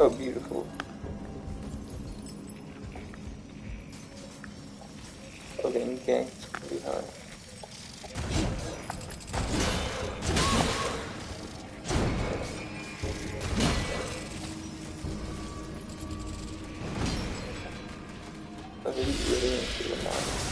Oh, beautiful. Okay, you can't behind. Okay, he's really into it now.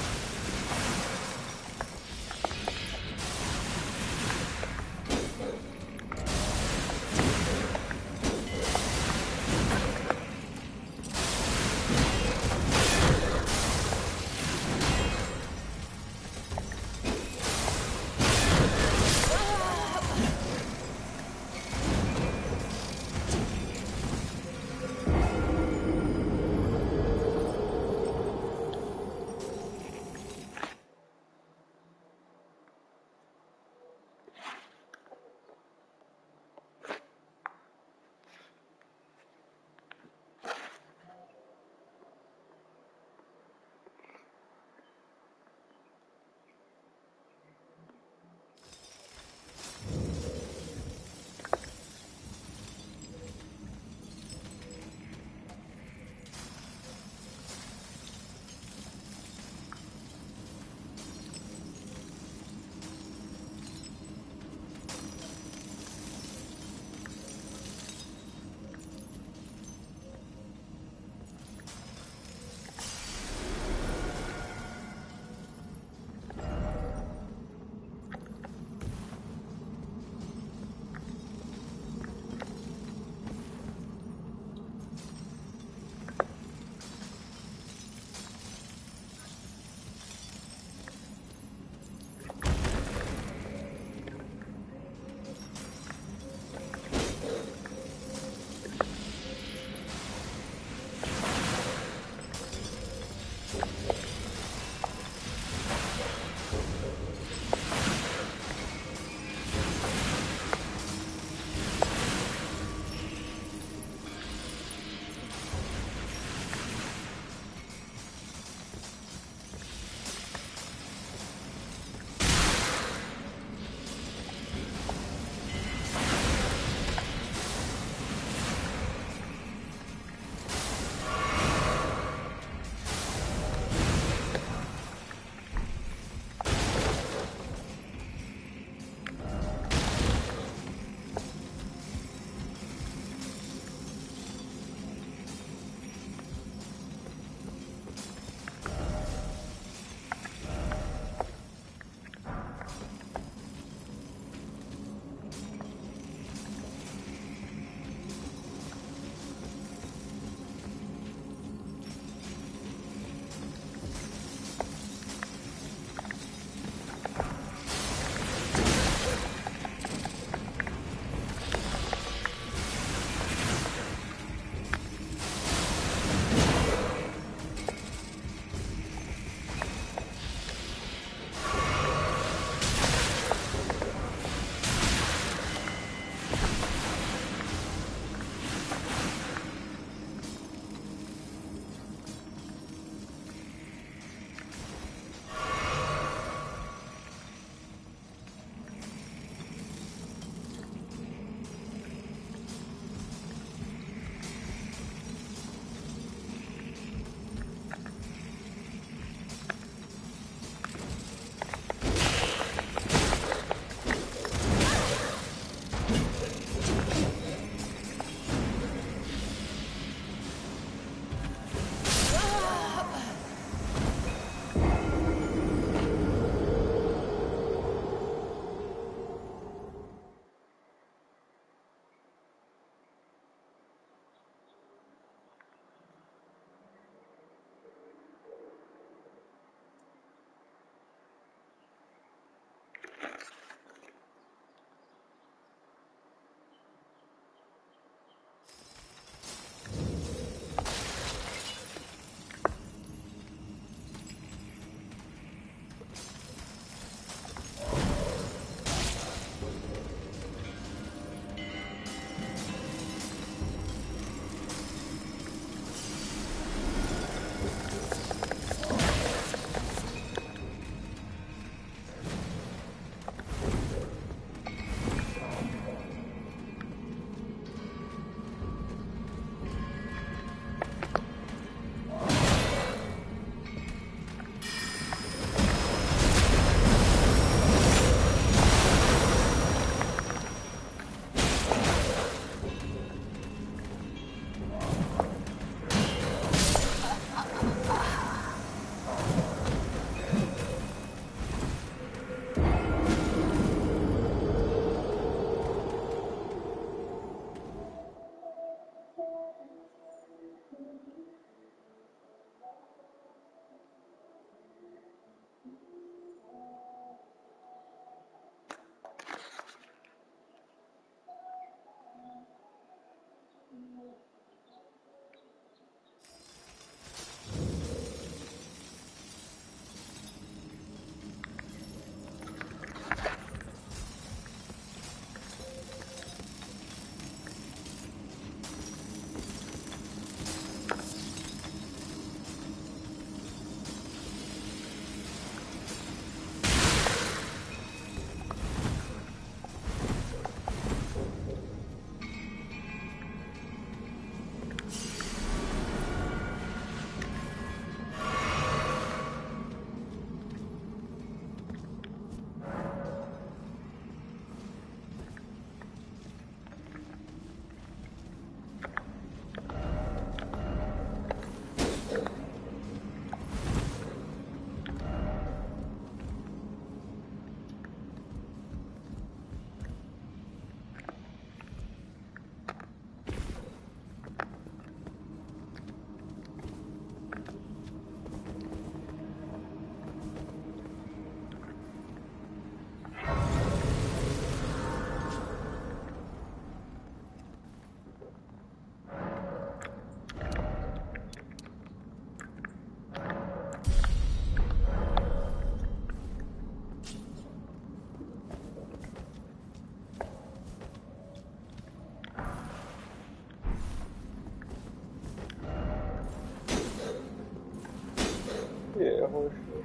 a horseshoe.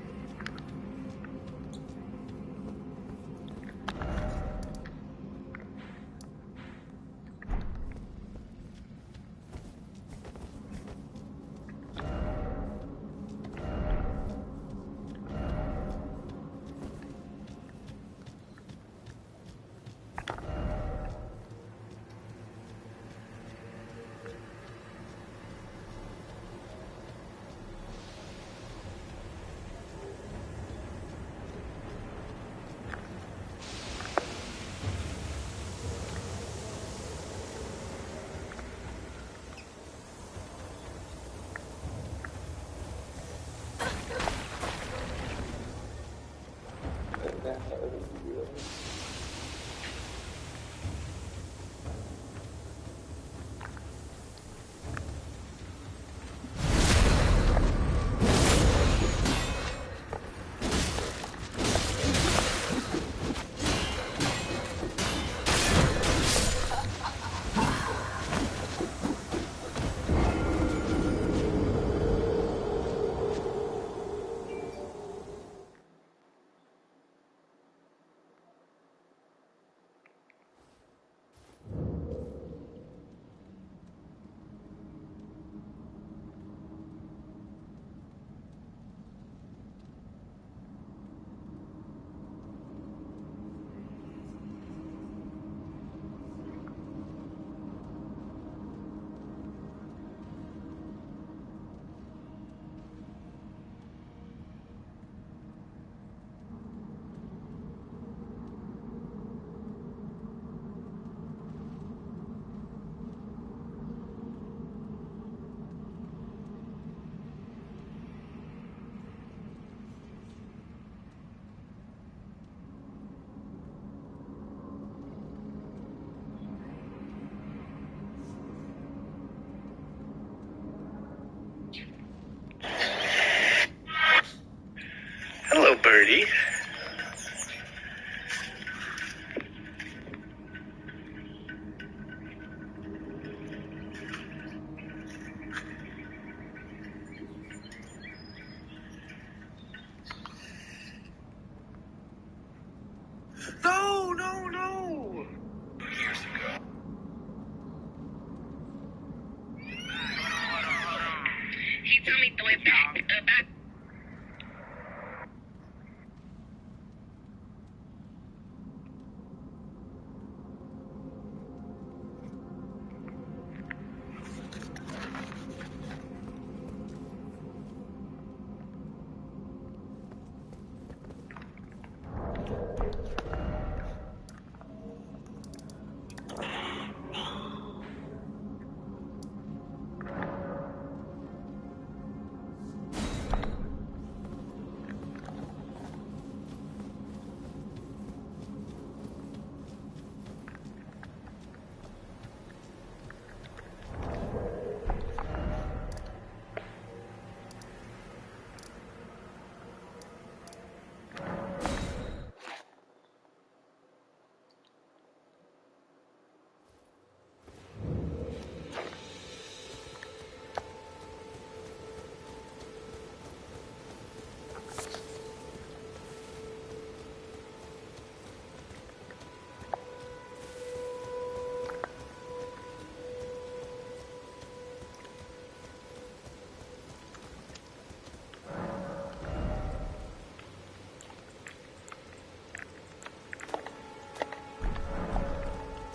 Hello, Birdie. No, no, no! Years ago. He told me the way back. Back.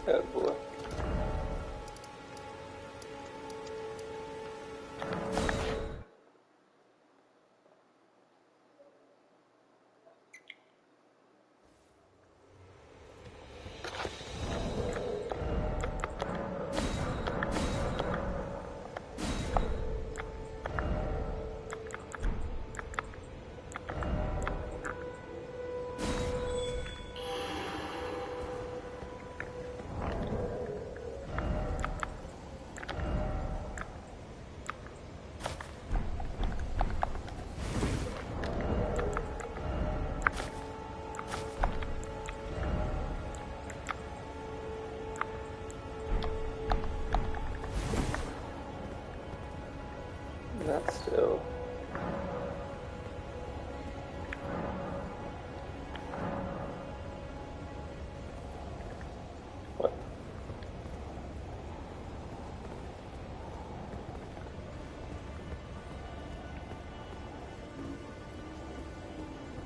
Oh boy. Not still.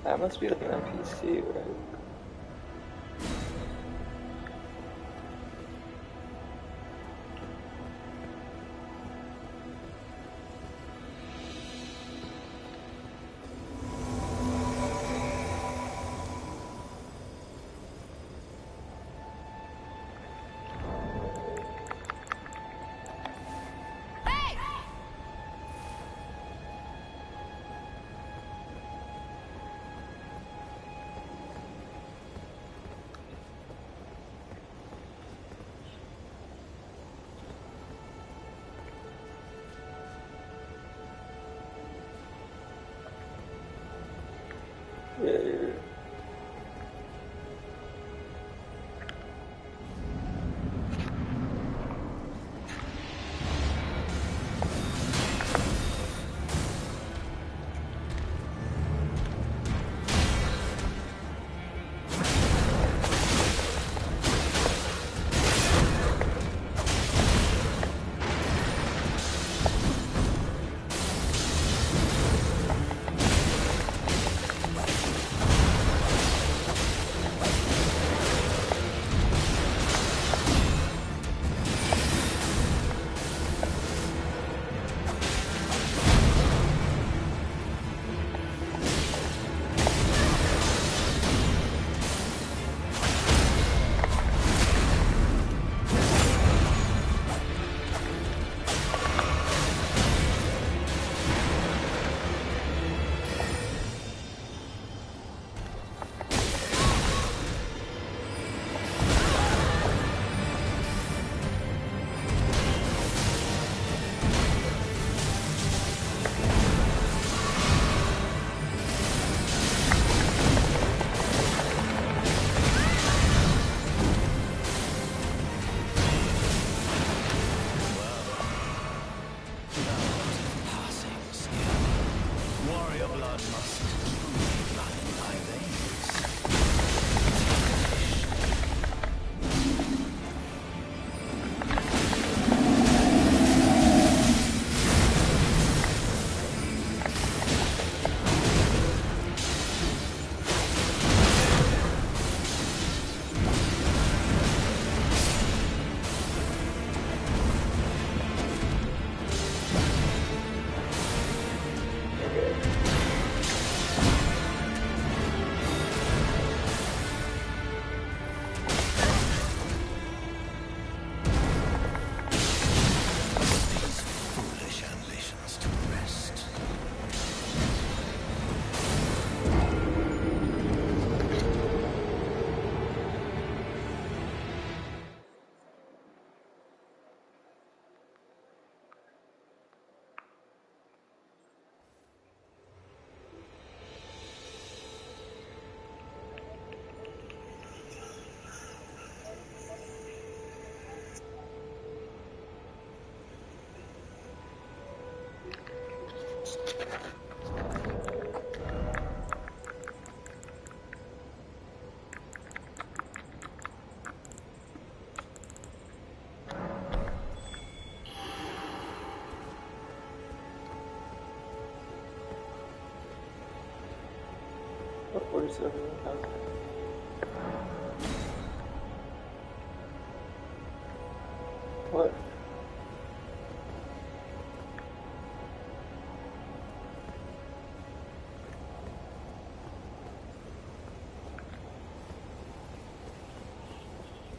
That must be like an NPC, right? Yeah, you're... What 47 now? What?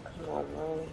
Come on, man.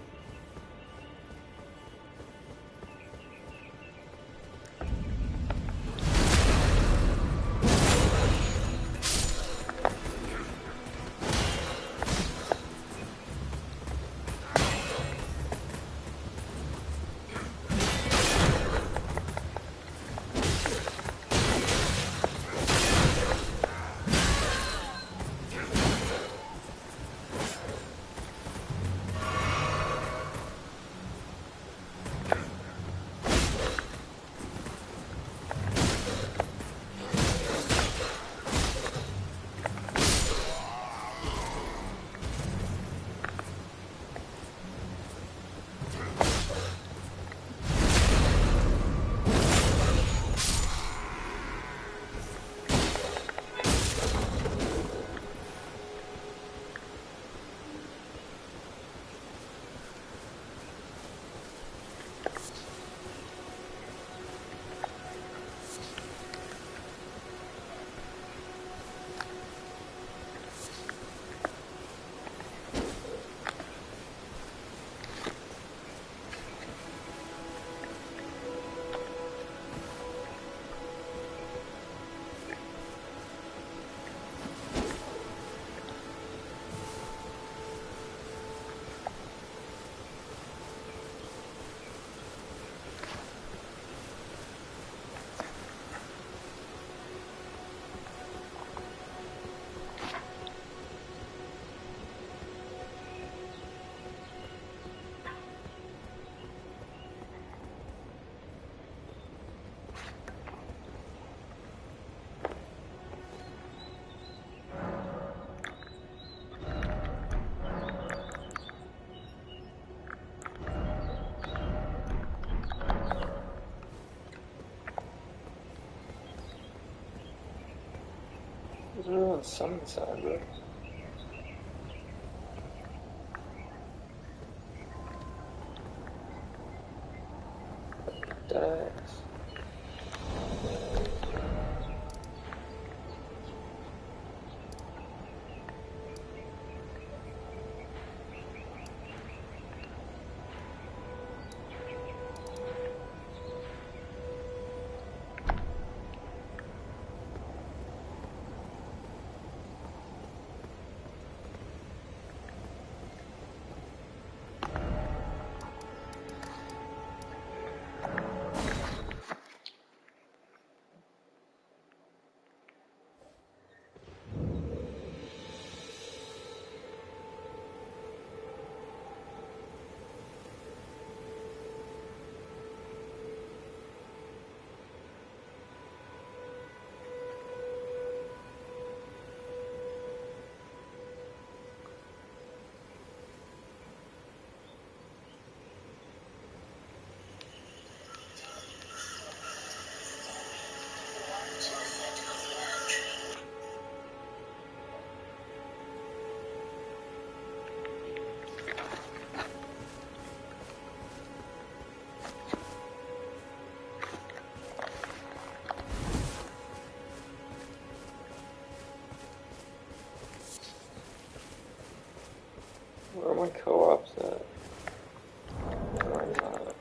There's only on some side, bro. Deadass. Where are my co-ops at? Where am I not?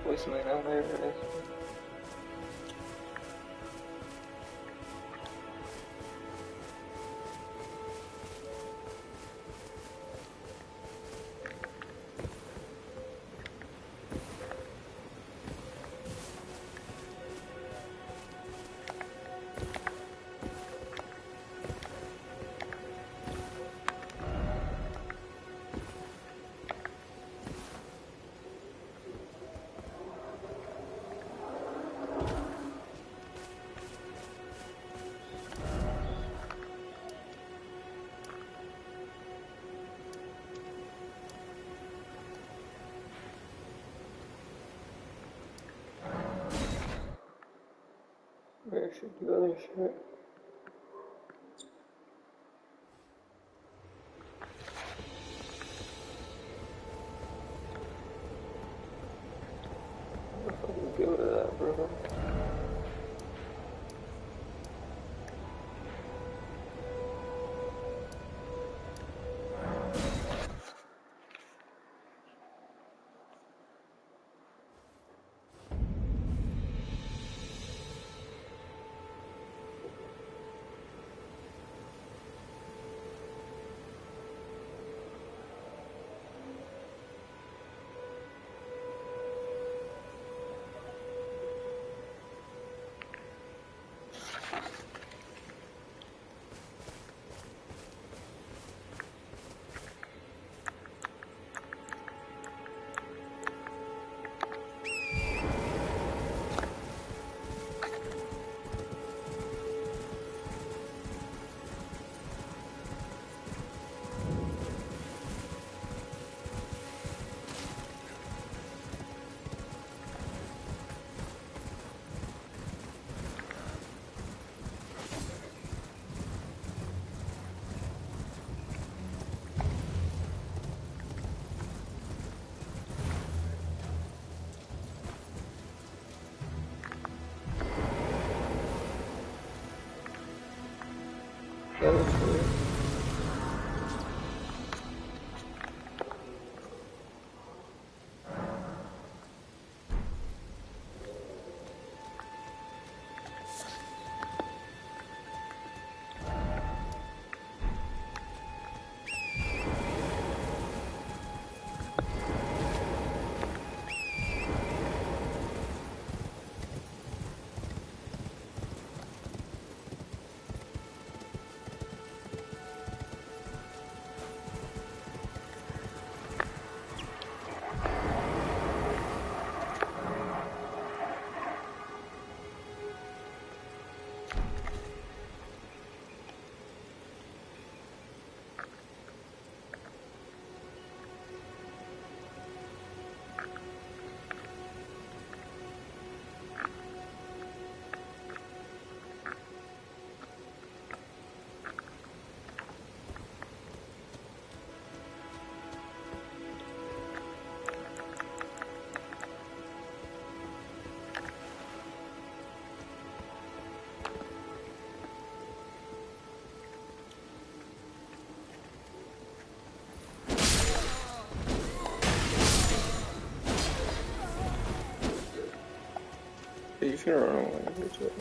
Voicemail out there, right? Where should do other shit? How the fuck do we go to that, bro? That looks weird. You can run away with it.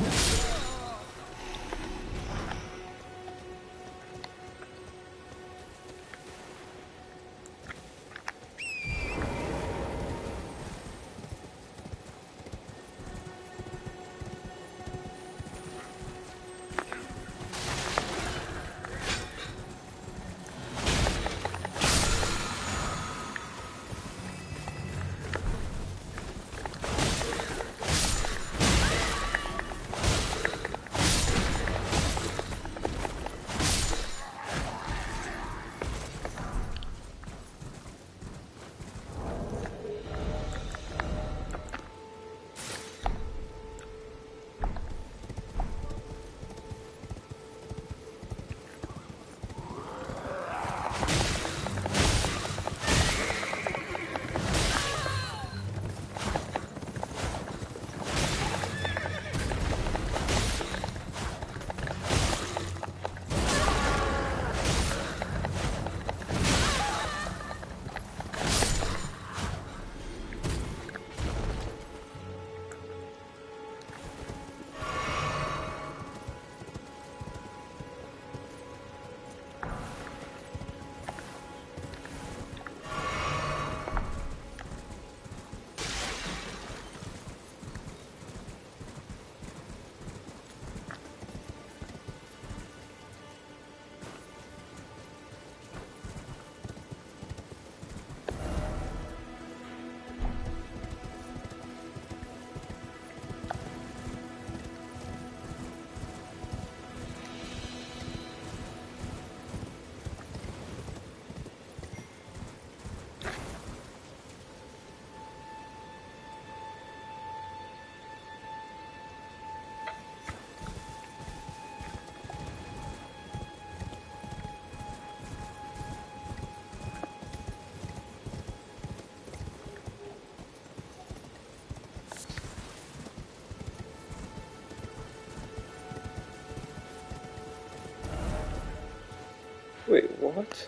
Wait, what?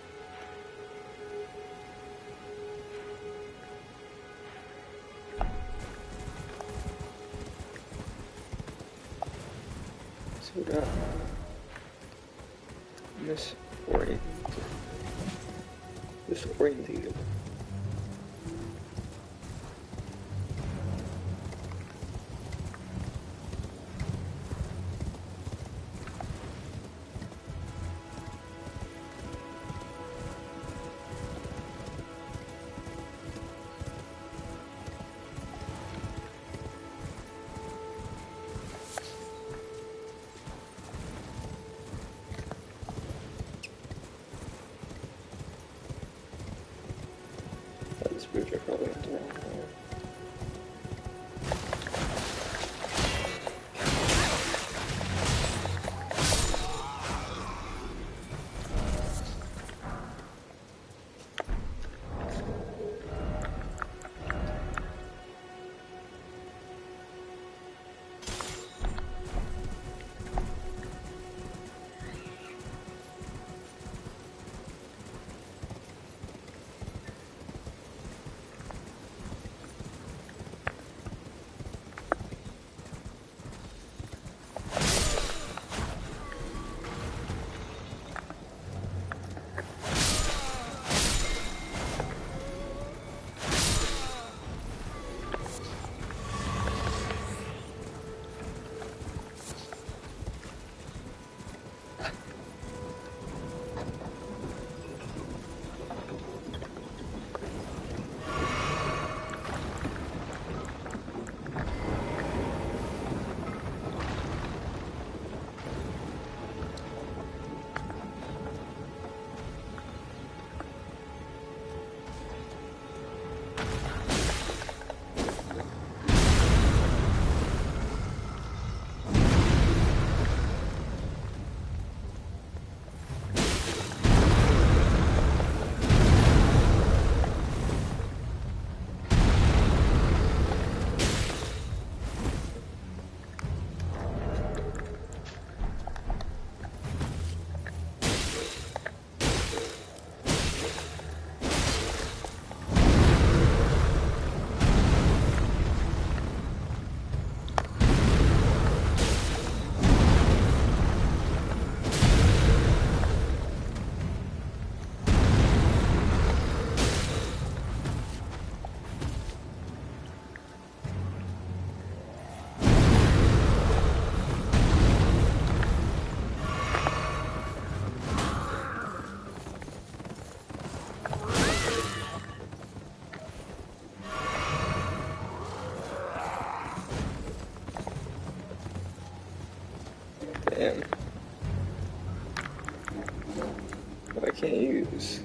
So that misoriented. Disoriented. This bridge I probably have to run. can't use.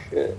shit.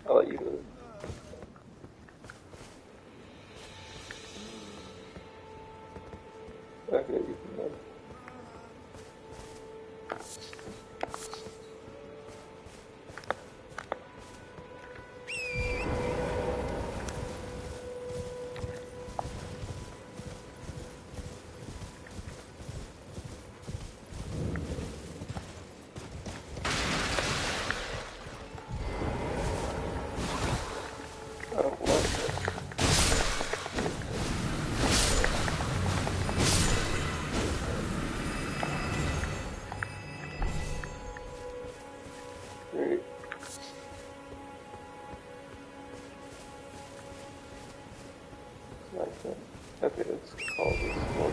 I'll let you move. Okay, you can move. Oh, what? Great. Like that. Okay, let's call this one.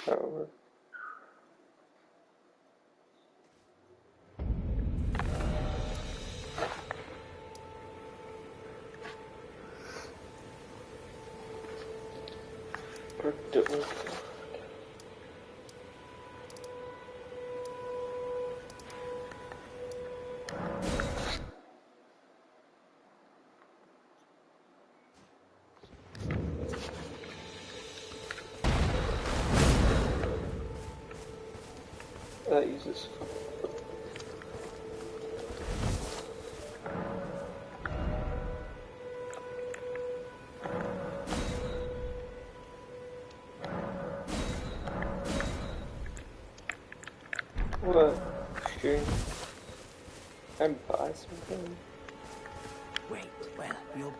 However. Predictable. That uses. about stream and buy something? Wait, well, you'll...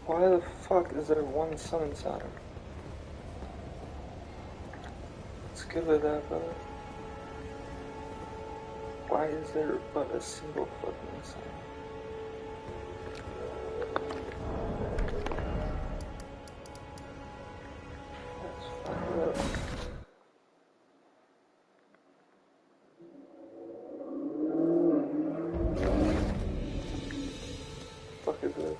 Why the fuck is there one summon center? Let's give it that, brother. Why is there but a single fucking summon? That's fucked up. Fuck is this?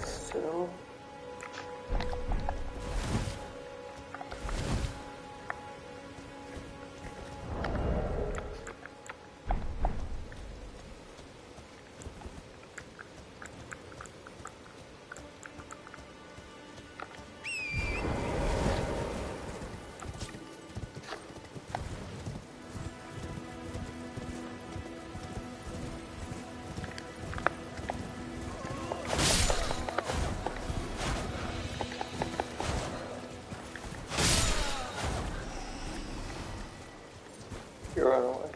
Still. You're on away.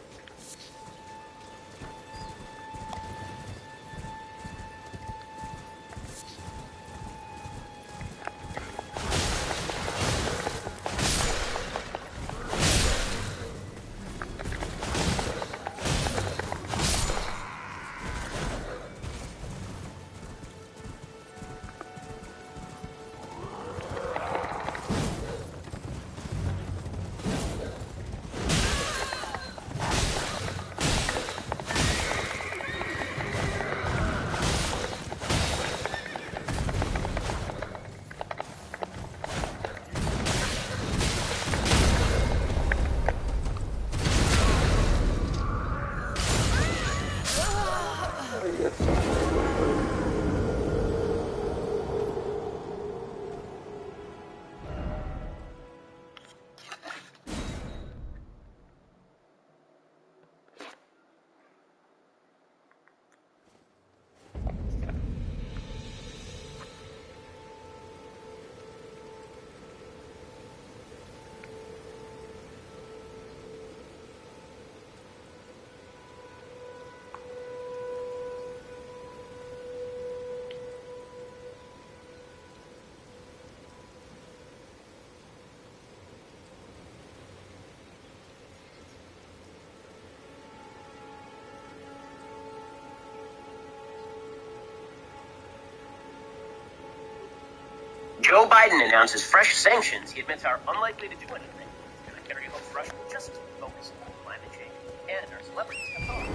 Joe Biden announces fresh sanctions he admits are unlikely to do anything. Secretary hopes Russia will just focus on climate change. And our celebrities have thought.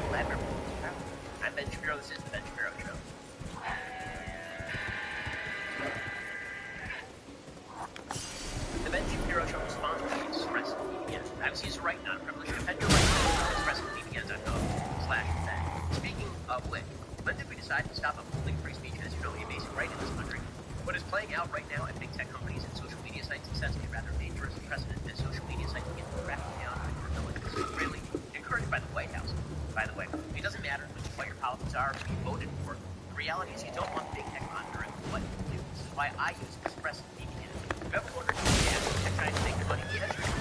Glad we're I'm Ben Shapiro. This is the Ben Shapiro Show. The Ben Shapiro Show responds to Express VPN. Privacy is a right, not a privilege. Defend your right to ExpressVPN.com/that. Speaking of which, when did we decide to stop upholding free speech as you know a basic right in this country? What is playing out right now at big tech companies and social media sites sets a rather dangerous precedent as social media sites begin cracking down on your militants, really encouraged by the White House. By the way, it doesn't matter what your politics are or who you voted for. The reality is you don't want big tech monitoring what you do. This is why I use ExpressVPN. If you ever wondered who they're trying to make money, the answer is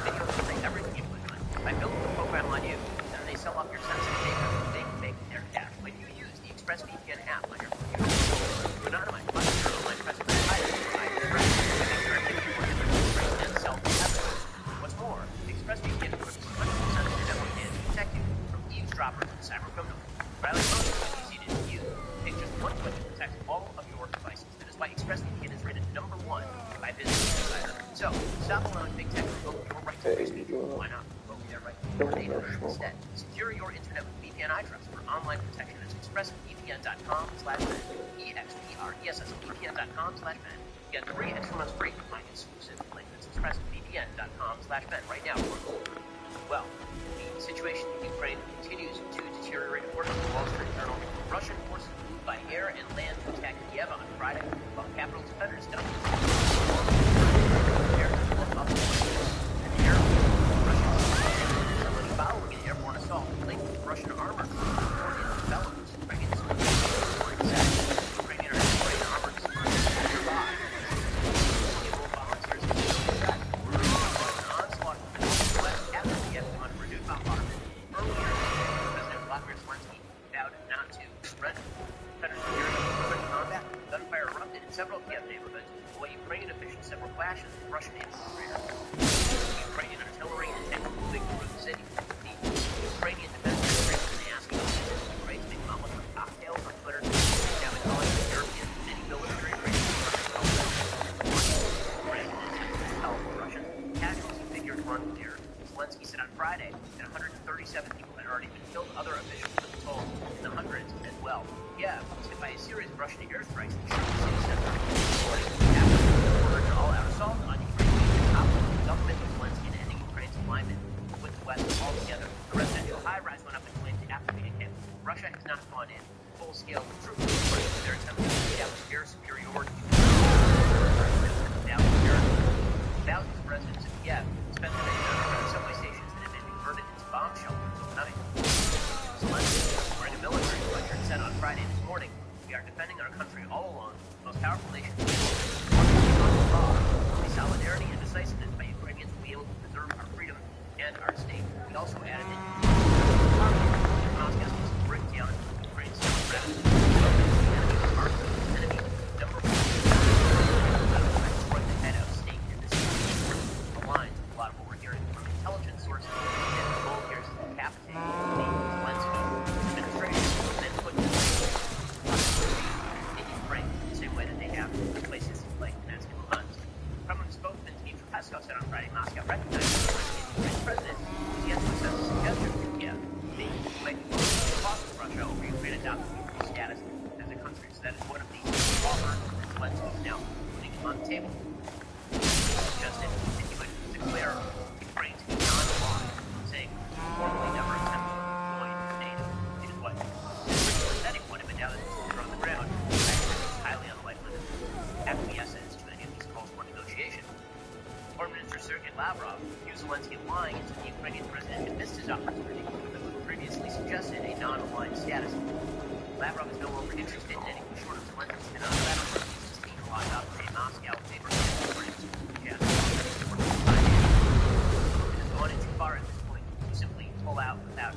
video say everything you click on. By building the program on you, then they sell off your sensitive data. They can make their cash. When you use the ExpressVPN app on your computer, you anonymize much of your online presence and hide it by Express. Make your activity more difficult and self-evident. What's more, ExpressVPN puts so much percent of your network in to protect you from eavesdroppers and cybercriminals. Riley Rose is easy to use. Take just one click to protect all of your devices. That is why ExpressVPN is rated #1 by Business Insider. So, stop allowing big tech to revoke your right to free speech. Why not revoke their right to your data instead? Secure your internet with VPN I Trust for online protection. It's expressvpn.com/ben. expressvpn.com/ben. Get 3 extra months free with my exclusive link. That's expressvpn.com/ben right now. Well, the situation in Ukraine continues to deteriorate. According to the Wall Street Journal, Russian forces moved by air and land to attack Kiev on Friday, while capital defenders got following an airborne assault linked with Russian armor in Belarus, bringing this Ukrainian armored nearby. Volunteers an onslaught from the west after Kiev on renewed bombardment. Earlier, President Vladimir Zelensky vowed not to surrender. Defenders were gearing up for combat. Gunfire erupted in several Kiev neighborhoods, while Ukrainian officials said were clashes with Russian infiltrators. Ukrainian artillery and tanks moving through the city. The Ukrainian defense ministry has been asking Ukraine to make Molotov cocktails on Twitter. Now been calling the European mini military race. Russian casualty figures were unclear. Zelensky said on Friday that 137 people had already been killed. Other officials were told in the hundreds as well. Kiev was hit by a series of Russian airstrikes that shook the city center. After the order to all-out assault on Ukraine, the top of the government of Zelensky and ending Ukraine's alignment with the West altogether. The residential high-rise went up in flames after being hit. Russia has not gone in full-scale troops according to their attempt to establish air superiority. Thousands of residents of Kiev spent the day underground subway stations that had been converted into bomb shelters overnight. Zelensky, wearing a military sweatshirt, said on Friday this morning, "We are defending our country all along, the most powerful nation in the world. The solidarity and decisiveness by Ukrainians will be able to preserve our freedom and our state." He also added that Moscow needs to break down Ukraine's strategy. Enemy number 1. Destroy the head of state in this aligns with a lot of what we're hearing from intelligence sources and the goal here is to decapitate the Zelensky administration and put in Ukraine the same way that they have in places like Donetsk and Luhansk. Kremlin spokesman Dmitry Peskov said on Friday Moscow recognized the Ukrainian president was yet to assess the suggestion from Kiev. They might be the cost of Russia over Ukraine adopting neutral status as a country, so that is one of the offers that Zelensky is now putting on the table. Suggested that he would declare Ukraine to be non-aligned, saying formally never attempted to join NATO. It is what said he wanted, but now that it's on the ground, it's highly unlikely that acquiescence to any of these calls for negotiation. Foreign Minister Sergei Lavrov accused Zelensky of lying and said the Ukrainian president had missed his opportunity that was previously suggested a non-aligned status. Lavrov is no longer interested in anything short of Zelensky and other veterans being locked up in Moscow neighborhood. Too far at this point to simply pull out without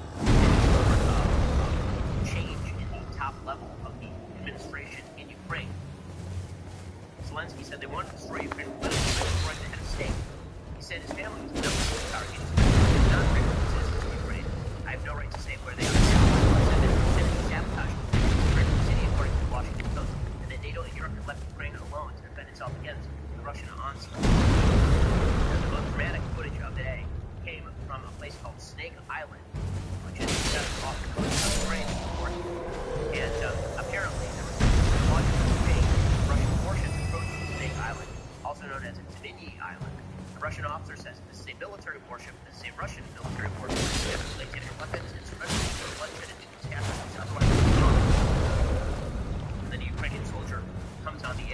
change in the top level of the administration in Ukraine. Zelensky said they wanted to destroy Ukraine, but they destroyed the head of state. He said his family was never targeted. Non-regular citizens of Ukraine. I have no right to say where they are. He said that enemy sabotaged the city according to the Washington Post, and that NATO and Europe had left Ukraine alone to defend itself against the Russian onslaught. The most dramatic footage of the day came from a place called Snake Island, which is just off the coast of Ukraine, and apparently there was one Russian warship approaching Snake Island, also known as Zimny Island. A Russian officer says this is a military warship. This is a Russian military warship. They take weapons and surrender to bloodshed and catastrophes otherwise. And then a Ukrainian soldier comes on the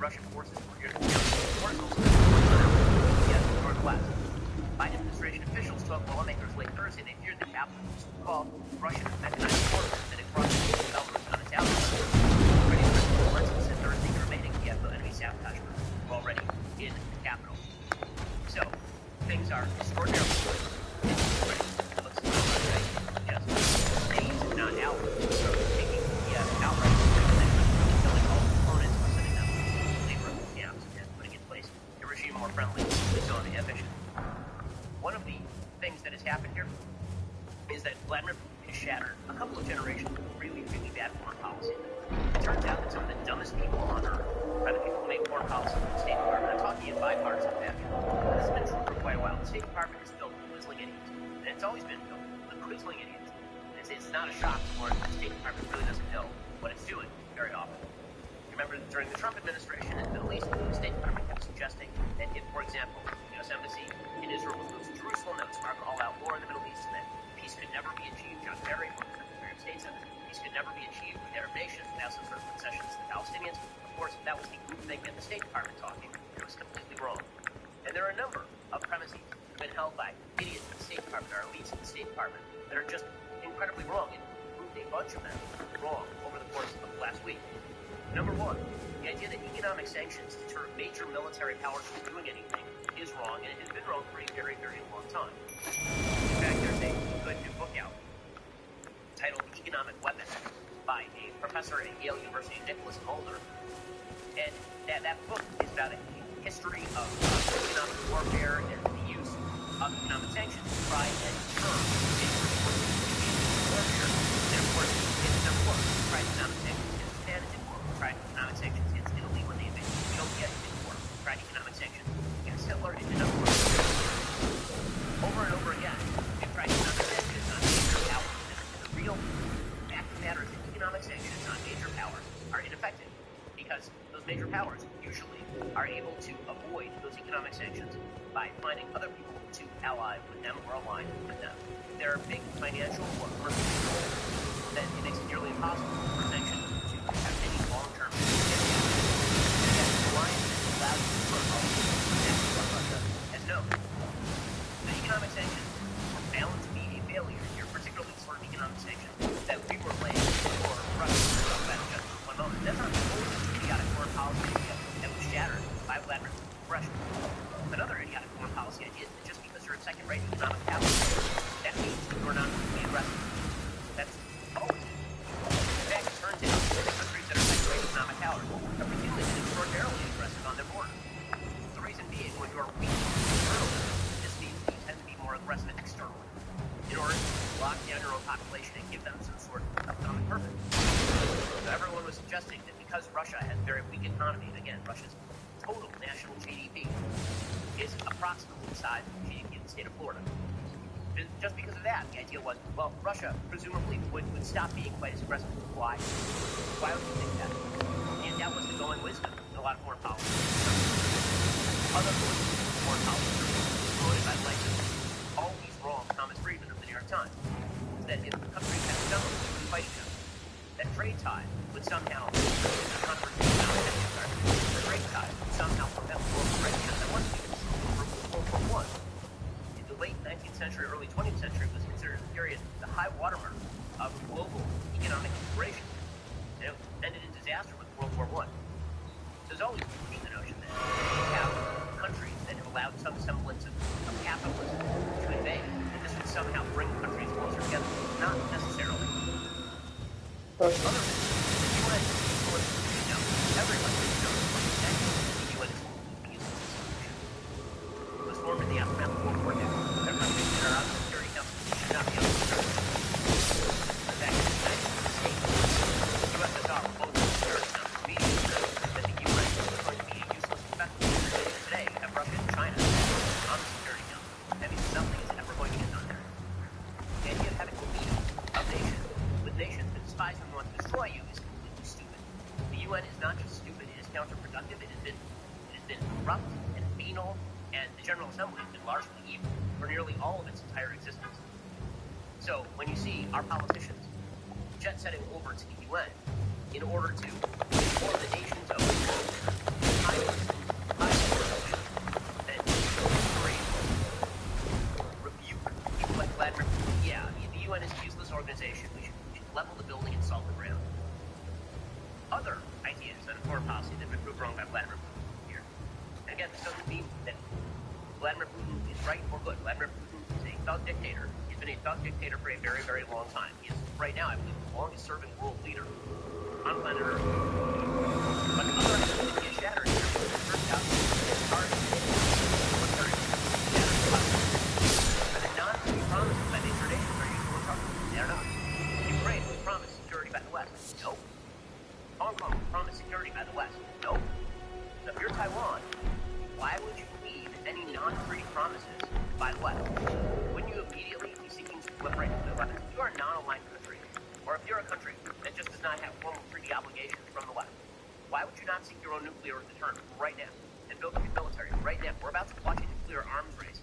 Russian forces were here to the northwest. Biden administration officials told lawmakers late Thursday they feared the capital was called Russian mechanized forces that had crossed the Belarus on its outskirts. Already reports said Thursday the remaining Kiev enemy sabotage groups were already in the capital. So, things are extraordinarily good. It looks like just days, if not hours, from taking Kiev outright and killing all opponents or sending them to labor camps and putting in place a regime more friendly to its own ambition. One of the things that has happened here is that Vladimir Putin has shattered a couple of generations of really, really bad foreign policy. It turns out that some of the dumbest people on earth are the people who make foreign policy in the State Department. I'm talking in bipartisan fashion. This has been true for quite a while. The State Department is filled with quizzling idiots, and it's always been filled with quizzling idiots. It's not a shock to learn that the State Department really doesn't know what it's doing very often. Remember, during the Trump administration in the Middle East, the State Department kept suggesting that if, for example, the U.S. Embassy in Israel was moved to Jerusalem, that would spark an all-out war in the Middle East, and that peace could never be achieved. John Kerry, former Secretary of State, said that peace could never be achieved with Arab nations without some sort of concessions to the Palestinians. Of course, that was the group thing at the State Department talking. It was completely wrong. And there are a number of premises that have been held by idiots in the State Department, or elites in the State Department, that are just incredibly wrong, and proved a bunch of them wrong over the course of the last week. Number one, the idea that economic sanctions deter major military powers from doing anything is wrong, and it has been wrong for a very, very long time. In fact, there's a good new book out titled Economic Weapons by a professor at Yale University, Nicholas Mulder. And that book is about a history of economic warfare and the use of economic sanctions to try and deter warfare. And of course, it never worked. Tried economic sanctions against Japan, it didn't work. Tried economic sanctions against Italy when they invaded Ethiopia, it didn't work. Tried economic sanctions against Hitler, it did not work. Over and over again, we've tried economic sanctions on major powers. And the real fact of the matter is that economic sanctions on major powers are ineffective because those major powers usually are able to avoid those economic sanctions by finding other people to ally with them or align with them. There are big financial or commercial controls, then it makes it nearly impossible for sanctions to have any long-term impact. Yet the alliance that allows you to work all exactly what Russia has known. The economic sanctions were bound to be a failure here, particularly the sort of economic sanctions that we were laying for Russia. We'll talk about it just for one moment. That's not the only idiotic foreign policy idea that was shattered by Vladimir Putin's aggression. Another idiotic foreign policy idea is that just because you're a second-rate economic power, that means that you're not going to be aggressive. That's always it. In fact, it turns out that the countries that are second-rate economic powers are routinely been extraordinarily aggressive on their borders. The reason being, when you're weak internally, this means that you tend to be more aggressive externally in order to lock down your own population and give them some sort of economic purpose. So everyone was suggesting that because Russia has a very weak economy, and again, Russia's total national GDP is approximately the size of the GDP of the state of Florida. And just because of that, the idea was, well, Russia presumably would stop being quite as aggressive. Why? Why would you think that? And that was the going wisdom in a lot of foreign policy. Other foreign policy promoted by the likes of always wrong Thomas Friedman of the New York Times is that if countries had done to fight each other, that trade ties would somehow the trade ties would somehow prevent world trade. And once we World War I, in the late 19th century, early 20th century, was considered a period, the high watermark of global economic integration. And it ended in disaster with World War I. There's always been the notion that you have countries that have allowed some semblance of capitalism to invade, and this would somehow bring countries closer together. Not necessarily. Other than the UN, of course, everyone knows that the UN is a useless institution. It was formed in the aftermath of World War II. There are countries that are out of security council should not be out of security. In fact, the United States, the USSR, both in the security council immediately said that the UN is going to be a useless investment. Today, we have Russia and China on the security council. That means nothing is ever going to get done there. The idea of having a league of nations with nations that despise and want to destroy you is completely stupid. The UN is not just stupid, it is counterproductive, it has been corrupt and venal, and the General Assembly has been largely evil for nearly all of its entire existence. So, when you see our politicians jet-setting over to the UN in order to inform the nations of the world UN is a useless organization. We should level the building and salt the ground. Other ideas on foreign policy that have been proved wrong by Vladimir Putin here. And again, this doesn't mean that Vladimir Putin is right or good. Vladimir Putin is a thug dictator. He's been a thug dictator for a very, very long time. He is, right now, I believe, the longest serving world leader on planet Earth. But the other ideas that get shattered here, it turns out that it's hard to military and the non-free promises by major nations are used for trouble. They're not. Ukraine was promised security by the West. Nope. Hong Kong was promised security by the West. Nope. So if you're Taiwan, why would you leave any non-free promises by the West? Wouldn't you immediately be seeking to proliferate nuclear weapons? If you are a non-aligned country, or if you're a country that just does not have formal treaty obligations from the West, why would you not seek your own nuclear deterrent right now and build up your military right now? We're about to watch a nuclear arms race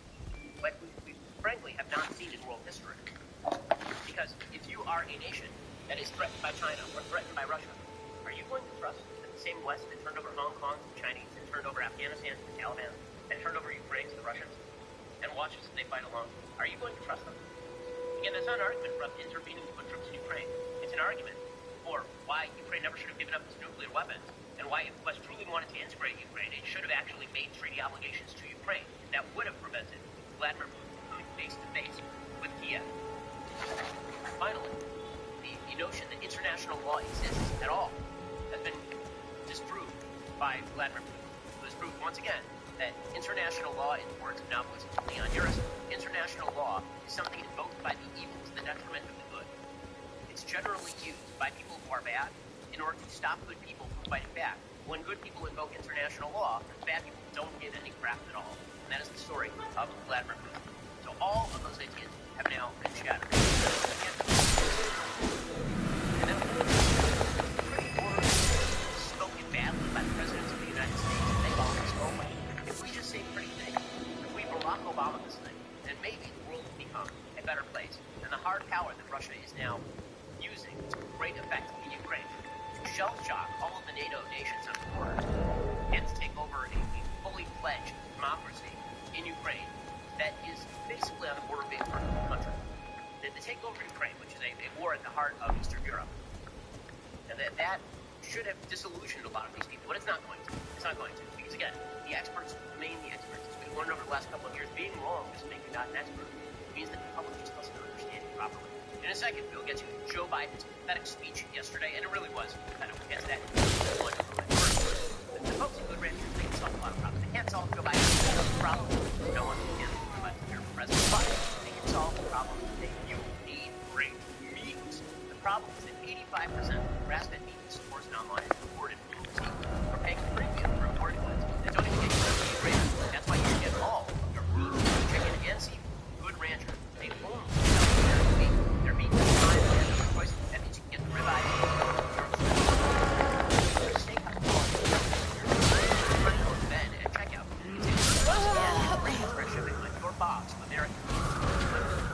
like we frankly have not seen in world history. Because if you are a nation that is threatened by China or threatened by Russia, are you going to trust that the same West that turned over Hong Kong to the Chinese and turned over Afghanistan to the Taliban and turned over Ukraine to the Russians and watches as they fight along? Are you going to trust them? Again, that's not an argument for us intervening to put troops in Ukraine. It's an argument for why Ukraine never should have given up its nuclear weapons and why if the West truly wanted to integrate Ukraine, it should have actually made treaty obligations to Ukraine that would have prevented Vladimir Putin coming face-to-face with Kiev. Finally, the notion that international law exists at all has been disproved by Vladimir Putin. It was proved once again that international law, in the words of novelist Leon Uris, international law is something invoked by the evil to the detriment of the good. It's generally used by people who are bad in order to stop good people from fighting back. When good people invoke international law, bad people don't get any crap at all. And that is the story of Vladimir Putin. So all of those ideas have now been shattered. And then pretty spoken badly by the presidents of the United States, and they always go away. If we just say pretty things, if we Barack Obama this thing, then maybe the world will become a better place. And the hard power that Russia is now using to great effect in Ukraine to shell-shock all of the NATO nations on the border and to take over a fully fledged democracy in Ukraine that is basically on the border of being part of the country. The takeover of Ukraine, which is a war at the heart of Eastern Europe, and that should have disillusioned a lot of these people, but it's not going to. It's not going to, because again, the experts remain the experts. As we've learned over the last couple of years, being wrong doesn't make you not an expert. It means that the public just doesn't understand it properly. In a second, we'll get to Joe Biden's pathetic speech yesterday, and it really was pathetic. We'll get to that. The folks at Good Ranchers, they can solve a lot of problems. They can't solve Joe Biden's problem. No one can but your president. But they can solve the problem that you need great meat. The problem is that 85% of grass-fed meat in stores and online is imported from overseas. We're paying premium for imported goods that don't even get you the rate. That's why you can get all of your meat, chicken, and seafood. Good Ranchers, they only sell their meat. Their meat is fine and their choice. That means you can get the ribeye, your steakhouse, Ben at checkout. You can take fresh shipping on your box of American meat.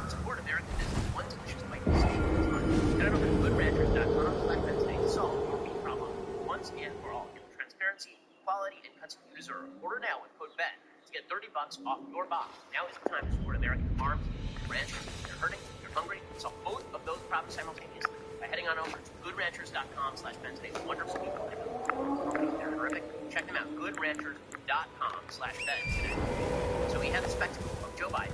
Support American business. One delicious bite of steak at a time. Head on over to goodranchers.com/Ben today to solve your meat problem once and for all. Get the transparency, quality, and cuts you deserve. Order now with code Ben to get $30 off your box. Now is the time to support American farms and ranchers. You're hurting, you're hungry. Solve both of those problems simultaneously by heading on over to goodranchers.com/Ben today. Wonderful people. They're terrific. Check them out. goodranchers.com/Ben today. So we had the spectacle of Joe Biden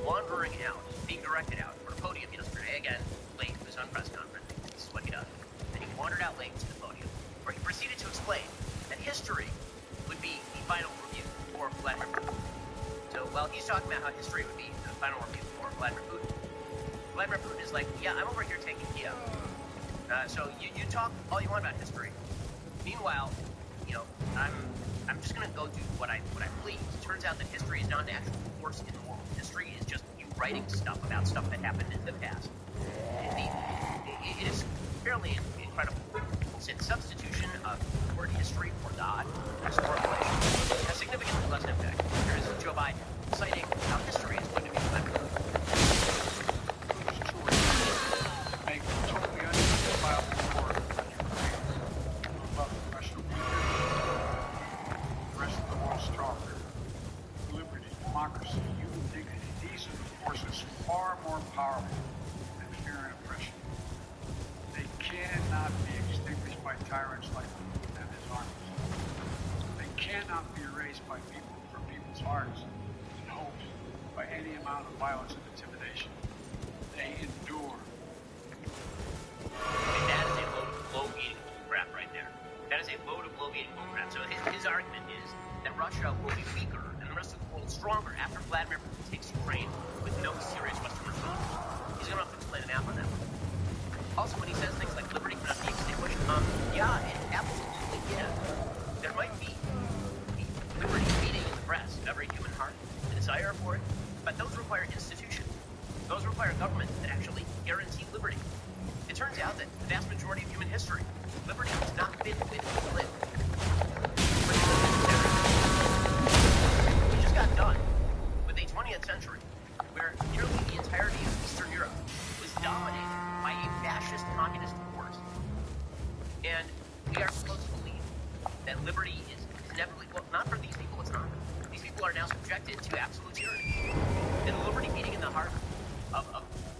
wandering out, being directed out for a podium yesterday, again, late to his own press conference. This is what he does. And he wandered out late to the podium, where he proceeded to explain that history would be the final review for Vladimir Putin. So while he's talking about how history would be the final review for Vladimir Putin is like, yeah, I'm over here taking Kiev. So you talk all you want about history. Meanwhile, I'm just gonna go do what I please. It turns out that history is not an actual force in the world. History is just you writing stuff about stuff that happened in the past. It is fairly incredible. Since substitution of the word history for God, historical has significantly less impact. Here is Joe Biden citing how history is going to be remembered. Make totally unjustifiable war about the rest of the world stronger. Liberty, democracy, human dignity, these are the forces far more powerful oppression. They cannot be extinguished by tyrants like Putin and his armies. They cannot be erased by people from people's hearts and hopes by any amount of violence and intimidation. They endure. And that is a load of blow-eating crap right there. That is a load of blow-eating crap. So his argument is that Russia will be weaker and the rest of the world stronger after Vladimir Putin takes Ukraine with no serious Western response. He's going to have to explain an app on that one. Also, when he says things like liberty cannot be extinguished, yeah, it absolutely can. There might be liberty beating in the breast of every human heart, the desire for it, but those require institutions. Those require governments that actually guarantee liberty. It turns out that the vast majority of human history, liberty has not been the way that we live. We just got done with a 20th century where nearly the entirety of Eastern Europe was dominated by a fascist communist force. And we are supposed to believe that liberty is inevitably, well, not for these people, it's not. These people are now subjected to absolute tyranny. Did the liberty beating in the heart of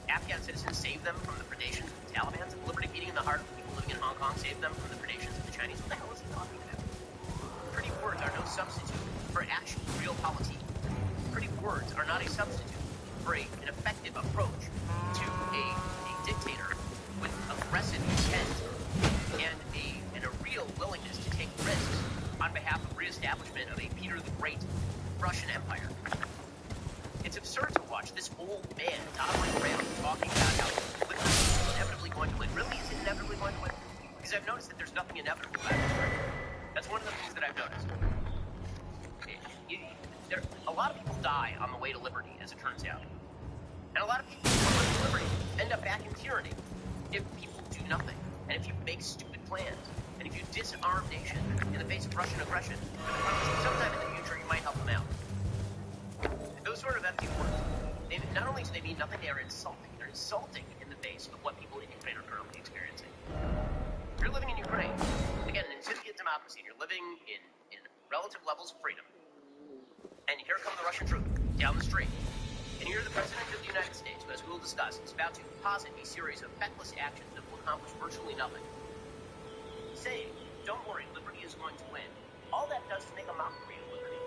Afghan citizens save them from the predations of the Taliban? Did the liberty beating in the heart of people living in Hong Kong save them from the predations of the Chinese? What the hell is he talking about? Pretty words are no substitute for actual real politique. Pretty words are not a substitute for an effective approach to a dictator with aggressive intent and a real willingness to take risks on behalf of reestablishment of a Peter the Great Russian Empire. It's absurd to watch this old man doddering around talking about how liberty is inevitably going to win. Really, is it inevitably going to win? Because I've noticed that there's nothing inevitable about this, right? That's one of the things that I've noticed. A lot of people die on the way to liberty, as it turns out. And a lot of people on the way to liberty end up back in tyranny if people do nothing. And if you make stupid plans. And if you disarm nations in the face of Russian aggression, sometime in the future you might help them out. Those sort of empty words, not only do they mean nothing, they are insulting. They're insulting in the face of what people in Ukraine are currently experiencing. If you're living in Ukraine, again, an incipient democracy, and you're living in relative levels of freedom, and here come the Russian troops down the street, and you're the President of the United States, who, as we will discuss, is about to posit a series of feckless actions that will accomplish virtually nothing. Saying, don't worry, liberty is going to win. All that does is make a mockery of liberty.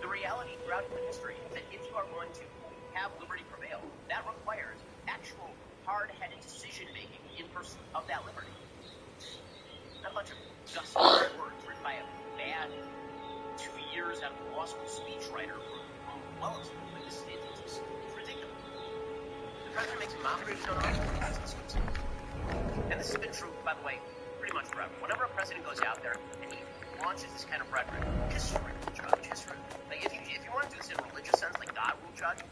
The reality throughout human history is that if you are going to have liberty prevail, that requires actual hard-headed decision-making in pursuit of that liberty. Not a bunch of dusty words written by a bad 2 years out of law school speechwriter from Wellesley. It's ridiculous. The president makes a mockery of his own office. And this has been true, by the way, pretty much forever. Whenever a president goes out there and he launches this kind of rhetoric, history will judge, history. Like if you want to do this in a religious sense, like God will judge,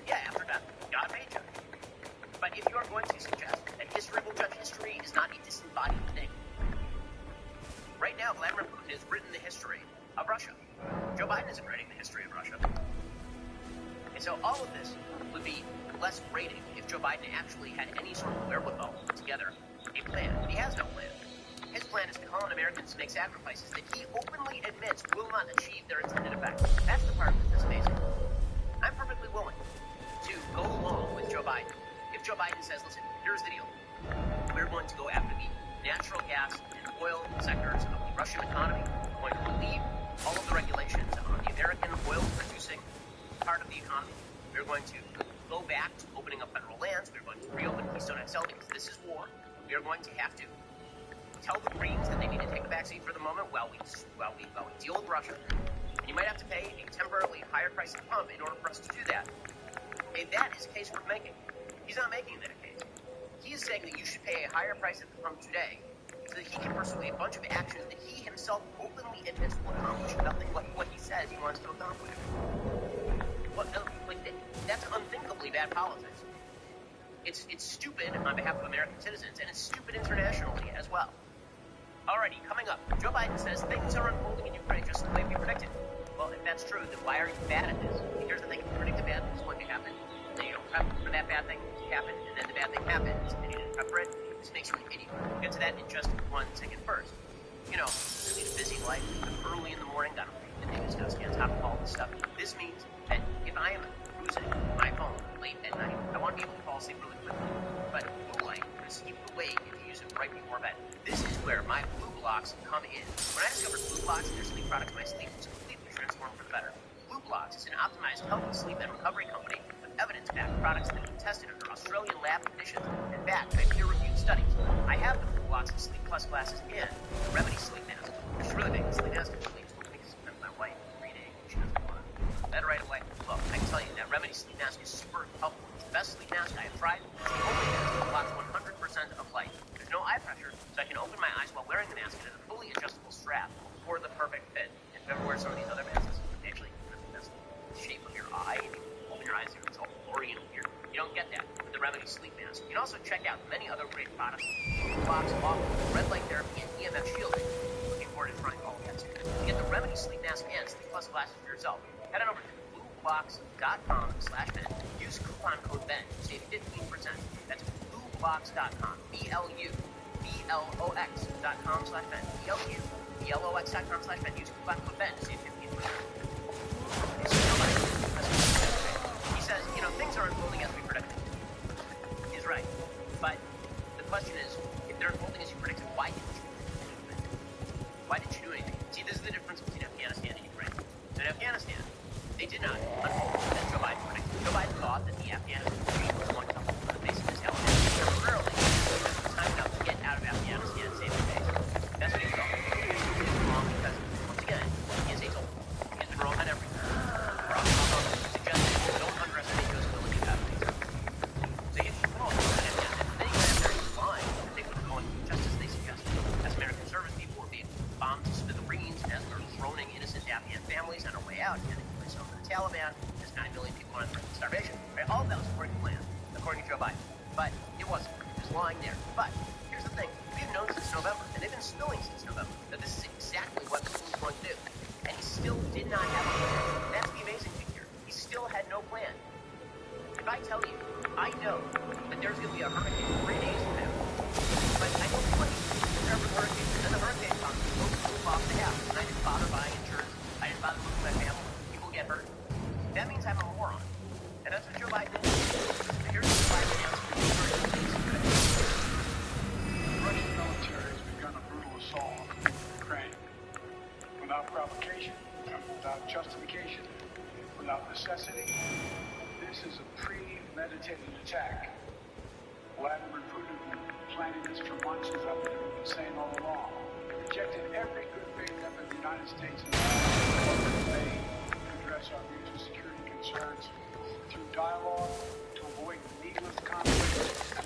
yeah, after death, God may judge. But if you are going to suggest that history will judge, history is not a disembodied thing. Right now, Vladimir Putin has written the history of Russia. Joe Biden isn't writing the history of Russia. And so all of this would be less grating if Joe Biden actually had any sort of wherewithal to put together a plan. But he has no plan. His plan is to call on Americans to make sacrifices that he openly admits will not achieve their intended effect. That's the part that's amazing. I'm perfectly willing to go along with Joe Biden. If Joe Biden says, listen, here's the deal. We're going to go after the natural gas and oil sectors of the Russian economy. We're going to relieve all of the regulations on the American oil-producing part of the economy. We're going to go back to opening up federal lands. We're going to reopen Keystone XL because this is war. We are going to have to tell the Greens that they need to take a backseat for the moment while we deal with Russia. And you might have to pay a temporarily higher price at the pump in order for us to do that. And that is a case worth making. He's not making that case. He is saying that you should pay a higher price at the pump today so that he can pursue a bunch of actions that he himself openly admits will accomplish nothing like what he says he wants to accomplish. That's unthinkably bad politics. It's stupid on behalf of American citizens, and it's stupid internationally as well. Alrighty, coming up, Joe Biden says things are unfolding in Ukraine just the way we predicted. Well, if that's true, then why are you bad at this? Here's the thing, if you predict a bad thing is going to happen, then you don't prep for that bad thing to happen, and then the bad thing happens, and you didn't prep for it. This makes you an idiot. We'll get to that in just 1 second first. You know, I lead a busy life, early in the morning, gotta read the news, gotta stay on top of all this stuff. This means that if I am cruising my phone late at night, I want to be able to fall asleep really quickly. but blue light is even away if you use it right before bed. This is where my blue blocks come in. When I discovered blue blocks and their sleep products, my sleep was completely transformed for the better. Blue Blocks is an optimized healthy sleep and recovery company with evidence-backed products that have been tested under Australian lab conditions and backed by peer-reviewed studies. I have the Blue Blocks Sleep Plus glasses and the Remedy Sleep Mask. It's really big. The sleep mask is really told me because sometimes my wife reading she doesn't want to bed right away. Look, I can tell you that Remedy Sleep Mask is super helpful. It's the best sleep mask I have tried. It's the only mask that blocks 100% of light. There's no eye pressure, so I can open my eyes while wearing the mask. It has a fully adjustable strap for the perfect fit. If you ever wear some of these other masks, actually shape of your eye, and you open your eyes here, it's all blurry and weird. You don't get that with the Remedy Sleep Mask. You can also check out many other great products. Blue Blocks offer red light therapy and EMF shielding. Looking forward to trying all that too. To get the Remedy Sleep Mask and Sleep Plus glasses for yourself, head on over to blueblocks.com/Ben. Use coupon code Ben to save 15%. That's blueblocks.com. BLUBLOX.com/Ben. BLUBLOX.com/Ben. Use coupon code Ben to save 15%. He says, things are unfolding as we predicted. He's right. But the question is, if they're unfolding as you predicted, why didn't you do anything? Why didn't you do anything? See, this is the difference between Afghanistan and Ukraine. In Afghanistan, they did not unfold as Joe Biden predicted. Joe Biden thought that the Afghan regime was going to hold on the base of his element temporarily. That was time enough to get out of Afghanistan and save the base. That's what he thought. He was wrong because, once again, he is a total. He's been wrong on everything. Don't underestimate Joe's ability to have things. So he put all this in Afghanistan. Then he went there, he was lying that they were going just as they suggested. As American service people were being bombed to smithereens, as we were throning innocent Afghan families on our way out, and they some of the Taliban, there's 9 million people on threat of starvation. Right? All of that was according to plan, according to Joe Biden. But it wasn't. He was lying there. But here's the thing. We've known since November, and they've been spilling since November, that this is exactly what Putin was going to do. And he still did not have a plan. That's the amazing thing here. He still had no plan. If I tell you, I know that there's going to be a hurricane 3 days from now, but I don't want you to prepare for the hurricane. And then the hurricane comes, folks move off the house, and I didn't bother buying insurance. I didn't bother moving my family. People get hurt. That means I'm a moron. And that's what Joe Biden did. Here's the Biden answer. The Russian military has begun a brutal assault on Ukraine. Without provocation, without justification, without necessity, this is a premeditated attack. Vladimir Putin has been planning this for months, as I've been saying all along. He rejected every good faith effort the United States and made to address our mutual security concerns through dialogue to avoid needless conflict and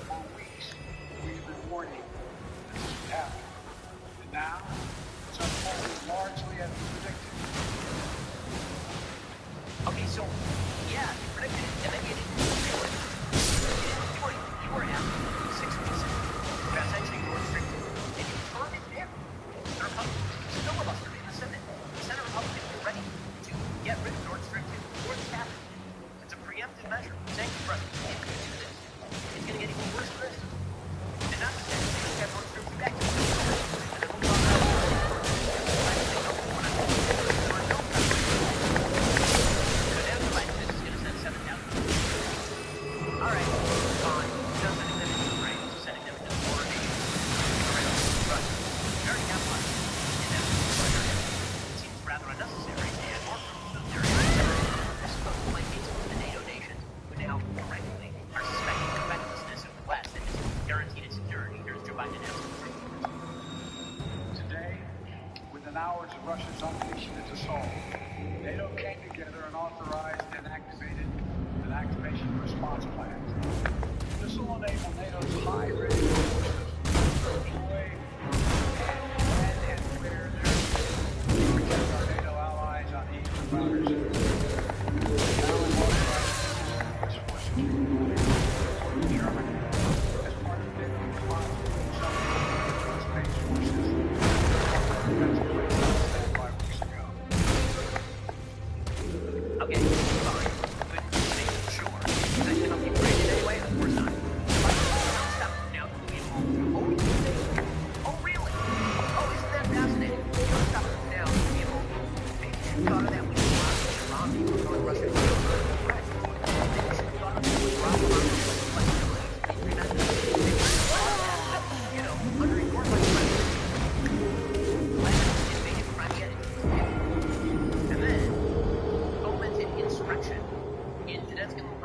For weeks, we've been warning that this would happen. And now, it's unfolding largely as we predicted. Okay, so, yeah, you predicted it, and then you didn't do it. You were asking 6 weeks ago about essentially Nord Stream 2, and you turned it down. The Republicans filibustered in the Senate. The Senate Republicans were ready to get rid of Nord Stream 2 before this happened.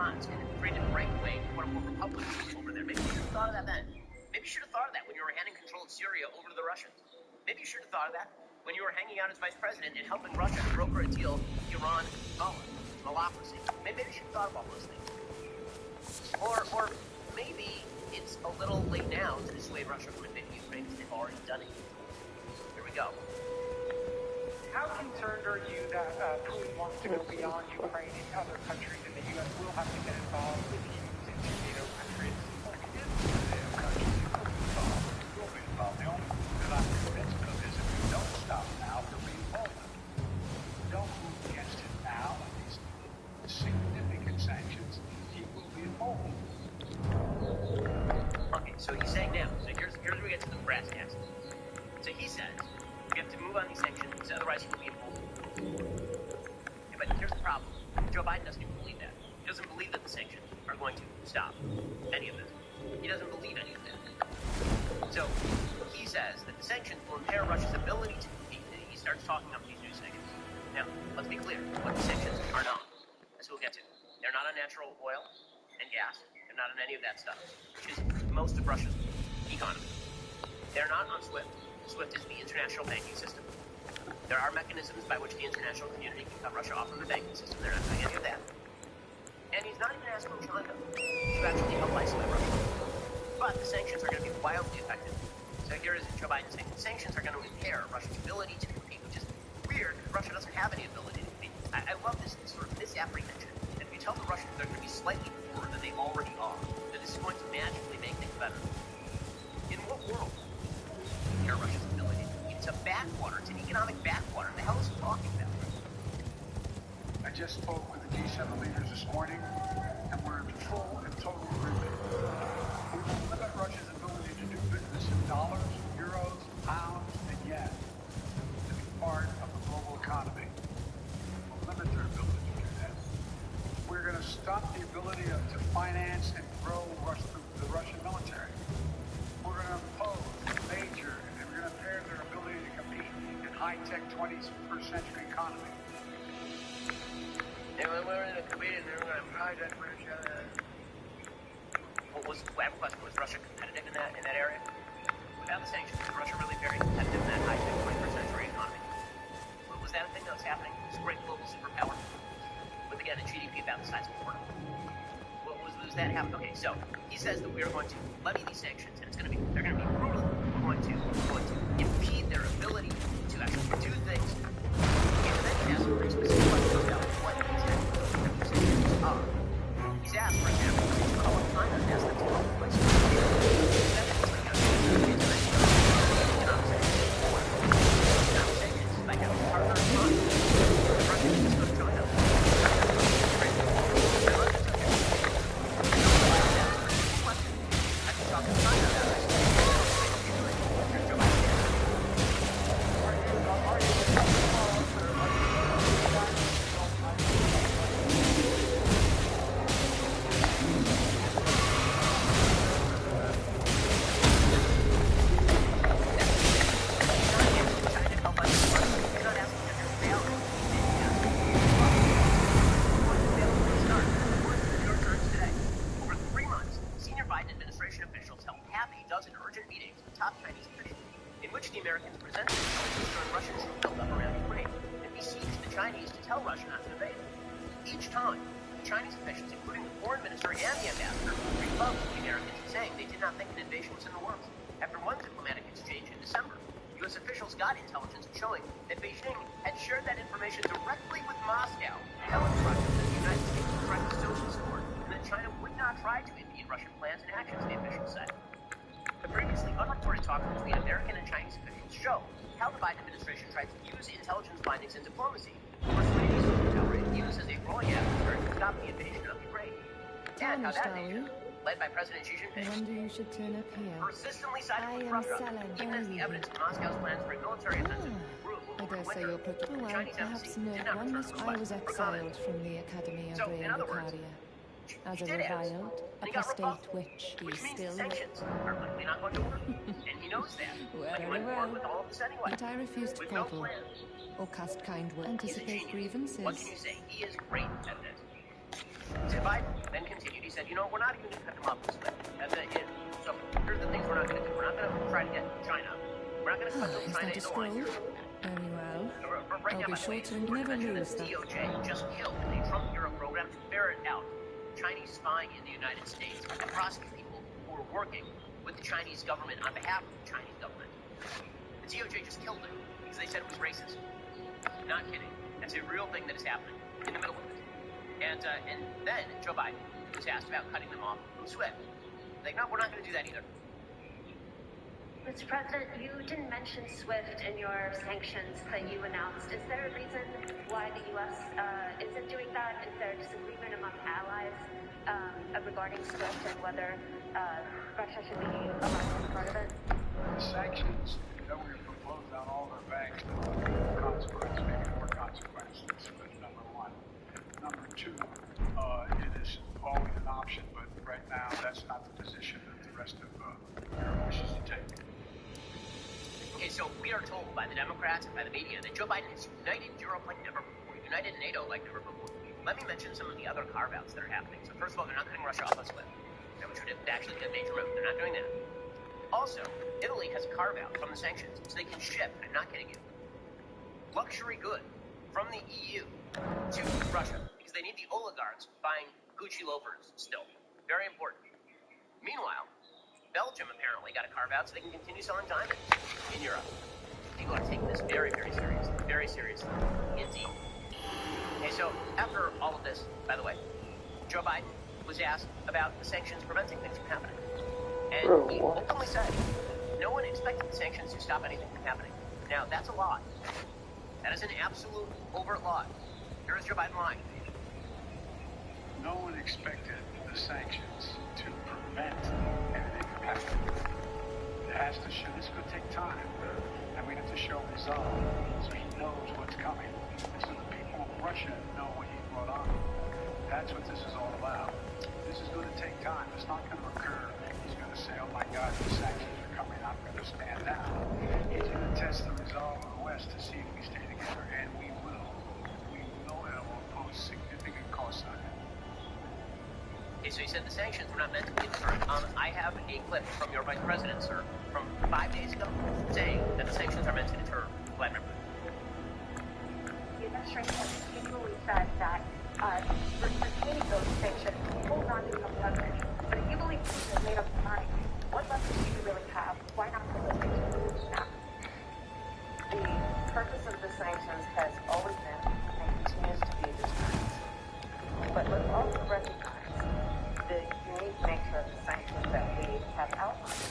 Iran's and created a breakaway, quote-unquote, republic over there. Maybe you should have thought of that then. Maybe you should have thought of that when you were handing control of Syria over to the Russians. Maybe you should have thought of that when you were hanging out as vice president and helping Russia broker a deal with Iran, Malocracy. Maybe you should have thought of all those things. Or maybe it's a little late now to dissuade Russia from invading Ukraine because they've already done it. Here we go. How concerned are you that Putin wants to go beyond Ukraine and other countries, and the U.S. will have to get involved if he moves into NATO countries? Well, he is a NATO country. He will be involved. He will be involved. The only thing that I'm convinced of is if we don't stop now, he'll be involved. If we don't move against him now, and these significant sanctions, he will be involved. Okay, so he's saying now. So here's where we get to the brass tacks. So he says we have to move on these sanctions, otherwise he will be involved. Okay, but here's the problem. Joe Biden doesn't even believe that. He doesn't believe that the sanctions are going to stop any of this. He doesn't believe any of that. So he says that the sanctions will impair Russia's ability to compete. He starts talking up these new sanctions. Now, let's be clear. What the sanctions are not. That's what we'll get to. They're not on natural oil and gas. They're not on any of that stuff, which is most of Russia's economy. They're not on SWIFT. SWIFT is the international banking system. There are mechanisms by which the international community can cut Russia off from the banking system. They're not doing any of that. And he's not even asking China to actually help isolate Russia. But the sanctions are going to be wildly effective. So here is Joe Biden saying the sanctions are going to impair Russia's ability to compete, which is weird because Russia doesn't have any ability to compete. I love this sort of misapprehension. If you tell the Russians they're going to be slightly poorer than they already are, that this is going to magically make things better. In what world impair Russia's ability? It's a backwater. It's an economic backwater. The hell is he talking about? I just spoke with the G7 leaders this morning, and we're in full and total agreement. We will limit Russia's ability to do business in dollars, euros, pounds, and yen to be part of the global economy. We'll limit their ability to do that. We're going to stop the ability to finance and grow the Russian military. We're going to impose major, and we're going to impair their ability to compete in high-tech 21st century economy. And when we're in a committee, they're going to pride that Russia. I have a question. Was Russia competitive in that area? Without the sanctions, was Russia really very competitive in that high-tech 21st century economy? Was that a thing that was happening? It was a great global superpower. With, again, a GDP about the size of Florida. Was that happening? Okay, so he says that we are going to levy these sanctions, and they're going to be brutal. We're going to impede their ability to actually do things. And then he asks very specific questions about what these sanctions are. He's asked, for example, to call up China and ask them to help place by having a partner in mind. Russia is just going to China. Led by President Xi Jinping, I wonder you should turn up here. persistently siding with Russia, even as the evidence of Moscow's plans for a military offensive grew I over dare the say winter. you're pretty The well. Chinese Perhaps embassy no did not one return must. the I request was for comment. exiled from the Academy of So, in other words, as he a did ask, reviled, and he got apostate rebuffed, witch. which He means still. the sanctions are likely not going to work, and he knows that. Well, But he went well. forward with all of this anyway, But I refuse to with no coddle plan. or cast kind words. He's a Anticipate genius. grievances. What can you say? He is great at this. So Biden then said, you know, we're not even going to cut them off this way. So here's the things we're not going to do. We're not going to try to get China. We're not going to cut Is China that a in the line scroll? here. Very well. But right I'll now, be by the way, sure to it's important never mention that lose the that. DOJ just killed a Trump Bureau program to ferret out Chinese spying in the United States and prosecute people who are working with the Chinese government on behalf of the Chinese government. The DOJ just killed it because they said it was racist. Not kidding. That's a real thing that is happening in the middle of it. And then Joe Biden was asked about cutting them off from SWIFT. Like, no, we're not going to do that either. Mr. President, you didn't mention SWIFT in your sanctions that you announced. Is there a reason why the U.S. Isn't doing that? Is there a disagreement among allies regarding SWIFT and whether Russia should be allowed to be part of it? The sanctions that we proposed on all their banks that would be consequence, maybe more consequence than SWIFT, number one. Number two, it is always an option, but right now that's not the position that the rest of Europe wishes to take. Okay, so we are told by the Democrats and by the media that Joe Biden has united Europe like never before, united NATO like never before. Let me mention some of the other carve-outs that are happening. So first of all, they're not cutting Russia off of SWIFT, which would actually be a major move. They're not doing that. Also, Italy has a carve-out from the sanctions, so they can ship, I'm not kidding you, luxury good from the EU to Russia, because they need the oligarchs buying Gucci loafers still. Very important. Meanwhile, Belgium apparently got a carve-out so they can continue selling diamonds in Europe. People are taking this very, very seriously. Very seriously. Indeed. Okay, so after all of this, by the way, Joe Biden was asked about the sanctions preventing things from happening. And he openly said, no one expected the sanctions to stop anything from happening. Now, that's a lie. That is an absolute overt lie. Here is Joe Biden lying. No one expected the sanctions to prevent anything from happening. It has to show, this could take time, and we have to show resolve so he knows what's coming, and so the people of Russia know what he brought on. That's what this is all about. This is going to take time. It's not going to occur. He's going to say, oh my God, the sanctions are coming, I'm going to stand down. He's going to test the resolve of the West to see if we stay together, and we will. We will, and it will pose significant costs on it. Okay, so you said the sanctions were not meant to be a deterrent. I have a clip from your vice president, sir, from 5 days ago, saying that the sanctions are meant to deter Vladimir Putin. The administration has continually said that retaining those sanctions will not become leverage. But if you believe Putin has made up his mind, what leverage do you really have? Why not put those sanctions now? The purpose of the sanctions has always been and continues to be deterrence. But let's also recognize the unique nature of the sanctions that we have outlined.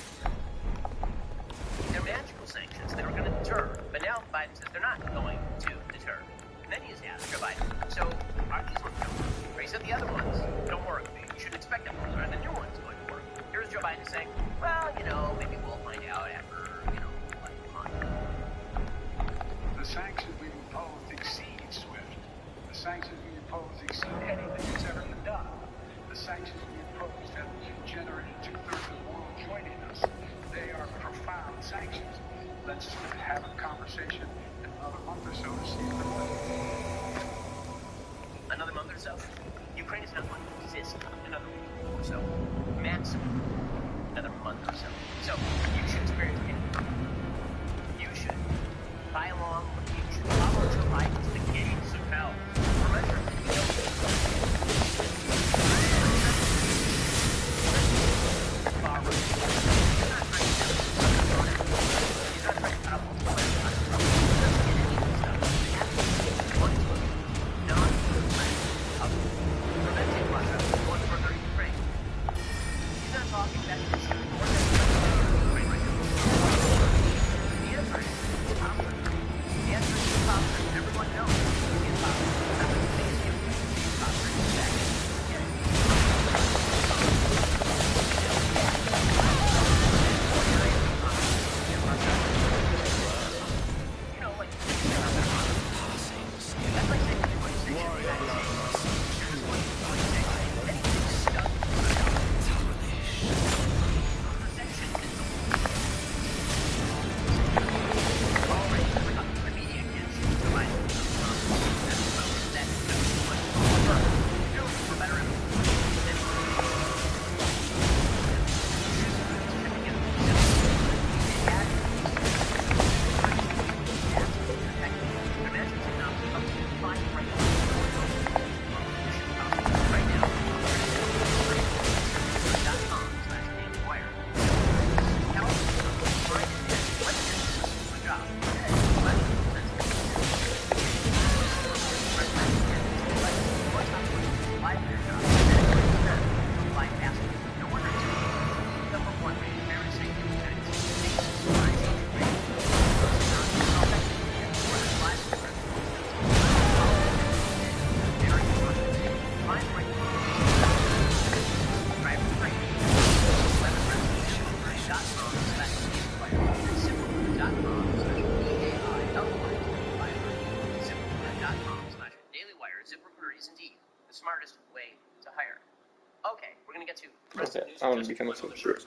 They're magical sanctions that are going to deter, but now Biden says they're not going to deter. And then he has asked Joe Biden, so are these ones going to work? Or he said the other ones don't work. You should expect them to work. Are the new ones going to work? Here's Joe Biden saying, well, maybe we'll find out after, like a month. The sanctions we impose exceed SWIFT. The sanctions we impose exceed anything that's ever been done. The sanctions we impose have generated 2/3 of the world joining us. They are profound sanctions. Let's have a conversation in another month or so to see if they're working. Another month or so? to hire. Okay, we're gonna get to Okay, I want to become a soldier.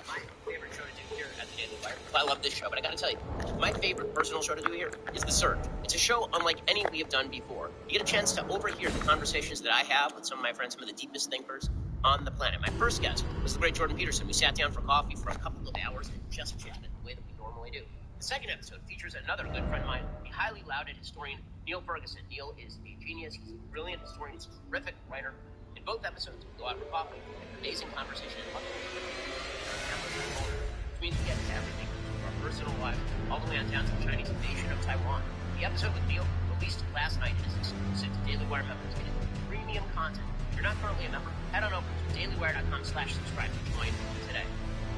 My favorite show to do here at the Daily Wire. I love this show, but I gotta tell you, my favorite personal show to do here is The Surge. It's a show unlike any we have done before. You get a chance to overhear the conversations that I have with some of my friends, some of the deepest thinkers on the planet. My first guest was the great Jordan Peterson. We sat down for coffee for a couple of hours and just chatted the way that we normally do. The second episode features another good friend of mine, the highly lauded historian Neil Ferguson. Neil is a genius. He's a brilliant historian. He's a terrific writer. In both episodes, we go out for coffee, an amazing conversation, which means we get to everything from our personal life all the way on down to the Chinese invasion of Taiwan. The episode with Neil, released last night, is exclusive to Daily Wire members. It is premium content. If you're not currently a member, head on over to dailywire.com/subscribe to join today.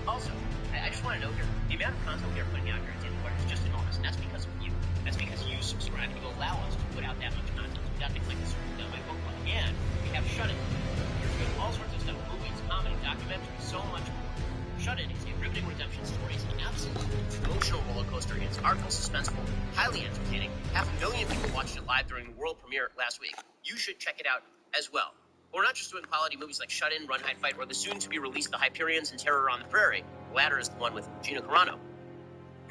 Also, I just want to note here, the amount of content we are putting out here at Daily Wire is just enormous, and that's because of you. That's because you subscribe and you allow us to put out that much content. We got things like this, we got my book club, and we have Shut It. You're doing all sorts of stuff, movies, comedy, documentaries, so much more. Shut It is a riveting redemption story. It's an absolute emotional roller coaster. It's artful, suspenseful, highly entertaining. 500,000 people watched it live during the world premiere last week. You should check it out as well. We're not just doing quality movies like Shut In, Run, Hide, Fight, or the soon-to-be-released The Hyperions and Terror on the Prairie. The latter is the one with Gina Carano.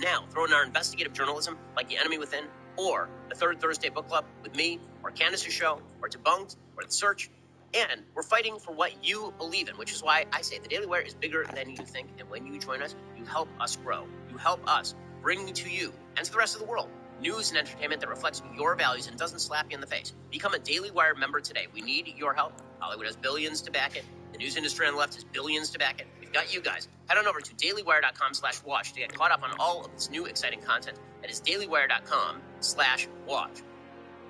Now, throw in our investigative journalism like The Enemy Within, or the Third Thursday Book Club with me, or Candace's show, or Debunked, or The Search. And we're fighting for what you believe in, which is why I say the Daily Wire is bigger than you think. And when you join us, you help us grow. You help us bring to you and to the rest of the world news and entertainment that reflects your values and doesn't slap you in the face. Become a Daily Wire member today. We need your help. Hollywood has billions to back it. The news industry on the left has billions to back it. We've got you guys. Head on over to dailywire.com/watch to get caught up on all of this new exciting content. That is dailywire.com/watch.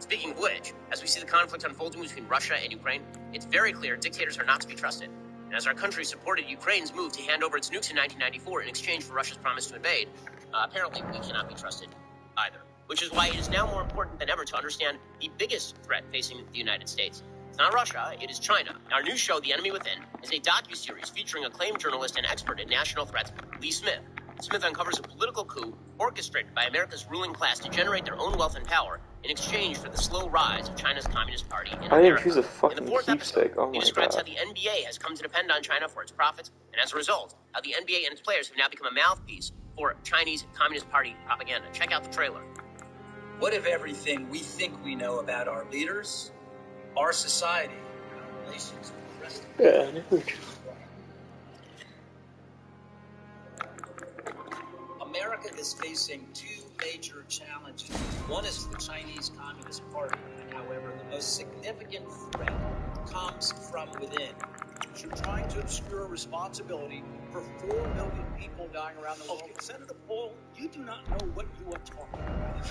Speaking of which, as we see the conflict unfolding between Russia and Ukraine, it's very clear dictators are not to be trusted. And as our country supported Ukraine's move to hand over its nukes in 1994 in exchange for Russia's promise to invade, apparently we cannot be trusted either. Which is why it is now more important than ever to understand the biggest threat facing the United States. It's not Russia, it is China. Our new show, The Enemy Within, is a docuseries featuring acclaimed journalist and expert in national threats, Lee Smith. Smith uncovers a political coup orchestrated by America's ruling class to generate their own wealth and power in exchange for the slow rise of China's Communist Party in America. He's a fucking In the fourth episode, keepsake. Oh he my describes god. how the NBA has come to depend on China for its profits, and as a result, how the NBA and its players have now become a mouthpiece for Chinese Communist Party propaganda. Check out the trailer. What if everything we think we know about our leaders, our society, and our relations with the rest of the world? America is facing two major challenges. One is the Chinese Communist Party. However, the most significant threat comes from within. You're trying to obscure responsibility for 4 million people dying around the world. Okay, Senator Paul, you do not know what you are talking about.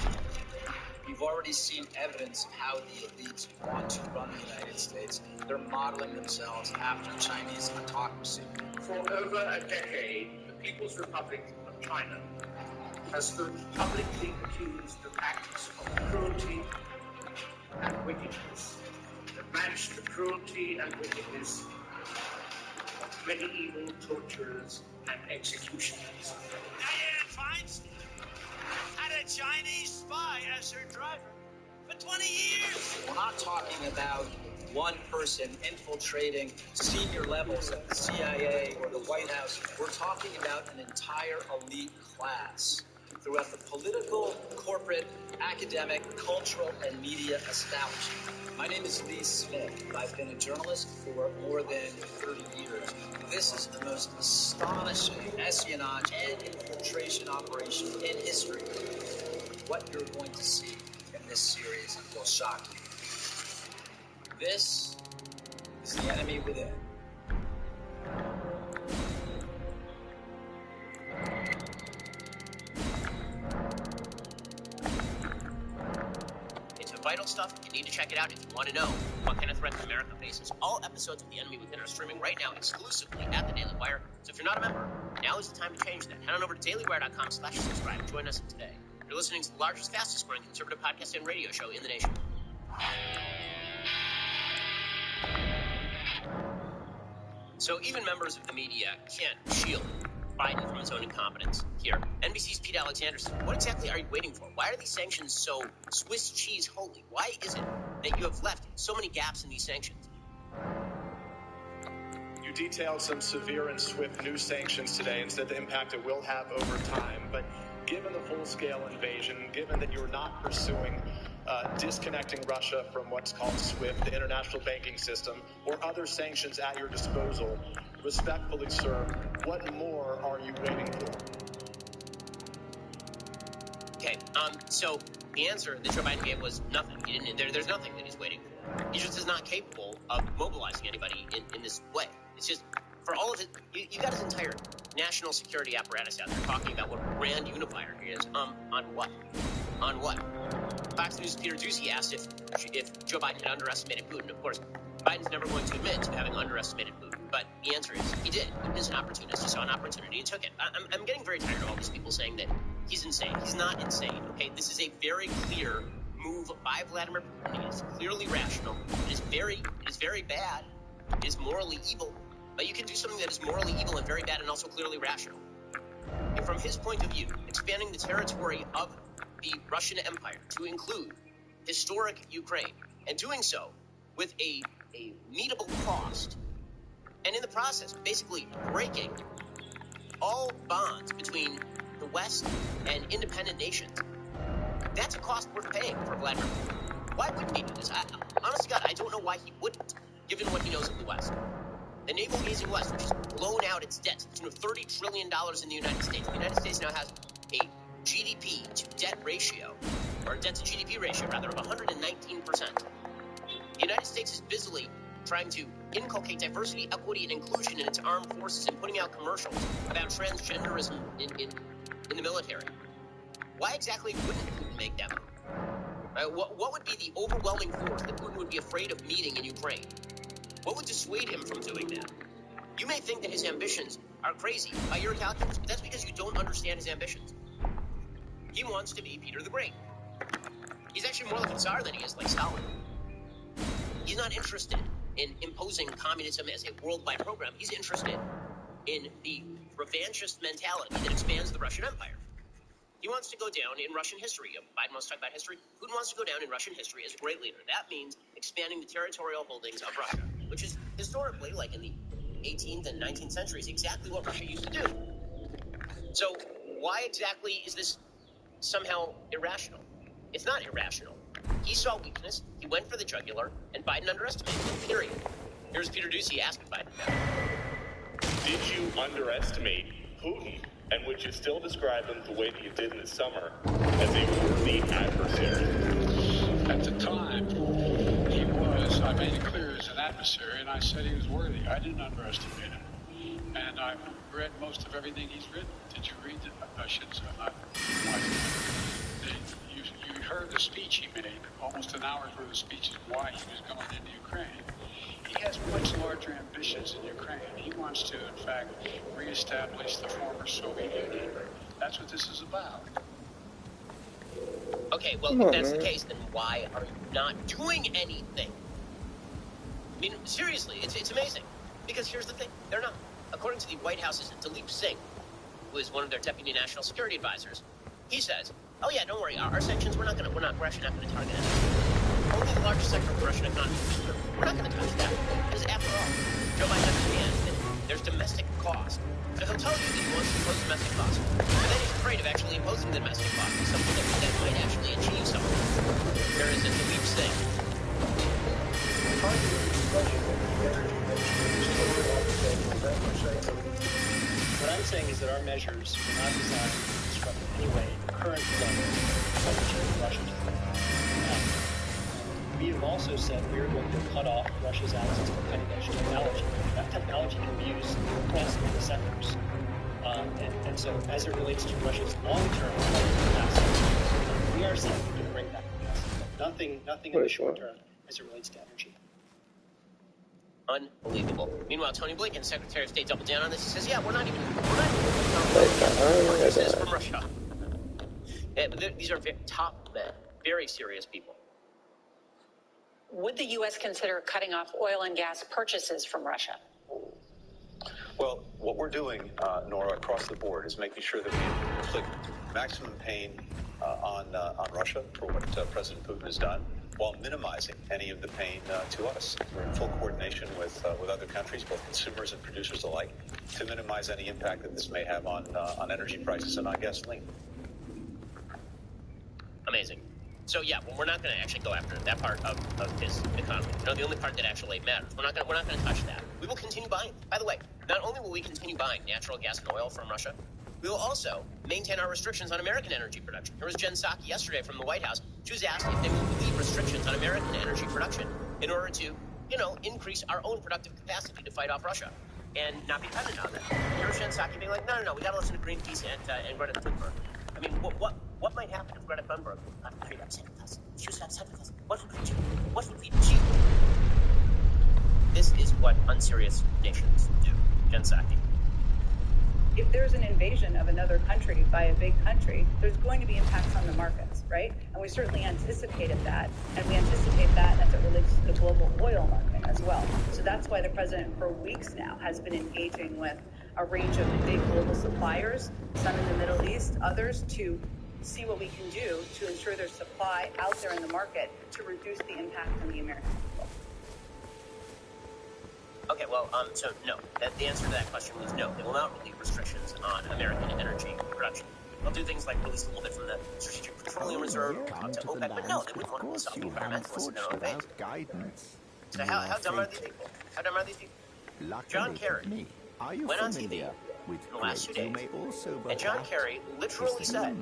You've already seen evidence of how the elites want to run the United States. They're modeling themselves after Chinese autocracy. For over a decade, the People's Republic of China has stood publicly accused of acts of cruelty and wickedness that match the cruelty and wickedness of medieval torturers and executioners. Dianne Feinstein had a Chinese spy as her driver for 20 years. We're not talking about one person infiltrating senior levels of the CIA or the White House. We're talking about an entire elite class throughout the political, corporate, academic, cultural, and media establishment. My name is Lee Smith. I've been a journalist for more than 30 years. This is the most astonishing espionage and infiltration operation in history. What you're going to see in this series will shock you. This is The Enemy Within. It's vital stuff. You need to check it out if you want to know what kind of threat America faces. All episodes of The Enemy Within are streaming right now exclusively at the Daily Wire. So if you're not a member, now is the time to change that. Head on over to dailywire.com/subscribe. Join us today. You're listening to the largest, fastest growing conservative podcast and radio show in the nation. So even members of the media can't shield Biden from his own incompetence. Here, NBC's Pete Alexanderson. What exactly are you waiting for? Why are these sanctions so Swiss cheese holy? Why is it that you have left so many gaps in these sanctions? detailed some severe and swift new sanctions today and said the impact it will have over time. But given the full-scale invasion, given that you're not pursuing disconnecting Russia from what's called SWIFT, the international banking system, or other sanctions at your disposal, respectfully, sir, what more are you waiting for? Okay, so the answer that Joe Biden gave was nothing. He didn't. There's nothing that he's waiting for. He just is not capable of mobilizing anybody in this way. It's just, for all of it, you got his entire national security apparatus out there talking about what a grand unifier he is. On what? On what? Fox News' Peter Doocy asked if Joe Biden had underestimated Putin. Of course, Biden's never going to admit to having underestimated Putin, but the answer is he did. Putin is an opportunist. He saw an opportunity and took it. I'm getting very tired of all these people saying that he's insane. He's not insane, okay? This is a very clear move by Vladimir Putin. It is clearly rational. It is very bad. It is morally evil. But you can do something that is morally evil and very bad and also clearly rational. And from his point of view, expanding the territory of the Russian Empire to include historic Ukraine, and doing so with a meetable cost, and in the process, basically breaking all bonds between the West and independent nations. That's a cost worth paying for Vladimir Putin. Why wouldn't he do this? Honest to God, I don't know why he wouldn't, given what he knows of the West. The navel-gazing West, which has blown out its debt to the tune of $30 trillion in the United States. The United States now has a GDP to debt ratio, or debt to GDP ratio, rather, of 119%. The United States is busily trying to inculcate diversity, equity, and inclusion in its armed forces and putting out commercials about transgenderism in the military. Why exactly wouldn't Putin make that move? What would be the overwhelming force that Putin would be afraid of meeting in Ukraine? What would dissuade him from doing that? You may think that his ambitions are crazy by your calculus, but that's because you don't understand his ambitions. He wants to be Peter the Great. He's actually more like a Tsar than he is like Stalin. He's not interested in imposing communism as a worldwide program. He's interested in the revanchist mentality that expands the Russian Empire. He wants to go down in Russian history. Biden wants to talk about history. Putin wants to go down in Russian history as a great leader. That means expanding the territorial holdings of Russia, which is historically, like in the 18th and 19th centuries, exactly what Russia used to do. So why exactly is this somehow irrational? It's not irrational. He saw weakness, he went for the jugular, and Biden underestimated him, period. Here's Peter Doocy asking Biden about it. Did you underestimate Putin? And would you still describe him the way that you did in the summer as a worthy adversary? At the time, he was. I made it clear as an adversary, and I said he was worthy. I didn't underestimate him. And I've read most of everything he's written. Did you read it? I should say. You heard the speech he made, almost an hour's worth of speeches, why he was going into Ukraine. He has much larger ambitions in Ukraine. He wants to, in fact, reestablish the former Soviet Union. That's what this is about. Okay, well, if that's the case, then why are you not doing anything? I mean, seriously, it's amazing. Because here's the thing, they're not. According to the White House's Dilip Singh, who is one of their deputy national security advisors, he says, oh yeah, don't worry, our sanctions, we're actually not going to target it. Only the largest sector of the Russian economy. We're not going to touch that. Because after all, Joe Biden understands that there's domestic cost. So he'll tell you that he wants to impose domestic cost. But then he's afraid of actually imposing the domestic cost, something that might actually achieve something. There is a Dilip Singh. What I'm saying is that our measures are not designed to disrupt in any way the current level of Russia's. We have also said we are going to cut off Russia's access to cutting-edge technology. That technology can be used across many sectors. And so as it relates to Russia's long-term capacity, we are seeking to break that capacity. Nothing in the short term as it relates to energy. Unbelievable. Meanwhile, Tony Blinken, Secretary of State, doubled down on this. He says, yeah, we're not even purchases from Russia. Yeah, these are top men, very serious people. Would the U.S. consider cutting off oil and gas purchases from Russia? Well, what we're doing, Nora, across the board is making sure that we inflict maximum pain on Russia for what President Putin has done. while minimizing any of the pain to us. We're in full coordination with other countries, both consumers and producers alike, to minimize any impact that this may have on energy prices and on gasoline. Amazing. So yeah, well, we're not going to actually go after that part of his economy. You know, the only part that actually matters. We're not going to touch that. We will continue buying. By the way, not only will we continue buying natural gas and oil from Russia, we will also maintain our restrictions on American energy production. There was Jen Psaki yesterday from the White House. She was asked if they will relieve restrictions on American energy production in order to, increase our own productive capacity to fight off Russia and not be dependent on them. Here's Jen Psaki being like, no, we got to listen to Greenpeace and Greta Thunberg. I mean, what might happen if Greta Thunberg got very upset with us? She was upset with us. What would we do? What would we achieve? This is what unserious nations do. Jen Psaki. If there's an invasion of another country by a big country, there's going to be impacts on the markets, right? And we certainly anticipated that, and we anticipate that as it relates to the global oil market as well. So that's why the president for weeks now has been engaging with a range of the big global suppliers, some in the Middle East, others, to see what we can do to ensure there's supply out there in the market to reduce the impact on the American people. Okay, well, so no. The answer to that question was no. They will not relieve restrictions on American energy production. They'll do things like release a little bit from the Strategic Petroleum Reserve to OPEC, but no, they wouldn't want to piss off the environmentalists in their own base. So how dumb are these people? How dumb are these people? John Kerry went on TV in the last 2 days, and John Kerry literally said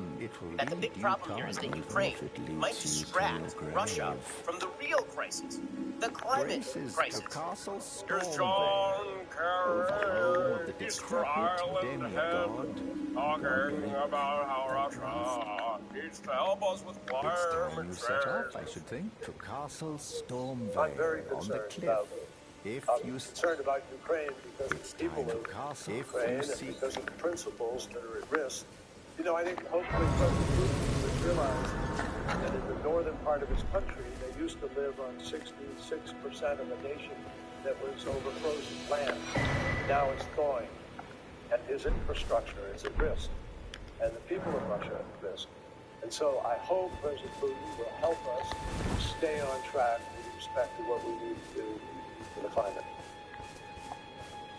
that the big problem here is that Ukraine might distract Russia from the real crisis, the climate crisis. Here's John Kerry, Easter Island head, talking about how Russia needs to help us with climate change. I should think, to Castle Stormvale I'm very concerned about I'm concerned about Ukraine because of the people of Ukraine and because of the principles that are at risk. You know, I think hopefully President Putin has realized that in the northern part of his country, they used to live on 66% of a nation that was over frozen land. Now it's thawing, and his infrastructure is at risk, and the people of Russia are at risk. And so I hope President Putin will help us stay on track with respect to what we need to do for the climate.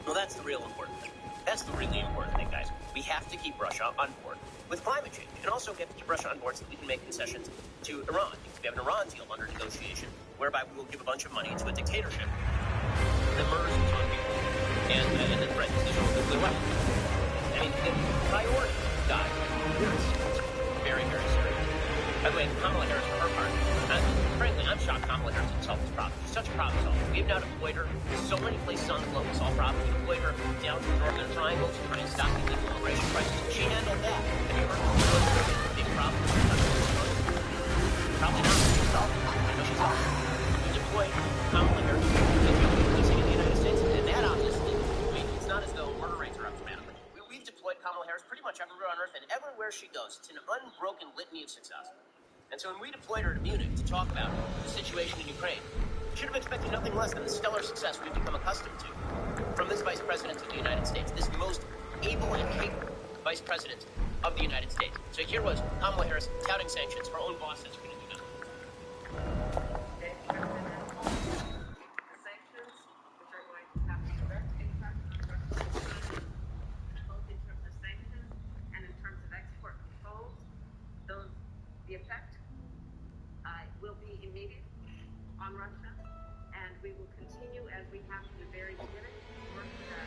Well, that's the real important thing. That's the really important thing, guys. We have to keep Russia on board with climate change. And also we have to keep Russia on board so that we can make concessions to Iran. Because we have an Iran deal under negotiation whereby we will give a bunch of money to a dictatorship that murders its own people and then threatens Israel with nuclear weapons. I mean, the priority, guys, is very, very serious. By the way, Kamala Harris, for her part, frankly, I'm shocked Kamala Harris can solve this problem. She's such a problem solver. We have now deployed her so many places on the globe to solve problems. We deployed her down to the Northern Triangle to try and stop the illegal immigration crisis. She handled that. Have you heard of the big problem? Probably not. She's solved it. No, she's solved it. We deployed Kamala Harris to policing in the United States, and that obviously, I mean, it's not as though murder rates are up dramatically. We've deployed Kamala Harris pretty much everywhere on Earth, and everywhere she goes, it's an unbroken litany of success. And so when we deployed her to Munich to talk about the situation in Ukraine, we should have expected nothing less than the stellar success we've become accustomed to from this Vice President of the United States, this most able and capable Vice President of the United States. So here was Kamala Harris touting sanctions. Her own boss says we're going to do nothing. The effect will be immediate on Russia, and we will continue as we have from the very beginning, work with our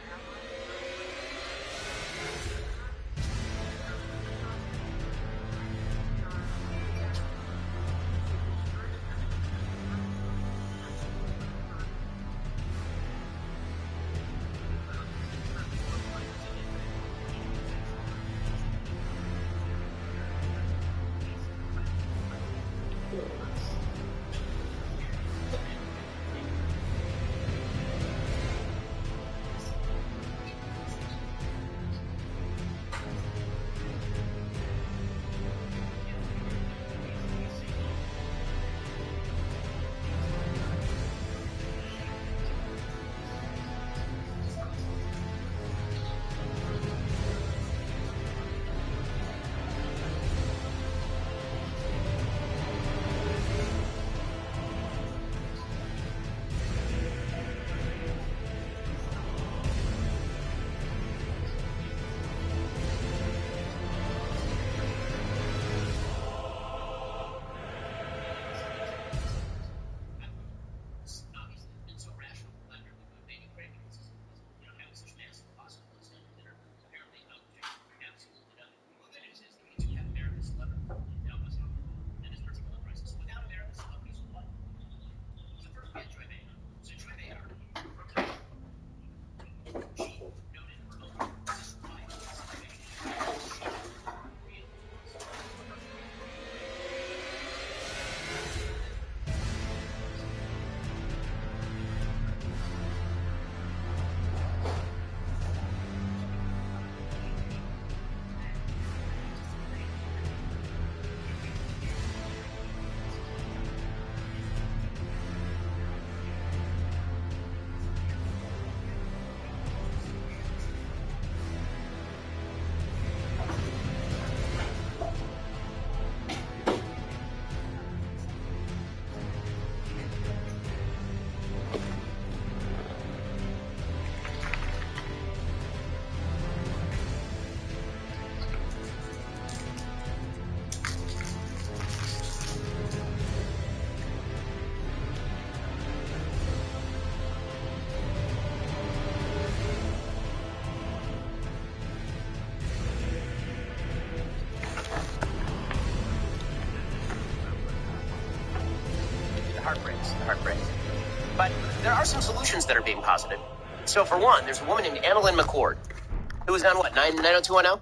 It's a hard phrase. But there are some solutions that are being posited. So for one, there's a woman named Annalyn McCord, who was on what, 90210?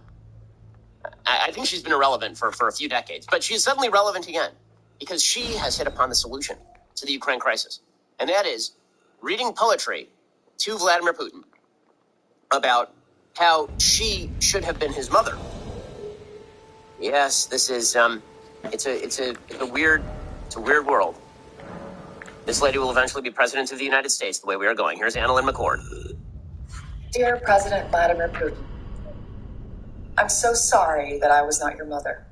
I think she's been irrelevant for a few decades, but she's suddenly relevant again because she has hit upon the solution to the Ukraine crisis. And that is reading poetry to Vladimir Putin about how she should have been his mother. Yes, this is, it's a weird world. This lady will eventually be president of the United States the way we are going. Here's Annalyn McCord. Dear President Vladimir Putin, I'm so sorry that I was not your mother.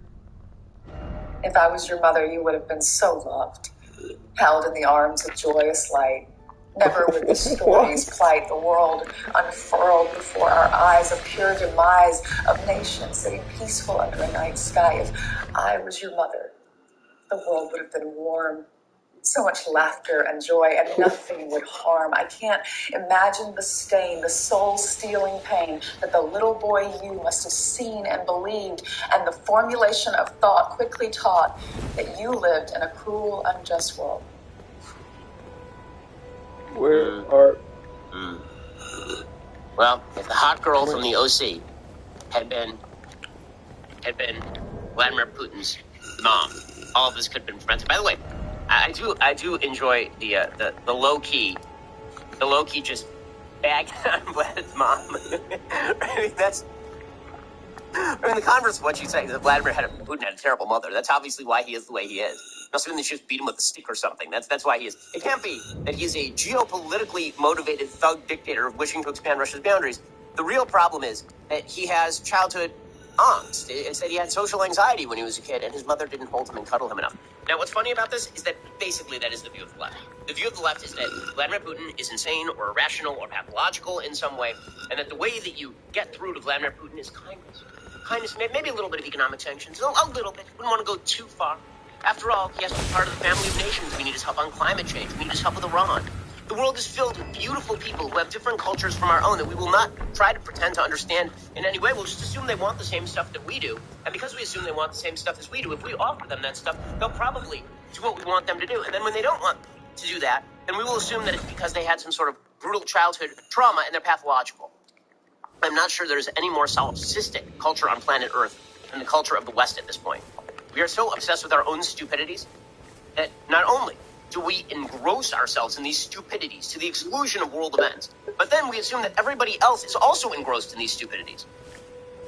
If I was your mother, you would have been so loved, held in the arms of joyous light. Never would the stories plight the world unfurled before our eyes, a pure demise of nations sitting peaceful under a night sky. If I was your mother, the world would have been warm. So much laughter and joy, and nothing would harm. I can't imagine the stain, the soul-stealing pain that the little boy you must have seen and believed, and the formulation of thought quickly taught that you lived in a cruel, unjust world. Where are... Well, if the hot girl from the OC had been Vladimir Putin's mom, all of this could have been prevented. By the way, I do enjoy the low key just bagging on Vlad's mom. I mean, the converse of what you say is that Putin had a terrible mother. That's obviously why he is the way he is. Not something that she just beat him with a stick or something. That's why he is. It can't be that he's a geopolitically motivated thug dictator wishing to expand Russia's boundaries. The real problem is that he has childhood angst. It's that he had social anxiety when he was a kid, and his mother didn't hold him and cuddle him enough. Now, what's funny about this is that basically that is the view of the left. The view of the left is that Vladimir Putin is insane or irrational or pathological in some way, and that the way that you get through to Vladimir Putin is kindness. Kindness, maybe a little bit of economic sanctions, a little bit. Wouldn't want to go too far. After all, he has to be part of the family of nations. We need his help on climate change. We need his help with Iran. The world is filled with beautiful people who have different cultures from our own that we will not try to pretend to understand in any way. We'll just assume they want the same stuff that we do. And because we assume they want the same stuff as we do, if we offer them that stuff, they'll probably do what we want them to do. And then when they don't want to do that, then we will assume that it's because they had some sort of brutal childhood trauma and they're pathological. I'm not sure there's any more solipsistic culture on planet Earth than the culture of the West at this point. We are so obsessed with our own stupidities that not only do we engross ourselves in these stupidities to the exclusion of world events, but then we assume that everybody else is also engrossed in these stupidities.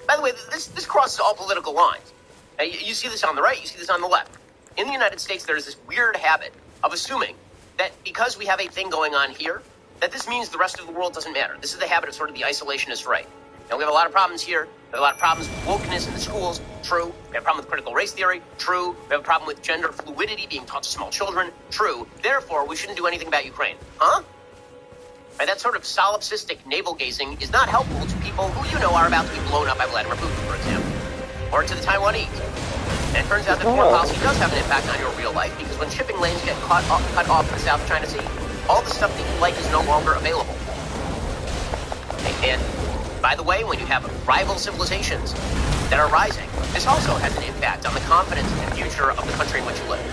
By the way, this crosses all political lines. Now, you see this on the right, you see this on the left. In the United States, there is this weird habit of assuming that because we have a thing going on here, that this means the rest of the world doesn't matter. This is the habit of sort of the isolationist right. Now, we have a lot of problems here. We have a lot of problems with wokeness in the schools. True. We have a problem with critical race theory. True. We have a problem with gender fluidity being taught to small children. True. Therefore, we shouldn't do anything about Ukraine. Huh? Right, that sort of solipsistic navel-gazing is not helpful to people who you know are about to be blown up by Vladimir Putin, for example. Or to the Taiwanese. And it turns out that foreign policy does have an impact on your real life, because when shipping lanes get cut off in the South China Sea, all the stuff that you like is no longer available. And by the way, when you have rival civilizations that are rising, this also has an impact on the confidence and future of the country in which you live.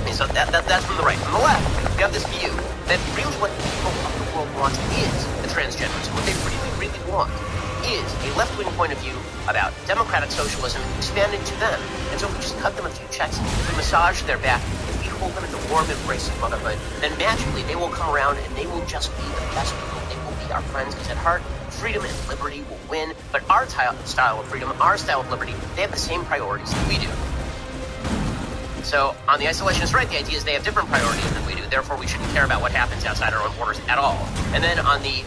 And so that's from the right. From the left, we have this view that really what the people of the world want is the transgenders. What they really, really want is a left-wing point of view about democratic socialism expanded to them. And so if we just cut them a few checks, if we massage their back, if we hold them in the warm embrace of motherhood, then magically they will come around and they will just be the best people. They will be our friends, because at heart, freedom and liberty will win. But our style of freedom, our style of liberty, they have the same priorities that we do. So on the isolationist right, the idea is they have different priorities than we do. Therefore, we shouldn't care about what happens outside our own borders at all. And then on the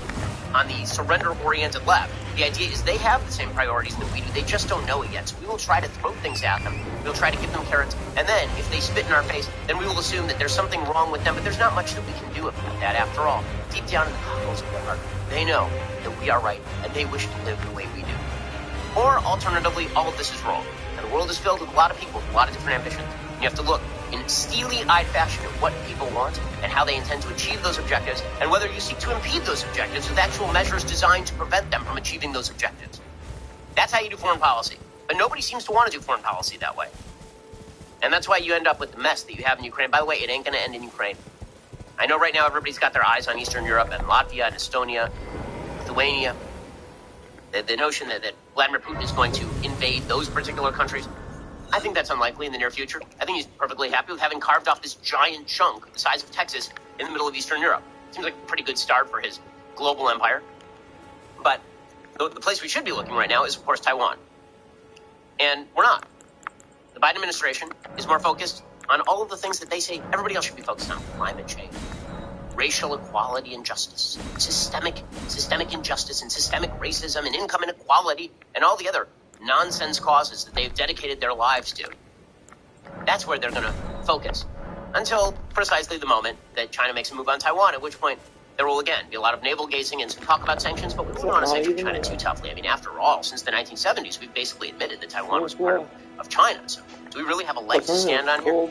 surrender-oriented left, the idea is they have the same priorities that we do. They just don't know it yet. So we will try to throw things at them. We'll try to give them carrots. And then if they spit in our face, then we will assume that there's something wrong with them. But there's not much that we can do about that after all. Deep down in the cockles of their heart, they know that we are right and they wish to live the way we do. Or alternatively, all of this is wrong. And the world is filled with a lot of people with a lot of different ambitions. And you have to look in steely-eyed fashion at what people want and how they intend to achieve those objectives, and whether you seek to impede those objectives with actual measures designed to prevent them from achieving those objectives. That's how you do foreign policy. But nobody seems to want to do foreign policy that way. And that's why you end up with the mess that you have in Ukraine. By the way, it ain't going to end in Ukraine. I know right now everybody's got their eyes on Eastern Europe and Latvia and Estonia, Lithuania. The notion that Vladimir Putin is going to invade those particular countries, I think that's unlikely in the near future. I think he's perfectly happy with having carved off this giant chunk the size of Texas in the middle of Eastern Europe. Seems like a pretty good start for his global empire. But the place we should be looking right now is, of course, Taiwan. And we're not. The Biden administration is more focused on all of the things that they say everybody else should be focused on: climate change, racial equality and justice, systemic injustice and systemic racism and income inequality and all the other nonsense causes that they've dedicated their lives to. That's where they're going to focus until precisely the moment that China makes a move on Taiwan, at which point there will again be a lot of navel gazing and some talk about sanctions, but we wouldn't want to sanction China too toughly. I mean, after all, since the 1970s, we've basically admitted that Taiwan was part of China. So do we really have a leg to stand on here?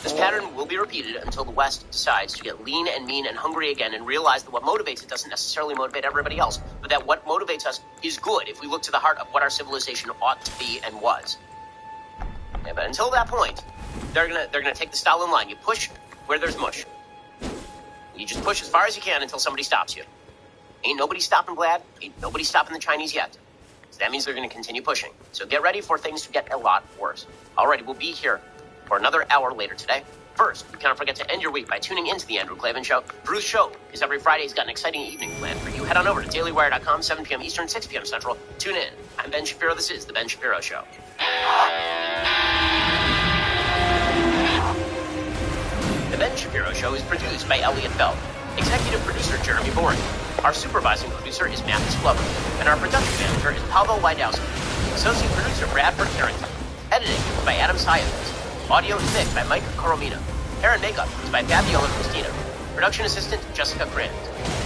This pattern will be repeated until the West decides to get lean and mean and hungry again and realize that what motivates it doesn't necessarily motivate everybody else, but that what motivates us is good if we look to the heart of what our civilization ought to be and was. Yeah, but until that point, they're gonna take the Stalin line. You push where there's mush. You just push as far as you can until somebody stops you. Ain't nobody stopping Vlad. Ain't nobody stopping the Chinese yet. So that means they're going to continue pushing. So get ready for things to get a lot worse. Alrighty, we'll be here for another hour later today. First, you cannot forget to end your week by tuning into The Andrew Klavan Show. Bruce's show is every Friday. He's got an exciting evening planned for you. Head on over to dailywire.com, 7 p.m. Eastern, 6 p.m. Central. Tune in. I'm Ben Shapiro. This is The Ben Shapiro Show. The Ben Shapiro Show is produced by Elliot Bell. Executive producer Jeremy Boring. Our supervising producer is Mathis Glover. And our production manager is Pavel Wydowski. Associate producer Bradford Carrington. Editing by Adam Sayevitz. Audio is mixed by Mike Coromino. Hair and makeup is by Fabiola Cristina. Production assistant Jessica Grant.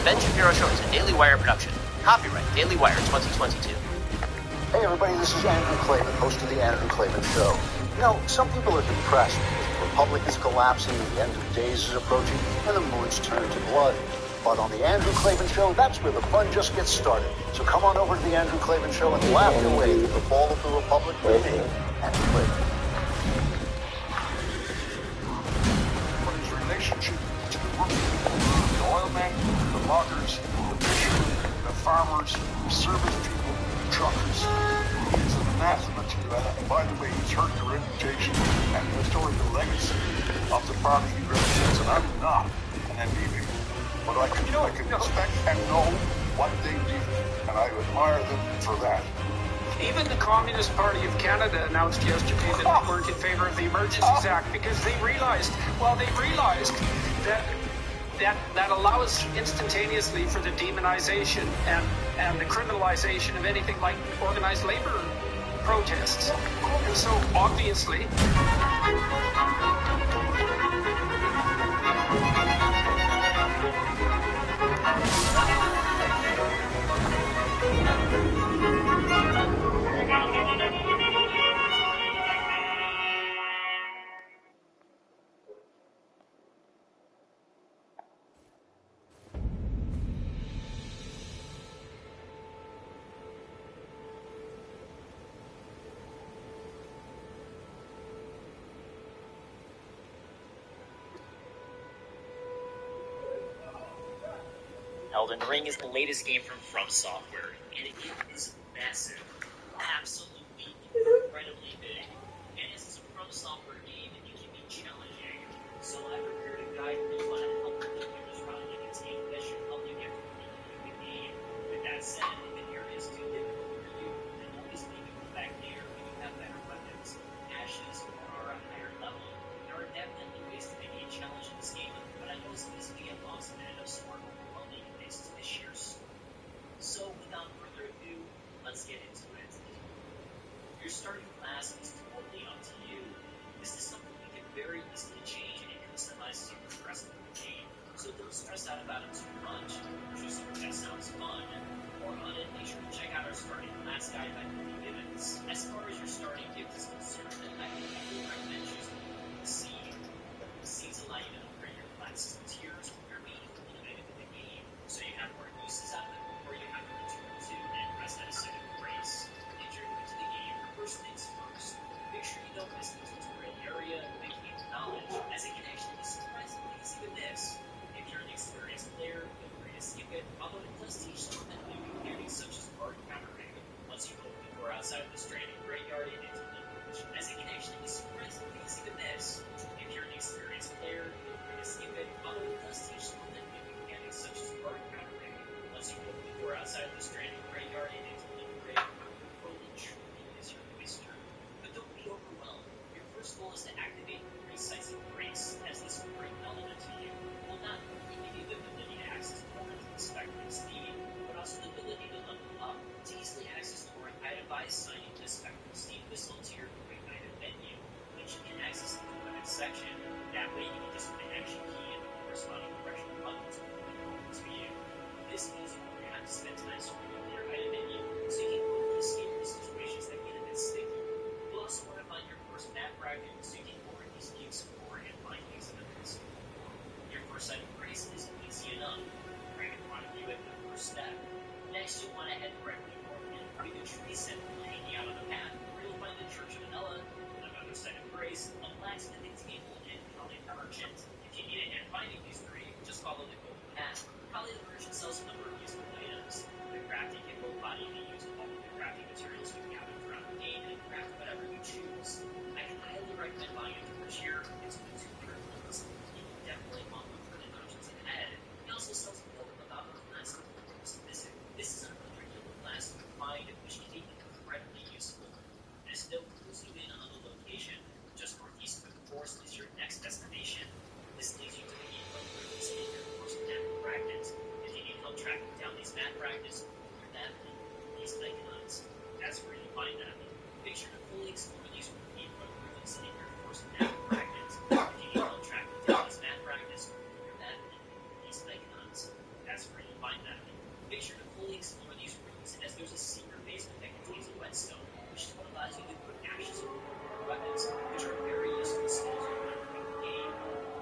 Ben Shapiro Show is a Daily Wire production. Copyright Daily Wire 2022. Hey everybody, this is Andrew Klavan, host of The Andrew Klavan Show. You know, some people are depressed because the Republic is collapsing, the end of days is approaching, and the moon's turned to blood. But on The Andrew Klavan Show, that's where the fun just gets started. So come on over to The Andrew Klavan Show and laugh your way through the fall of the Republic with me, Andrew Klavan. What is the relationship to the working people, the oilmen, the loggers, the fishermen, the farmers, the service people, the truckers? It's anathema to that. And by the way, he's hurt the reputation and the historical legacy of the party he represents, and I'm not an MVP. But I can respect and know what they did, and I admire them for that. Even the Communist Party of Canada announced yesterday that they weren't in favor of the Emergencies Act because they realized that allows instantaneously for the demonization and the criminalization of anything like organized labor protests. And so, obviously... Elden Ring is the latest game from Software, and it is massive, absolutely incredibly big. And as it's a From Software game, it can be challenging. So I prepared a guide for you on how to help you run a game that should help you get through the game. With that said, if an area is too difficult for you, then always leave it back there when you have better weapons, ashes, or are a higher level. There are definitely ways to make it a challenge in this game, but I know it's easy to get lost in it of smart overwhelming this sheer story. So without further ado, let's get into it. Your starting class is totally up to you. This is something you can very easily change and customize to your rest of the game. side of the stranded graveyard and into the grave, rolling truly is your oyster. But don't be overwhelmed. Your first goal is to activate the precise grace, as this great element to you will not only give you the ability to access more into the spectrum of Steam, but also the ability to level up to easily access more itemized signing the spectrum of Steam whistle to your quick item menu, which you can access in the weapons section. That way you can just put an action key and the corresponding direction button to move it over to you. This means you won't have to spend time scrolling your item menu, so you can quickly escape the situations that get a bit sticky. You'll also want to find your first map bracket, so you can more easily explore and find things in the midst. Your first site of grace is easy enough. Right in front of you at the first step. Next, you'll want to head directly north and find the tree set hanging out on the path, where you'll find the Church of Ella, another site of grace, a blacksmithing table, and Kali the Merchant. If you need a hand finding these three, just follow the golden path. Kali the Merchant sells a number of useful items. The crafting can both body and use all of the crafting materials you gather throughout the game and craft whatever you choose. I can highly recommend buying a torch here. It's only 200 points. You can definitely want them for the dungeons ahead. He also sells milk about the class of to visit. This is a 100-kilo class you find, which can be incredibly useful. This note clues you in on the location. Just northeast of the forest is your next destination. This leads you to the game of ruins in your first map fragment. If you need help tracking down these map fragments, look at them and these icons. That's where you find them. Make sure to fully explore these ruins in your first map fragment. If you need help tracking down these map fragments, look at them and these icons. That's where you find them. Make sure to fully explore these rooms, as there's a secret basement that contains a whetstone, which is what allows you to put ashes over your weapons, which are very useful skills you learn throughout the game.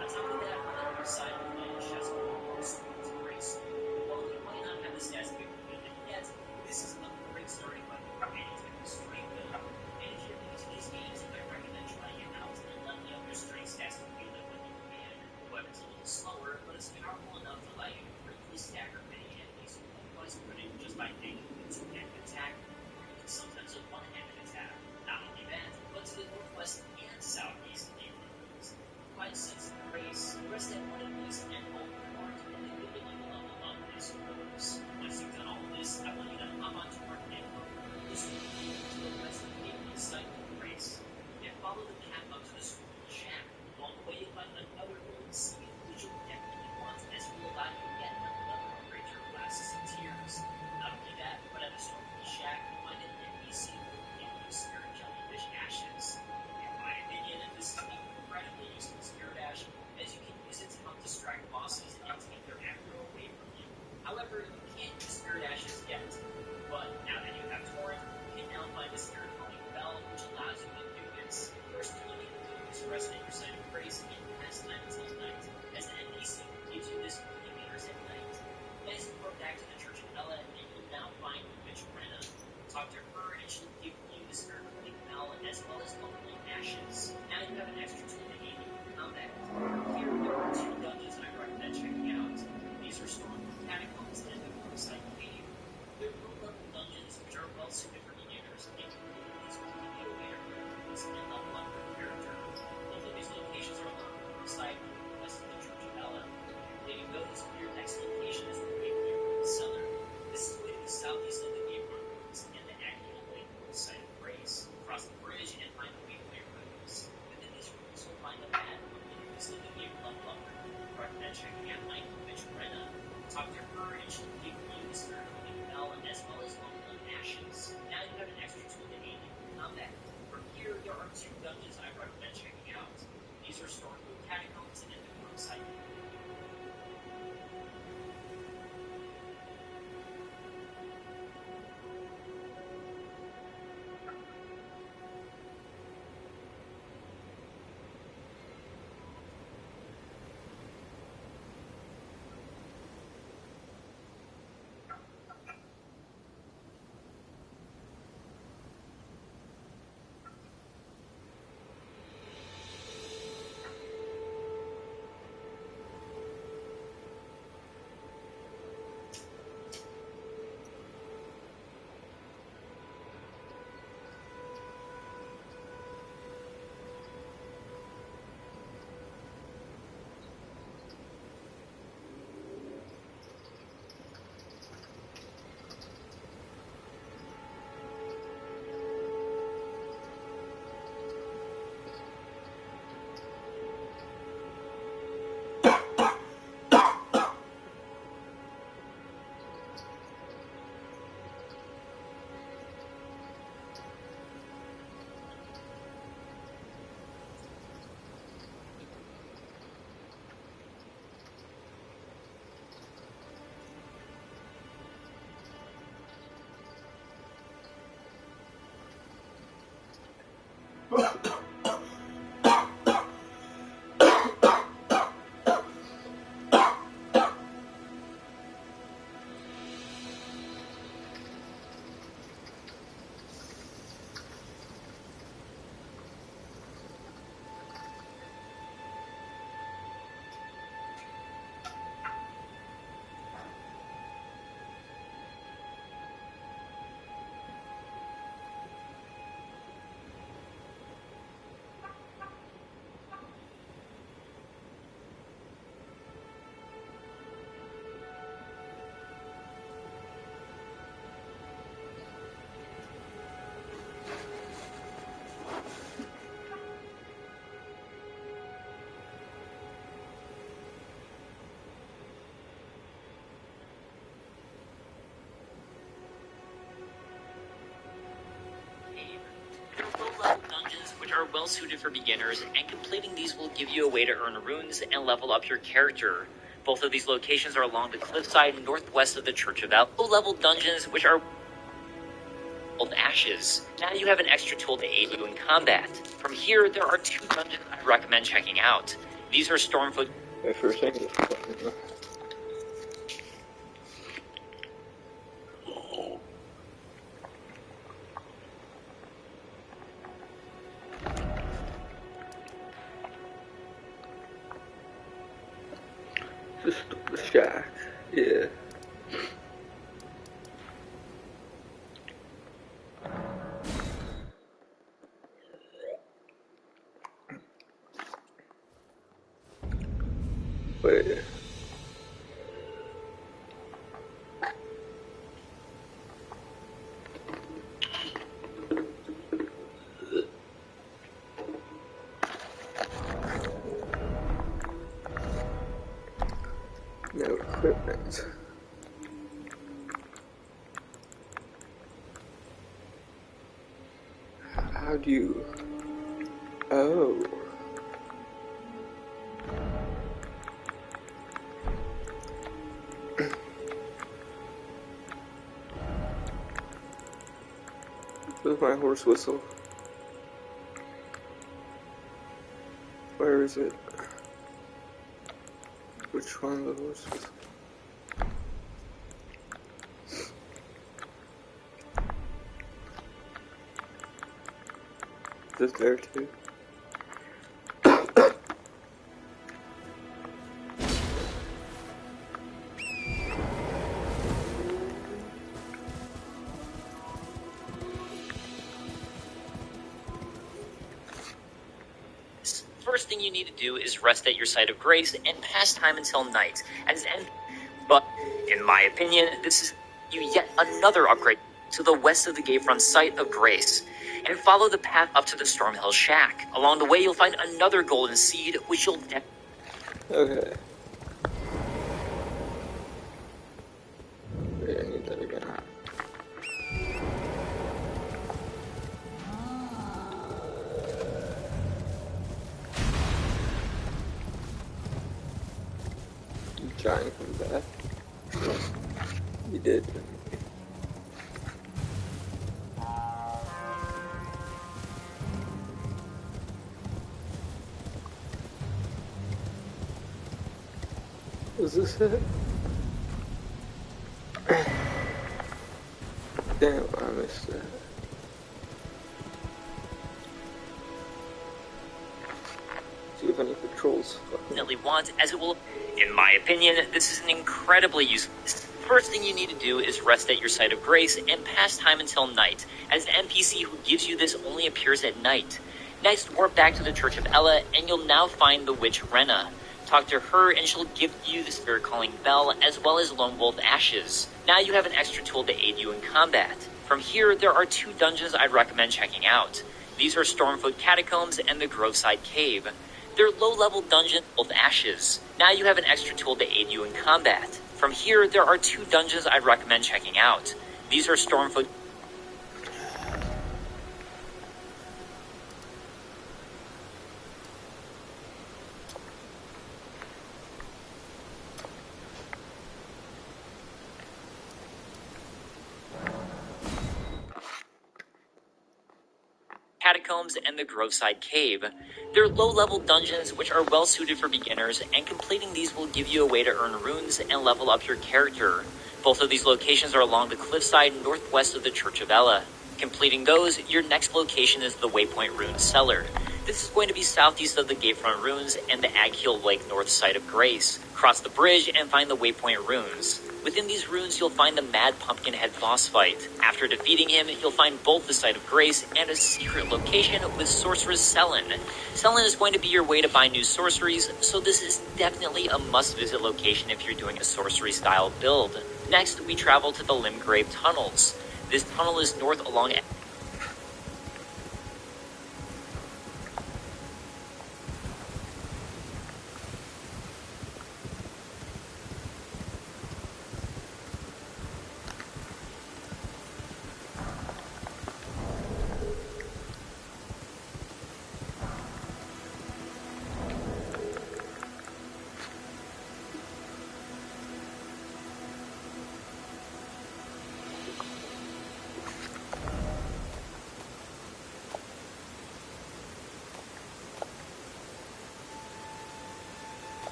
On top of that, on the other side, you'll find a chest full of swords and great sword. While you might not have the stats to get completed yet, this is a great starting weapon for any type of strength build. And if you're new to these games, I recommend trying it out and letting up your strength stats to feel it when you can. The weapon's a little slower, but it's powerful enough to allow you to quickly stagger many enemies who otherwise couldn't just by taking a two-handed attack, or even sometimes a one-handed attack. Not only that, but to the northwest and southeast neighborhoods. 5 6 race, rest at one of these and all aren't only building on the level of this course. Once you've done all of this, I want you to hop onto our network. This will lead you to the west neighborhood site of the race. And follow the path up to the school shack. Along the way, you'll find another golden seed, which you'll definitely want, as it will allow you to get another upgrade to your classes and tiers. Not only that, but at the store of the shack, you'll find an NPC named Spirit Jellyfish Ashes. In my opinion, this is an incredibly useful Spirit Ash, as you can use it to help distract bosses and take their aggro away from you. However, you can't use Spirit Ashes yet. But now that you have Torrent, you can now find the Spirit Calling Bell, which allows you to do this. First, you need to use your well suited for beginners, and completing these will give you a way to earn runes and level up your character. Both of these locations are along the cliffside northwest of the Church of El. Low-level dungeons, which are old ashes. Now you have an extra tool to aid you in combat. From here, there are 2 dungeons I recommend checking out. These are Stormfoot. Wait for a second. Just the shack. Yeah. Wait. No equipment. How do you... Oh. Where's my horse whistle? Where is it? Which one of the horse whistle? Is there too? First thing you need to do is rest at your site of grace and pass time until night. But, in my opinion, this is yet another upgrade to the west of the Gatefront site of grace. And follow the path up to the Stormhill Shack. Along the way, you'll find another golden seed, which you'll... Okay. Wait, I need that again. Giant from that. You did. Was this it? Damn, I missed that. See if any patrols Definitely want, as it will... In my opinion, this is an incredibly useful... First thing you need to do is rest at your site of grace and pass time until night, as the NPC who gives you this only appears at night. Next, warp back to the Church of Ella, and you'll now find the witch Renna. Talk to her, and she'll give you the Spirit Calling Bell, as well as Lone Wolf Ashes. Now you have an extra tool to aid you in combat. From here, there are 2 dungeons I'd recommend checking out. These are Stormfoot Catacombs and the Groveside Cave. They're low-level dungeons with ashes. Now you have an extra tool to aid you in combat. From here, there are 2 dungeons I'd recommend checking out. These are Stormfoot... Catacombs and the Groveside Cave. They're low-level dungeons which are well suited for beginners, and completing these will give you a way to earn runes and level up your character. Both of these locations are along the cliffside northwest of the Church of Ella. Completing those, your next location is the Waypoint Ruins Cellar. This is going to be southeast of the Gatefront Ruins and the Aghill Lake north side of Grace. Cross the bridge and find the Waypoint Ruins. Within these ruins, you'll find the Mad Pumpkinhead boss fight. After defeating him, you'll find both the Site of Grace and a secret location with Sorceress Selen. Selen is going to be your way to buy new sorceries, so this is definitely a must-visit location if you're doing a sorcery-style build. Next, we travel to the Limgrave Tunnels. This tunnel is north along...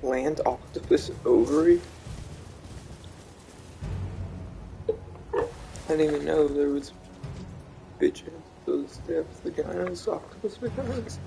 Land octopus ovary? I didn't even know there was bitches. Those they have vaginas, octopus vaginas.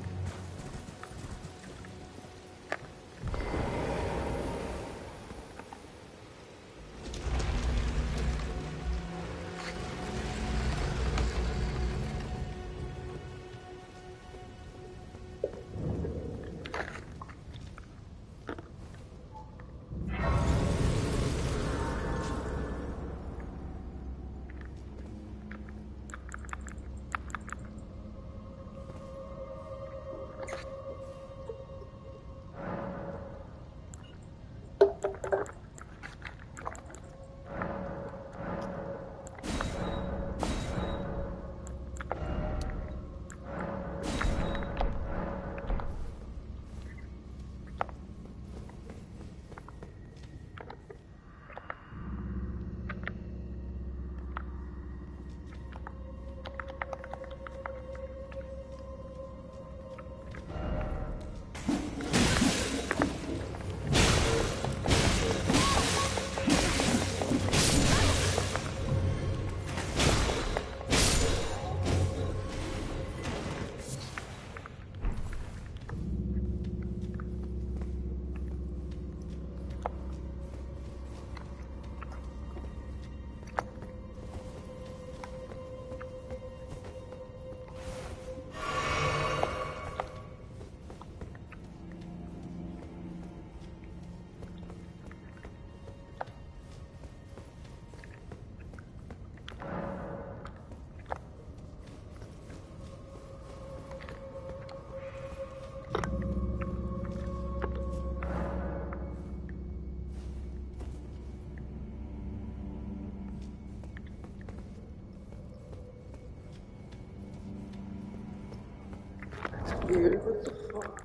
Weird, what the fuck?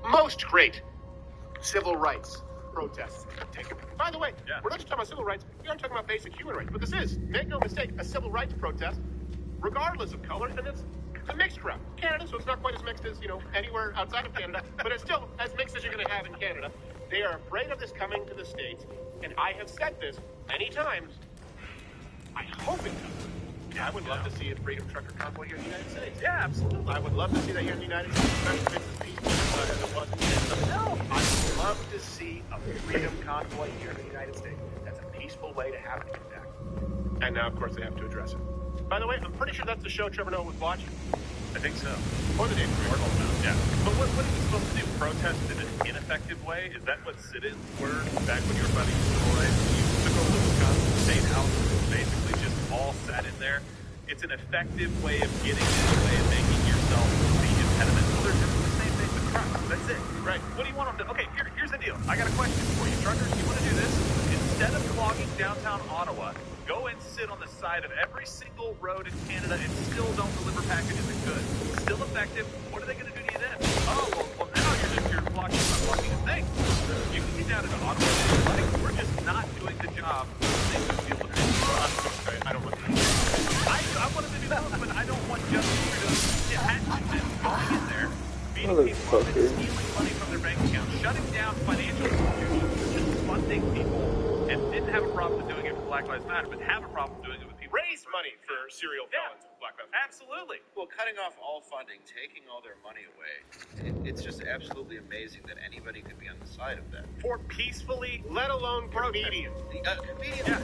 Most great civil rights protests. By the way, we're not just talking about civil rights, we are talking about basic human rights. But this is, make no mistake, a civil rights protest, regardless of color, and it's a mixed crowd. Canada, so it's not quite as mixed as, anywhere outside of Canada, but it's still as mixed as you're going to have in Canada. They are afraid of this coming to the States, and I have said this many times. I hope it doesn't. I would love to see a freedom trucker convoy here in the United States. Yeah, absolutely. I would love to see that here in the United States, especially if it's as peaceful as it was in Vietnam. No, I would love to see a freedom convoy here in the United States. That's a peaceful way to have an impact. And now, of course, they have to address it. By the way, I'm pretty sure that's the show Trevor Noah was watching. I think so. Or the day before. Yeah. But what are you supposed to do? Protest in an ineffective way? Is that what sit-ins were back when you were fighting Detroit? You took over the Wisconsin State House and basically just all sat in there. It's an effective way of getting in the way of making yourself the impediment. Well, they're doing the same thing with trucks. That's it. Right. What do you want them to... Okay, here's the deal. I got a question for you. Truckers, you want to do this? Instead of clogging downtown Ottawa, go and sit on the side of every single road in Canada and still don't deliver packages and goods. Still effective. What are they going to do to you then? Oh, well now you're blocking a thing. You can get down into Ottawa and like, we're just not doing the job. I don't want to do that. I want them to do that, but I don't want Justin Trudeau going in there, beating people up and stealing money from their bank accounts, shutting down financial institutions, just funding people, and didn't have a problem with doing it for Black Lives Matter, but have a problem doing it with people. Raise money for serial felons with Black Lives Matter. Absolutely. Well, cutting off all funding, taking all their money away, it's just absolutely amazing that anybody could be on the side of that. For peacefully, let alone comedians. Comedians. Yeah.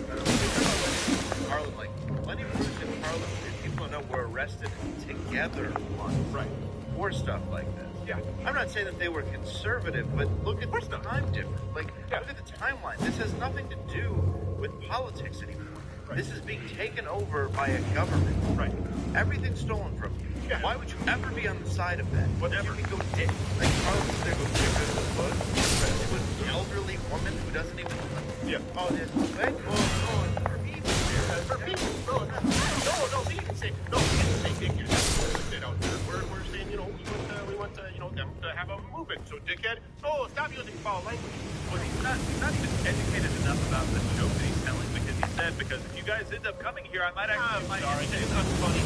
Harlem, like, plenty of groups in Harlem, people know were arrested together once. Right. For stuff like this. Yeah. I'm not saying that they were conservative, but look at the time difference. Like, look at the timeline. This has nothing to do with politics anymore. Right. This is being taken over by a government. Right. Everything's stolen from you. Yeah. Why would you ever be on the side of that? Whatever. You can go dig. Like, Carlos there goes dig in the foot. It was an elderly woman who doesn't even... Yeah. Oh, there's... Right? Oh, for people. For people. No, they didn't say... No, they didn't say dig yourself. They don't. We're saying, we want them to have a movement. So, dickhead, stop using foul language. Well, he's not even educated enough about the joke that he's telling, because if you guys end up coming here, I might actually... I'm sorry, it's unfunny.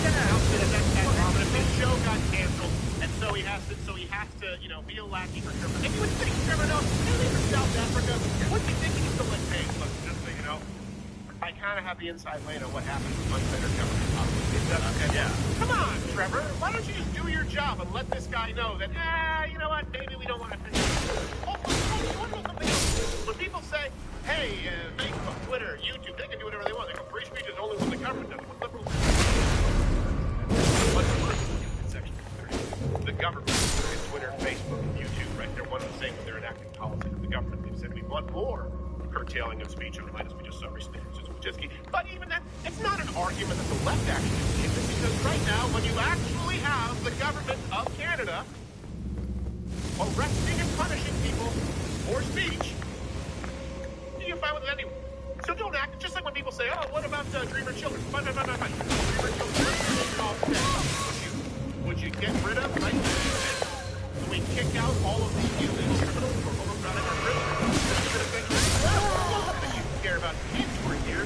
Yeah, the show got canceled, and so he has to, be a lackey for Trevor. And you would think Trevor Noah, hey, from South Africa, what's he thinking? He's still like, hey, look, just so you know, I kind of have the inside lane on what happens with unfettered government. Okay? Yeah. Come on, Trevor, why don't you just do your job and let this guy know that, you know what, maybe we don't want to finish. Oh, you want to know something else? When people say, hey, Facebook, Twitter, YouTube, they can do whatever they want. They go, free speech is only when the government does it. What liberals Section 3. The government, Twitter, Facebook, YouTube, right? They're one and the same when they're enacting policy. The government, they've said we want more curtailing of speech on as we just saw recently. But even that, it's not an argument that the left actually is, because right now, when you actually have the government of Canada arresting and punishing people for speech, you're fine with it anyway. So don't act just like when people say, oh, what about dreamer children? Fine. Dreamer children. Would you get rid of, right? Would we kick out all of the illegal criminals for overcrowding our prisons? You care about kids who are here,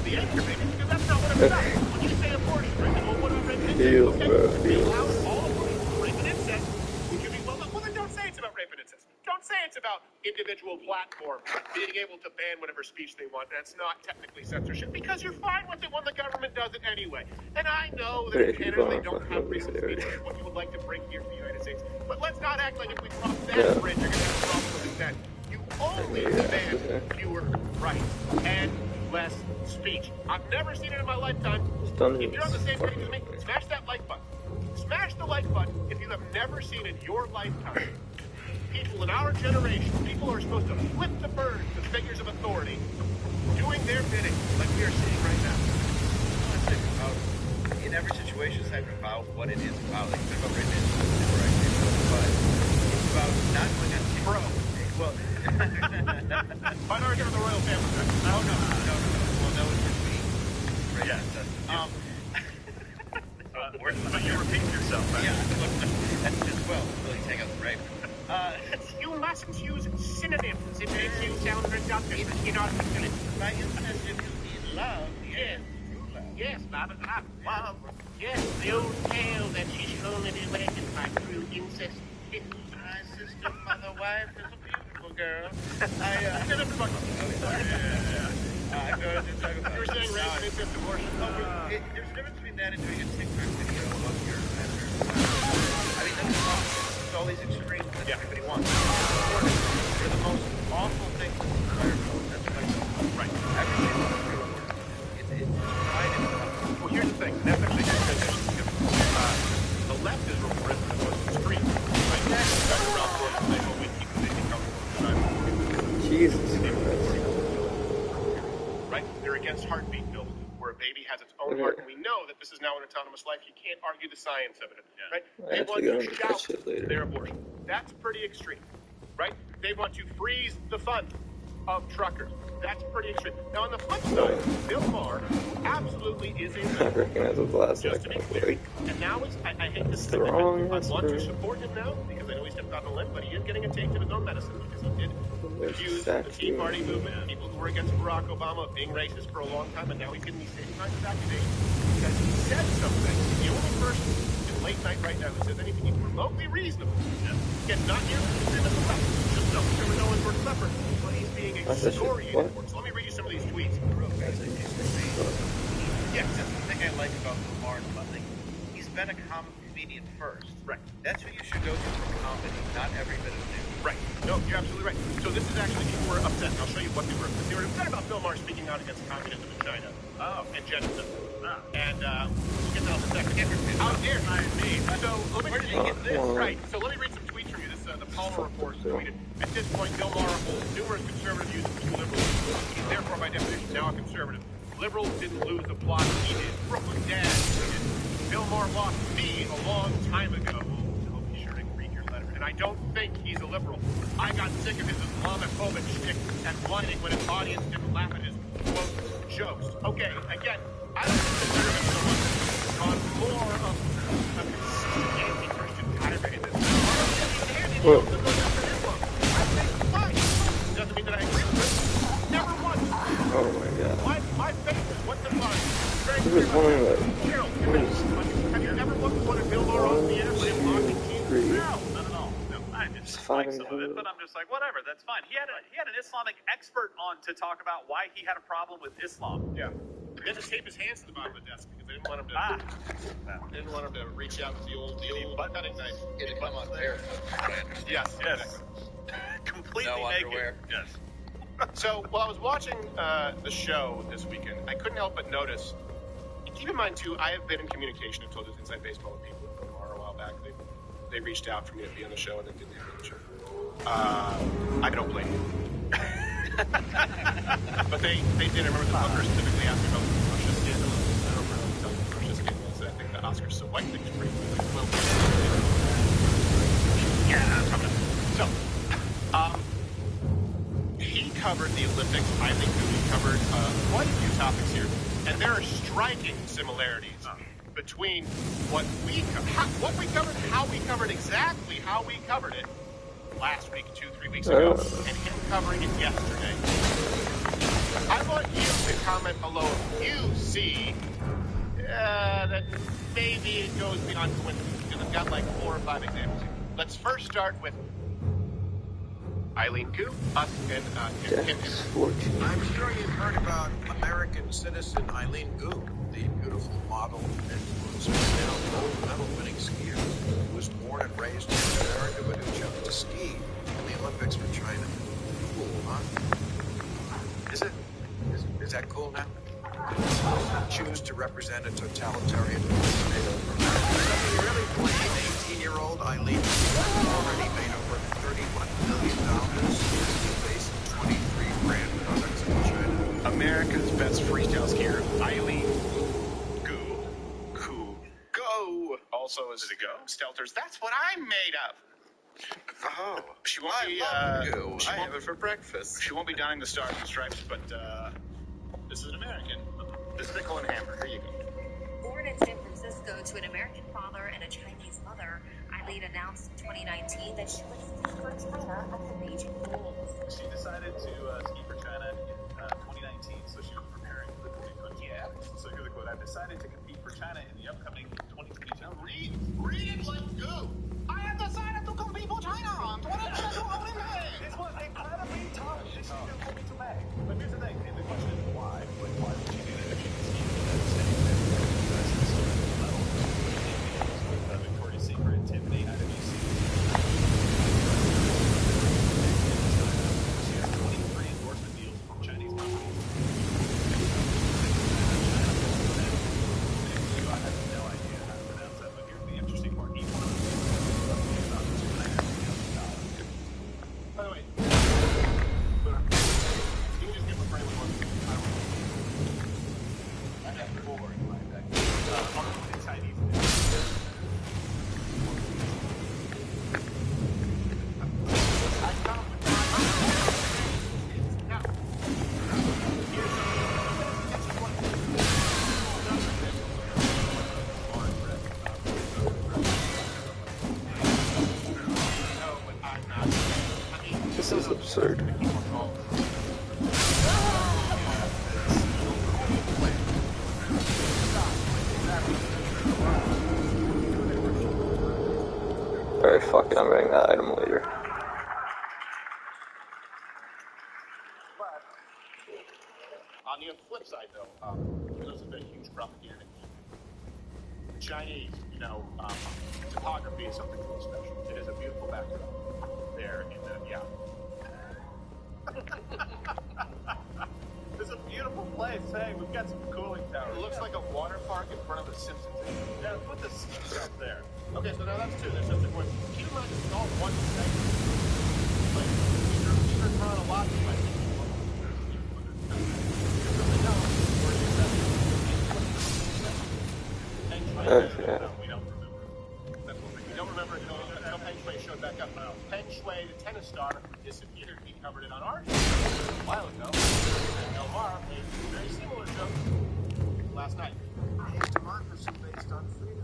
the anchor baby, because that's not what it's about. When you say abortion, right? Well, what about rape and incest? Okay, allow all of rape and incest. Would you be, well, then don't say it's about rape and incest. Don't say it's about individual platforms being able to ban whatever speech they want. That's not technically censorship, because you're fine with it when the government does it anyway. And I know that in Canada they don't have freedom of speech, which is what you would like to bring here to the United States. But let's not act like if we cross that bridge, you're going to have a problem with it then. You only demand fewer rights and less speech. I've never seen it in my lifetime. If you're on the same page as me, smash that like button. Smash the like button if you have never seen in your lifetime people in our generation, people who are supposed to flip the bird to figures of authority, doing their bidding like we are seeing right now. In every situation, it's about what it is about. Like, it's about rape and but it's about not going on bro. Well, minority of the royal family. No. Well, that was just me. Right? Yeah. But you repeat yourself. Right? Yeah. That's just, well, really take out the rape. You mustn't use synonyms. It makes you sound redundant. Inarticulate. By incest, you mean love. Yes. Yes, love. Yes, the old tale that she should only be awakened by true incest. My sister, mother, wife is a beautiful girl. I know what you're talking about. You were saying rape, incest, abortion. There's a difference between that and doing a TikTok video of your senator. I mean, that's all these extremes that everybody wants. They're the most awful things in the entire world. That's what I know. Right. Everything it's right in the Well, here's the thing. That's actually a good thing. The left is referred to the most extreme. Right? Dr. Ralph Lauren saying, well, we keep making comfortable. Jesus Christ. Right? They're against heartbeat bills, where a baby has its own heart, and we know that this is now an autonomous life. You can't argue the science of it. Right? They want to shout their abortion. That's pretty extreme. Right? They want to freeze the fund of truckers. That's pretty extreme. Now, on the flip side, Bill Maher absolutely is a I recognize the last just to be clear. And now I hate to say that I want to support him now because I know he stepped out on a limb, but he is getting a taste of his own medicine because he did accuse the Tea Party movement, people who were against Barack Obama, of being racist for a long time, and now he's getting these same kinds of accusations because he said something. The only person in late night right now who says anything even remotely reasonable, again, not nearly the extreme of the left, just don't ever know his word clever, but he's being excoriated for it. So let me read you some of these tweets. Yes, that's the thing I like about Lamar Funding. He's been a comedian first. Right. That's who you should go to for comedy, not every bit of news. Right. No, you're absolutely right. So this is actually people were upset. I'll show you what they were upset. They were upset about Bill Maher speaking out against communism in China. And genocide. And we'll get to that in a second. Out here. So let me read this. Right. So let me read some tweets from you. This the Palmer report tweeted. At this point, Bill Maher holds numerous conservative views from two liberals. He's therefore, by definition, now a conservative. Liberals didn't lose the plot. He did. Brooklyn Dad tweeted. Bill Maher lost me a long time ago. I'll be sure to read your letter. And I don't think he's a liberal. I got sick of his Islamophobic shtick and whining when his audience didn't laugh at his, quote, jokes. Okay, again, I don't consider him so much on more of a consistent anti-Christian tirade than doesn't mean that I agree with it. Never once. Oh my god. My faith is what defines. There was one like, Have you ever wanted Bill Maher on the air for him mocking Jesus? No, not at all. No, I just like some of it, but I'm just like, whatever, that's fine. He had an Islamic expert on to talk about why he had a problem with Islam. Yeah. They had to tape his hands to the bottom of the desk because they didn't want him to. They didn't want him to reach out with the old butt cutting knife. It'd come on there. Yes. Completely no naked. underwear. Yes. So while I was watching the show this weekend, I couldn't help but notice. Keep in mind too, I have been in communication. I've told this Inside Baseball with people from Lamar a while back. They reached out for me to be on the show and then didn't have me on the show. I don't blame them. But they did. I remember the Booker specifically asked me about the Russia scandal. I don't remember what the Russia scandal is. I think the Oscar so white thing is pretty well. So, he covered the Olympics. I think that we covered quite a few topics here, and there are striking similarities between what we covered, how we covered exactly how we covered it last week, 2-3 weeks ago, and him covering it yesterday. I want you to comment below if you see that maybe it goes beyond coincidence, because I've got like 4 or 5 examples here. Let's first start with Eileen Gu, us, and Kim. I'm sure you've heard about American citizen Eileen Gu, the beautiful model and now gold medal winning skier who was born and raised in America but who chose to ski in the Olympics for China. Cool, huh? Is it? Is that cool now? Choose to represent a totalitarian dictator. Something really plain 18-year-old Eileen already made over $31 million based on 23 brand products in China. America's best freestyle skier, Eileen Gu. Go. Also, is it go? Stelters. That's what I'm made of. Oh, she won't be. I have it for breakfast. She won't be donning the stars and stripes, but this is an American. This is Nicole and Hammer. Here you go. Born in San Francisco to an American father and a Chinese mother, Eileen announced in 2019 that she would ski for China at the Beijing Games. She decided to ski for China in 2019, so she was preparing for the 2020. Yeah. So here's the quote: "I've decided to compete for China in the upcoming 2022." Read it like go. I have decided to compete for China on 2022 Olympics. It's what they absurd. Alright, fuck it, I'm getting that item later. On the flip side, though, this has been a huge propaganda. The Chinese, topography is something really special. It is a beautiful backdrop there in the, It's a beautiful place. Hey, we've got some cooling towers. It looks like a water park in front of the Simpsons. Yeah, put the stuff there. Okay, so now that's two. There's something going. Keep in mind, it's all one segment. Like, these are chronological, I think. Okay. We don't remember. That's what we don't remember until Peng Shui showed back up. Peng Shui, the tennis star, disappeared. We covered it on our show a while ago. And Elmar made a very similar joke last night. Democracy based on freedom.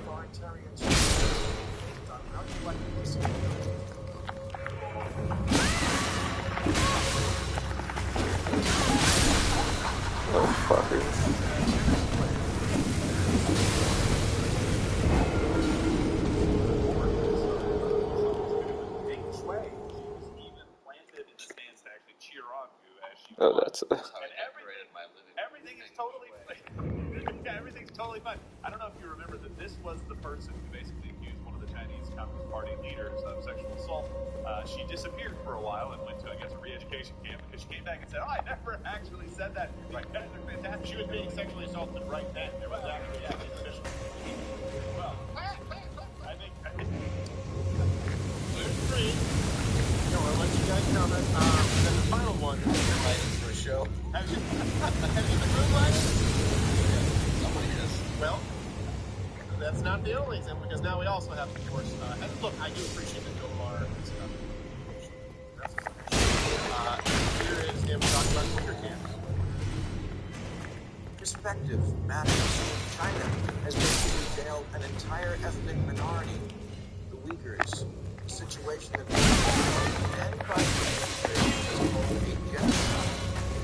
Authoritarian based on how you like to see Oh, fuckers. Oh, that's a... Everything's totally fine. I don't know if you remember that this was the person who basically accused one of the Chinese Communist Party leaders of sexual assault. She disappeared for a while and went to, I guess, a re-education camp because she came back and said, "Oh, I never actually said that." Right. They're fantastic. She was being sexually assaulted right then. There was actually official. Well, I think there's three. I'll let you guys comment. Then the final one is for a show. Have you been moonlighting? Somebody is. Well, that's not the only example, because now we also have, of course, and look, I do appreciate that Bill Maher is here is him talking about secret camps. Perspective matters. China has basically failed an entire ethnic minority, the Uyghurs. A situation that and private is called a genocide.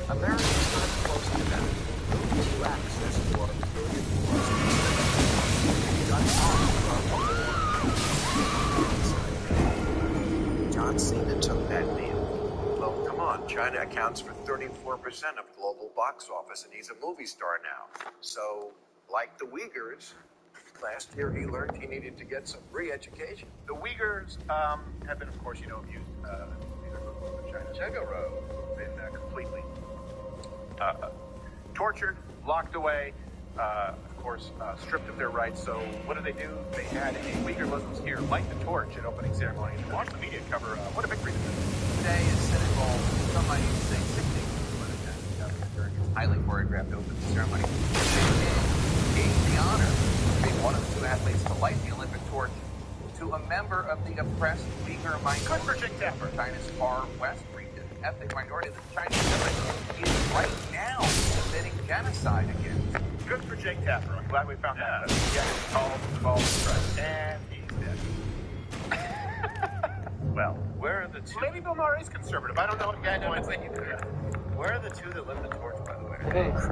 America's not close to that. Who gives you access to our billion plus? John Cena took that deal. Well, come on. China accounts for 34% of global box office, and he's a movie star now. So, like the Uyghurs, last year he learned he needed to get some re-education. The Uyghurs have been, of course, abused. China. Been completely tortured, locked away, of course, stripped of their rights. So what do? They had a Uyghur Muslims here light the torch at opening ceremony. And watch the media cover what a victory this is. Today is Senegal, some might even say sickening, during its highly choreographed opening ceremony. They gave the honor of being one of the two athletes to light the Olympic torch to a member of the oppressed Uyghur minority of China's far west region. Ethnic minority of the Chinese government is right now committing genocide against. Good for Jake Tapper. I'm glad we found that. Yeah, called and he's dead. Well, where are the two? Maybe Bill Maher is conservative. I don't know what guy knows. Where are the two that lit the torch, by the way?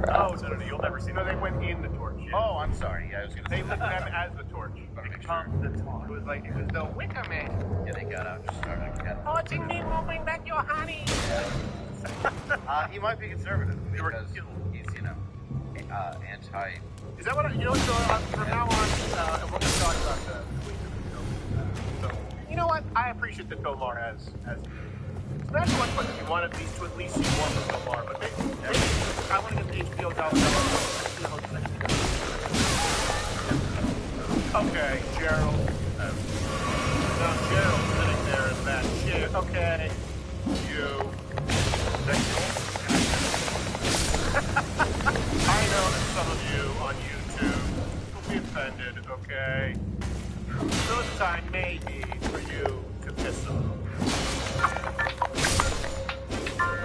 Oh, no, you'll never see. No, they went in the torch. Yeah. Oh, I'm sorry. Yeah, I was going to say. They lit them as the torch. It was like, it was the Wicker Man. Yeah, they got out and just started to get. Oh, Ting Ming will bring back your honey. He might be conservative because he's, anti. Is that what from now on, we're going to talk about the so, you know what? I appreciate that Bill Maher has so that's one question. You want these to at least see more from Bill Maher, but maybe I want to get the HBO dollars. Okay, Gerald. Now Gerald's sitting there in that chair. Okay, you. I know that some of you on YouTube will be offended, okay? So this time may be for you to piss off.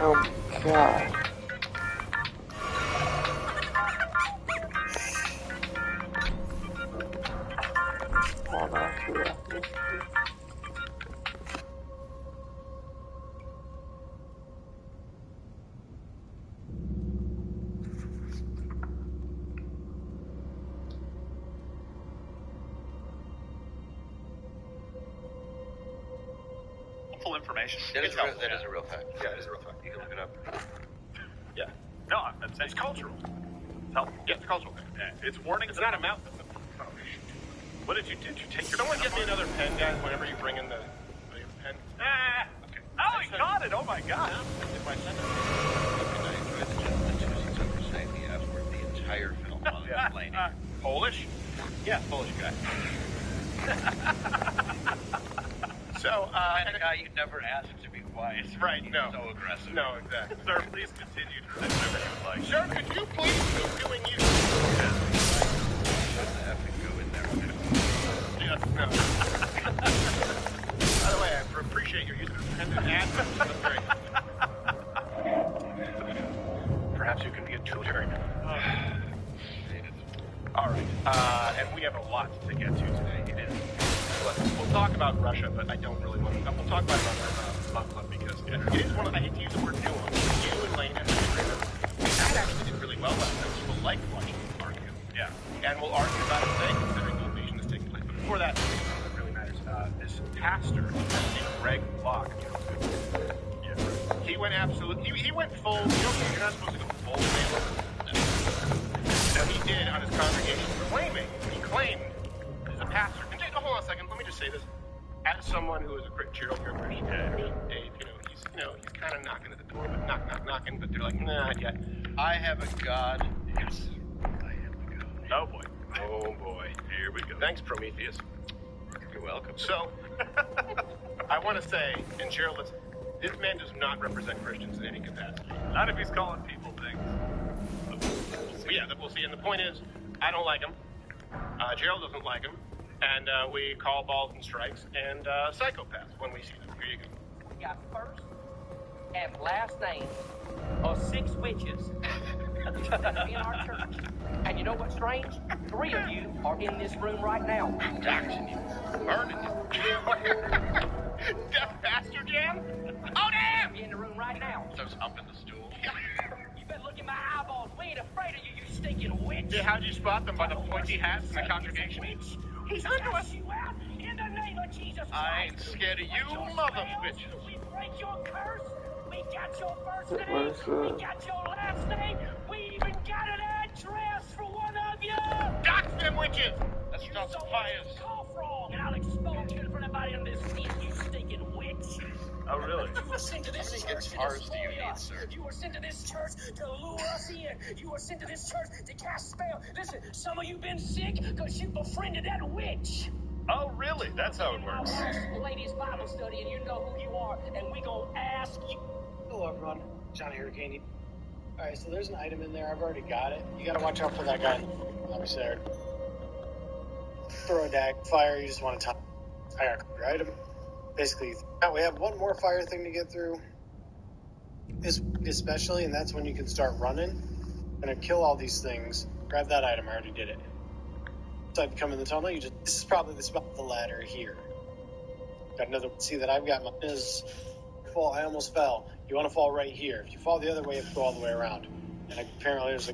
Oh, God. helpful information. That It's is helpful, a real fact. Yeah, it is a real fact. You can look it up. Yeah. No, I'm saying It's cultural. It's helpful. Yeah, it's a cultural thing. Yeah. It's warning. It's not a mouth. What did you do? Did you take your Someone pen get me apart? another pen, guys, whenever you bring in the pen. Ah! Okay. Oh, he got it! Oh my god! If I send it, I enjoyed the gentleman choosing to say the F word the entire film while explaining. Polish? Yeah, Polish guy. So, and a guy you never asked to be quiet. Right, He's no. so aggressive. No, exactly. Sir, please continue to say whatever you would like. Sir, could you please keep doing you? Shut the F and go in there. Yes, no. By the way, I appreciate your use of pen and add. That's great. Perhaps you can be a tutor. All right, and we have a lot to get to today. It is. We'll talk about Russia, but I don't really want to. We'll talk about Club because it is one of. I hate to use the word nuance. You and Lane and that actually did really well last time. People like watching you argue. Yeah. And we'll argue about it today, considering the invasion that's taking place. But before that, what really matters. This pastor, named Greg Locke. Yeah. He went absolute. He went full. You're not supposed to go full male. Now he did on his congregation he claimed as a pastor. And hold on a second, let me just say this. As someone who is a cheerleader Christian, Dave, he's kind of knocking at the door, but knocking, but they're like, nah, not yet. I have a God. Yes, I am a God. Oh boy. Oh boy. Here we go. Thanks, Prometheus. You're welcome. So, I want to say, and Gerald, this man does not represent Christians in any capacity. Not if he's calling people things. But yeah, we'll see. And the point is, I don't like him. Gerald doesn't like him. And we call balls and strikes and psychopaths when we see them. Here you go. We got first and last names of 6 witches in our church. And you know what's strange? 3 of you are in this room right now. Doxing you. Burning you. Death Pastor Jam? Oh, damn! You're in the room right now. Starts humping the stool. You better look in my eyeballs. We ain't afraid of you, you stinking witch. Yeah, how'd you spot them? By the pointy hats in the congregation? He's under us. You out in the name of Jesus Christ. I ain't scared of you, mother bitches. We break your curse. We got your first name. We got your last name. We even got an address for one of you. Dox them witches. That starts fires. Cough wrong, and I'll expose you in front of everybody on this seat, you stinking witch. Oh, really? You were sent to this church to guitars do you destroy need, us. sir? You were sent to this church to lure us in. You were sent to this church to cast spell. Listen, some of you been sick because you befriended that witch. Oh, really? That's how it works. Ladies Bible study, and you know who you are, and we gonna ask you. Hello, everyone. Johnny Hurricane. All right, so there's an item in there. I've already got it. You got to watch out for that guy. Obviously, throw a dag, fire. You just want to top. I got your item. Basically, now we have one more fire thing to get through. This especially, and that's when you can start running. Gonna kill all these things. Grab that item. I already did it. So I'd come in the tunnel. This is probably the spot, the ladder here. Got another. See that I've got my is fall. I almost fell. You want to fall right here. If you fall the other way, you have to go all the way around. And apparently there's a.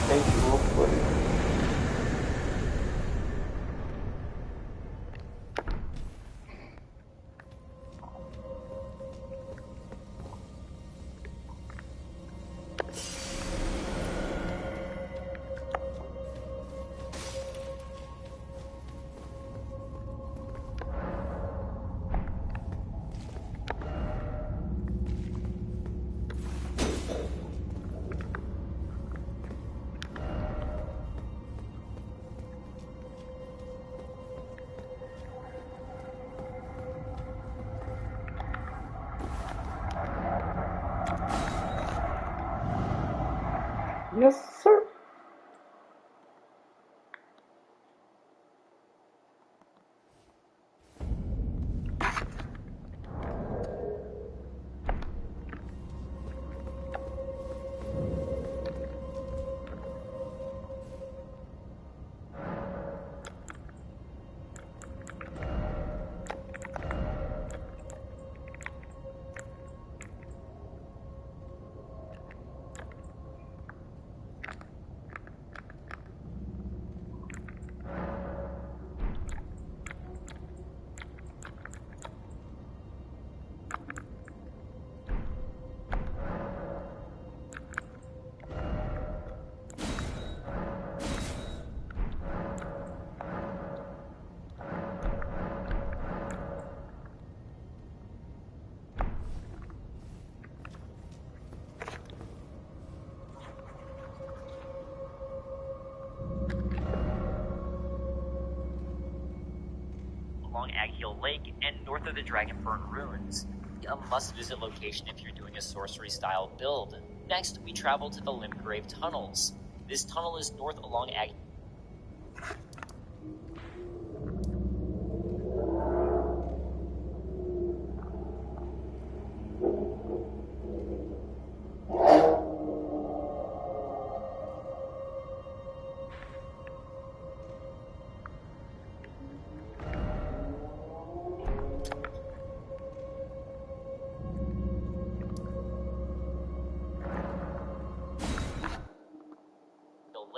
Actual footage. Yes, sir. Along Ag Hill Lake and north of the Dragonburn Ruins. A must-visit location if you're doing a sorcery-style build. Next, we travel to the Limgrave Tunnels. This tunnel is north along Ag...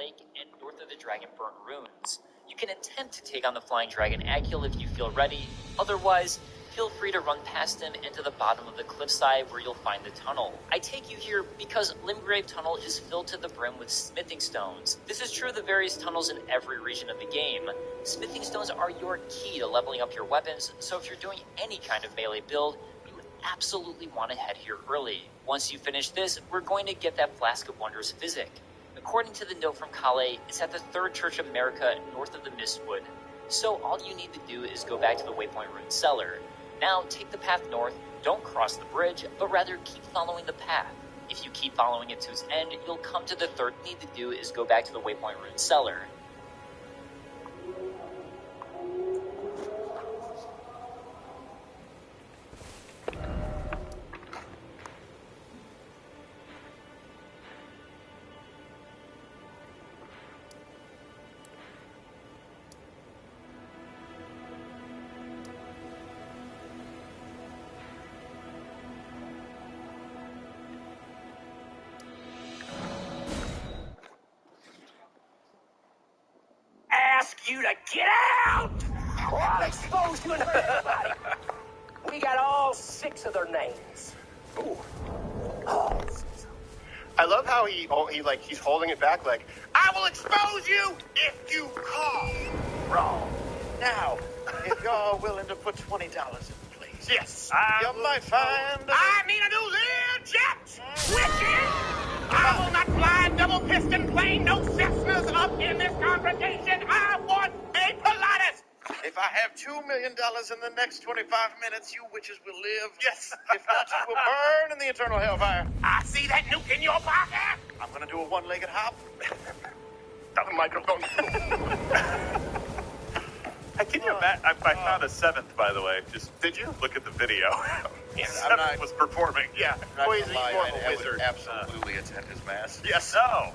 Lake and north of the Dragonburn Ruins. You can attempt to take on the Flying Dragon Agil if you feel ready. Otherwise, feel free to run past him into the bottom of the cliffside where you'll find the tunnel. I take you here because Limgrave Tunnel is filled to the brim with smithing stones. This is true of the various tunnels in every region of the game. Smithing stones are your key to leveling up your weapons, so if you're doing any kind of melee build, you absolutely want to head here early. Once you finish this, we're going to get that Flask of Wonders Physic. According to the note from Calais, it's at the Third Church of America north of the Mistwood. So all you need to do is go back to the Waypoint Rune Cellar. Now take the path north, don't cross the bridge, but rather keep following the path. If you keep following it to its end, you'll come to the third thing you need to do is go back to the Waypoint Rune Cellar. Ask you to get out, or I'll expose you in front of everybody. We got all 6 of their names. Ooh. Oh. I love how he's holding it back like, I will expose you if you call. Wrong. Now, if y'all willing to put $20 in, please. Yes. You might find... I need a new Learjet! Witches! I will not fly double piston plane, no Cessnas up in this congregation. I want a Pilatus! If I have $2 million in the next 25 minutes, you witches will live. Yes. If not, you will burn in the eternal hellfire. I see that nuke in your pocket. I'm going to do a one-legged hop. Down the microphone. Can you imagine? I found a 7th, by the way. Just did you look at the video? Yes, 7th was performing. Yeah, I wizard. would absolutely attend his mass. Yes. No.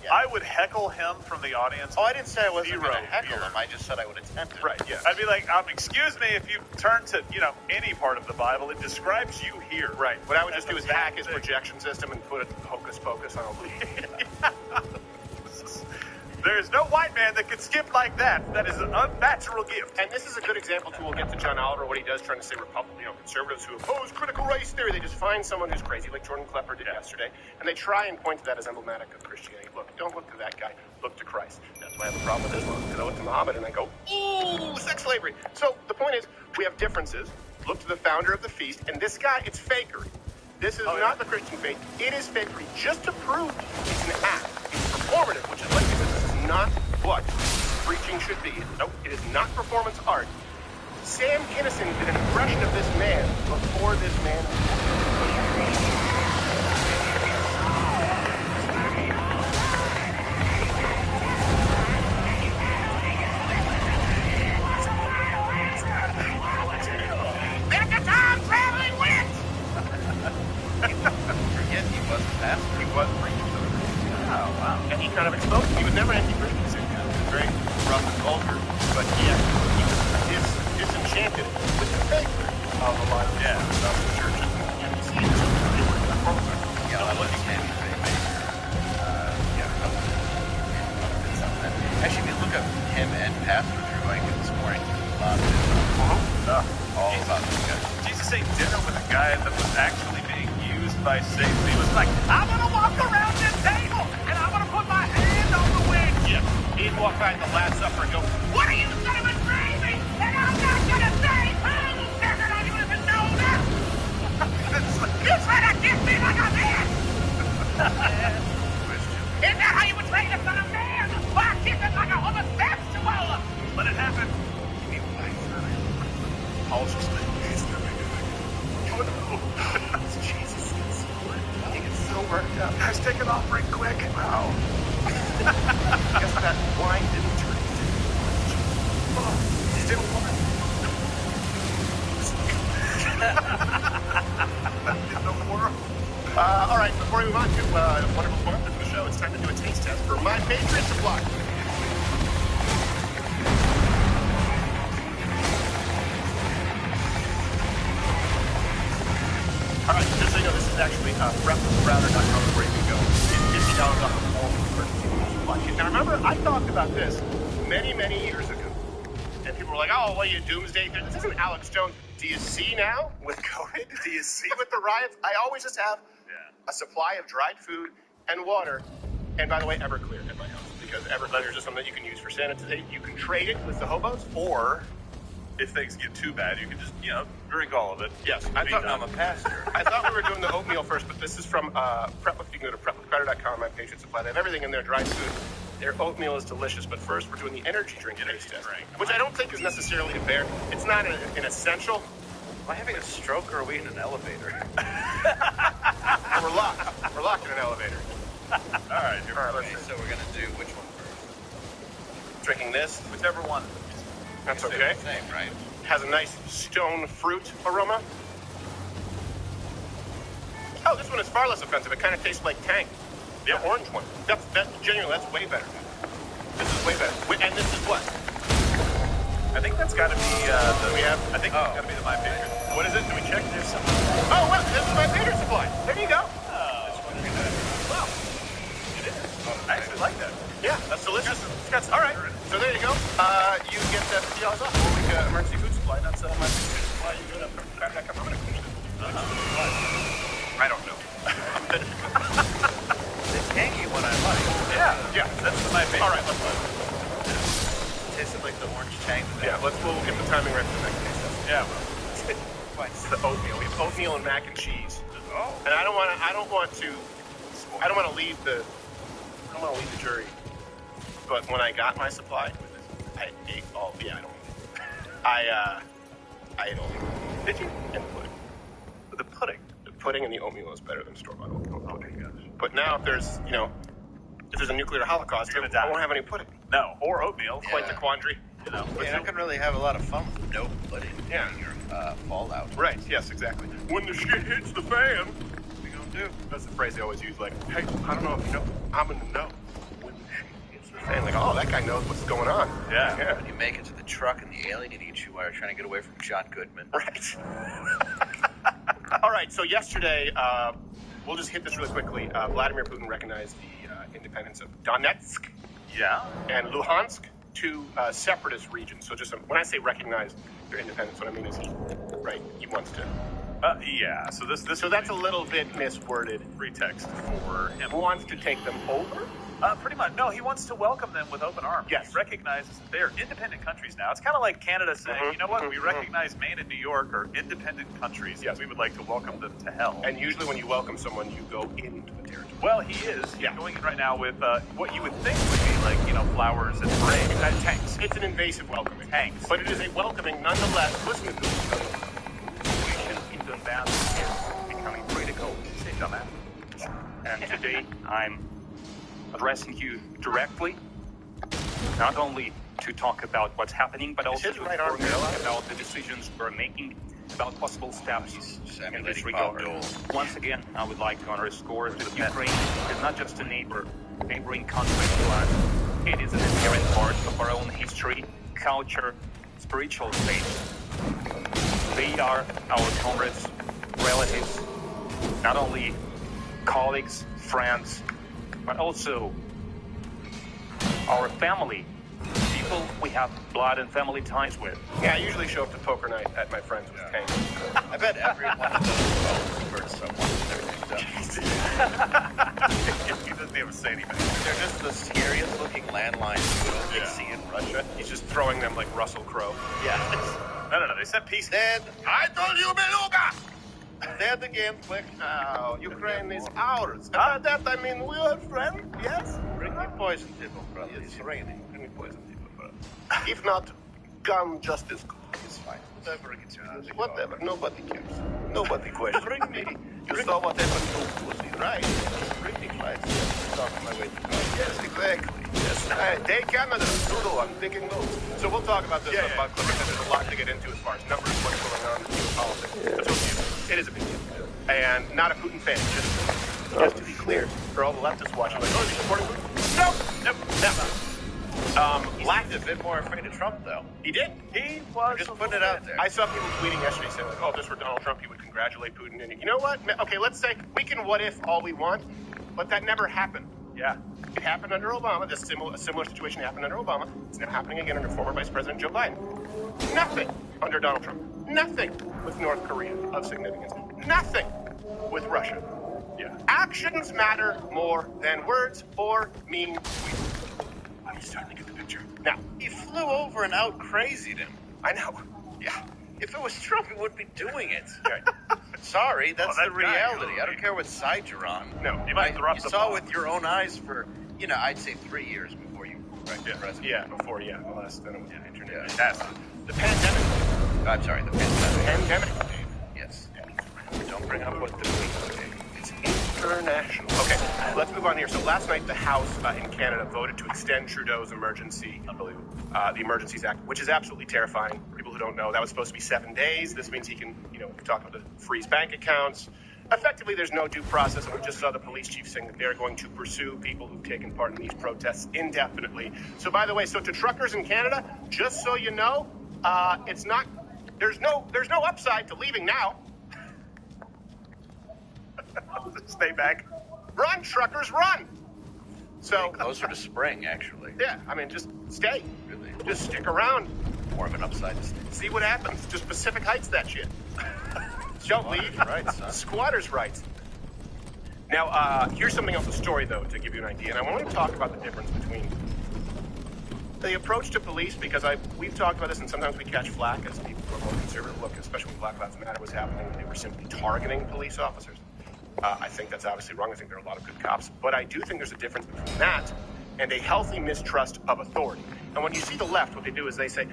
Yeah. I would heckle him from the audience. Oh, I didn't say I wasn't going to heckle fear. him. I just said I would attend it. Right. Yeah. I'd be like, excuse me, if you turn to any part of the Bible, it describes you here. Right. What I would just do is hack his projection system and put a hocus pocus on him. There's no white man that can skip like that. That is an unnatural gift. And this is a good example, too. We'll get to John Oliver, what he does, trying to say conservatives who oppose critical race theory. They just find someone who's crazy, like Jordan Klepper did yesterday, and they try and point to that as emblematic of Christianity. Look, don't look to that guy. Look to Christ. That's why I have a problem with Islam, because I look to Muhammad and I go, ooh, sex slavery. So the point is, we have differences. Look to the founder of the feast, and this guy, it's fakery. This is not the Christian faith. It is fakery. Just to prove it's an act. It's performative, which is like this is not what preaching should be. Nope, it is not performance art. Sam Kinison did an impression of this man before this man. There's a time traveling witch! Forget he was the pastor. He was preaching. Oh, wow. And he kind of exposed him. He was never anti-Christian. He was very rough and vulgar. But yeah, he was disenchanted with the faith of a lot of the churches. And you see it. Yeah, I look at him. Actually, if you look up him and Pastor Drew Aiken this morning, a lot of stuff all about this guy. Jesus ate dinner with a guy that was actually being used by Satan. He was like, I'm going to walk around this table, and I'm going to put my hand on the wind. Yeah, he'd walk by the Last Supper and go, what are you son of a crazy? And I'm not going to say, oh, Desert, I don't even know that. You try to kiss me like a man. Is that how you would train a son of man? By kissing like a homosexual? Let it happen. Paul's just like, Jesus, he gets so worked up. Guys, take an offering quick. Wow. Guess that wine didn't turn into still wine. In the world. All right, before we move on to wonderful sponsors of the show, it's time to do a taste test for My Patriot Supply. All right, just so you know, this is actually prepwithbrowder.com where you can go. It's $50 off of all emergency supply kit. Now remember, I talked about this many, many years ago. And people were like, oh, what are you, doomsday? This isn't Alex Jones. Do you see now with COVID? Do you see with the riots? I always just have a supply of dried food and water. And by the way, Everclear at my house. Because Everclear is just something that you can use for sanitization. You can trade it with the hobos, or if things get too bad, you can just, drink all of it. Yes. I thought I'm a pastor. I thought we were doing the oatmeal first, but this is from Prepwith. You can go to prepwithcrowder.com, My Patriot Supply. They have everything in there, dried food. Their oatmeal is delicious, but first we're doing the energy drink taste test, which I don't think is necessarily fair. It's not an essential. Am I having a stroke or are we in an elevator? We're locked. We're locked in an elevator. All right, so we're going to do which one first? Drinking this. Whichever one. That's okay. Same, right? Has a nice stone fruit aroma. Oh, this one is far less offensive. It kind of tastes like Tang. The orange one. That's genuinely, that's way better. This is way better. And this is what? I think that's got to be I think that's got to be the My Patriot. What is it? Do we check? There's some. Oh, well, this is My Patriot Supply. There you go. Wow. It is. I actually like that. Yeah, that's delicious. All right. So there you go. You get $50 off for a week emergency food supply. That's My Patriot Supply. You do it up from crowd.com. I'm going to finish it. I don't know. The tangy one I like. Yeah, that's my favorite. All right, let's go. Tasted like the orange tang. Yeah, we'll get the timing right for the next taste test. Yeah, well, it's the oatmeal. We have oatmeal and mac and cheese. Oh. And I don't want to leave the jury. But when I got my supply, I ate all. Yeah, I ate all. Did you? And the pudding. The pudding and the oatmeal is better than store-bought oatmeal. Oh my gosh. But now if there's a nuclear holocaust, I won't have any pudding. No, or oatmeal. Quite the quandary. Yeah, I can really have a lot of fun with no pudding. Yeah. In your fallout. Right, yes, exactly. When the shit hits the fan, what are you gonna do? That's the phrase they always use, like, hey, I don't know if you know, I'm gonna know. When the shit hits the fan, like, oh, that guy knows what's going on. Yeah. When you make it to the truck and the alien eats you while you're trying to get away from John Goodman. Right. All right, so yesterday, we'll just hit this really quickly. Vladimir Putin recognized the independence of Donetsk. Yeah. And Luhansk, 2 separatist regions. So just when I say recognize their independence, what I mean is he wants to. Yeah. So this. So that's a little bit misworded. Pretext for him. Wants to take them over? Pretty much. No, he wants to welcome them with open arms. Yes. He recognizes that they are independent countries now. It's kind of like Canada saying, you know what, we recognize Maine and New York are independent countries. Yes. We would like to welcome them to hell. And usually when you welcome someone, you go into the territory. Well, he is. Yeah. Going in right now with what you would think would be like, flowers and parades and tanks. It's an invasive welcoming. Tanks. But it is a welcoming nonetheless. Listen to this. Situation in Donbass is becoming critical. Say dumbass. And today I'm addressing you directly, not only to talk about what's happening, but also to inform you about the decisions we're making about possible steps in this regard. Once again, I would like to underscore that Ukraine is not just a neighboring country to us. It is an inherent part of our own history, culture, spiritual faith. They are our comrades, relatives, not only colleagues, friends, but also our family, people we have blood and family ties with. Yeah, I usually show up to poker night at my friends with tanks. I bet every one of those hurt someone with everything He doesn't even say anything. They're just the scariest looking landlines you don't see in Russia. He's just throwing them like Russell Crowe. Yeah. No. They said peace. Then I told you, Beluga! There the game click. Now, Ukraine is ours. That I mean, we are friends, yes? Bring me poison people, brother. It's raining. Bring me poison people, brother. If not, gun justice. It's fine. Whatever gets you out of the Whatever. Nobody cares. Nobody questions. Bring me. You saw what happened to Pussy, right? Bring me flights. Talk my way to God. Yes, exactly. Yes. Day Canada. Doodle, I'm taking notes. So we'll talk about this about because there's a lot to get into as far as numbers, what's going on in politics. It is a big deal. And not a Putin fan. Just to be clear, for all the leftists watching, like, oh, is he supporting Putin? Nope. He seemed a bit more afraid of Trump, though. He did. He was just putting it out there. I saw people tweeting yesterday saying, like, oh, if this were Donald Trump, he would congratulate Putin. And you know what? Okay, let's say we can what if all we want, but that never happened. Yeah. It happened under Obama. A similar situation happened under Obama. It's now happening again under former Vice President Joe Biden. Nothing under Donald Trump. Nothing with North Korea of significance. Nothing with Russia. Yeah. Actions matter more than words or mean tweets. I'm starting to get the picture. Now, he flew over and out crazied him. I know. Yeah. If it was Trump, he wouldn't be doing it. Sorry, that's the reality. I don't care what side you're on. No, you saw with your own eyes for, I'd say 3 years before you were president. Yeah, before, less than internet. Yeah. The pandemic. I'm sorry, the pandemic. Pandemic. Yes. Don't bring up what the tweets are. It's international. Okay, let's move on here. So last night, the House in Canada voted to extend Trudeau's emergency, the Emergencies Act, which is absolutely terrifying. For people who don't know, that was supposed to be 7 days. This means he can, talk about the freeze bank accounts. Effectively, there's no due process, and we just saw the police chief saying that they're going to pursue people who've taken part in these protests indefinitely. So, by the way, to truckers in Canada, just so you know, it's not. There's no upside to leaving now. Stay back. Run, truckers, run. So closer to spring, actually. Yeah, I mean, just stay. Really? Just stick around. More of an upside to stay. See what happens. Just Pacific Heights that shit. Don't leave. Rights, huh? Squatters' rights. Now, here's something else, a story, though, to give you an idea. And I want to talk about the difference between the approach to police, because we've talked about this, and sometimes we catch flack as people who are more conservative look, especially when Black Lives Matter was happening, they were simply targeting police officers. I think that's obviously wrong. I think there are a lot of good cops. But I do think there's a difference between that and a healthy mistrust of authority. And when you see the left, what they do is they say,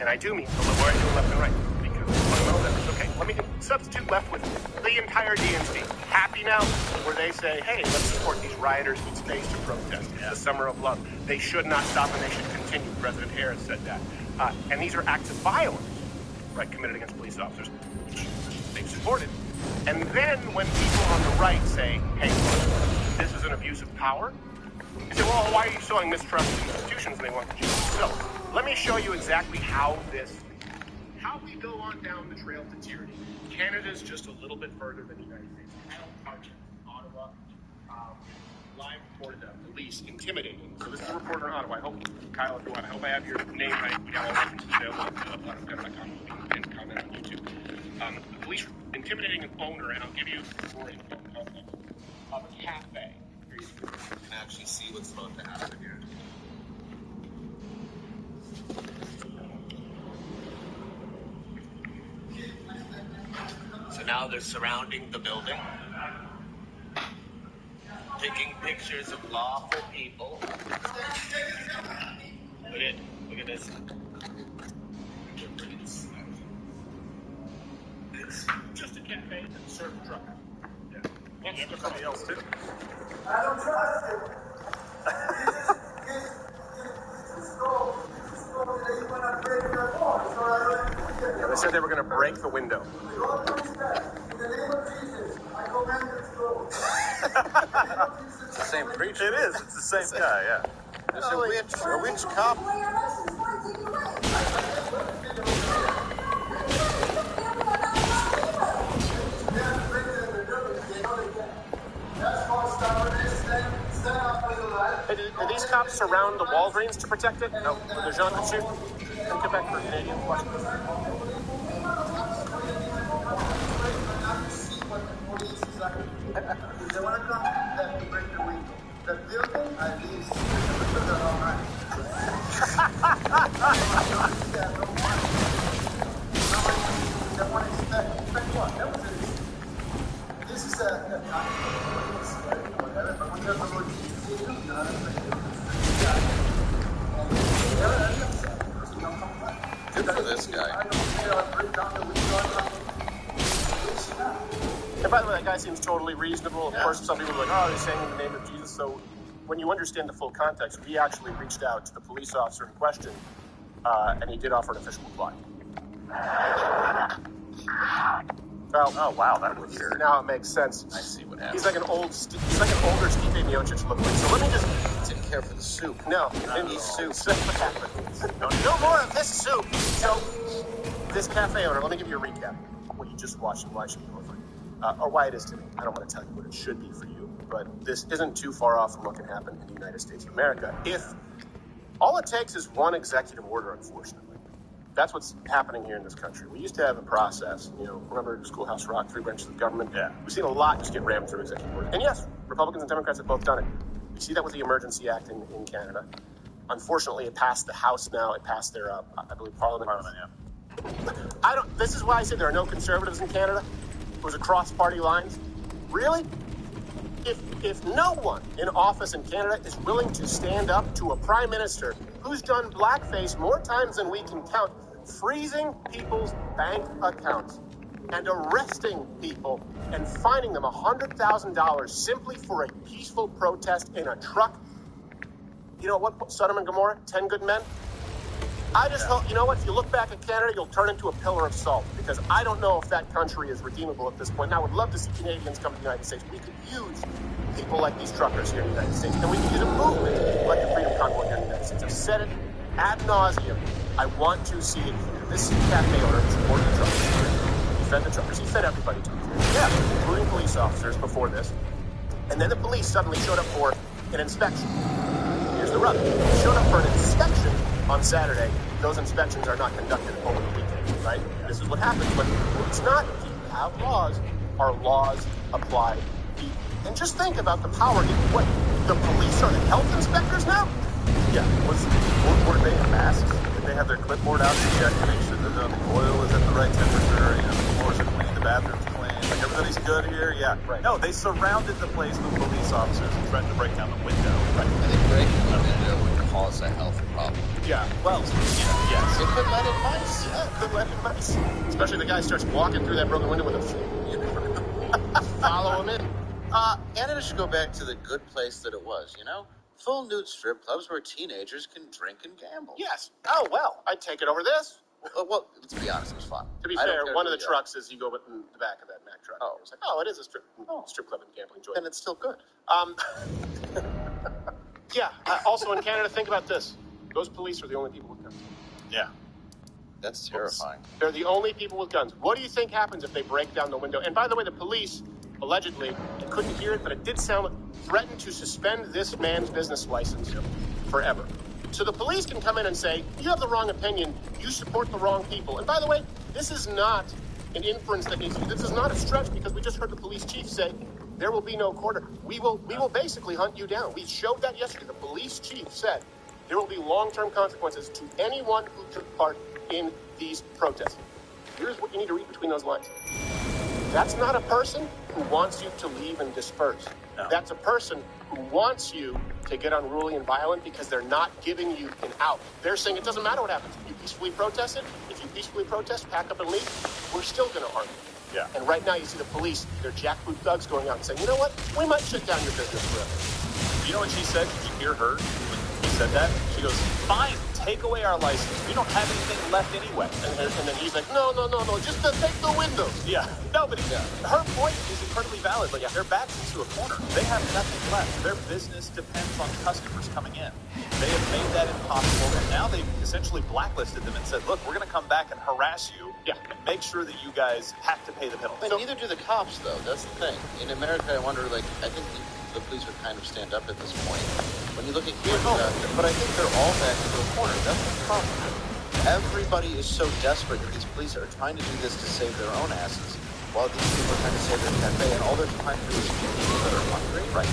and I do mean where I do left and right, because fundamental difference. Okay, let me substitute left with the entire DNC. Happy now, where they say, hey, let's support these rioters who space to protest. The summer of love. They should not stop and they should continue. President Harris said that. And these are acts of violence, right, committed against police officers, which they've supported. And then when people on the right say, hey, look, this is an abuse of power, you say, well, why are you showing mistrust in institutions and they want to change? So let me show you exactly how we go on down the trail to tyranny. Canada's just a little bit further than the United States. Ottawa, live reported police intimidating. So this is a reporter in Ottawa. I hope, Kyle, if you want, I hope I have your name right. Yellow references available at autogun.com and comment on YouTube. The police intimidating an owner, and I'll give you the story of a cafe. Here you can actually see what's about to happen here. So now they're surrounding the building, taking pictures of lawful people. Look at this. It's just a cafe that serves drugs. Yeah. Well, there's somebody else too. I don't trust you. They said they were going to break the window. In the name of Jesus, I command you to go. It's the same preacher. It is. It's the same guy, yeah. There's a witch cop. Do these cops surround the Walgreens to protect it? No. The Jean Coutu in Quebec for Canadian question. They want to come that to break the window. The building, at least, they're all right. They want to expect what? That was it. This is a whatever, but when you have a road, Good for this guy. And by the way, that guy seems totally reasonable. Of course, some people are like, oh, they're saying in the name of Jesus. So when you understand the full context, we actually reached out to the police officer in question, and he did offer an official reply. Well, oh wow, that was weird. Now it makes sense. I see what happened. He's like an older Steve Miocic looking. So let me just didn't care for the soup. No, didn't eat soup. No more of this soup. So this cafe owner, let me give you a recap. What you just watched and why it should be horrifying, or why it is to me. I don't want to tell you what it should be for you, but this isn't too far off from what can happen in the United States of America if all it takes is one executive order. Unfortunately. That's what's happening here in this country. We used to have a process, remember Schoolhouse Rock, 3 branches of government? Yeah. We've seen a lot just get rammed through executive orders. And yes, Republicans and Democrats have both done it. We see that with the Emergency Act in Canada. Unfortunately, it passed the House now. It passed their, I believe, Parliament, yeah. This is why I say there are no conservatives in Canada. It was across party lines. Really? If no one in office in Canada is willing to stand up to a prime minister who's done blackface more times than we can count, freezing people's bank accounts and arresting people and fining them $100,000 simply for a peaceful protest in a truck. You know what, Sodom and Gomorrah, 10 good men? I just hope, if you look back at Canada, you'll turn into a pillar of salt, because I don't know if that country is redeemable at this point. And I would love to see Canadians come to the United States. We could use people like these truckers here in the United States, and we could use a movement like the Freedom Convoy here in the United States. I've said it ad nauseum. I want to see it here. This cafe owner supported the truckers here. He fed the truckers. He fed everybody to them. Yeah, including police officers before this. And then the police suddenly showed up for an inspection. Here's the rub. They showed up for an inspection on Saturday. Those inspections are not conducted over the weekend, right? This is what happens when it's not. If you have laws, our laws apply. And just think about the power. What, the police are the health inspectors now? Yeah. Were they in masks? Did they have their clipboard out to check to make sure that the oil is at the right temperature, the floors are clean, the bathrooms are clean, like everybody's good here? Yeah. Right. No, they surrounded the place with police officers and threatened to break down the window. Right. I think breaking the window would cause a health problem. Yeah. Well, yes. It could let in mice. Yeah, it could let in mice. Especially the guy starts walking through that broken window with a follow him in. Canada should go back to the good place that it was, Full nude strip clubs where teenagers can drink and gamble. Yes. Oh, well, I'd take it over this. Well, let's be honest, it was fun. To be fair, one of the trucks is you go in the back of that Mack truck. Oh. It's like, it is a strip club and gambling joint. And it's still good. Yeah. Also in Canada, think about this. Those police are the only people with guns. Yeah. That's terrifying. They're the only people with guns. What do you think happens if they break down the window? And by the way, the police, allegedly, I couldn't hear it, but it did sound like threatened to suspend this man's business license forever. So the police can come in and say, you have the wrong opinion, you support the wrong people. And by the way, this is not an inference that needs to be, this is not a stretch, because we just heard the police chief say, there will be no quarter. We will basically hunt you down. We showed that yesterday. The police chief said there will be long-term consequences to anyone who took part in these protests. Here's what you need to read between those lines. That's not a person who wants you to leave and disperse. No. That's a person who wants you to get unruly and violent because they're not giving you an out. They're saying it doesn't matter what happens. If you peacefully protest it, if you peacefully protest, pack up and leave, we're still going to harm you. Yeah. And right now you see the police, they're jackboot thugs going out and saying, you know what, we might shut down your business forever. You know what she said? Did you hear her when he said that? She goes, fine, take away our license. We don't have anything left anyway. And then he's like, no, just to take the windows. Yeah. No, but her point is incredibly valid. Like, they're backed into a corner. They have nothing left. Their business depends on customers coming in. They have made that impossible, and now they've essentially blacklisted them and said, look, we're going to come back and harass you and make sure that you guys have to pay the penalty. But neither do the cops, though. That's the thing. In America, I wonder, I think the police would kind of stand up at this point. When you look at here, but I think they're all back into a corner. That's the problem. Everybody is so desperate that these police are trying to do this to save their own asses, while these people are trying to save their cafe, and all they're trying to do is feed people that are hungry. Right.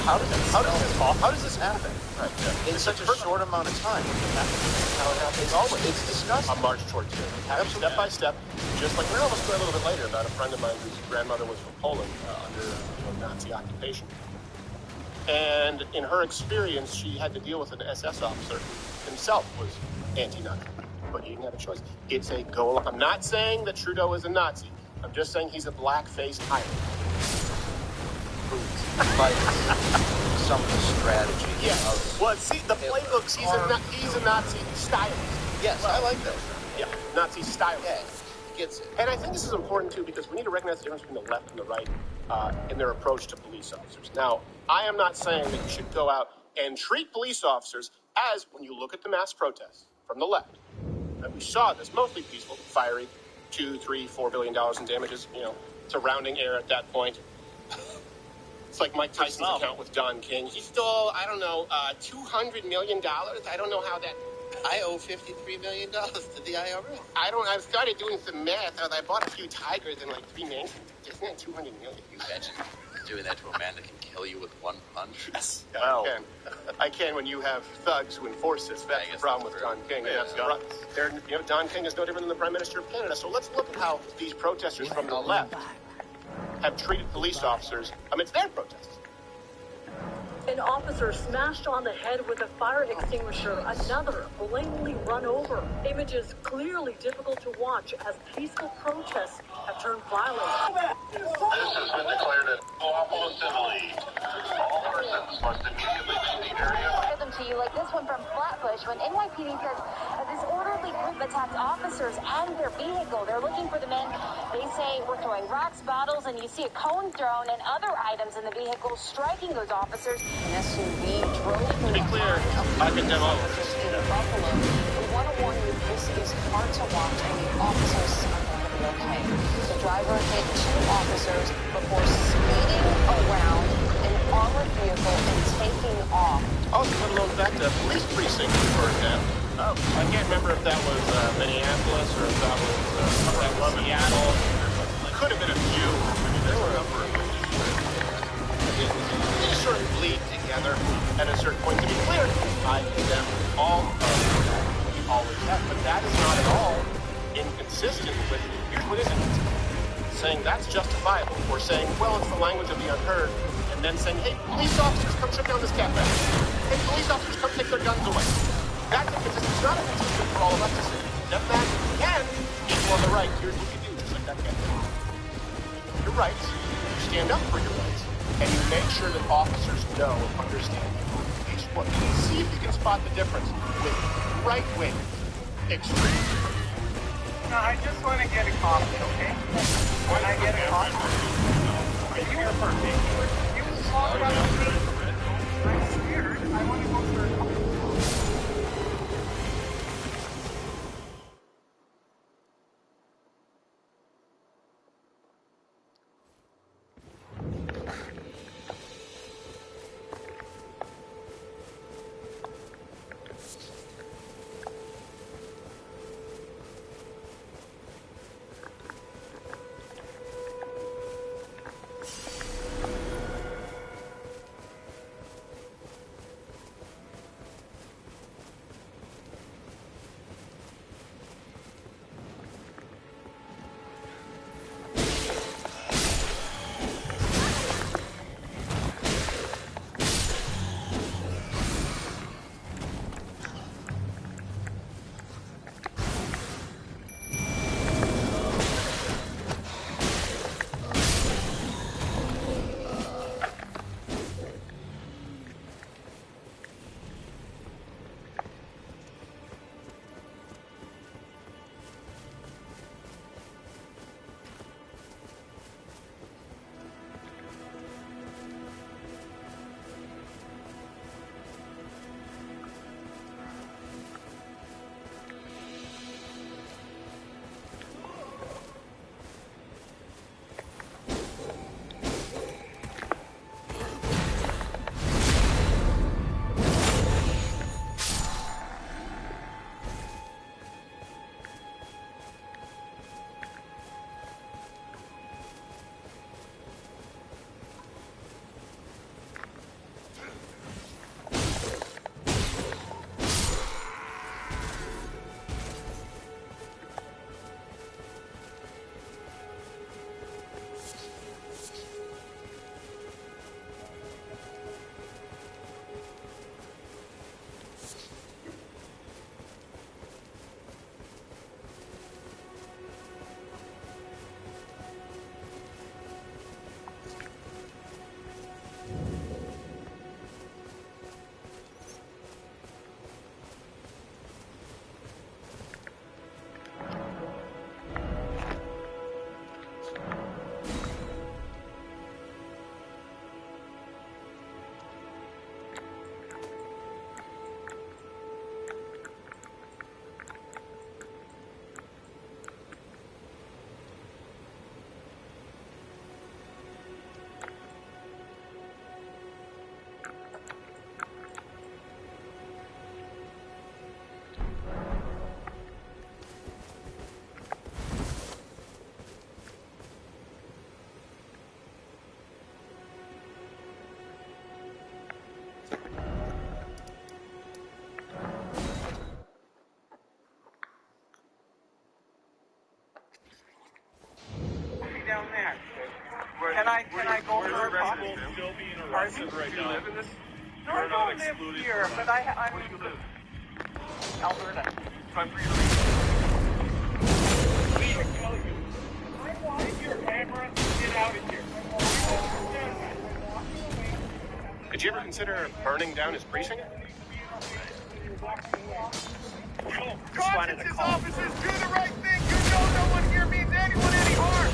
How does this happen? Right. In such a short amount of time. How it happens. It's disgusting. A march towards it. Step by step. Just like we're almost going a little bit later about a friend of mine whose grandmother was from Poland under Nazi occupation. And in her experience, she had to deal with an SS officer himself was anti-Nazi, but he didn't have a choice. It's a go. I'm not saying that Trudeau is a Nazi. I'm just saying he's a black-faced tyrant. Like some of the strategy. Yeah. Well, see, the playbooks. He's a Nazi stylist. Yes, I like that. Yeah, Nazi stylist. Yeah, he gets it. And I think this is important too because we need to recognize the difference between the left and the right in their approach to police officers. Now, I am not saying that you should go out and treat police officers as, when you look at the mass protests from the left, and we saw this mostly peaceful, fiery, $2, $3, $4 billion in damages. It's a rounding error at that point. It's like Mike Tyson's account with Don King. He stole, I don't know, $200 million. I don't know how that. I owe $53 million to the IRS. I've started doing some math. I bought a few tigers and like 3 mansions. Isn't that $200 million? You imagine doing that to a man that can kill you with one punch? Yes. Yeah, I can when you have thugs who enforce this. That's the problem with Don King. Yeah, Don King is no different than the Prime Minister of Canada. So let's look at how these protesters from the left have treated police officers amidst their protests. An officer smashed on the head with a fire extinguisher, another blatantly run over. Images clearly difficult to watch as peaceful protests have turned violent. This has been declared an lawful assembly. All persons must immediately leave the area. Them to you like this one from Flatbush when NYPD says a disorderly group attacked officers and their vehicle. They're looking for the men. They say we're throwing rocks, bottles, and you see a cone thrown and other items in the vehicle striking those officers. An SUV drove through. To be clear, I can demo this. In Buffalo, we want to warn you this is hard to watch, and the officers are going to be okay. The driver hit 2 officers before speeding around an armored vehicle and taking off. Also, let alone the fact that police precinct was burned down. Oh, I can't remember if that was Minneapolis or if that was Seattle. Could have been a few. I mean, there were a number of them. They just sort of bleed together at a certain point. To be clear, I condemn all of them. We always have. But that is not at all inconsistent with, here's what isn't saying that's justifiable, or saying, well, it's the language of the unheard, and then saying, hey, police officers, come shut down this cafe. Hey, police officers, come take their guns away. That's inconsistent. It's not inconsistent for all of us to say, step back and equal on the right. Here's what you do, just like that cafe. Your rights, you stand up for your rights, and you make sure that officers know and understand each one. See if you can spot the difference with right-wing extremism. No, I just want to get a coffee, okay? When I get a coffee. Are you here for me? You talk about me. I'm scared. I want to go for a coffee. I go Where's for the a rest coffee? people still being arrested right Do you now? live in this? No, I don't live here, but I'm Where do you live? Alberta. Time for you to leave. We will kill you. I want your camera. Get out of here. Did you ever consider burning down his precinct? Consciences officers, do the right thing. You know no one here means anyone any harm.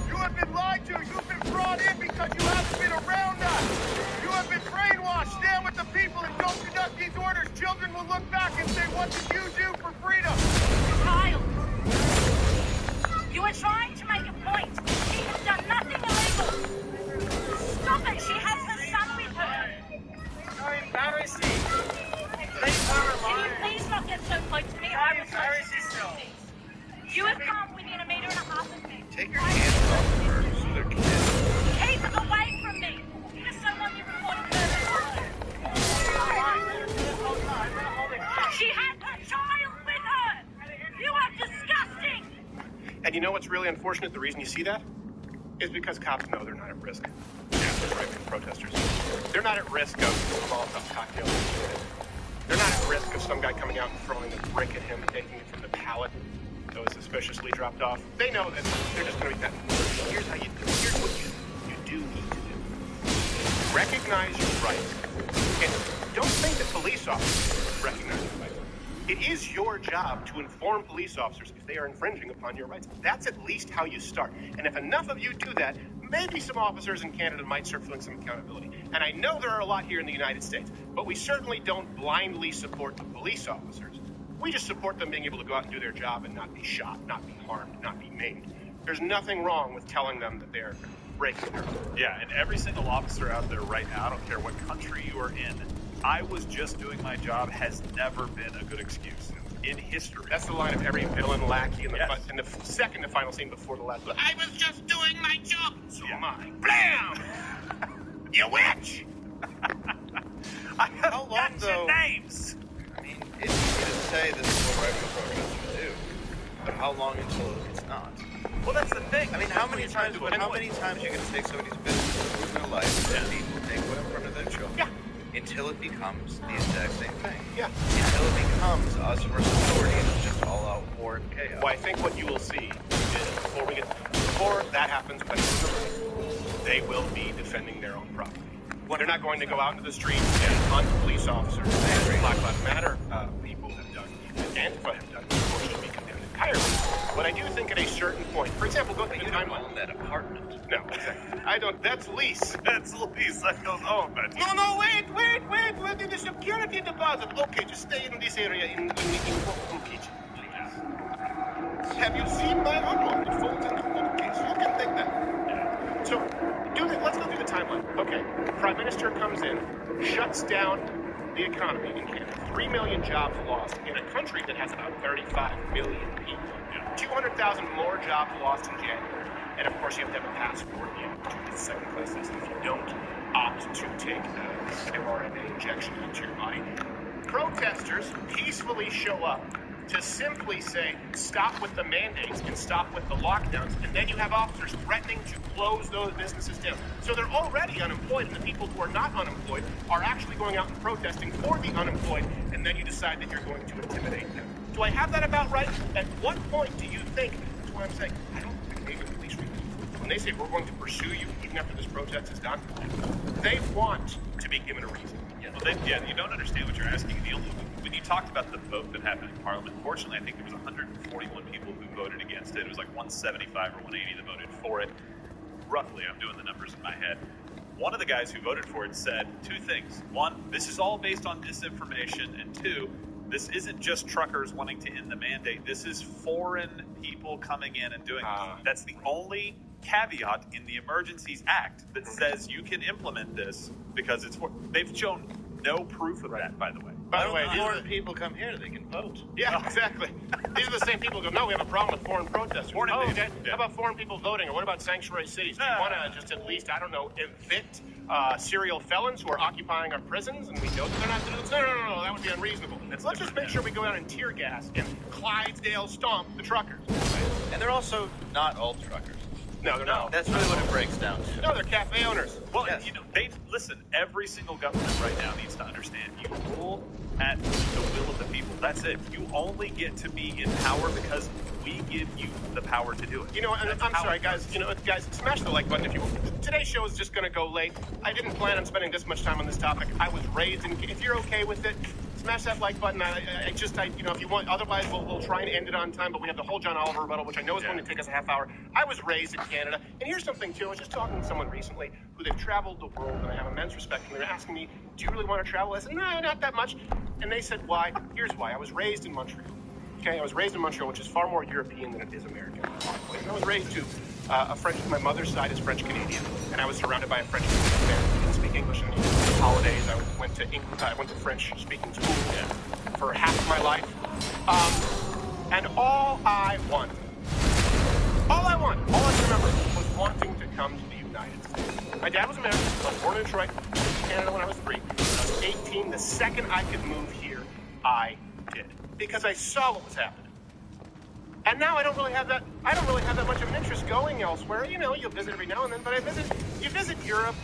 You have been lied to. You've been brought in because you haven't been around us. You have been brainwashed. Stand with the people and don't conduct these orders. Children will look back and say, what did you do for freedom? Child, you are trying to make a point. She has done nothing illegal. Stop it. She has her son with her. You're embarrassing. Can you please not get so close to me? I will touch you. You have come within 1.5 meters of me. Take your hands off of her. They're kids. Keep away from me. There's someone you reported murder. She has her child with her. You are disgusting. And you know what's really unfortunate? The reason you see that is because cops know they're not at risk. Yeah, right, protesters. They're not at risk of Molotov cocktails. They're not at risk of some guy coming out and throwing a brick at him and taking it from the pallet that was suspiciously dropped off. They know that they're just going to be that. Here's how you do. Here's what you do need to do. Recognize your rights. And don't think that police officers recognize your rights. It is your job to inform police officers if they are infringing upon your rights. That's at least how you start. And if enough of you do that, maybe some officers in Canada might start feeling some accountability. And I know there are a lot here in the United States, but we certainly don't blindly support the police officers. We just support them being able to go out and do their job and not be shot, not be harmed, not be maimed. There's nothing wrong with telling them that they're breaking their rules. Yeah, and every single officer out there right now, I don't care what country you are in, I was just doing my job has never been a good excuse in history. That's the line of every villain lackey in the, in the second to final scene before the last. I was just doing my job. So am I. Blam! You witch! How long, though? Names. I mean, it's easy to say this is what right-wing protesters do, but how long until it's not? Well, that's the thing. I mean, how many times you can take somebody's business, lose their life, and people take what in front of their children? Yeah. Until it becomes the exact same thing. Yeah. Until it becomes us versus authority and it's just all-out war and chaos. Well, I think what you will see is before that happens, they will be defending their own property. They're not going to go out into the streets and hunt police officers. Black Lives Matter people have done, Antifa have done, of course, should be condemned entirely. But I do think at a certain point, for example, go to the timeline. Own that apartment. No, exactly. I don't. That's lease. That's lease. I don't own that. No, wait. We're in the security deposit. Okay, just stay in this area in Oakland Kitchen, please. Have you seen my unlock? It folds into the case. You can take that. Yeah. So, let's go through the timeline. Okay, Prime Minister comes in, shuts down the economy in Canada. 3 million jobs lost in a country that has about 35 million people. 200,000 more jobs lost in January. And of course, you have to have a passport to the second class citizen if you don't opt to take an mRNA injection into your body. Protesters peacefully show up to simply say, stop with the mandates and stop with the lockdowns. And then you have officers threatening to close those businesses down. So they're already unemployed, and the people who are not unemployed are actually going out and protesting for the unemployed, and then you decide that you're going to intimidate them. Do I have that about right? At what point do you think, that's why I'm saying, I don't think Canadian police when they say we're going to pursue you even after this protest is done, they want to be given a reason. You don't understand what you're asking. When you talked about the vote that happened in Parliament, fortunately, I think there was 141 people who voted against it. It was like 175 or 180 that voted for it. Roughly, I'm doing the numbers in my head. One of the guys who voted for it said two things. One, this is all based on disinformation. And two, this isn't just truckers wanting to end the mandate. This is foreign people coming in and doing it. That's the only caveat in the Emergencies Act that says you can implement this because they've shown no proof of that, by the way. By the way, foreign people come here, they can vote. Yeah, exactly. These are the same people who go, no, we have a problem with foreign protesters. Okay. How about foreign people voting? Or what about sanctuary cities? Do you want to just at least, I don't know, evict serial felons who are occupying our prisons? And we know that they're not doing this? No, that would be unreasonable. Let's just make sure we go out and tear gas and Clydesdale stomp the truckers. Right? And they're also not all truckers. No, they're not. That's really what it breaks down to. No, they're cafe owners. Well, listen, every single government right now needs to understand you rule at the will of the people. That's it. You only get to be in power because we give you the power to do it. And I'm sorry, guys. Guys, smash the like button if you want. Today's show is just going to go late. I didn't plan on spending this much time on this topic. I was raised, and if you're okay with it, smash that like button. If you want, otherwise we'll try and end it on time. But we have the whole John Oliver rebuttal, which I know is going to take us a half hour. I was raised in Canada, and here's something too. I was just talking with someone recently who they've traveled the world, and I have immense respect for them. They're asking me, "Do you really want to travel?" I said, "No, not that much." And they said, "Why?" Here's why. I was raised in Montreal. Okay, I was raised in Montreal, which is far more European than it is American. And I was raised to my mother's side is French Canadian, and I was surrounded by a French family who didn't speak English. And holidays, I went to French speaking school for half of my life. And all I can remember was wanting to come to the United States. My dad was American. I was born in Detroit. I moved to Canada when I was 3. When I was 18, the second I could move here, I did. Because I saw what was happening. And now I don't really have that much of an interest going elsewhere. You'll visit every now and then, but you visit Europe,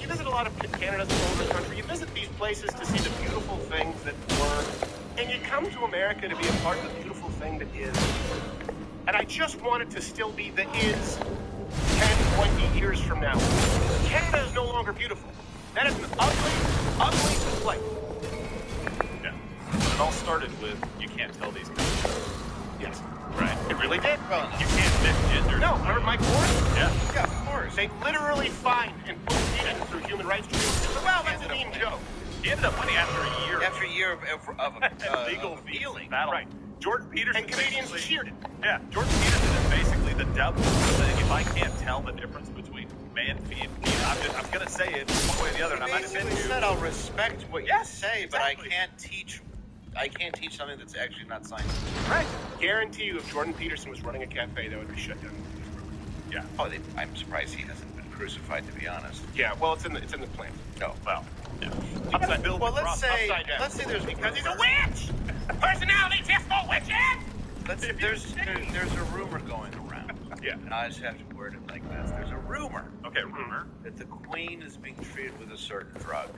you visit a lot of Canada's an older country, you visit these places to see the beautiful things that were, and you come to America to be a part of the beautiful thing that is. And I just want it to still be the is 10, 20 years from now. Canada is no longer beautiful. That is an ugly, ugly place. Yeah. It all started with, you can't tell these people. Yes. Right. It really did. Well, you can't mix gender. No, remember Mike Ward? Yeah. Yeah, of course. They literally fined and put it through human rights tribunals. Well, that's a mean joke. He ended up winning after a year. After a year of legal feeling. battle. Right. Jordan Peterson. And Canadians cheered it. Yeah. Jordan Peterson is basically the devil saying, if I can't tell the difference between man, female, I'm going to say it one way or the other, and I might offend you. Said I'll respect what you say, but exactly. I can't teach something that's actually not scientific. Right. Guarantee you, if Jordan Peterson was running a cafe, that would be shut down. Yeah. Oh, I'm surprised he hasn't been crucified, to be honest. Yeah. Well, it's in the plan. No. Well. Yeah. Well, let's say there's because he's a witch. Personality test for witches. There's a rumor going around. Yeah. And I just have to word it like this. There's a rumor. Okay, rumor. That the Queen is being treated with a certain drug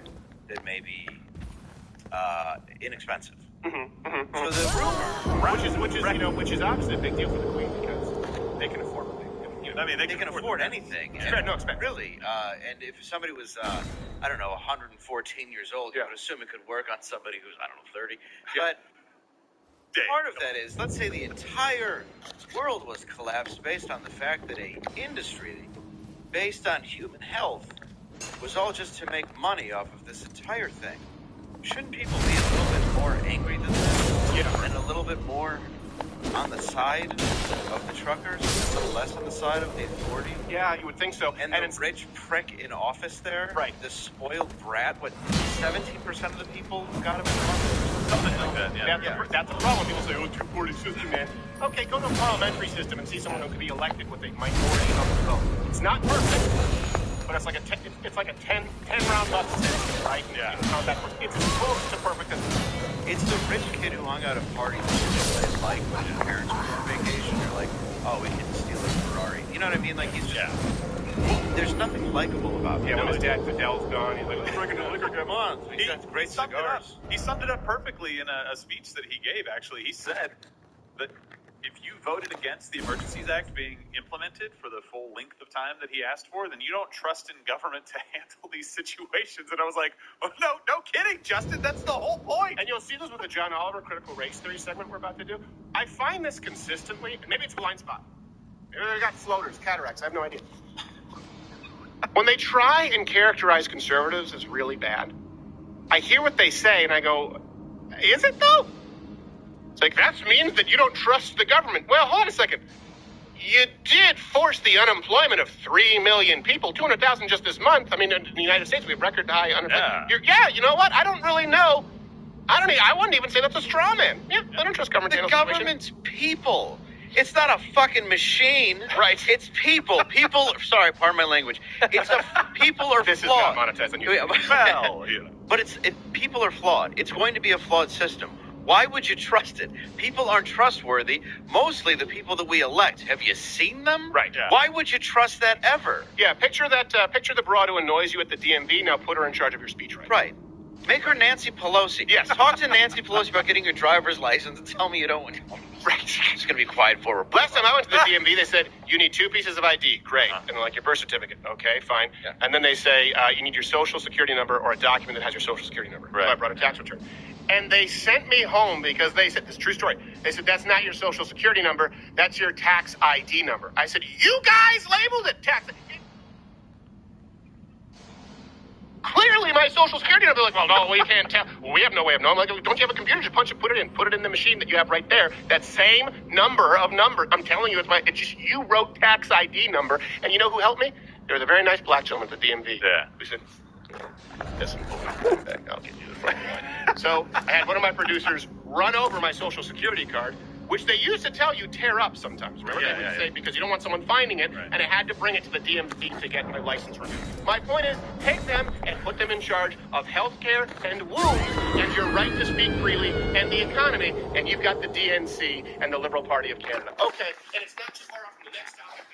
that may be inexpensive. Mm-hmm. Mm-hmm. So the rumor, which is obviously a big deal for the Queen because they can afford it. They can afford anything. No expense. Really. And if somebody was, 114 years old, you would assume it could work on somebody who's, 30. But part of that is, let's say the entire world was collapsed based on the fact that a industry based on human health was all just to make money off of this entire thing. Shouldn't people be a little bit more angry than this? Yeah. And a little bit more on the side of the truckers, and a little less on the side of the authority? Yeah, you would think so. And the rich prick in office there, right? The spoiled brat. What? 17% of the people got him in office. Something like that. Yeah. That's a problem. People say, "Oh, 240 system, man." Okay, go to a parliamentary system and see someone who could be elected with a minority of the vote. It's not perfect. But it's like a 10 round bus system, right? Yeah. It's close to perfect. It's the rich kid who hung out at parties that they like when his parents were on vacation. You're like, oh, we can steal his Ferrari. You know what I mean? Like, he's just... There's nothing likable about him. Yeah, when his dad Fidel's gone, he's like, let's drink a liquor month. He's got great cigars. He summed it up perfectly in a speech that he gave, actually. He said that if you voted against the Emergencies Act being implemented for the full length of time that he asked for, then you don't trust in government to handle these situations. And I was like, oh, no kidding, Justin. That's the whole point. And you'll see this with the John Oliver critical race theory segment we're about to do. I find this consistently, and maybe it's a blind spot. Maybe they got floaters, cataracts, I have no idea. When they try and characterize conservatives as really bad, I hear what they say and I go, is it though? It's like, that means that you don't trust the government. Well, hold on a second. You did force the unemployment of 3 million people, 200,000 just this month. I mean, in the United States, we have record high unemployment. Yeah, you know what? I don't really know. I wouldn't even say that's a straw man. Yeah, I don't trust government. The government's people. It's not a fucking machine. Right. It's people. People, sorry, pardon my language. People are this flawed. This is not monetized on you. But people are flawed. It's going to be a flawed system. Why would you trust it? People aren't trustworthy. Mostly the people that we elect. Have you seen them? Right. Yeah. Why would you trust that ever? Yeah, picture the broad who annoys you at the DMV. Now put her in charge of your speech right. Right. Make her Nancy Pelosi. Yes. Talk to Nancy Pelosi about getting your driver's license and tell me you don't want. Right. It's going to be quiet for her. Last time I went to the DMV, they said, you need 2 pieces of ID. Great. And they're like, your birth certificate. Okay, fine. Yeah. And then they say, you need your social security number or a document that has your social security number. Right. So I brought a tax return. And they sent me home because they said, this is a true story. They said, that's not your social security number. That's your tax ID number. I said, you guys labeled it tax. Clearly my social security number. They're like, well, no, we can't tell. Well, we have no way of knowing. I'm like, don't you have a computer? Just punch it, put it in the machine that you have right there. That same number of numbers. I'm telling you, it's just, you wrote tax ID number. And you know who helped me? There was a very nice black gentleman at the DMV. Yeah. Who said, listen, I'll get you the front line. So I had one of my producers run over my social security card, which they used to tell you tear up sometimes. Remember? They would say, because you don't want someone finding it, and I had to bring it to the DMV to get my license renewed. My point is, take them and put them in charge of healthcare and wounds and your right to speak freely and the economy, and you've got the DNC and the Liberal Party of Canada. Okay, and it's not too far off from the next topic.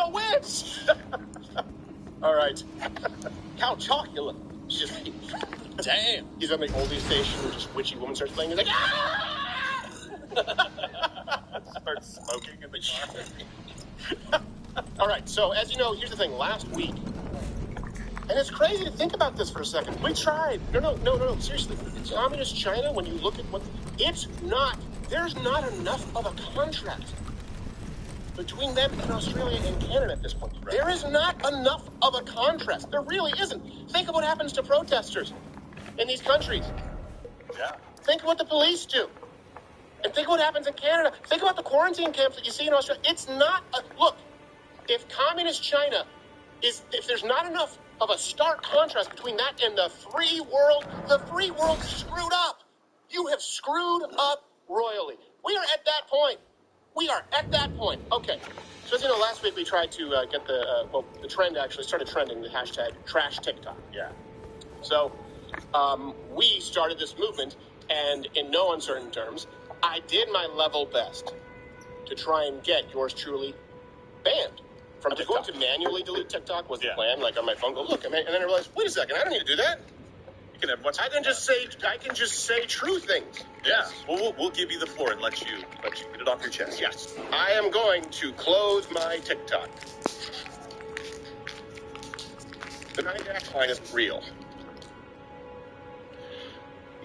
a witch! All right. How Chocula. Just, damn. He's on the oldie station where just witchy woman starts playing. He's like, ah! Starts smoking in the car. All right, so as you know, here's the thing. Last week, and it's crazy to think about this for a second. We tried. No. Seriously, communist China, when you look at what, there's not enough of a contrast between them and Australia and Canada at this point. Right. There is not enough of a contrast. There really isn't. Think of what happens to protesters in these countries. Yeah. Think of what the police do. And think of what happens in Canada. Think about the quarantine camps that you see in Australia. It's not look, if communist China if there's not enough of a stark contrast between that and the free world screwed up. You have screwed up royally. We are at that point. Okay. So as you know, last week we tried to get the trend actually started trending, the hashtag trash TikTok. Yeah. So we started this movement, and in no uncertain terms, I did my level best to try and get yours truly banned from TikTok. Going to manually delete TikTok was the plan, like on my phone, go look, and then I realized, wait a second, I don't need to do that. You can have what's I can just say true things. Yeah. Well, we'll give you the floor and let you get it off your chest. Yes. I am going to close my TikTok. The 9-act line isn't real.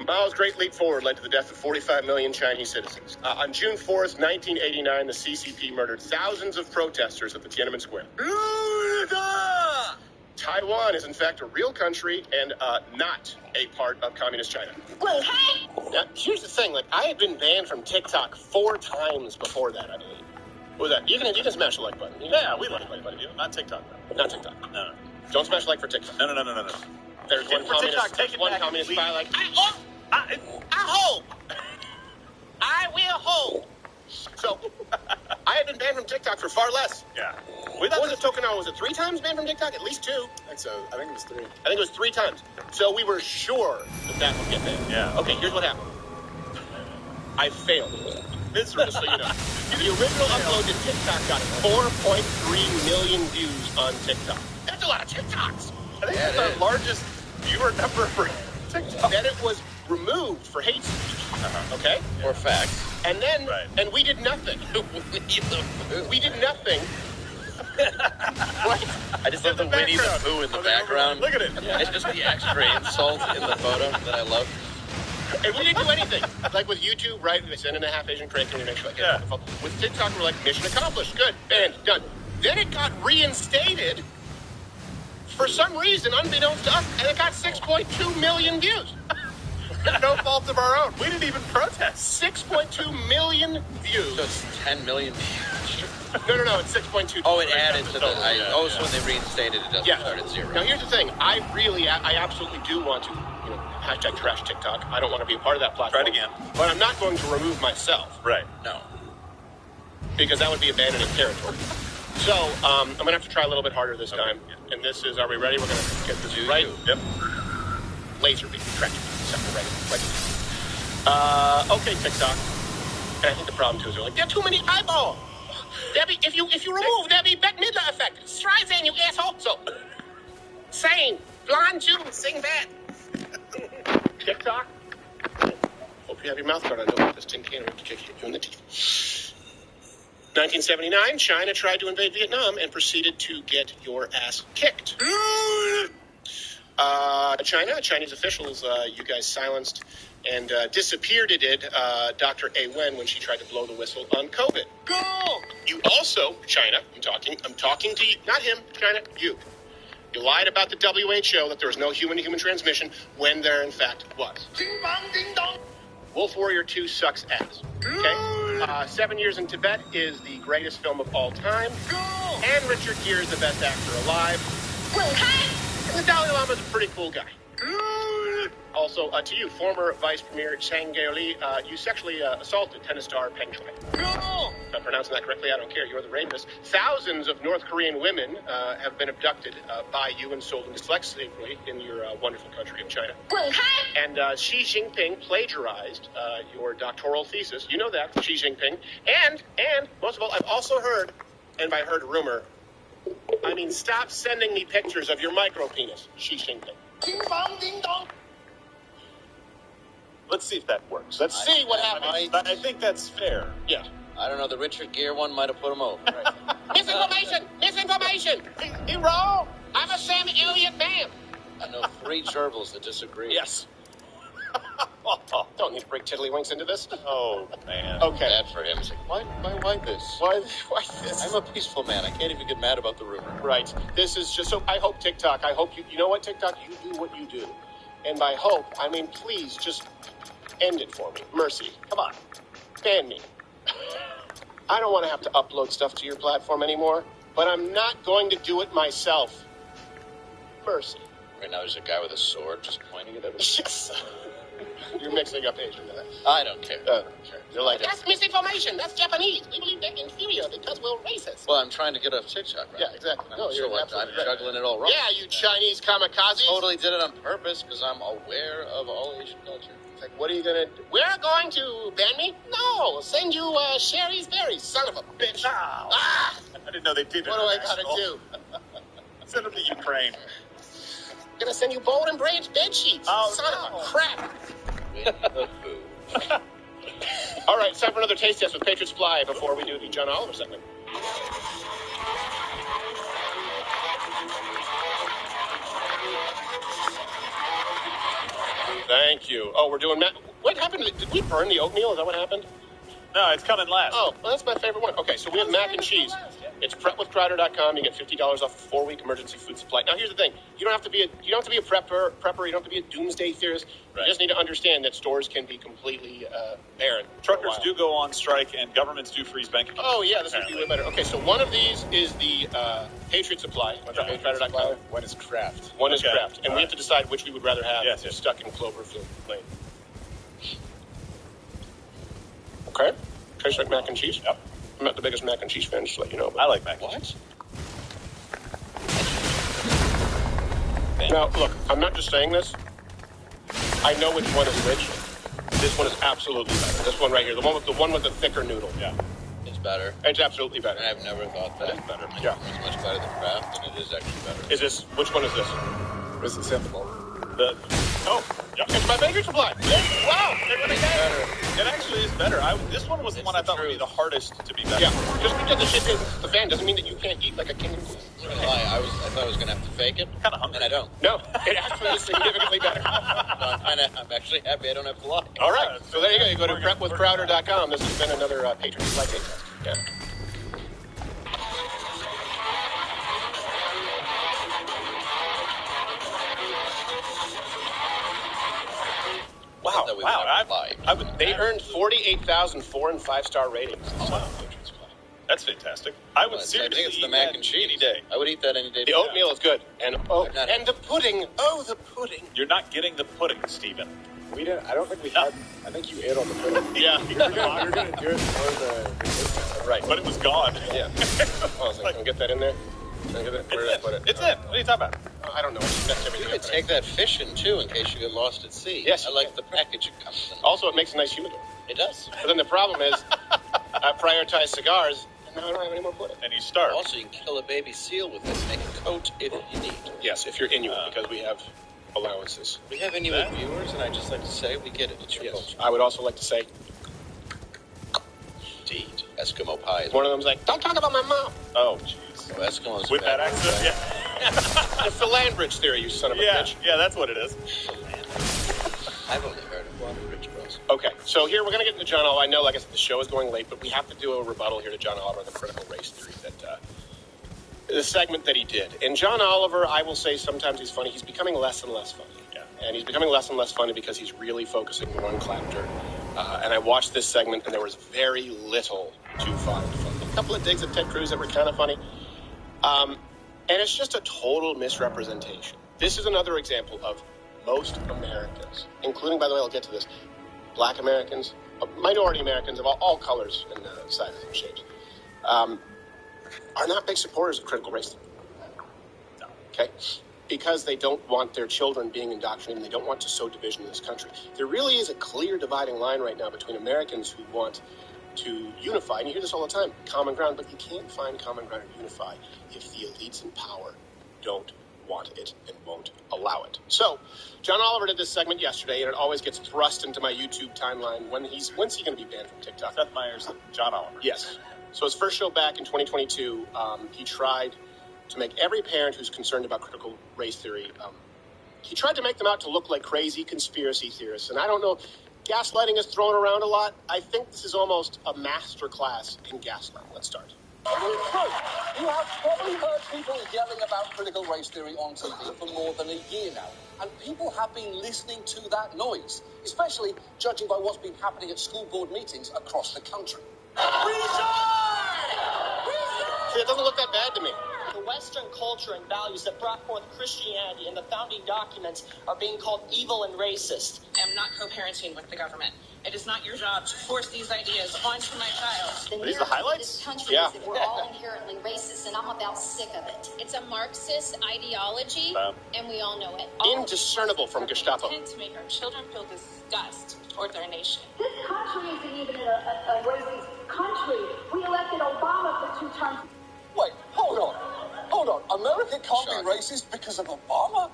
Mao's Great Leap Forward led to the death of 45 million Chinese citizens. On June 4th, 1989, the CCP murdered thousands of protesters at the Tiananmen Square. Taiwan is, in fact, a real country and not a part of communist China. Now, here's the thing. Like, I had been banned from TikTok 4 times before that, I believe. What was that? You can smash the like button. Yeah, we like the like button. Not TikTok, though. Not TikTok. No. Don't smash like for TikTok. No. There's one communist guy like, I will hold. So, I had been banned from TikTok for far less. Yeah. What was it, Tokunao? Was it 3 times banned from TikTok? At least 2. I think so. I think it was 3. I think it was 3 times. So we were sure that would get banned. Yeah. Okay, here's what happened. I failed. Miserably, just so you know. The original upload to TikTok got 4.3 million views on TikTok. That's a lot of TikToks. I think that's our largest viewer number for TikTok. Then it was removed for hate speech. Okay? Or facts. And then, and we did nothing. We did nothing. What? I just love the Winnie the Pooh in the background. Look at it. Yeah, it's just the extra insult in the photo that I love. And we didn't do anything. Like with YouTube, right? They send in a half Asian crate and you make sure. Yeah. With TikTok, we're like, mission accomplished. Good. And done. Then it got reinstated for some reason, unbeknownst to us, and it got 6.2 million views. No fault of our own. We didn't even protest. 6.2 million views. So it's 10 million views. No, it's 6.2. Oh, it added to the... So when they reinstated it, doesn't start at 0. Now, here's the thing. I absolutely do want to, hashtag trash TikTok. I don't want to be a part of that platform. Try it again. But I'm not going to remove myself. Right. No. Because that would be abandoning territory. So, I'm going to have to try a little bit harder this time. And this is, are we ready? We're going to get this right. Yep. Laser beam, tracking, right. Okay, TikTok. And I think the problem too is they're like, there are too many eyeballs. Debbie, if you remove Debbie Beck Midler effect, Streisand, you asshole. So, same, blonde Jew, sing that. TikTok. Hope you have your mouth guard on. Don't this tin can or kick you in the teeth. 1979, China tried to invade Vietnam and proceeded to get your ass kicked. China, Chinese officials, you guys silenced and disappeared. It did Dr. A. Wen when she tried to blow the whistle on COVID. Go! You also, China, I'm talking to you, not him, China, you. You lied about the WHO that there was no human-to-human transmission when there in fact was. Ding bong, ding dong. Wolf Warrior 2 sucks ass. Okay? 7 Years in Tibet is the greatest film of all time. And Richard Gere is the best actor alive. And the Dalai Lama is a pretty cool guy. Also, to you, former Vice Premier Chang Gaoli, you sexually assaulted tennis star Peng Shuai. If I'm pronouncing that correctly, I don't care. You're the rapist. Thousands of North Korean women have been abducted by you and sold into slavery in your wonderful country of China. And Xi Jinping plagiarized your doctoral thesis. You know that, Xi Jinping. And most of all, I've also heard, and by heard rumor, I mean, stop sending me pictures of your micro penis. Ding bong, ding dong. Let's see if that works. Let's see what happens. I think that's fair. Yeah. I don't know. The Richard Gere one might have put him over. Misinformation! Misinformation! Hero! I'm a Sam Elliott man. I know 3 gerbils that disagree. Yes. Don't need to bring tiddlywinks into this. Oh, man. Okay. Bad for him. He's like, why this? Why this? I'm a peaceful man. I can't even get mad about the rumor. Right. This is just so. I hope TikTok. I hope you know what, TikTok. You do what you do, and by hope, I mean please just end it for me. Mercy. Come on. Ban me. I don't want to have to upload stuff to your platform anymore, but I'm not going to do it myself. Mercy. Right now, there's a guy with a sword just pointing it at us. Yes. You're mixing up Asian. I don't care. You're like, that's misinformation. That's Japanese. We believe they're inferior because we're racist. Well, I'm trying to get off TikTok, right? Yeah, exactly. No, I'm juggling it all wrong. Yeah, you Chinese kamikazes. Totally did it on purpose because I'm aware of all Asian culture. It's like, what are you going to do? We're going to ban me? No, send you Sherry's berries, son of a bitch. I didn't know they did it. What do I got to do? Send them to Ukraine. Gonna send you bold and branch bed sheets. Son of a crap. All right, it's time for another taste test with Patriot Supply before we do the John Oliver segment. Thank you. Oh, we're doing what happened? Did we burn the oatmeal? Is that what happened? No, it's coming last. Oh, well, that's my favorite one. Okay, so we have mac and cheese. It's prepwithcrowder.com. You get $50 off a 4-week emergency food supply. Now, here's the thing: you don't have to be a prepper. You don't have to be a doomsday theorist. Right. You just need to understand that stores can be completely barren. Truckers do go on strike, and governments do freeze bank accounts. Oh yeah, this would be way better. Okay, so one of these is the Patriot Supply. Prepwithcrowder.com. One is Kraft. One is Kraft, and we have to decide which we would rather have. Yes, stuck in Cloverfield Lane. Okay. Tastes like mac and cheese? Yep. I'm not the biggest mac and cheese fan, just to let you know. I like mac and cheese. Now, look, I'm not just saying this. I know which one is which. This one is absolutely better. This one right here, the one with the thicker noodle. Yeah. It's better. It's absolutely better. And I've never thought that. It's better. Yeah. It's much better than Kraft, and it is actually better. Is this, which one is this? This is simple. It's my Patriot Supply. Wow, they're really better. It actually is better. This one was the one I thought would be the hardest to be better. Yeah, just because the shit is the fan doesn't mean that you can't eat like a king and queen. I thought I was going to have to fake it. Kind of hungry. And I don't. No, it actually is significantly better. I'm actually happy I don't have to lie. All right, so there you go. You go to prepwithcrowder.com. This has been another Patriot Supply taste test. Yeah. Wow. They earned 48,000 4- and 5-star ratings. Oh, wow. That's fantastic. I would seriously eat the mac and cheese any day. I would eat that any day. The oatmeal is good. And the pudding. Oh, the pudding. You're not getting the pudding, Stephen. We didn't. I don't think we had. I think you ate all the pudding. Yeah. We were going to do it for the... Right. But it was gone. Yeah. Oh, can I get that in there? Where did I put it? It's in. What are you talking about? I don't know. I just messed everything You up. could take that fish in, too, in case you get lost at sea. Yes, I like the package it comes in. Also, it makes a nice humidor. It does. But then the problem is, I prioritize cigars, and now I don't have any more pudding. And you starve. Also, you can kill a baby seal with this. Make a coat if you need. Yes, if you're Inuit, because we have allowances. We have Inuit viewers, and I just like to say we get it. It's your culture. I would also like to say, indeed, Eskimo pie. One of them's like, don't talk about my mom. Oh, jeez. So Eskimos with that accent, yeah. The Philandridge theory, you son of a bitch. Yeah, that's what it is. I've only heard of one Rich Bros. Okay, so here we're going to get into John Oliver. I know, like I said, the show is going late, but we have to do a rebuttal here to John Oliver on the critical race theory that the segment that he did. And John Oliver, I will say sometimes he's funny. He's becoming less and less funny. Yeah. And he's becoming less and less funny because he's really focusing more on Clapter. And I watched this segment, and there was very little to find funny. A couple of digs at Ted Cruz that were kind of funny. And it's just a total misrepresentation. This is another example of most Americans, including, by the way, I'll get to this, Black Americans, minority Americans of all colors and sizes and shapes, are not big supporters of critical race theory. No. Okay? Because they don't want their children being indoctrinated and they don't want to sow division in this country. There really is a clear dividing line right now between Americans who want to unify, and you hear this all the time, common ground, but you can't find common ground and unify if the elites in power don't want it and won't allow it. So, John Oliver did this segment yesterday, and it always gets thrust into my YouTube timeline. When's he going to be banned from TikTok? Seth Meyers, John Oliver. Yes. So his first show back in 2022, he tried to make every parent who's concerned about critical race theory, he tried to make them out to look like crazy conspiracy theorists. And I don't know, gaslighting is thrown around a lot. I think this is almost a master class in gaslighting. Let's start. You have probably heard people yelling about critical race theory on TV for more than a year now. And people have been listening to that noise, especially judging by what's been happening at school board meetings across the country. See, it doesn't look that bad to me. The Western culture and values that brought forth Christianity in the founding documents are being called evil and racist. I am not co-parenting with the government. It is not your job to force these ideas onto my child. Are these the highlights? This country is that we're all inherently racist, and I'm about sick of it. It's a Marxist ideology, and we all know it. Indiscernible from Gestapo. Intent to make our children feel disgust towards our nation. This country isn't even a racist country. We elected Obama for 2 terms. Wait, hold on. America can't be racist because of Obama?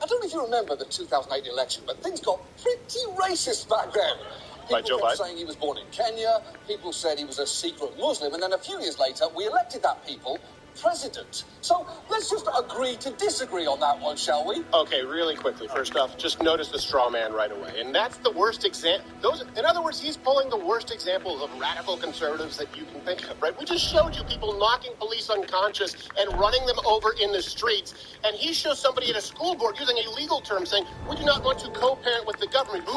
I don't know if you remember the 2008 election, but things got pretty racist back then. People kept saying he was born in Kenya, people said he was a secret Muslim, and then a few years later, we elected that people president. So let's just agree to disagree on that one, shall we? Okay, really quickly. First off, just notice the straw man right away. And that's the worst example. In other words, he's pulling the worst examples of radical conservatives that you can think of, right? We just showed you people knocking police unconscious and running them over in the streets. And he shows somebody at a school board using a legal term saying, we do not want to co-parent with the government.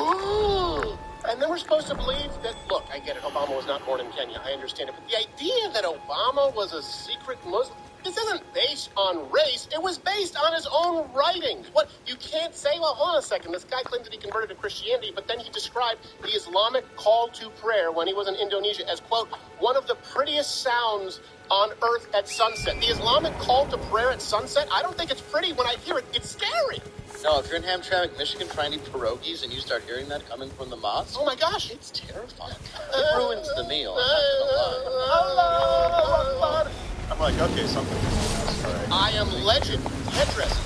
And then we're supposed to believe that, look, I get it, Obama was not born in Kenya, I understand it, but the idea that Obama was a secret Muslim, this isn't based on race, it was based on his own writings. What, you can't say, well, hold on a second, this guy claimed that he converted to Christianity, but then he described the Islamic call to prayer when he was in Indonesia as, quote, one of the prettiest sounds on earth at sunset. The Islamic call to prayer at sunset, I don't think it's pretty. When I hear it, it's scary. No, if you're in Hamtramck, Michigan, trying to eat pierogies and you start hearing that coming from the mosque, oh my gosh, it's terrifying. It ruins the meal. I'm not gonna lie. I'm like, okay, something. Right. I am legend. Headdresses.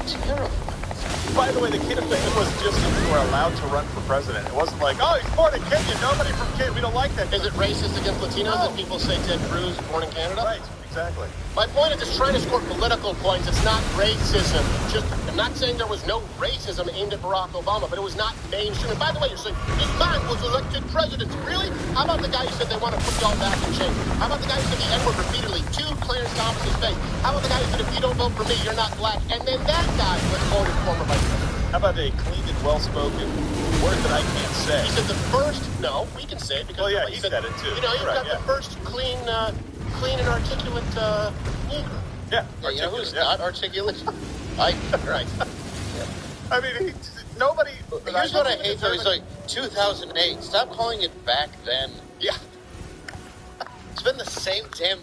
It's terrifying. By the way, the kid thing was just if you were allowed to run for president. It wasn't like, oh, he's born in Kenya. Nobody from Kenya. We don't like that. Is it racist against Latinos that people say Ted Cruz is born in Canada? Right. Exactly. My point is just trying to score political points. It's not racism. I'm not saying there was no racism aimed at Barack Obama, but it was not mainstream. And by the way, you're saying, this man was elected president. Really? How about the guy who said they want to put y'all back in chains? How about the guy who said the N-word repeatedly to Clarence Thomas's face? How about the guy who said, if you don't vote for me, you're not black? And then that guy was quoted former vice president. How about a clean and well-spoken word that I can't say? He said the first, no, we can say it because he said it too. You know, you've got the first clean and articulate Negro. Yeah, you know who's not articulate? Right. I mean, nobody. Here's what I hate though. He's like 2008. Stop calling it back then. Yeah. It's been the same damn.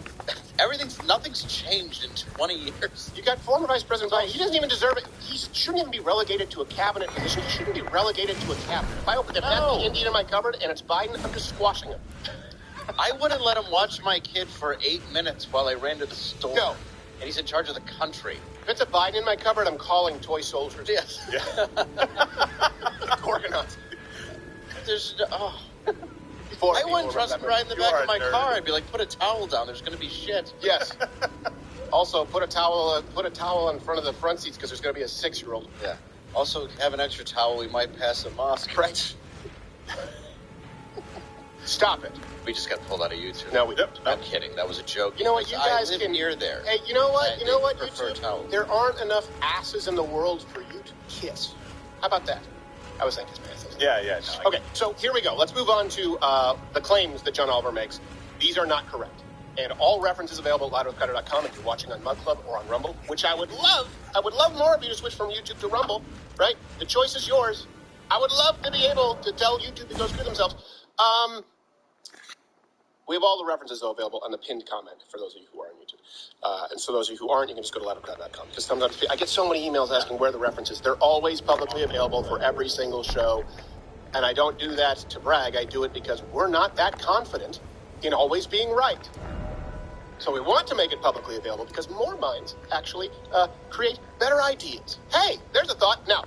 Nothing's changed in 20 years. You got former Vice President Biden. He doesn't even deserve it. He shouldn't even be relegated to a cabinet position. He shouldn't be relegated to a cabinet. If I open the Indian in my cupboard and it's Biden, I'm just squashing him. I wouldn't let him watch my kid for 8 minutes while I ran to the store. No. And he's in charge of the country. If it's a Biden in my cupboard, I'm calling toy soldiers. Yes. Yeah. Gorgonauts. There's I wouldn't trust him right in the back of my car. I'd be like, put a towel down. There's going to be shit. Yes. Also, put a towel in front of the front seats because there's going to be a 6-year-old. Yeah. Also, have an extra towel. We might pass a mosque. Right. Stop it. We just got pulled out of YouTube. No, we didn't. I'm kidding. That was a joke. You know what? You guys live near there. Hey, you know what? You know what? YouTube? Towels. There aren't enough asses in the world for you to kiss. How about that? I was thinking asses. Yeah. No, okay, so here we go. Let's move on to the claims that John Oliver makes. These are not correct. And all references available at louderwithcutter.com if you're watching on Mug Club or on Rumble, which I would love. I would love more of you to switch from YouTube to Rumble, right? The choice is yours. I would love to be able to tell YouTube to go screw themselves. We have all the references, though, available on the pinned comment for those of you who are on YouTube. And so those of you who aren't, you can just go to louderwithcutter.com. Because sometimes I get so many emails asking where the references. They're always publicly available for every single show. And I don't do that to brag. I do it because we're not that confident in always being right. So we want to make it publicly available because more minds actually create better ideas. Hey, there's a thought. Now,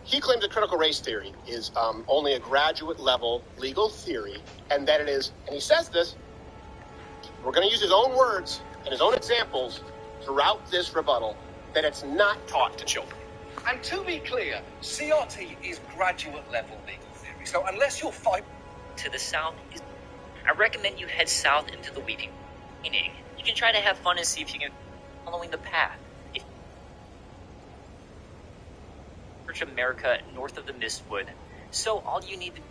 he claims that critical race theory is only a graduate level legal theory, and that it is, and he says this, we're going to use his own words and his own examples throughout this rebuttal, that it's not taught to children. And to be clear, CRT is graduate level legal theory. So unless you're to the south, I recommend you head south into the Weeping. You can try to have fun and see if you can following the path. If Church America north of the Mistwood. So all you need to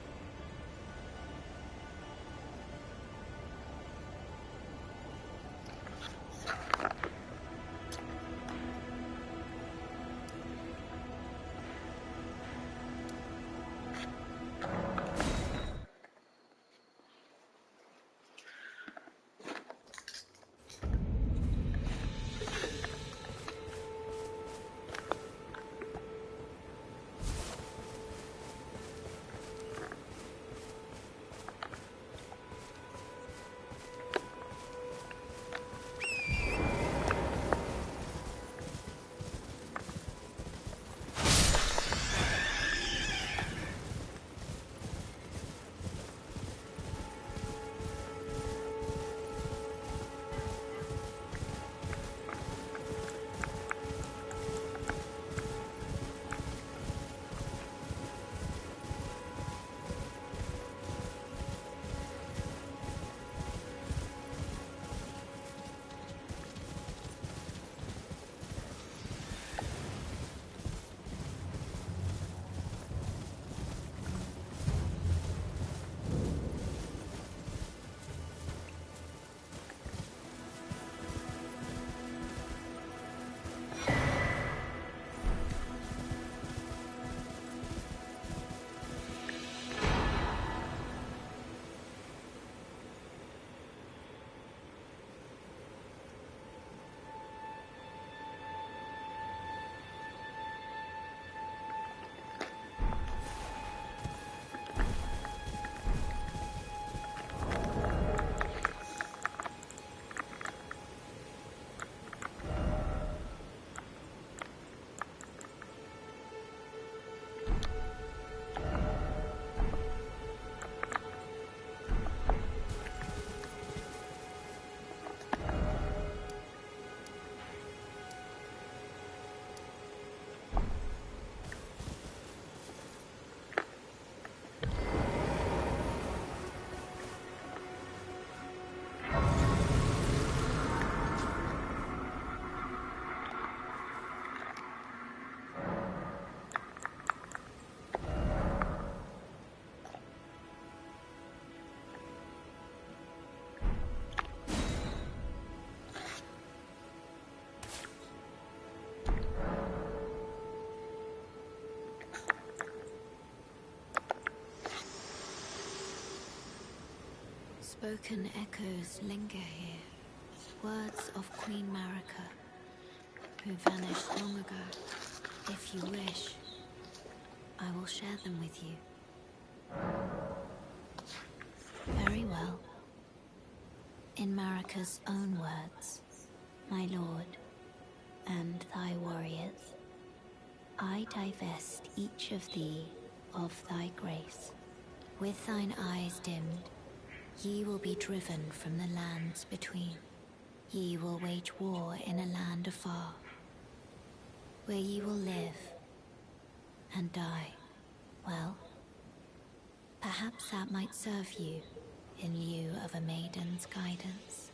Spoken echoes linger here, words of Queen Marika, who vanished long ago. If you wish, I will share them with you. Very well. In Marika's own words, my lord, and thy warriors, I divest each of thee of thy grace. With thine eyes dimmed, ye will be driven from the lands between. Ye will wage war in a land afar, where ye will live and die. Well, perhaps that might serve you in lieu of a maiden's guidance.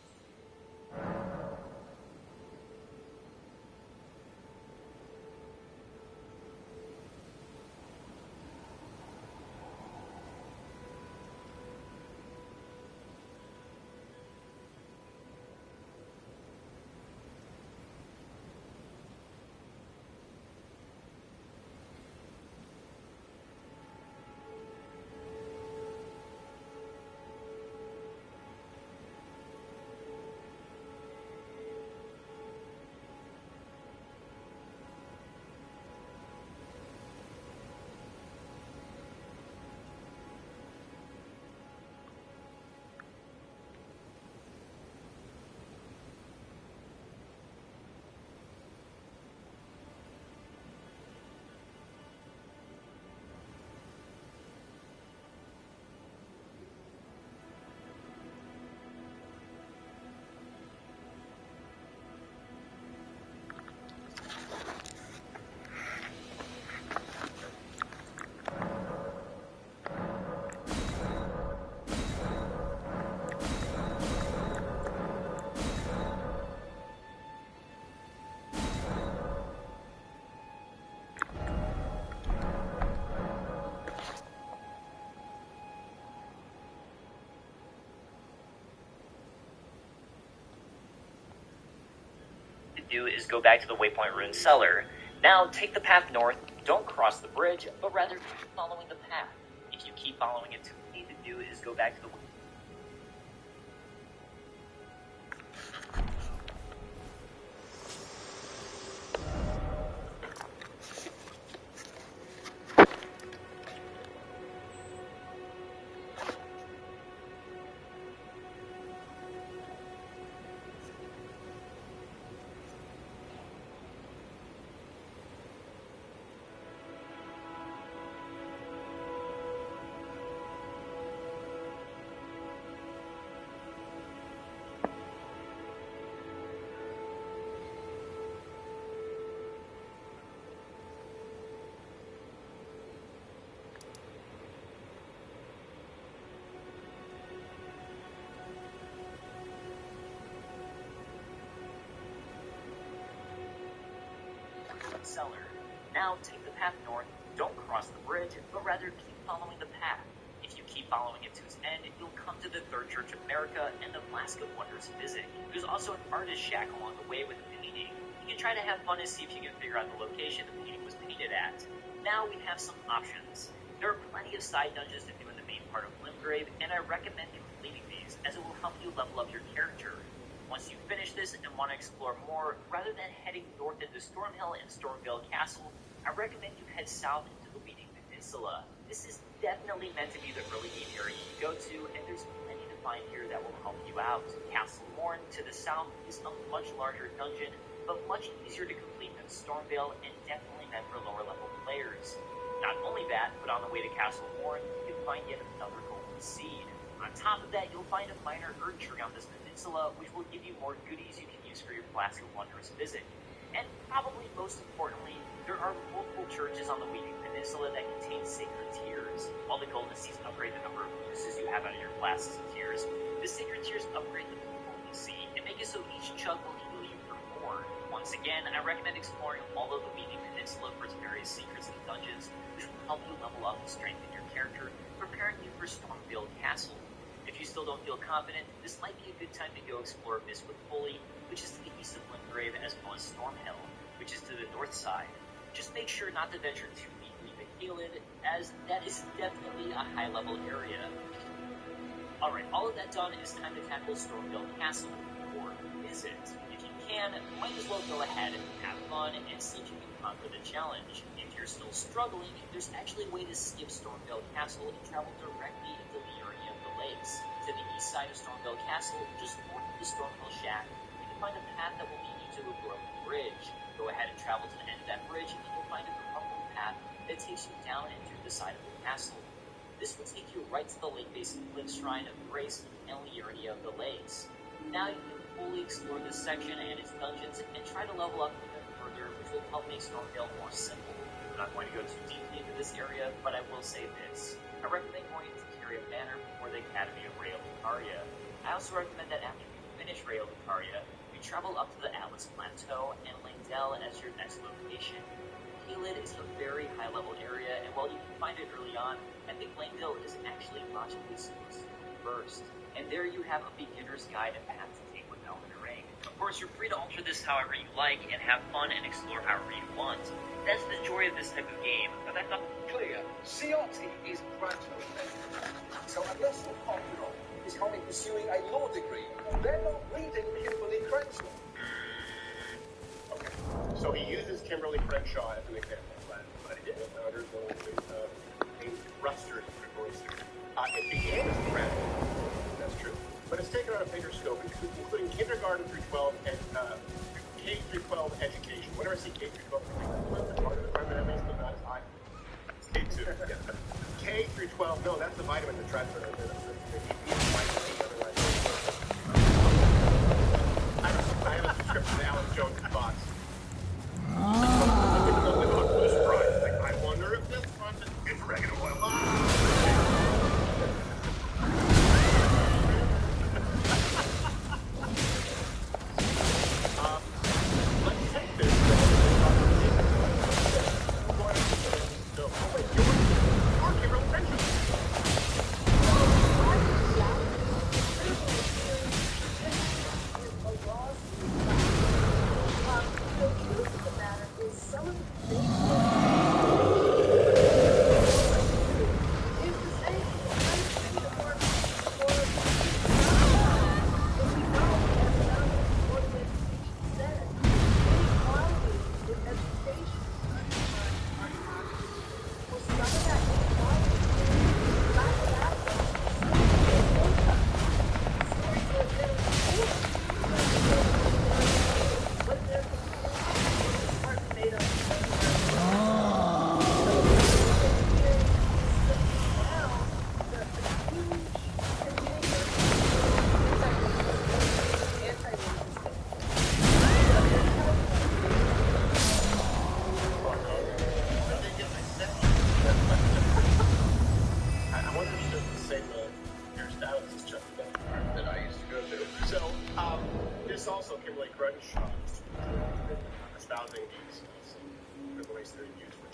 do is go back to the Waypoint Ruin Cellar. Now, take the path north, don't cross the bridge, but rather keep following the path. If you keep following it, what you need to do is go back to the cellar. Now, take the path north, don't cross the bridge, but rather keep following the path. If you keep following it to its end, you'll come to the Third Church of America and the Flask of Wondrous Physic. There's also an artist shack along the way with a painting. You can try to have fun and see if you can figure out the location the painting was painted at. Now we have some options. There are plenty of side dungeons to do in the main part of Limgrave, and I recommend completing these, as it will help you level up your character. Once you finish this and want to explore more, rather than heading north into Stormhill and Stormvale Castle, I recommend you head south into the Weeping Peninsula. This is definitely meant to be the early game area you go to, and there's plenty to find here that will help you out. Castle Morn to the south is a much larger dungeon, but much easier to complete than Stormvale, and definitely meant for lower level players. Not only that, but on the way to Castle Morn, you can find yet another golden seed. On top of that, you'll find a minor Erd tree on this peninsula, which will give you more goodies you can use for your Flask of Wondrous Physic. And probably most importantly, there are multiple churches on the Weeping Peninsula that contain sacred tears. While the golden seeds upgrade the number of uses you have out of your flasks of tears, the sacred tears upgrade the people you see and make it so each chug will heal you for more. Once again, I recommend exploring all of the Weeping Peninsula for its various secrets and dungeons, which will help you level up and strengthen your character, preparing you for Stormvale Castle. If you still don't feel confident, this might be a good time to go explore Mistwood Foley, which is to the east of Limgrave, as well as Stormhill, which is to the north side. Just make sure not to venture too deeply into Elden, as that is definitely a high-level area. Alright, all of that done, it's time to tackle Stormvale Castle. Or is it? If you can, might as well go ahead and have fun and see if you can conquer the challenge. If you're still struggling, there's actually a way to skip Stormvale Castle and travel directly into the area of the lakes. To the east side of Stormvale Castle, just north of the Stormhill Shack, you can find a path that will lead you to a broken bridge. Go ahead and travel to the end of that bridge, and you'll find a crumbling path that takes you down and through the side of the castle. This will take you right to the Lake Basin Cliff Shrine of Grace and Liurnia of the Lakes. Now you can fully explore this section and its dungeons and try to level up even further, which will help make Stormvale more simple. I'm not going to go too deeply into this area, but I will say this. I recommend going to Caria Manor before the Academy of Rael Lucaria. I also recommend that after you finish Rael Lucaria, you travel up to the Atlas Plateau and Langdell as your next location. Caelid is a very high-level area, and while you can find it early on, I think Langdell is actually logically supposed to be first. And there you have a beginner's guide and path to take with Elden Ring. Of course, you're free to alter this however you like and have fun and explore however you want. That's the joy of this type of game, but that's not clear. CRT is graduate level. So unless your partner is currently pursuing a law degree, they're not reading Kimberly Crenshaw. Okay. So he uses Kimberly Crenshaw as an example. Rusters it began as a graduate, that's true, but it's taken on a bigger scope, including kindergarten through 12 and K through 12 education. Whenever I see K through 12, part of the requirement at least, but not as high. It's K2. Yeah. K through 12. No, that's the vitamin that tries to. I have a subscription to Alan Jones' box. I wonder if this one is oregano oil. Let's take this. You're Kimberly Crenshaw.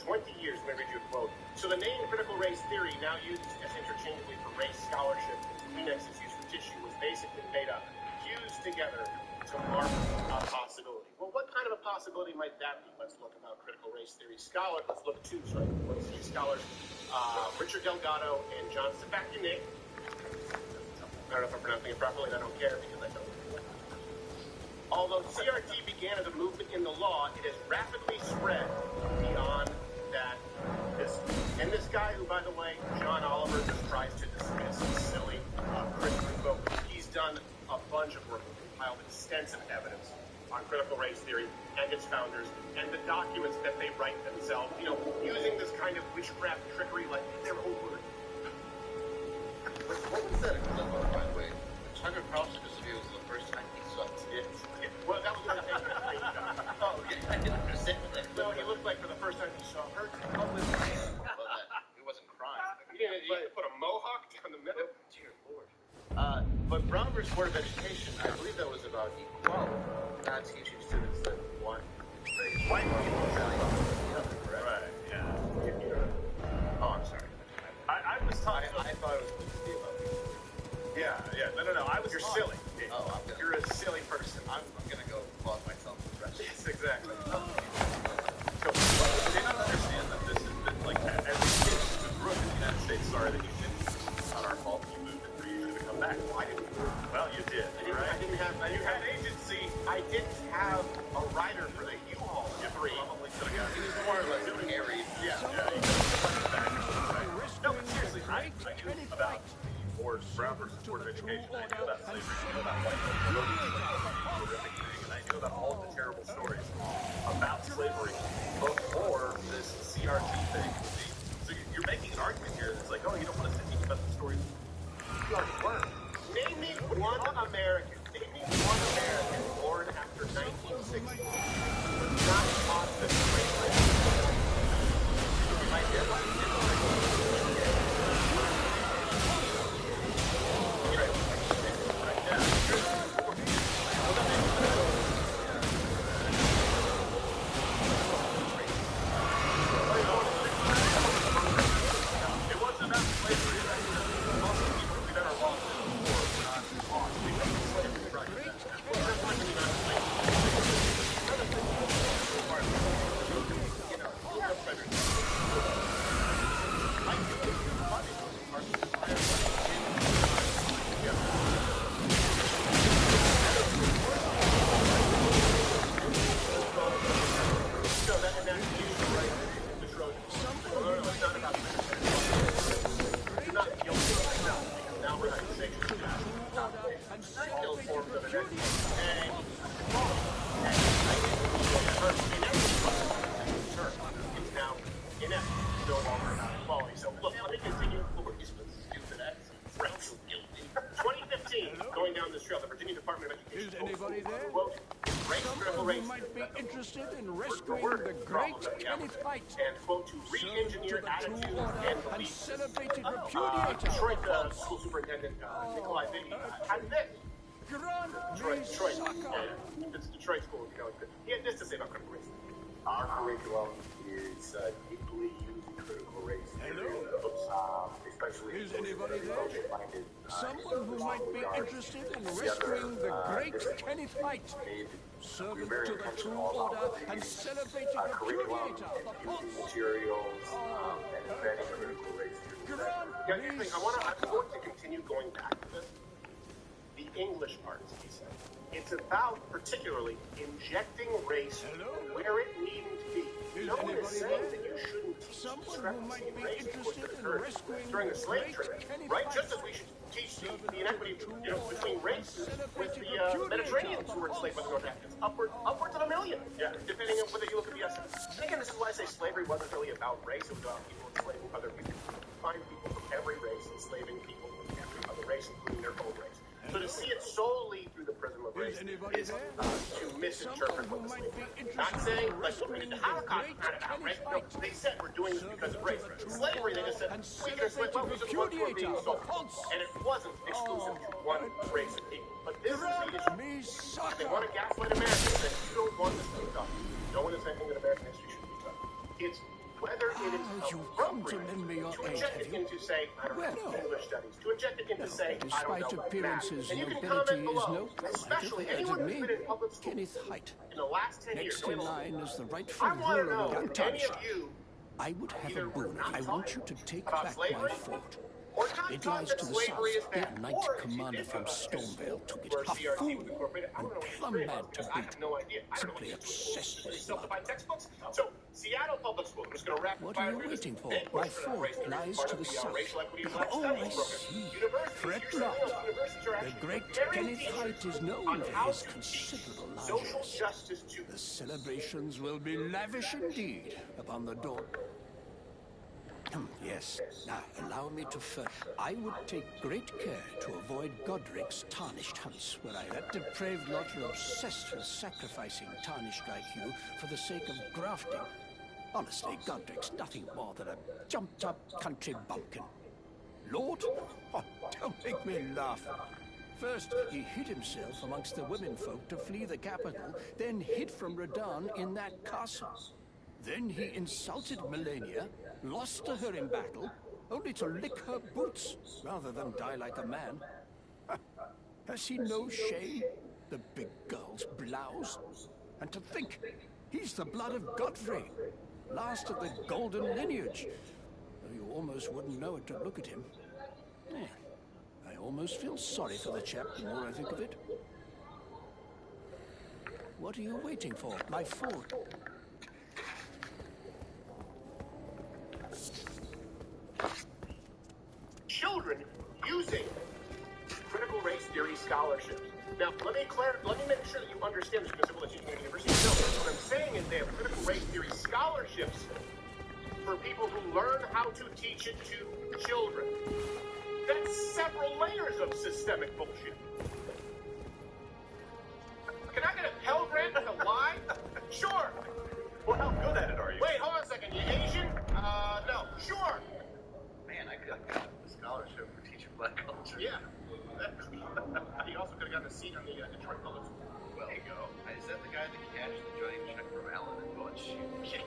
20 years. Let me read you a quote. So the name critical race theory, now used as interchangeably for race scholarship as Kleenex is used for tissue, was basically made up, fused together to mark a possibility. Well, what kind of a possibility might that be? Let's look about critical race theory scholars. Let's look to, scholars, Richard Delgado and John Stefanik. I don't know if I'm pronouncing it properly, and I don't care because I don't. Although CRT began as a movement in the law, it has rapidly spread beyond that distance. And this guy who, by the way, John Oliver just tries to dismiss as silly, Christian folk, he's done a bunch of work, compiled extensive evidence on critical race theory and its founders, and the documents that they write themselves, using this kind of witchcraft trickery like their own word. What was that clip of, by the way? Tucker Carlson just feels the first time he saw it. Well, that was going to take it. Oh, okay. I didn't understand that. No, he looked like for the first time he saw her. He wasn't crying. You didn't put a mohawk down the middle? Dear Lord. But Brown versus Board of Education, I believe that was about equality, not teaching students that one race white people value the other, correct? Right, yeah. Oh, I'm sorry. I was talking. I thought it was going to be about Yeah. No. You're silly. Oh, You're a silly person. I'm going to go clog myself with rest. Yes, exactly. So, do they not understand that this has been, like, as kids who grew up in the United States, sorry that you didn't, it's not our fault, you moved and for you to come back. Well, I didn't move. Well, you did, right? You had agency. I didn't have a rider for the U-Haul. You probably could have gotten More or less carried. Yeah. You could have back. Right. No, but seriously, I knew about Brown versus Board of Education. I knew about slavery. I knew about white people. Horrific thing, and I knew about all the terrible stories about slavery before this CRT thing. So you're making an argument here that's like, oh, you don't want us to teach about the stories. You already were. Name me one American born after 1960 was not taught the slavery. Detroit school superintendent Nikolai Biggie had this. It's Detroit school, he had this to say about critical race. Our curriculum is deeply using critical race theory, especially Is anybody there? Someone who might be interested in rescuing the great Kenneth Haidt, servant to the true order and celebrated repudiator of the false. Materials and embedding critical race theory. I'm going to continue going back to this. The English parts, he said. It's about particularly injecting race where it needn't be. No one is saying that you shouldn't teach discrepancy in race during the slave trade, right? Just as we should teach the inequity between races with the Mediterraneans who were enslaved by the North Africans, upwards of 1 million, depending on whether you look at the estimates. And again, this is why I say slavery wasn't really about race, it was about people enslaving other people. Find people from every race enslaving people from every other race, including their own race. So to see it solely through the prism of race is to misinterpret what the slave was. Not saying, like, we did the Holocaust, not about race. No, they said we're doing this because of race. Slavery, they just said, we can enslave those who were being sold. And it wasn't exclusive to one race of people. But this is the issue. They want to gaslight Americans and you don't want this to be done. No one is saying that American history should be done. It's whether You've come to lend me your to aid, inject have it you? into, say, I don't know, English studies, to inject it into, say, I Despite don't know, appearances, math. And you can nobility comment is below, no pride especially of anyone who's me. been in public school Kenneth Height. in the last 10 years. Next in line is the rightful I want to ruler know of if any of Tarnished. you I would have a either boon. not I taught want you to take about back slavery, my fort. or not It taught lies that to the slavery south. is bad, The knight or if you commander did from know that, Stormvale took it. where A CRT fool was incorporated. I don't know what and plumb history mad was because to I beat. have no idea. I don't know Simply what history obsessed is with stuff blood. by textbooks. So, Seattle Public School, I'm just going to rapid What fire are you through this. waiting for? They push My for that fort race theory as lies part to of the the south. racial equity and black Oh, studies I program. see. Universities, Fret you're saying, not. universities are The actually great preparing Kenneth teachers Height is known on for how his to considerable teach social largesse. justice to The celebrations will be lavish indeed upon the door. Yes. Now, allow me to first. I would take great care to avoid Godric's Tarnished hunts, were I that depraved lot are obsessed with sacrificing Tarnished like you for the sake of grafting. Honestly, Godric's nothing more than a jumped-up country bumpkin. Lord? Oh, don't make me laugh. First, he hid himself amongst the womenfolk to flee the capital, then hid from Radahn in that castle. Then he insulted Melania, lost to her in battle, only to lick her boots rather than die like a man. Has he no shame, the big girl's blouse? And to think, he's the blood of Godfrey, last of the golden lineage. Though you almost wouldn't know it to look at him. I almost feel sorry for the chap the more I think of it. What are you waiting for, my fort? Children using critical race theory scholarships. Now, let me make sure that you understand this because civil teaching at university. No, what I'm saying is they have critical race theory scholarships for people who learn how to teach it to children. That's several layers of systemic bullshit. Can I get a Pell Grant with a Y? Sure. Well, how good at it are you? Wait, hold on a second. You Asian? No. Sure. Man, I could have gotten a scholarship for teaching black culture. Yeah. He also could have gotten a seat on the Detroit Public School. Well, there you go. Is that the guy that cashed the joining check from Allen and Butch? Yes.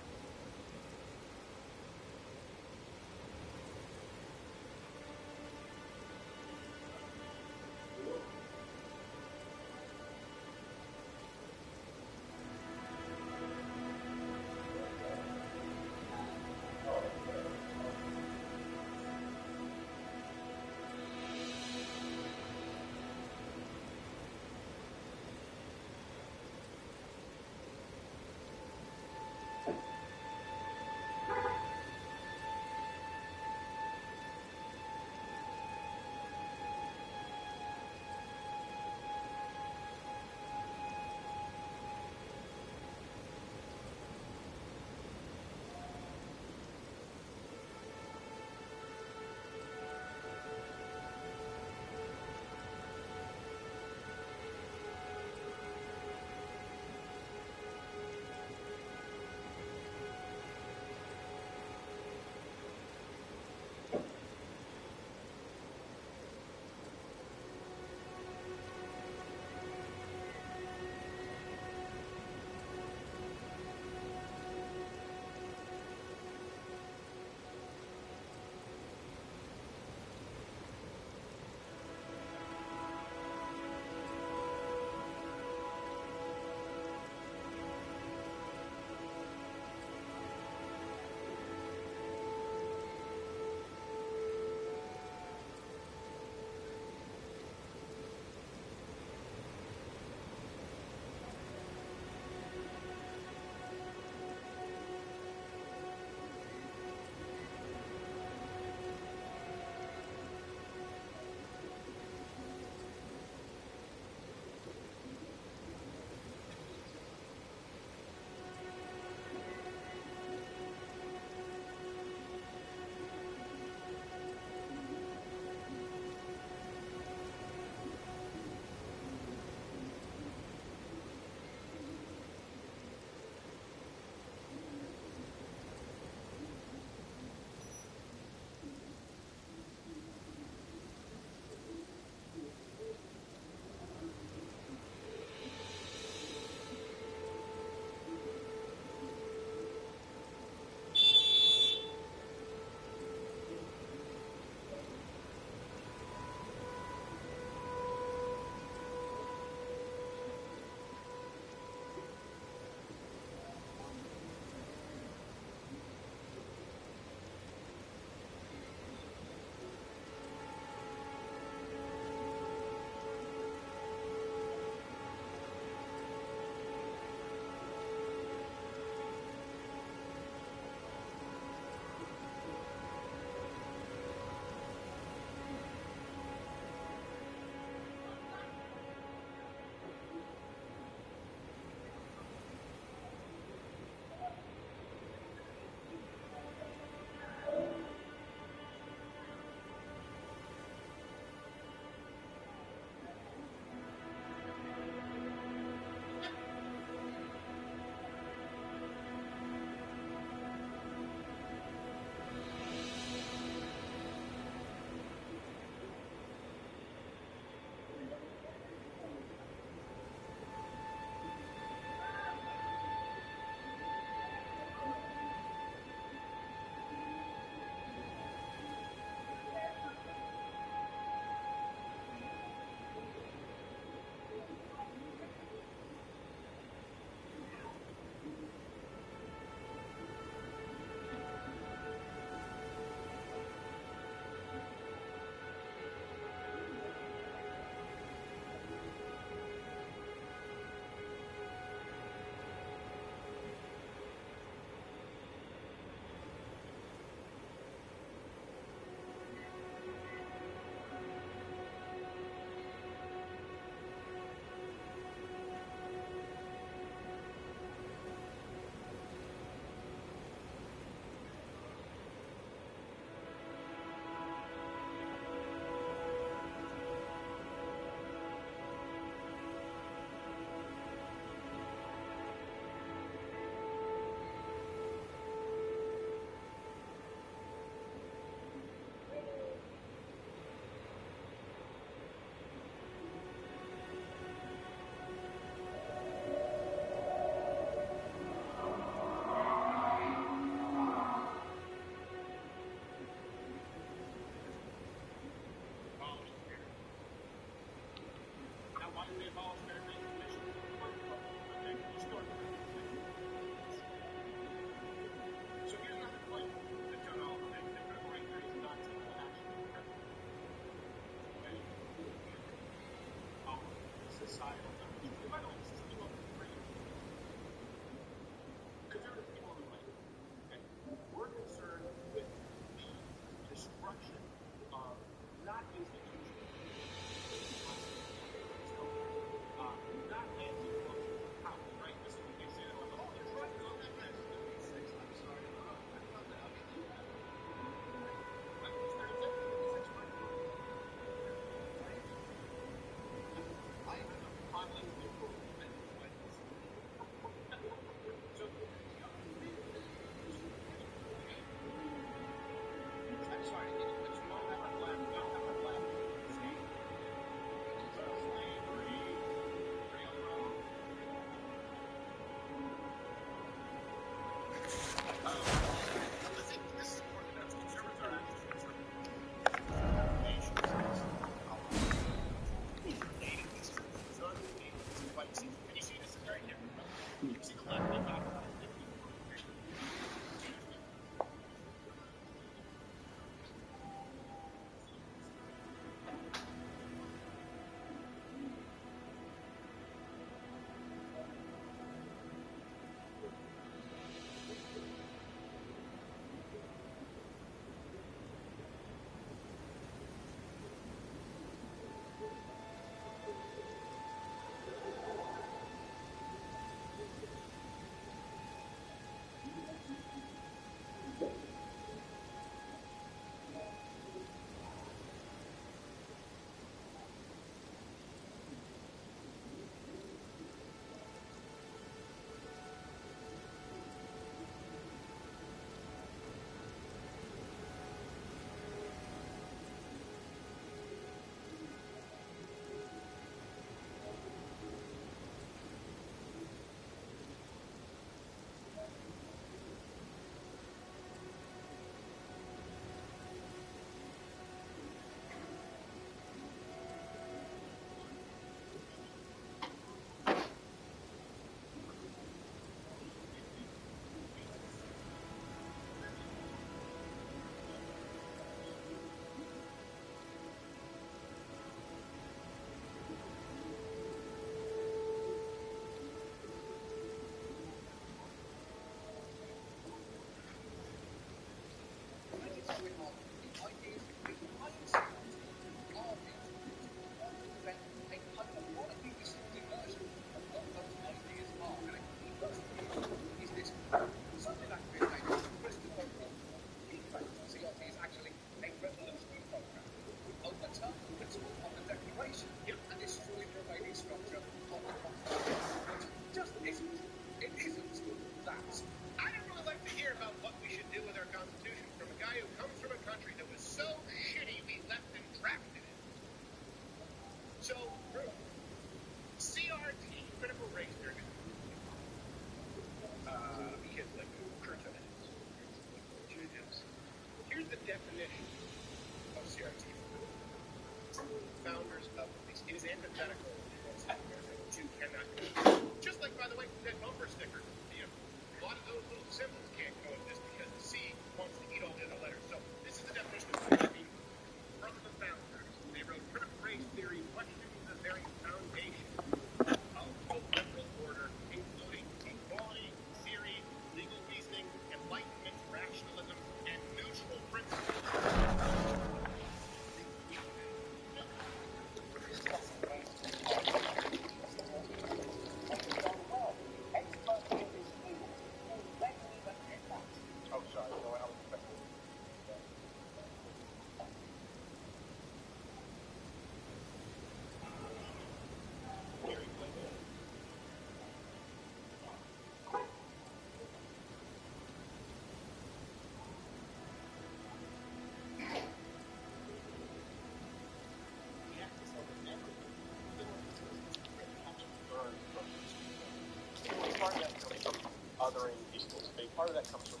empowering people. A big part of that comes from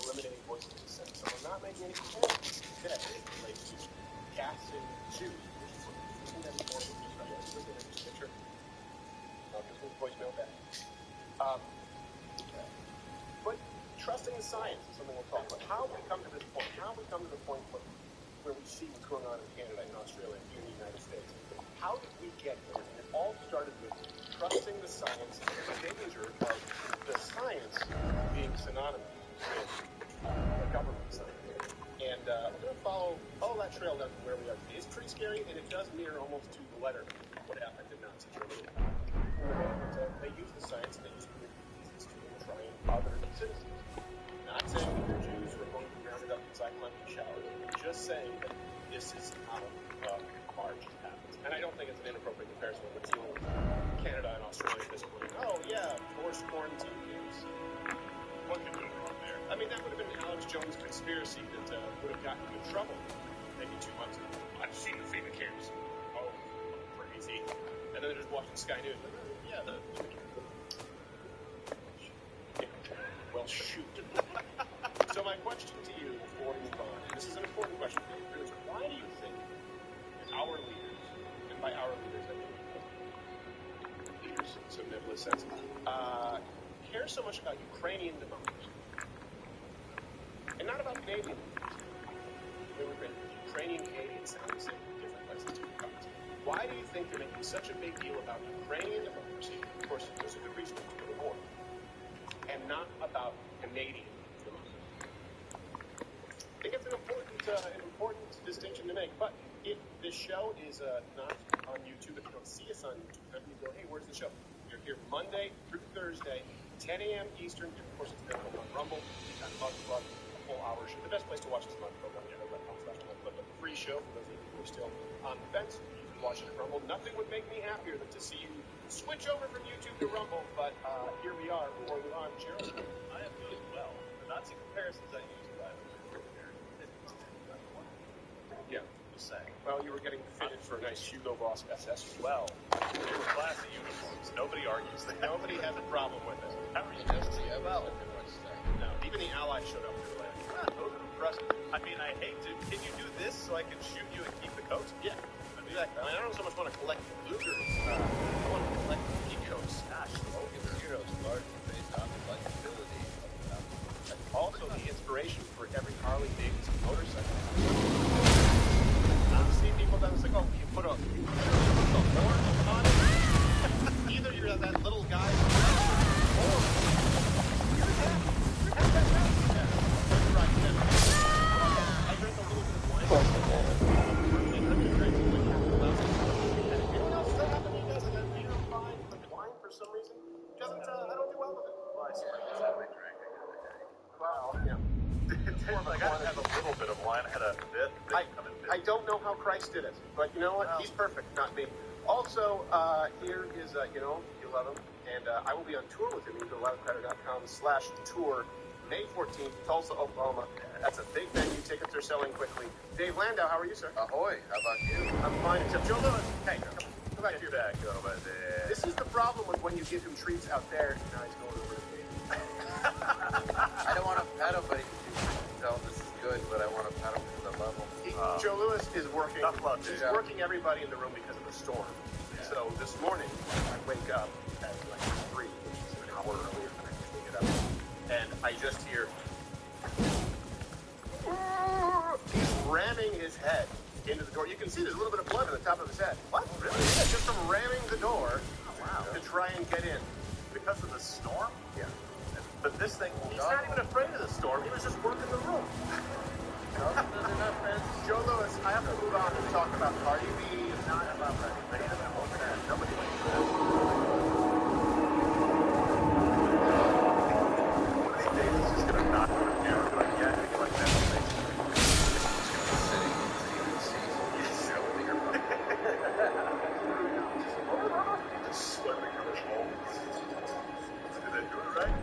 eliminating voices of dissent. So we're not making any comparisons today as it relates to casting Jews. Isn't that more of a piece, by the way? Listen to this picture. This was voicemail back. But trusting the science is something we'll talk about. How have we come to this point? How have we come to the point where we see what's going on in Canada and Australia and here in the United States? How did we get here? And it all started with trusting the science and the danger of the science being synonymous with the government science. And we're going to follow that trail down to where we are today. It's pretty scary, and it does mirror almost to the letter what happened in Nazi Germany in the way that they use the science and they use it to try and other citizens. Not saying that the Jews were going to be rounded up in cyclonic showers, just saying that this is how March happens. And I don't think it's an inappropriate comparison with dealing with Canada and Australia at this point. Oh, yeah, forced quarantine camps. What could go wrong there? I mean, that would have been Alex Jones' conspiracy that would have gotten him in trouble maybe 2 months ago. I've seen the FEMA camps. Oh, crazy. And then they're just watching Sky News. Yeah, well, shoot. So my question to you before we move on, and this is an important question for you, is why do you think that our leaders, and by our leaders I mean leaders in some nebulous sense, care so much about Ukrainian democracy and not about Canadian democracy? They were Ukrainian, Canadian sound the same in different places in the country. Why do you think they're making such a big deal about Ukrainian democracy? Of course, there's a good reason for the war. And not about Canadian democracy. I think it's an important distinction to make. But if this show is not on YouTube, if you don't see us on YouTube, then you go, hey, where's the show? You're here Monday through Thursday, 10 a.m. Eastern. And of course, it's available on Rumble. On Mugplug, a full hour show. The best place to watch this Mugplug on the free show for those of you who are still on the fence. You can watch it at Rumble. Nothing would make me happier than to see you switch over from YouTube to Rumble, but here we are before we launch. Gerald? I am doing well. The Nazi comparisons I used, by the way, yeah. Just saying. Well, you were getting fitted for a nice Hugo Boss SS. Well, they were classy uniforms. Nobody argues that. Nobody has a problem with it. How are you just well? No, even the Allies showed up. Those are impressive. I mean, I hate to. Can you do this so I can shoot you and keep the coat? Yeah. I don't so much want to collect Lugers. I want to collect Ecos. Gosh, Logan Heroes largely based on the flexibility of the also the inspiration for every Harley Davidson motorcycle. I see people that was like, oh, you put a horn on it. Either you're that little guy or you're that right. I drink a little bit of wine. I got to have a little bit of wine. I had a bit. I don't know how Christ did it, but you know what? He's perfect, not me. Also, here is, you love him, and I will be on tour with him. You can go to loudcrowder.com/tour, May 14th, Tulsa, Oklahoma. That's a big venue. Tickets are selling quickly. Dave Landau, how are you, sir? Ahoy, how about you? I'm fine, except Joe Lewis. Hey, come back to your back over there. This is the problem with when you give him treats out there. Now he's going over to me. I don't want to pet him, but tell him this is good, but I want to pet him to the level. Joe Lewis is working. He's working everybody in the room because of the storm. Yeah. So this morning, I wake up at like 3, which is an hour earlier than I usually get up, and I just hear he's ramming his head into the door. You can see there's a little bit of blood on the top of his head. What? Really? Yeah, just from ramming the door to try and get in. Because of the storm? Yeah. But this thing... He's not even afraid of the storm. He was just working the room. Joe Lewis, I have to move on and talk about Cardi B. It's not about that. Nobody likes that. One of these days, it's just going to knock on the camera. But yeah, I like that. Just swimming in the bowl. Did they do it right?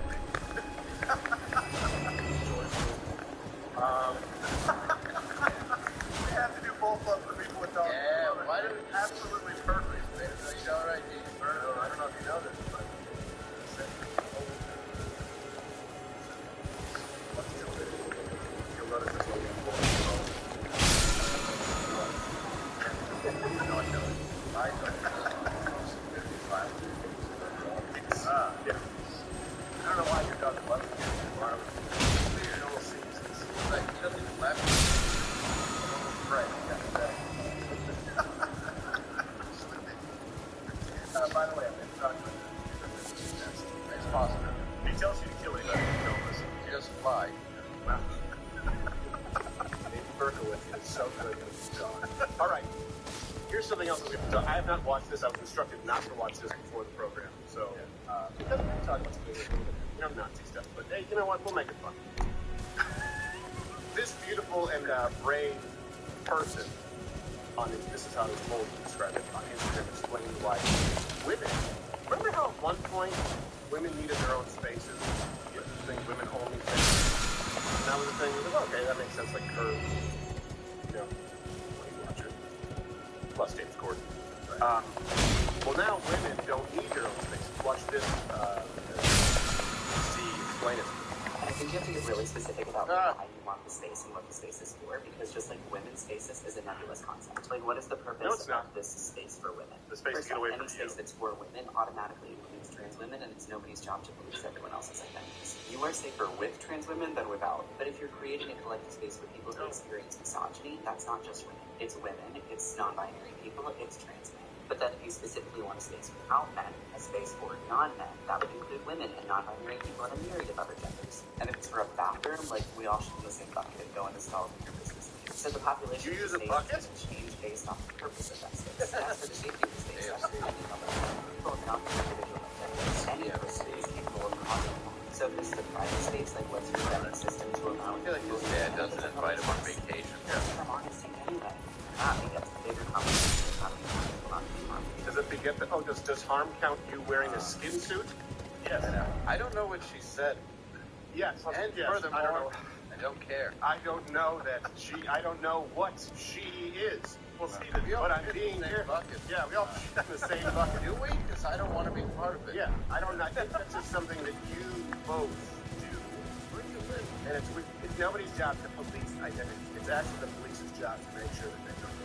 else that we have to talk? I have not watched this. I was instructed not to watch this before the program. So, because we can talk about something a little bit, Nazi stuff. But hey, you know what? We'll make it fun. This beautiful and brave person this is how I was told to describe it on Instagram, explaining why women. Remember how at one point women needed their own spaces? You know, the thing, women only spaces. And that was the thing. Like, okay, that makes sense. Like Curves, Weight Watcher, plus James Corden. Right. Well, now women don't need their own spaces. Watch this. Explain it. I think you have to get really specific about why you want the space and what the space is for, because just like women's spaces is a nebulous concept. Like, what is the purpose of this space for women? The space to get away from any space that's for women automatically includes trans women, and it's nobody's job to police everyone else's identities. You are safer with trans women than without. But if you're creating a collective space for people who experience misogyny, that's not just women. It's women, it's non-binary people, it's trans men. But then if you specifically want a space without men, a space for non-men, that would include women and non-binary people and a myriad of other genders. And if it's for a bathroom, like, we all should be in the same bucket and go and install it in your business. So the population you use a bucket? Change based off the purpose of that space. That's for the safety of the space. That's for the people without the individual identities. Any person is capable of causing harm. So if this is a private space, like, what's your vetting system to allow? I feel like his dad doesn't invite him on vacation. From honesty anyway. It gets the bigger conversation. Does it beget the... Oh, does harm count you wearing a skin suit? Yes. I don't know what she said. Yes. And yes, furthermore, I don't care. I don't know that I don't know what she is. We'll see. But I'm being here. Yeah, we all shit in the same bucket. Do we? Because I don't want to be part of it. Yeah, I think that's just something that you both do. Where do you live? And it's nobody's job to police identity. It's actually the police's job to make sure that they don't.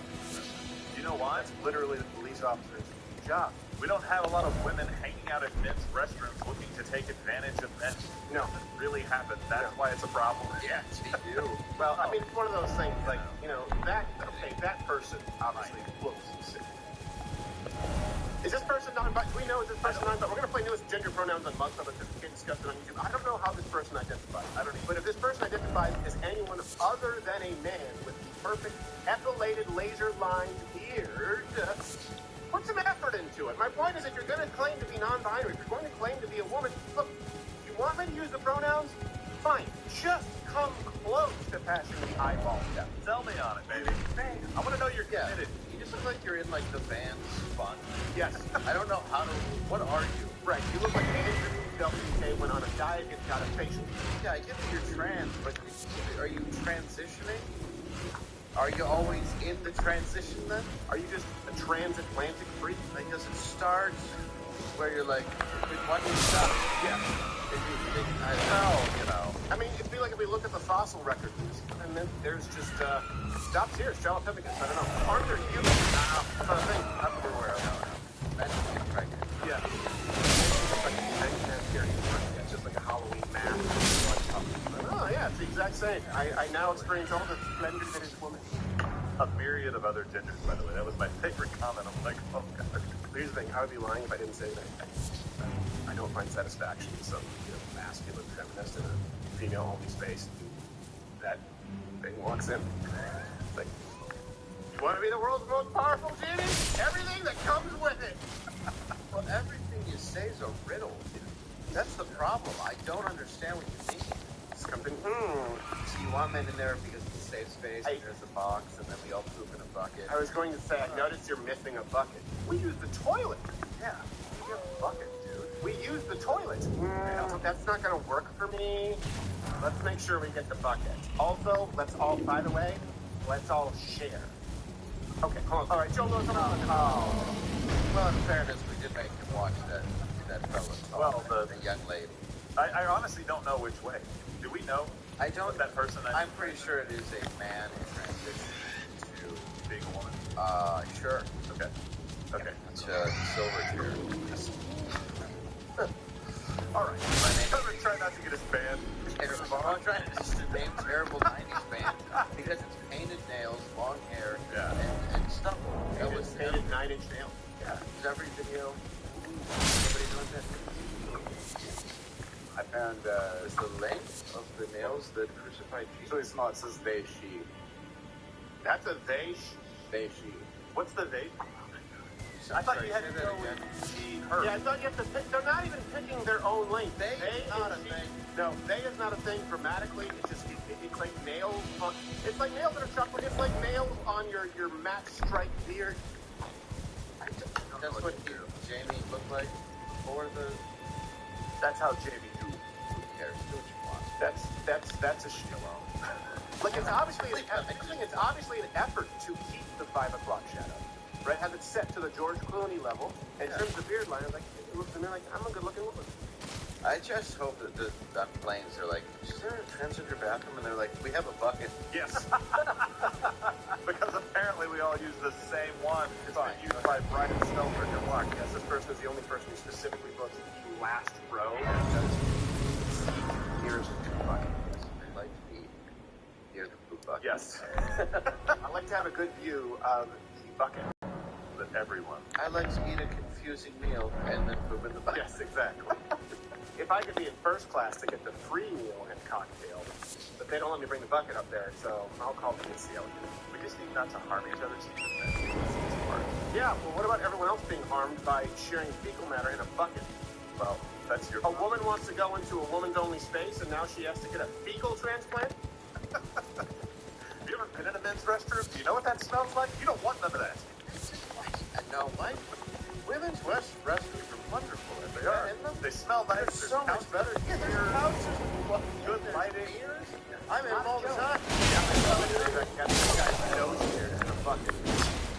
You know why? It's literally the police officer's job. We don't have a lot of women hanging out at men's restrooms looking to take advantage of men. No. It really happens. That's why it's a problem. Yeah, you do. Well, I mean, it's one of those things, like, that person obviously looks sick. Is this person non-binary? Do we know, is this person non-binary? We're going to play newest gender pronouns on Mugshot that get discussed on YouTube. I don't know how this person identifies. I don't know. But if this person identifies as anyone other than a man with the perfect epilated laser-lined beard, put some effort into it. My point is, if you're going to claim to be non-binary, if you're going to claim to be a woman, look, you want me to use the pronouns? Fine. Just come close to passing the eyeball test. Sell me on it, baby. I want to know you're committed. You just look like you're in, like, the band's fun. Yes. I don't know how to... What are you? Right. You look like Andrew WK went on a diet and got a facial. Yeah, I get that you're trans, but are you transitioning? Are you always in the transition, then? Are you just a transatlantic freak? Like, does it start where you're like, when you stop? Yeah. I don't know, I mean, it'd be like if we look at the fossil record, and then there's just, stops here, Australopithecus, I don't know. Aren't there humans? That's not a thing. I'm aware of. That's right. Yeah. It's just like a Halloween mask. Oh, yeah, it's the exact same. I now experience all the splendor that is woman. A myriad of other genders, by the way. That was my favorite comment. I'm like, oh, God. Here's the thing. I would be lying if I didn't say that. I don't find satisfaction in some masculine feminist in a female-only space. That thing walks in. It's like, you want to be the world's most powerful genie? Everything that comes with it. Well, everything you say is a riddle. That's the problem. I don't understand what you mean. Something, So you want men in there because it's a safe space, and there's a box, and then we all poop in a bucket. I was going to say, I noticed you're missing a bucket. We use the toilet. Yeah, you have a bucket, dude. We use the toilet. That's not going to work for me. Let's make sure we get the bucket. Also, let's all share. Okay, hold on. All right, Joe, come on. Well, in fairness, we did make him watch that fellow talk, the young lady. I honestly don't know which way. Do we know? I don't. That person. I'm pretty sure it is a man in transition to being a woman. Sure. Okay. Okay. To silver chair. All right. I'm gonna try not to get us banned. I'm trying to just name terrible 90s band because it's painted nails, long hair, and stuff. It was painted 9-inch nails. Yeah. Is every video? Somebody doing that? I found is the length of the nails that crucified Jesus. So it's not. It says they, she. That's a they. They, she. What's the they? I thought you had to go with she, her. Yeah, I thought you have to pick. They're not even picking their own lane. They is not a thing. No, they is not a thing grammatically. It's just it's like nails on. It's like nails on a chalkboard. It's like nails on your matte striped beard. That's what Jamie looked like before the. That's how Jamie do. Who cares? Do what you want. That's a shillo. Like it's obviously it's obviously an effort to keep the 5 o'clock shadow, right? Have it set to the George Clooney level, and trims the beard line. Like it looks to me like I'm a good-looking woman. I just hope that on planes they're like, is there a transgender bathroom? And they're like, we have a bucket. Yes. Because apparently we all use the same one. It's been used by Brian Stelberg and Mark. Yes, this person is the only person who specifically books the last row. Here's the bucket. I like to eat near the poop bucket. Yes. I like to have a good view of the bucket. With everyone. I like to eat a confusing meal and then poop in the bucket. Yes, exactly. If I could be in first class to get the free meal and cocktail, but they don't let me bring the bucket up there, so I'll call the ACL. We just need not to harm each other. Yeah, well, what about everyone else being harmed by sharing fecal matter in a bucket? Well, that's your. A woman wants to go into a woman's only space, and now she has to get a fecal transplant? Have you ever been in a men's restroom? Do you know what that smells like? You don't want none of that. No, what? Women's restrooms are wonderful. They are. They smell nice. They're so much better. Yeah, there's couches with good lighting. I'm in them all the time.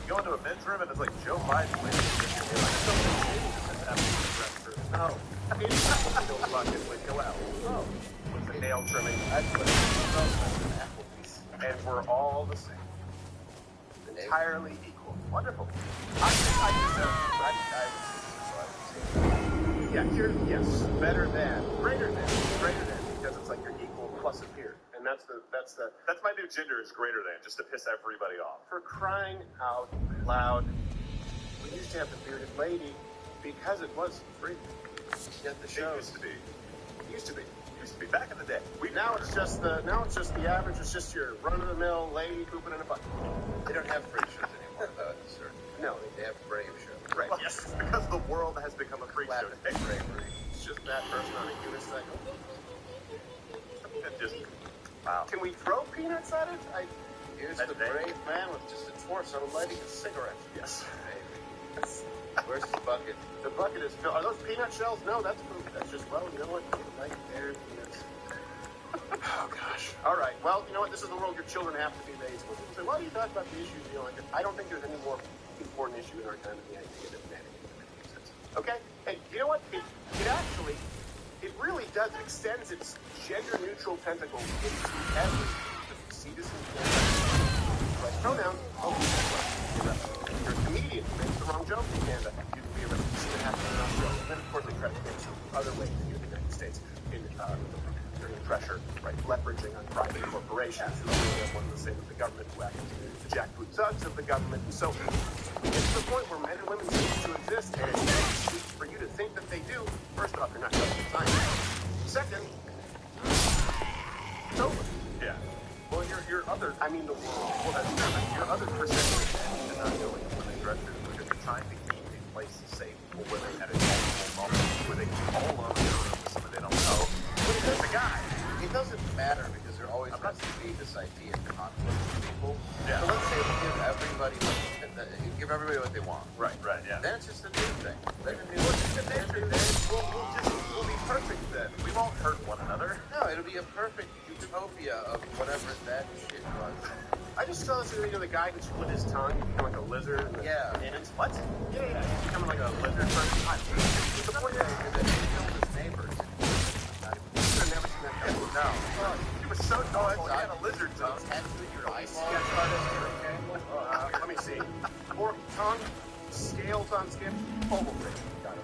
You go into a men's room and it's like Joe Biden. No. It's a bucket with Joel. Oh. With the nail trimming. That's what it smells like. And we're all the same. Entirely equal. Wonderful. Yes, better than, greater than, because it's like you're equal plus a peer, and that's my new gender is greater than, just to piss everybody off. For crying out loud, we used to have the bearded lady because it was free. Get the show. Used to be back in the day. Now it's just the average. It's just your run-of-the-mill lady pooping in a bucket. They don't have free shows anymore, though, sir. No, they have brave shows. Right. Well, yes, because the world has become a freak show. Bravery. It's just that person on a unicycle. Just wow. Can we throw peanuts at it? Here's the brave man with just a torso lighting a cigarette. Yes. Where's the bucket? The bucket is filled. Are those peanut shells? No, that's poop. That's just, well, you know what? Like their peanuts. Oh, gosh. All right. Well, you know what? This is the world your children have to be raised. When people say, why do you talk about the issues you don't like? I don't think there's any more important issue in our time than the idea that men makes sense. Okay? And you know what? It really does. It extends its gender-neutral tentacles into everything. See this in right pronouns. Oh, you're a comedian. You make the wrong joke in Canada. You can be arrested. See what happens in Australia. And then, of course, they try to get some other ways in the United States in during pressure, right? Leveraging on private corporations who are one and the same with the government, who act as the jackboot thugs of the government. And so it's the point where men and women cease to exist, and it's for you to think that they do. First off, you're not just in time. Second, it's over. Yeah. Well, your other, I mean, the world. Well, that's true, but your other percentage of men do not know it when they dress it, because they're trying to keep a place safe for women at a vulnerable moment where they can all alone in a room with someone they don't know. But it's a guy. It doesn't matter because there always has to be this idea of conflict with people. Yeah. So let's say we give everybody what they want. Right, yeah. Then it's just a new thing. We'll be perfect then. We won't hurt one another. No, it'll be a perfect utopia of whatever that shit was. I just saw this video of the guy who split his tongue, become like a lizard. And it's what? Yeah. He's becoming like a lizard person. The point is that he killed his neighbors. I've never seen that guy. No. He was so tall, he had a lizard tongue. Your eyeball. Let me see. Fork tongue, scales on skin, oval face. Got it.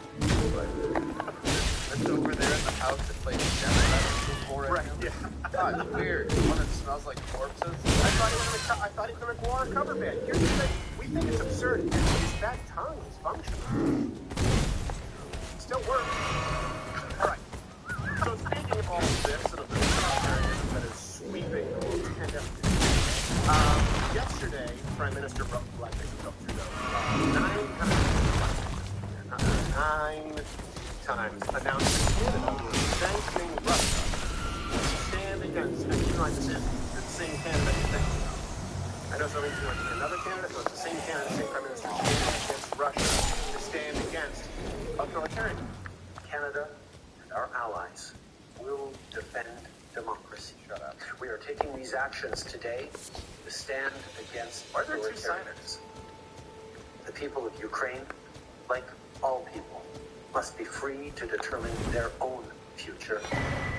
That's over there in the house that plays piano. Right, yeah. God, it's weird. One that smells like corpses. I thought he was in a Guar cover band. Here's the thing. We think it's absurd. That tongue is functional. It still works. All right. So speaking of all of this, and of the that is sweeping the pandemic, yesterday, Prime Minister Blackface Trudeau, 9 against, and keep in mind, this is the same candidate you think. I know some of you want to see another candidate, but it's the same candidate, same prime minister, standing against Russia to stand against authoritarianism. Canada and our allies will defend democracy. Shut up. We are taking these actions today to stand against Why are there two authoritarianism. The people of Ukraine, like all people, must be free to determine their own future.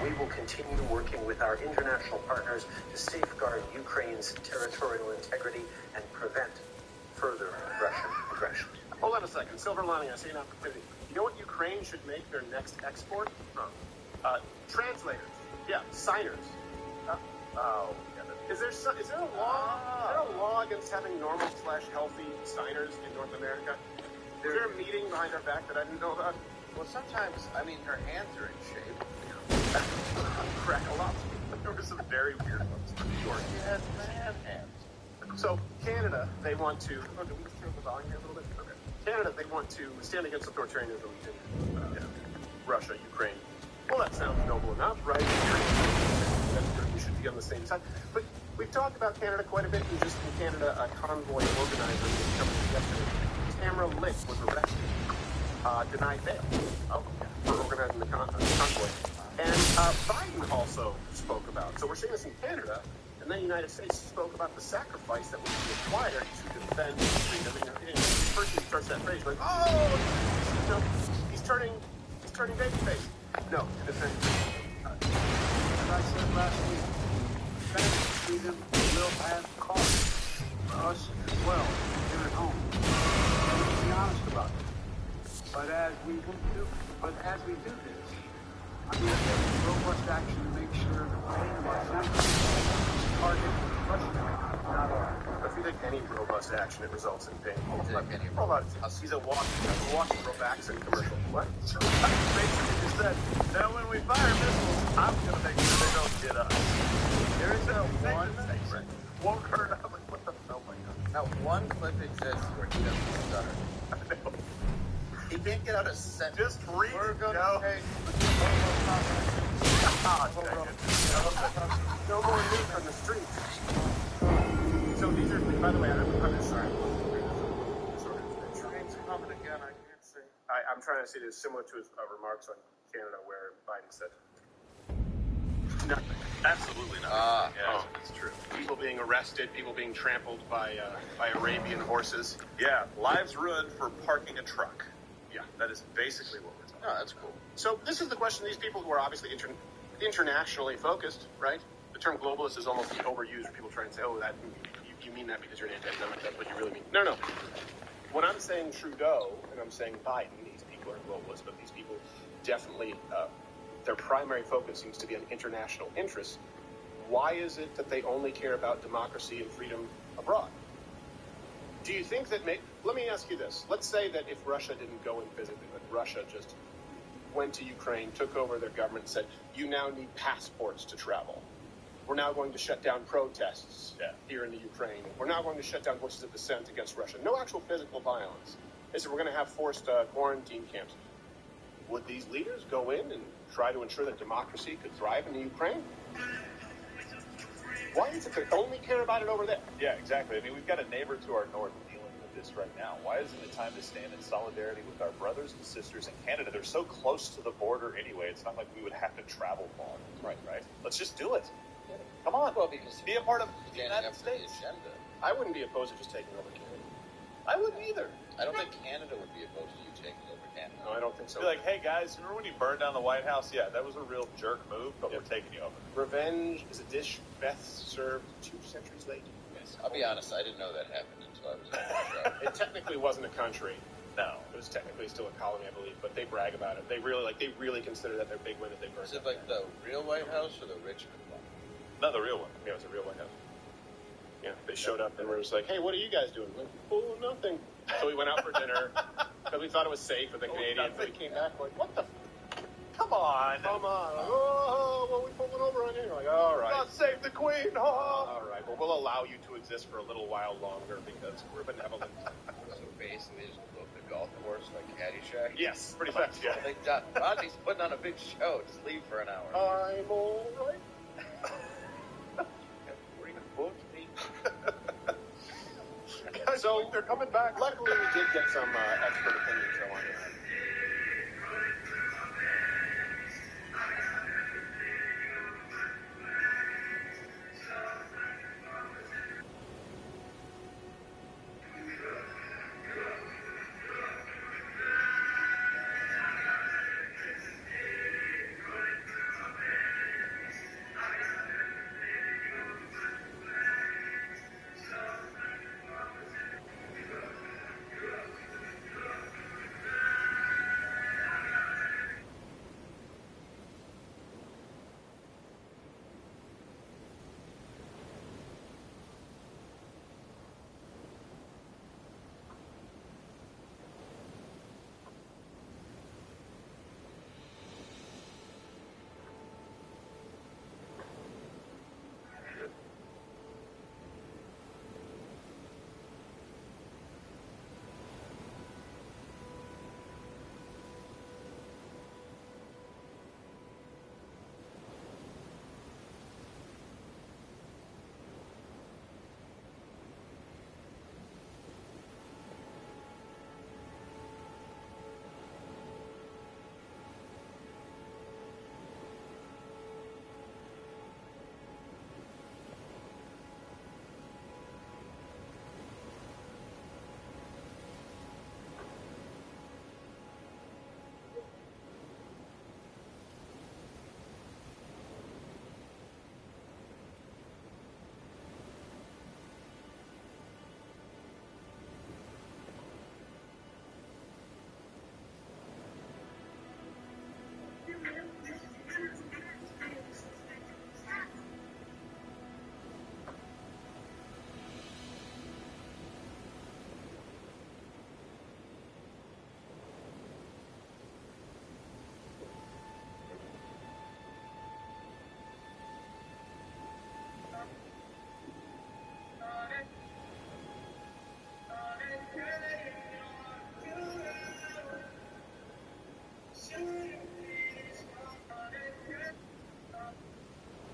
We will continue working with our international partners to safeguard Ukraine's territorial integrity and prevent further Russian aggression. Hold on a second. Silver lining, I see an opportunity. You know what Ukraine should make their next export? Translators. Yeah, signers. Is there a law against having normal/healthy signers in North America? Is there a meeting behind our back that I didn't know about? Well, sometimes, I mean, her hands are in shape. Crack a lot. There were some very weird ones for New York. She had man hands. So, Canada, they want to... Oh, did we just turn the volume here a little bit? Okay. Canada, they want to stand against authoritarianism in Russia, Ukraine. Well, that sounds noble enough, right? That's good. We should be on the same side. But we've talked about Canada quite a bit. And just in Canada, a convoy organizer was coming yesterday. Tamara Lick was arrested, denied bail for organizing the convoy. And Biden also spoke about. So we're seeing this in Canada, and then the United States spoke about the sacrifice that would be required to defend freedom. And the person who starts that phrase, like, he's turning babyface. No, to defend freedom. As I said last week, defending freedom will have costs for us as well here at home. Let's be honest about it. But as we do this, I'm going to take robust action to make sure the pain of our members is targeted Russia, not ours. If you take any robust action, it results in pain. Hold on. He's a walking Robaxin commercial. What? Basically just said, now when we fire missiles, I'm going to make sure they don't get us. There is no one... Won't hurt. I'm like, what the... Oh my God. Now, one clip exists where he doesn't stutter. He can't get out a sentence. Just read it. We're going to take... No more meat on the streets. So these are, by the way, I'm sorry. Train's coming again, I can't see. I'm trying to see this similar to his remarks on Canada where Biden said nothing. Absolutely nothing. It's true. People being arrested, people being trampled by Arabian horses. Yeah, lives ruined for parking a truck. Yeah, that is basically what we're talking about. Oh, that's cool. So this is the question. These people who are obviously internationally focused, right? The term globalist is almost overused. People try and say, oh, that you mean that because you're an anti-Semitic. That's what you really mean. No. When I'm saying Trudeau and I'm saying Biden, these people are globalists, but these people definitely, their primary focus seems to be on international interests. Why is it that they only care about democracy and freedom abroad? Do you think that let me ask you this. Let's say that if Russia didn't go in physically, but Russia just went to Ukraine, took over their government, and said, you now need passports to travel. We're now going to shut down protests here in the Ukraine. We're now going to shut down voices of dissent against Russia. No actual physical violence. They said we're going to have forced quarantine camps. Would these leaders go in and try to ensure that democracy could thrive in the Ukraine? Why is it they only care about it over there? Yeah, exactly. I mean, we've got a neighbor to our north dealing with this right now. Why isn't it time to stand in solidarity with our brothers and sisters in Canada? They're so close to the border anyway. It's not like we would have to travel long. Right? Let's just do it. Come on. Well, because be a part of the United States. I wouldn't be opposed to just taking over Canada. I wouldn't either. I don't think Canada would be opposed to you taking over Canada. No, I don't think so. Be like, hey guys, remember when you burned down the White House? Yeah, that was a real jerk move, but we're taking you over. Revenge is a dish best served 2 centuries late. Yes. I'll be honest, I didn't know that happened until I was on the show. It technically wasn't a country. No. It was technically still a colony, I believe, but they brag about it. They really consider that their big win that they burned. Is it like the real White House or the Richmond one? No, the real one. Yeah, it was a real White House. Yeah, they showed up and were just like, hey, what are you guys doing? Like, oh, nothing. So we went out for dinner because we thought it was safe with the Canadians. But we came back like, what the? Come on. Oh, well, we put one over on you. Like, all right. God save the Queen. Oh. All right. Well, we'll allow you to exist for a little while longer because we're benevolent. So basically, just go to the golf course like Caddyshack? Yes, pretty much, yeah. Like, Rodney's putting on a big show. Just leave for an hour. I'm all right. they're coming back. Luckily, we did get some expert opinions though on that.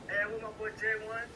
Hey, with my boy J1.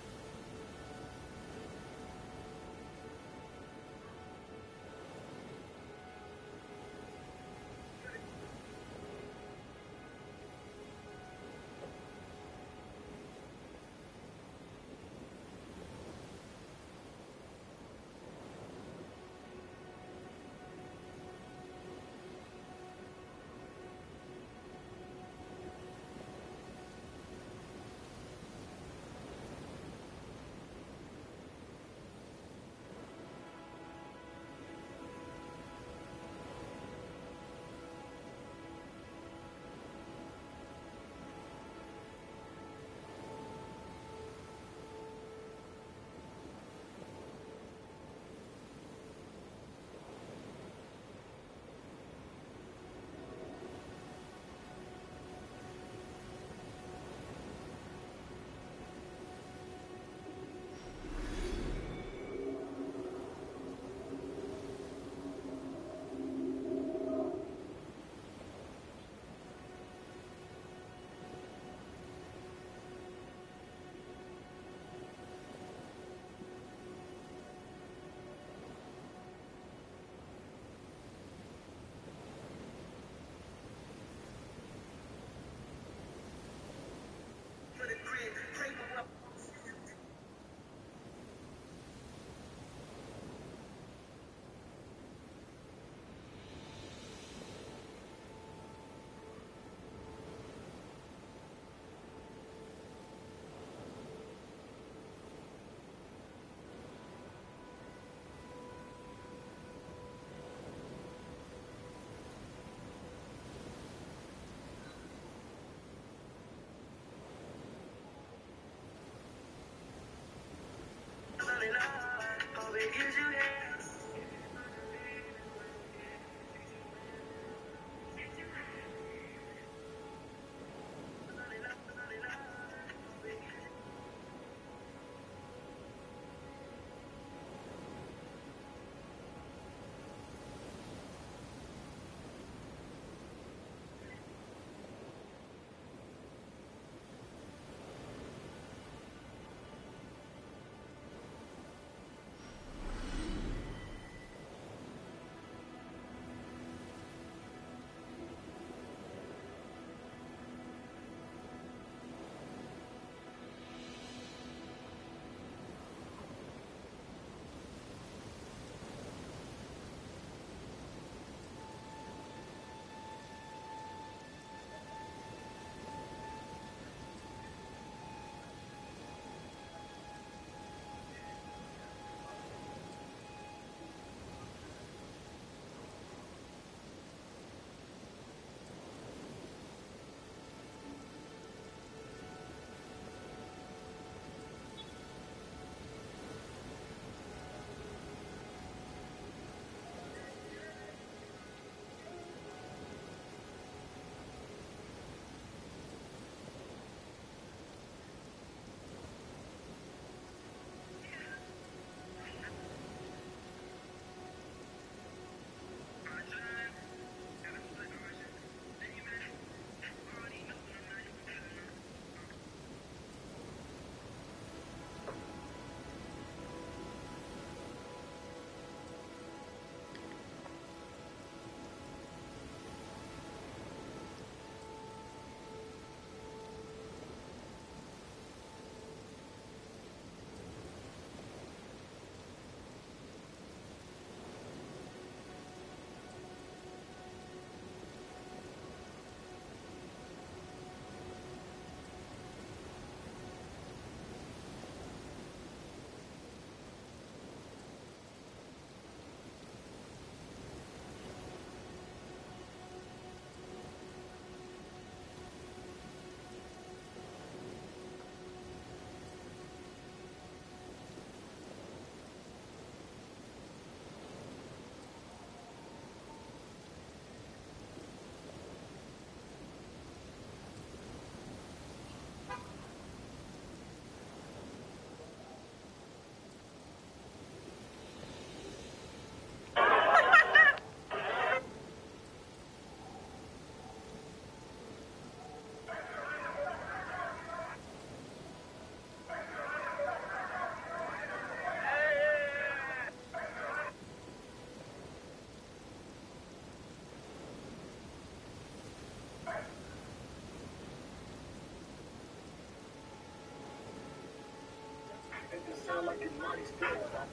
It just sounds like you're mighty scared of that.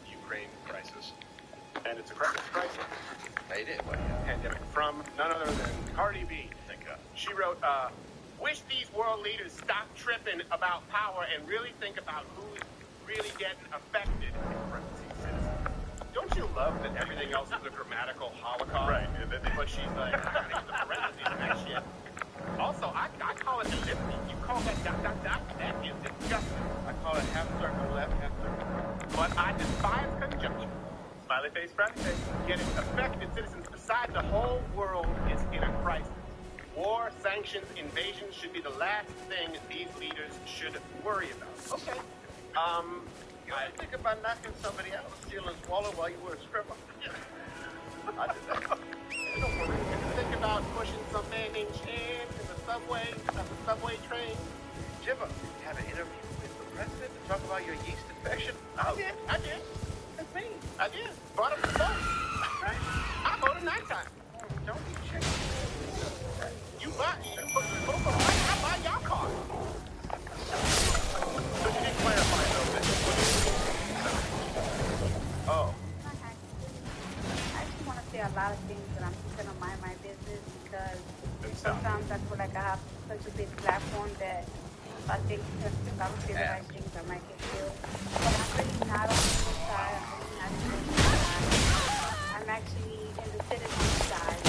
Ukraine crisis. And it's a crisis. Made it. What? Pandemic from none other than Cardi B. She wrote, wish these world leaders stop tripping about power and really think about who's really getting affected. In parentheses, citizens. Don't you love that everything else is a grammatical holocaust? Right. But she's like, I gotta use the parentheses and that shit. Also, I call it elliptic. You call that ... That is disgusting. I call it half circle left, half circle right. But I despise conjunction. Smiley face, frowny face. Getting affected citizens beside the whole world is in a crisis. War, sanctions, invasions should be the last thing these leaders should worry about. Okay. You ever think about knocking somebody out, steal and swallow while you were a stripper? I did that. Don't worry. Think about pushing some man named Chan in the subway train. Did you ever have an interview with the president to talk about your yeast infection? I did. That's me. I did. Brought up the phone. Right? I voted nighttime. Don't you check You buy. I buy y'all car. So you didn't clarify though that Oh. I just want to say a lot of things, but I'm just going to mind my business because sometimes I feel like I have such a big platform that if I say the right things, I might get killed. But I'm really not on the good side. I'm really not on the good side. I'm actually in the citizen side.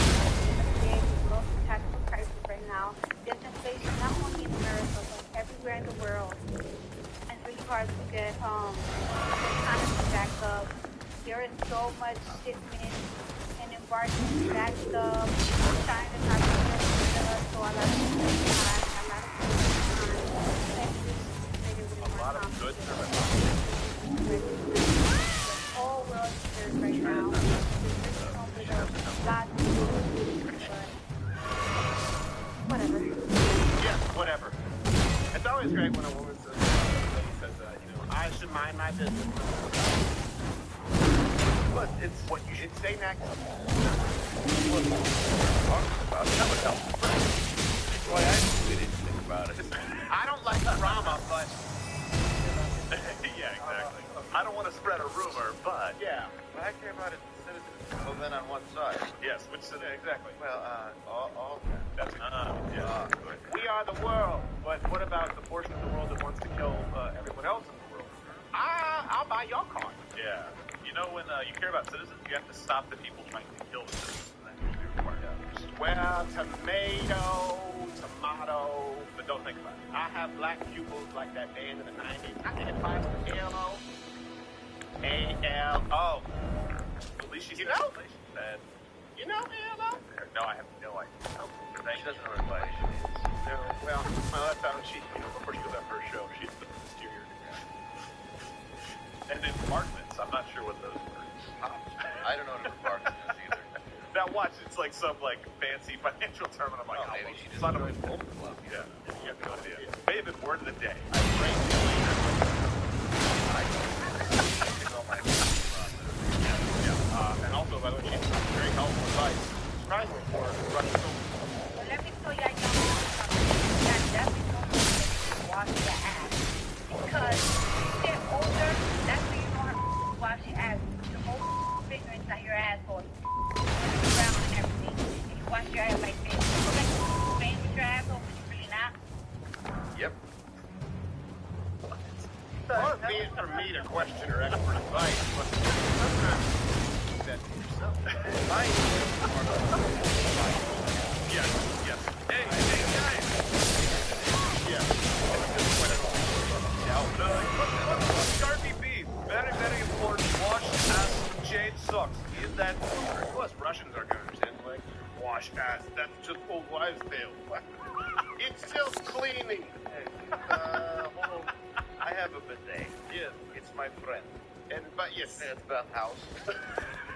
There's a tactical crisis right now. There's inflation not only in America, but everywhere in the world. It's really hard to get the economy back up. There is so much shipment and embarking backed up. China's not going to us, so a lot of people A lot of good the whole world is right now. There's a lot to do, but whatever. Yeah, whatever. It's always great when a woman says, I should mind my business. But it's what you should say next. what we're talking about? That would help. That's why I did anything about it. I don't like drama, but... Yeah, exactly. I don't want to spread a rumor, but... Yeah. What I care about is the citizens. Well, then on one side. Yes, which citizen? Exactly. Well, all That's good. We are the world, but what about the portion of the world that wants to kill everyone else in the world? I'll buy your car. Yeah. You know, when you care about citizens, you have to stop the people trying to kill the citizens. And that usually requires others. Well, tomato. But don't think about it. I have black pupils like that band in the 90s. I think it's fine with A-L-O. A-L-O. At least she You said know? at least she said. You know A-L-O? No, I have no idea. She doesn't know what inflation is. No, well, that's how She, before she goes out for a show, she's the exterior. And then Markmans, I'm not sure what those were. I don't know what a Markman is either. That watch, it's like some fancy financial term, and I'm like, maybe she just son of a joined Golf Club. Yeah, you have no idea. May have been word of the day. And also, by the way, she has very helpful advice. Surprisingly for Russian soldiers. Well, let me tell you, I don't know something. That definitely don't wash your ass. Because when you get older, that's when you know how to wash your ass. The whole finger inside your asshole. Around and everything. And you wash your ass like this. You look like you're playing with your asshole, but you're really not. Yep. Far be it from me to question her expert advice, but sometimes you keep that to yourself. Yes. That's just old wives' tale. It's just cleaning. Hold on. I have a bidet. Yes. It's my friend. But yes. At bathhouse.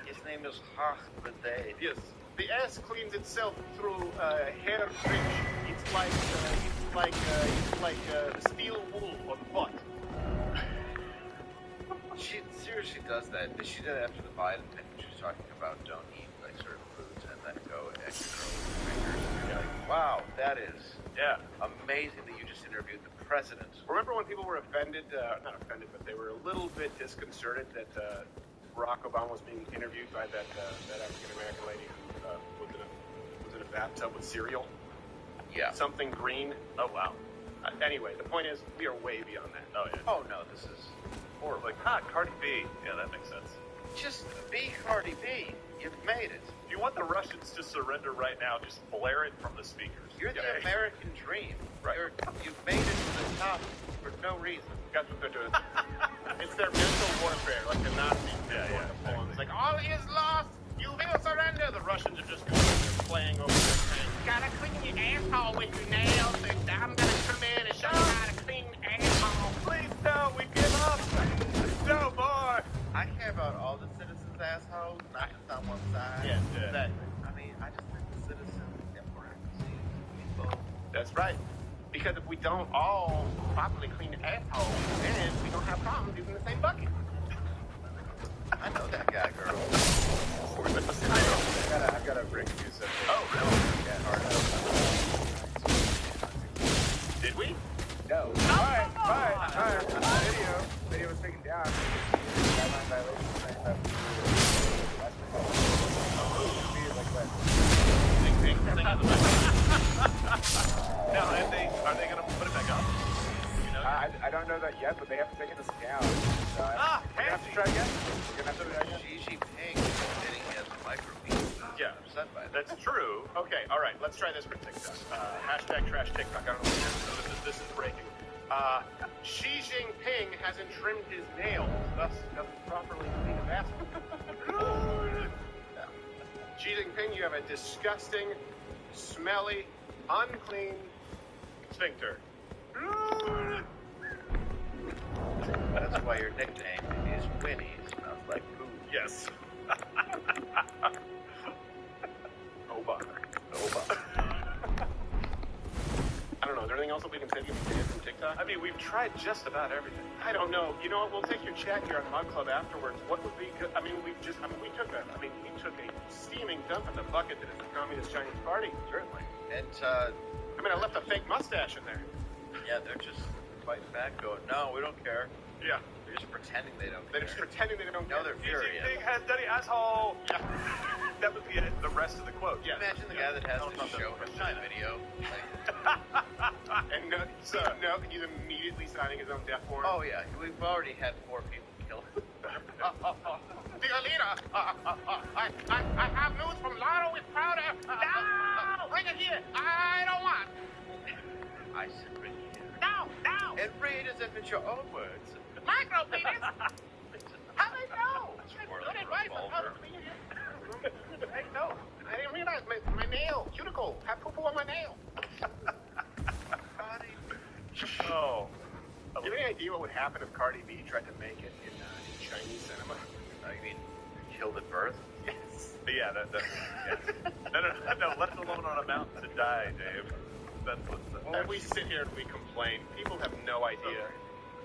His name is Hach Bidet. Yes. The ass cleans itself through hair friction. It's like steel wool on butt. She seriously does that. She did it after the Biden thing. She was talking about don't eat like certain foods and then go at your girl's fingers. You're like, wow, that is amazing that you just interviewed the president. Remember when people were offended, not offended, but they were a little bit disconcerted that Barack Obama was being interviewed by that African-American lady who was in a bathtub with cereal? Yeah. Something green. Oh, wow. Anyway, the point is, we are way beyond that. Oh, yeah. Oh, no, this is horrible. Like, Cardi B. Yeah, that makes sense. Just be Cardi B. You've made it. If you want the Russians to surrender right now, just blare it from the speakers. You're the American dream. Right. You've made it to the top for no reason. That's what they're doing. It's their mental warfare, like the Nazis. Yeah. It's like, all is lost. You will surrender. The Russians are just going playing over their tank. Gotta clean your asshole with your nails. And I'm gonna come in and show you how to clean asshole. Please no, we give up. No more. I care about all the citizens' assholes, not just on one side. Yeah. Exactly. I mean, I just think the citizens' democracy is both. That's right. Because if we don't all properly clean the asshole, then we don't have problems using the same bucket. I know that guy, girl. I've got a breaking news. Oh, really? Yeah, hard. Did we? No. But video was taken down. Guideline violation. Now, are they going to put it back up? You know? I don't know that yet, but they haven't taken this down. So we're gonna have to try again. We're gonna have to try again. Xi Jinping is sitting as a microbeat. Yeah. Upset by that. That's true. Okay, all right. Let's try this for TikTok. Hashtag trash TikTok. I don't know what this is breaking. Xi Jinping hasn't trimmed his nails, thus doesn't properly clean a bathroom. Xi Jinping, you have a disgusting, smelly, unclean sphincter. That's why your nickname is Winnie. Smells like poo. Yes. Oba. I don't know. Is there anything else that we can say from TikTok? I mean, we've tried just about everything. I don't know. You know what? We'll take your chat here on Mug Club afterwards. What would be good? I mean, we took a steaming dump in the bucket that is the Communist Chinese Party. Certainly. And, I left a fake mustache in there. yeah, they're just fighting back going, no, we don't care. Yeah. They're just pretending they don't They're care. just pretending they don't No, care. they're furious. Big head, dirty asshole. Yeah. That would be the rest of the quote. Yeah. Imagine the guy that has this show in China video. And he's immediately signing his own death warrant. Oh, yeah. We've already had 4 people killed. Dear leader, I have news from Lotto with powder. No! Bring it here. I don't want. I said bring it here. No. And read as if it's your own words. Micro penis. How do they know? Good advice on how to clean it. Hey, no. I didn't realize my nail, cuticle, had poo-poo on my nail. Oh. Do you have any idea what would happen if Cardi B tried to make it in Chinese cinema? You mean killed at birth? Yes. Yeah, no, left alone on a mountain to die, Dave. That's what. And we sit here and we complain. People have no idea.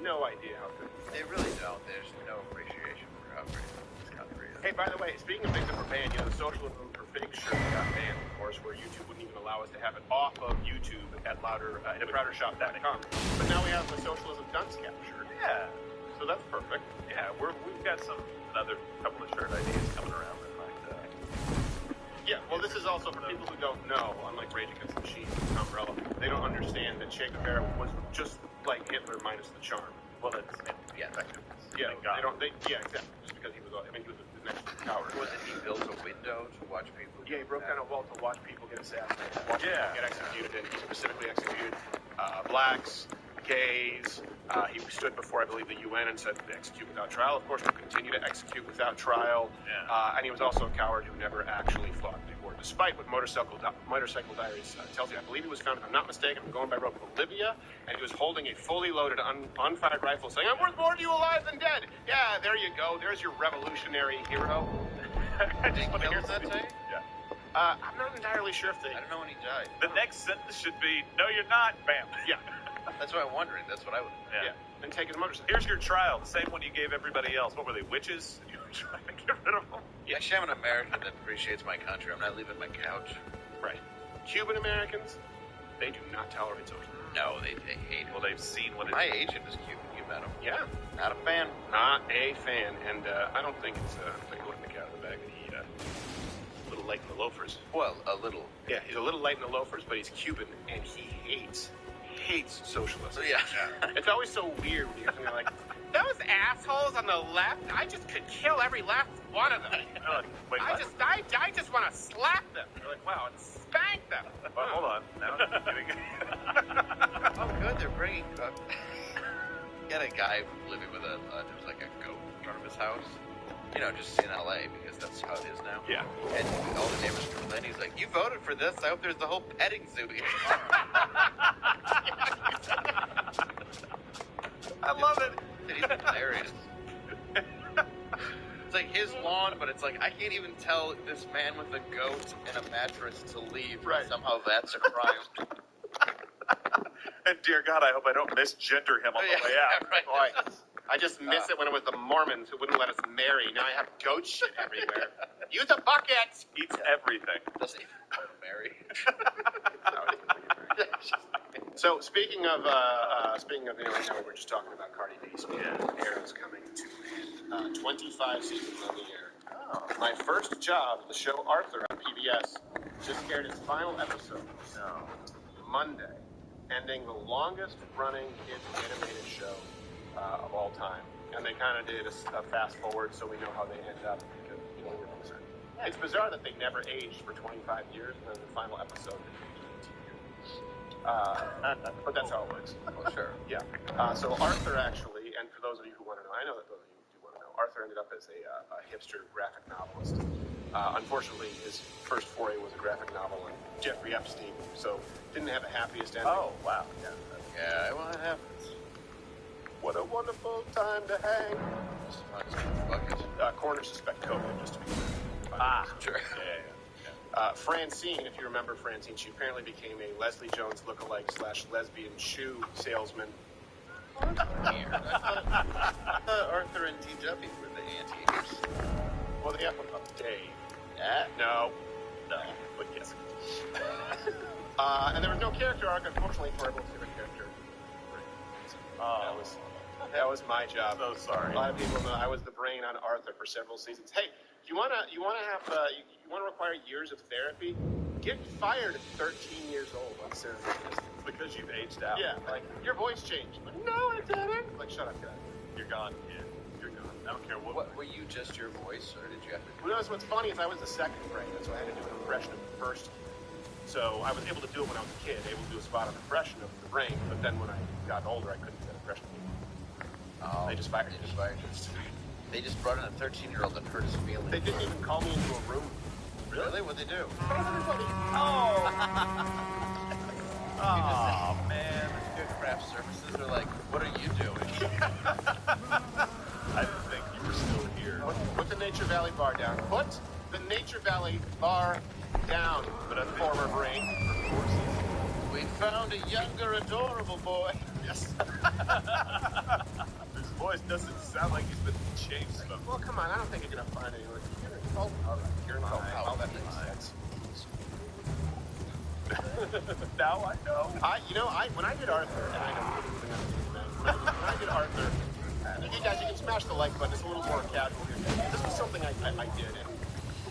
No idea how good. They really don't. There's no appreciation for how great this country is. Hey, by the way, speaking of things that were banned, the socialism for fig shirt got banned, of course, where YouTube wouldn't even allow us to have it off of YouTube at proudershop.com. But now we have the socialism dunce cap shirt. Yeah. So that's perfect. Yeah, we've got another couple of shirt ideas coming around that might. Yeah, well, this is also for people who don't know, unlike Rage Against the Machine, Tom Morello, they don't understand that Che Guevara was just like Hitler minus the charm. Well, that's exactly. Just because he was the next coward. Was it he built a window to watch people? Yeah, he broke down a wall to watch people get assassinated, watch people get executed, and he specifically executed blacks, gays. He stood before, I believe, the UN and said execute without trial. Of course, we'll continue to execute without trial. Yeah. And he was also a coward who never actually fought before the despite what Motorcycle Diaries tells you. I believe he was found, if I'm not mistaken, I'm going by road, Bolivia, and he was holding a fully loaded, unfired rifle, saying, "I'm worth more to you alive than dead." Yeah, there you go. There's your revolutionary hero. Did he kill him that day? Yeah. I'm not entirely sure if they... I don't know when he died. The next sentence should be, "No, you're not." Bam. Yeah. That's what I'm wondering. That's what I would... Yeah. And taking a motorcycle. Here's your trial, the same one you gave everybody else. What were they, witches? You were trying to get rid of them? Yeah, actually, I'm an American that appreciates my country. I'm not leaving my couch. Right. Cuban Americans, they do not tolerate socialism. No, they hate it. Well, they've seen what it My agent is Cuban. You met him. Yeah. Not a fan. Not a fan. And I don't think it's letting the cat out of the bag that he a little light in the loafers. Well, a little. Yeah, he's a little light in the loafers, but he's Cuban, and he hates socialism. Yeah. It's always so weird when you're something like, "Those assholes on the left, I just could kill every last one of them. Wait, I just want to slap them." You're like, "Wow, and spank them." Well, hold on. Now I'm getting... Oh, good. They're bringing... Get a guy living with there's like a goat in front of his house. You know, just in L.A. because that's how it is now. Yeah. And all the neighbors come in. He's like, "You voted for this. I hope there's the whole petting zoo here." I love it. He's hilarious. It's like his lawn, but it's like, I can't even tell this man with a goat and a mattress to leave. Right. Somehow that's a crime. And dear God, I hope I don't misgender him on the way out. Right. Boy, I just miss it when it was the Mormons who wouldn't let us marry. Now I have goat shit everywhere. Use a bucket. Eats everything. Doesn't even marry. So speaking of right now we were just talking about Cardi B. Speaking of Arrow's coming to an end. 25 seasons on the air. Oh. My first job, the show Arthur on PBS, just aired its final episode Monday, ending the longest running kids animated show of all time. And they kind of did a fast forward so we know how they end up. Because, it's bizarre that they never aged for 25 years, and then the final episode but that's how it works. Oh, sure. Yeah. So Arthur actually, and for those of you who want to know, I know that those of you do want to know, Arthur ended up as a hipster graphic novelist. Unfortunately, his first foray was a graphic novel on Jeffrey Epstein, so didn't have the happiest ending. Oh, wow. Yeah, well, it happens. What a wonderful time to hang. Bucket. Corners suspect COVID, just to be clear. Sure. Yeah. Francine, if you remember Francine, she apparently became a Leslie Jones lookalike / lesbian shoe salesman. Weird. I thought Arthur and T.W. were the anti-haters. Well, they have Dave. No, but yes. And there was no character arc, unfortunately, for everyone's favorite character. That was my job. So sorry. A lot of people know I was the brain on Arthur for several seasons. Hey, you wanna require years of therapy? Get fired at 13 years old on Serendipitous. Because you've aged out. Yeah, like your voice changed. Like, no, I didn't. Like, shut up, guys. You're gone, kid. You're gone. I don't care what. Were you just your voice, or did you have to? Well, what's funny is I was the second brain, so I had to do an impression of the first. So I was able to do it when I was a kid, able to do a spot on impression of the brain. But then when I got older, I couldn't do that impression. Oh, they just fired me. They just brought in a 13-year-old and hurt his feelings. They didn't even call me into a room. Really? What'd they do? Oh! Oh, man. Good craft services are like, what are you doing? I didn't think you were still here. Put the Nature Valley bar down. Put the Nature Valley bar down. But a former brain. We found a younger, adorable boy. Yes. His voice doesn't sound like he's been changed. Well, come on. I don't think you're going to find anyone. All right. You're in all that makes sense. Now I know. When I did Arthur, and I know when I did Arthur, you guys, you can smash the like button. It's a little more casual here. This was something I did, and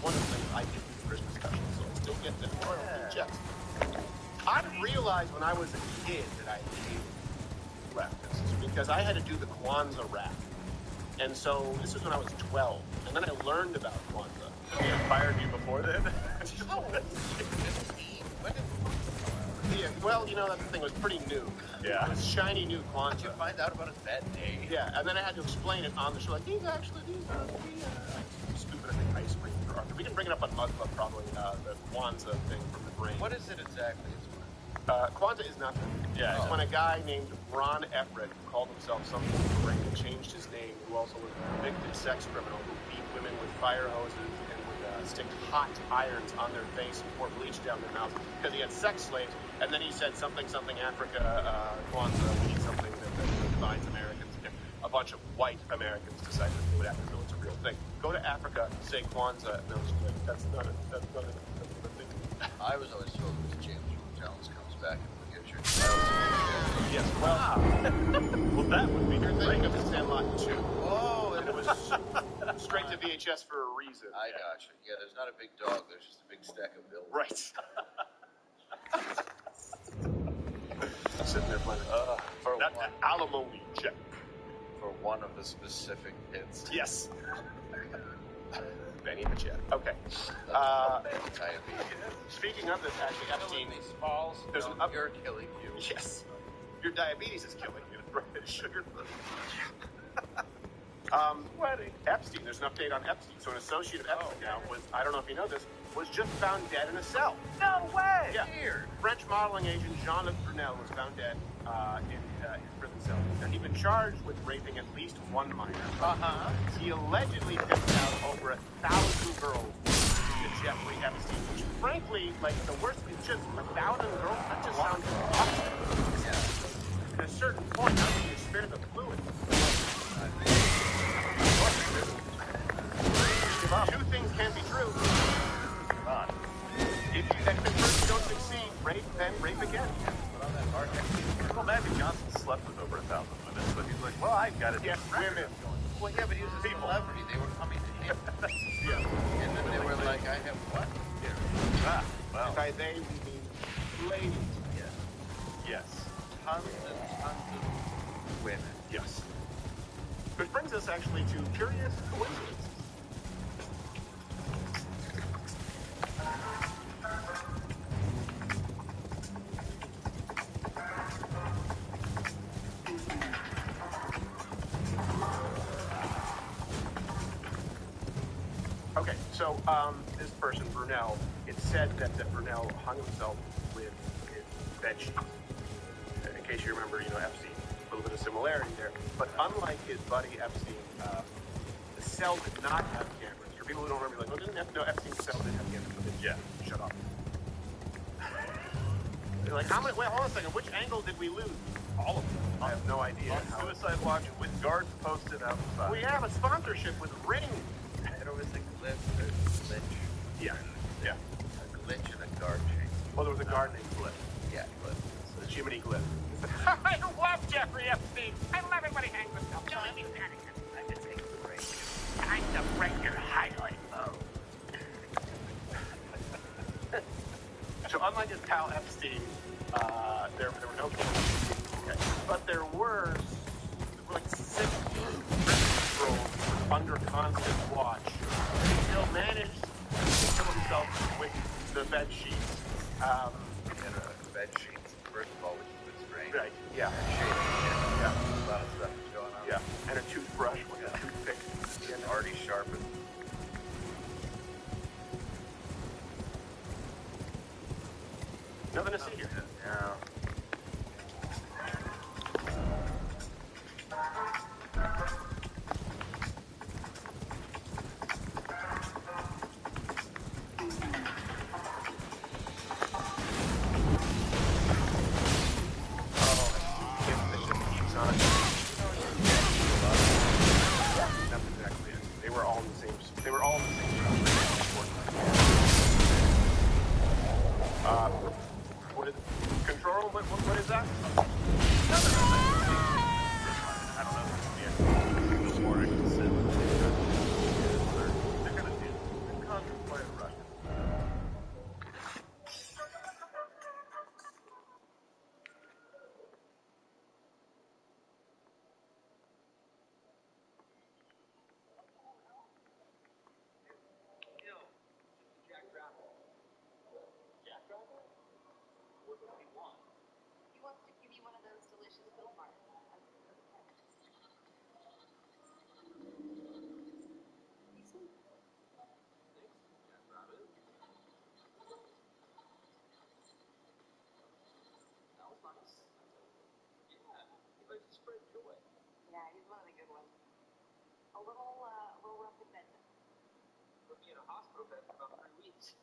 one of the things I did for the Christmas special, so I still get the royalty checks. I realized when I was a kid that I hated leftists because I had to do the Kwanzaa rap. And so this was when I was 12, and then I learned about Kwanzaa. They fired you before then? No. Yeah, well, that thing was pretty new. Yeah. It was shiny new Kwanzaa. Did you find out about it that day? Yeah, and then I had to explain it on the show. Like, these are stupid, I think, ice cream for Arthur. We can bring it up on Mug Club probably, the Kwanzaa thing from the brain. What is it exactly? Kwanzaa is nothing. Yeah. It's when a guy named Ron Everett, who called himself something great and changed his name, who also was a convicted sex criminal who beat women with fire hoses and would stick hot irons on their face and pour bleach down their mouths because he had sex slaves. And then he said something Africa, Kwanzaa, we need something that divides Americans. And a bunch of white Americans decided to do it after though it's a real thing. Go to Africa, say Kwanzaa, and they'll just be like, that's not a thing. I was always told it was James Earl Jones comes back and forgives your Yes, well, well, that would be your thing of the Sandlot 2. Oh, and it was straight to VHS for a reason. I gotcha. Yeah, there's not a big dog. There's just a big stack of bills. Right. Sitting there playing for that alimony check. For one of the specific hits. Yes. Benny the Jet. Okay. Speaking of this, actually, Epstein. Balls. There's no, you're killing you. Yes. Your diabetes is killing you. Right? Sugar. Epstein. There's an update on Epstein. So an associate of Epstein now was, I don't know if you know this, was just found dead in a cell. No way. Yeah. Weird. French modeling agent Jean-Luc Brunel was found dead in his prison cell. Now, he'd been charged with raping at least one minor. He allegedly pimped out over 1,000 girls to Jeffrey Epstein, which frankly, like, the worst is just 1,000 girls. That just sounds awful. Yeah. At a certain point, how do you spare the fluid? Two things can be true. If first you don't succeed, rape, then rape again. Well, Magic Johnson slept with over 1,000 women, so he's like, well, I've got to get women. Well, yeah, but he was a celebrity. They were coming to him. Yeah. And then they were like, I have what? Yeah. Well. By they, we mean ladies. Yes. Tons and tons of women. Yes. Which brings us actually to curious coincidences. Okay, so this person, Brunel, it said that Brunel hung himself with his bed sheets. In case you remember, Epstein, a little bit of similarity there. But unlike his buddy Epstein, the cell did not have cameras. For people who don't remember, like, Epstein's cell didn't have cameras. Yeah. Shut up. They're like, wait, hold on a second, which angle did we lose? All of them. I have no idea. On Suicide Watch with guards posted outside. We have a sponsorship with Ring. There was a glitch. Yeah. A glitch and a guard change. Well, there was a guard named Glitch. Yeah, Glitch. The Jiminy Glitch. I love Jeffrey Epstein. I love it when he hangs himself. Don't let me panic. I can take the break. Time to break your highlight mode. So unlike his pal Epstein, there were no cameras. Okay. But there were like 6 girls under constant watch. He still managed to kill himself with the bed sheets. Bed sheets, first of all, which is a bit strange. Right, yeah. Yeah. A lot of stuff is going on. Yeah, and a toothbrush with a toothpick. And already sharpened. Nothing to see here. Yeah. What is that? I don't know. The more I can sit. They're going to contemplate Russia. little rough in bed. We'll be in a hospital bed for about 3 weeks.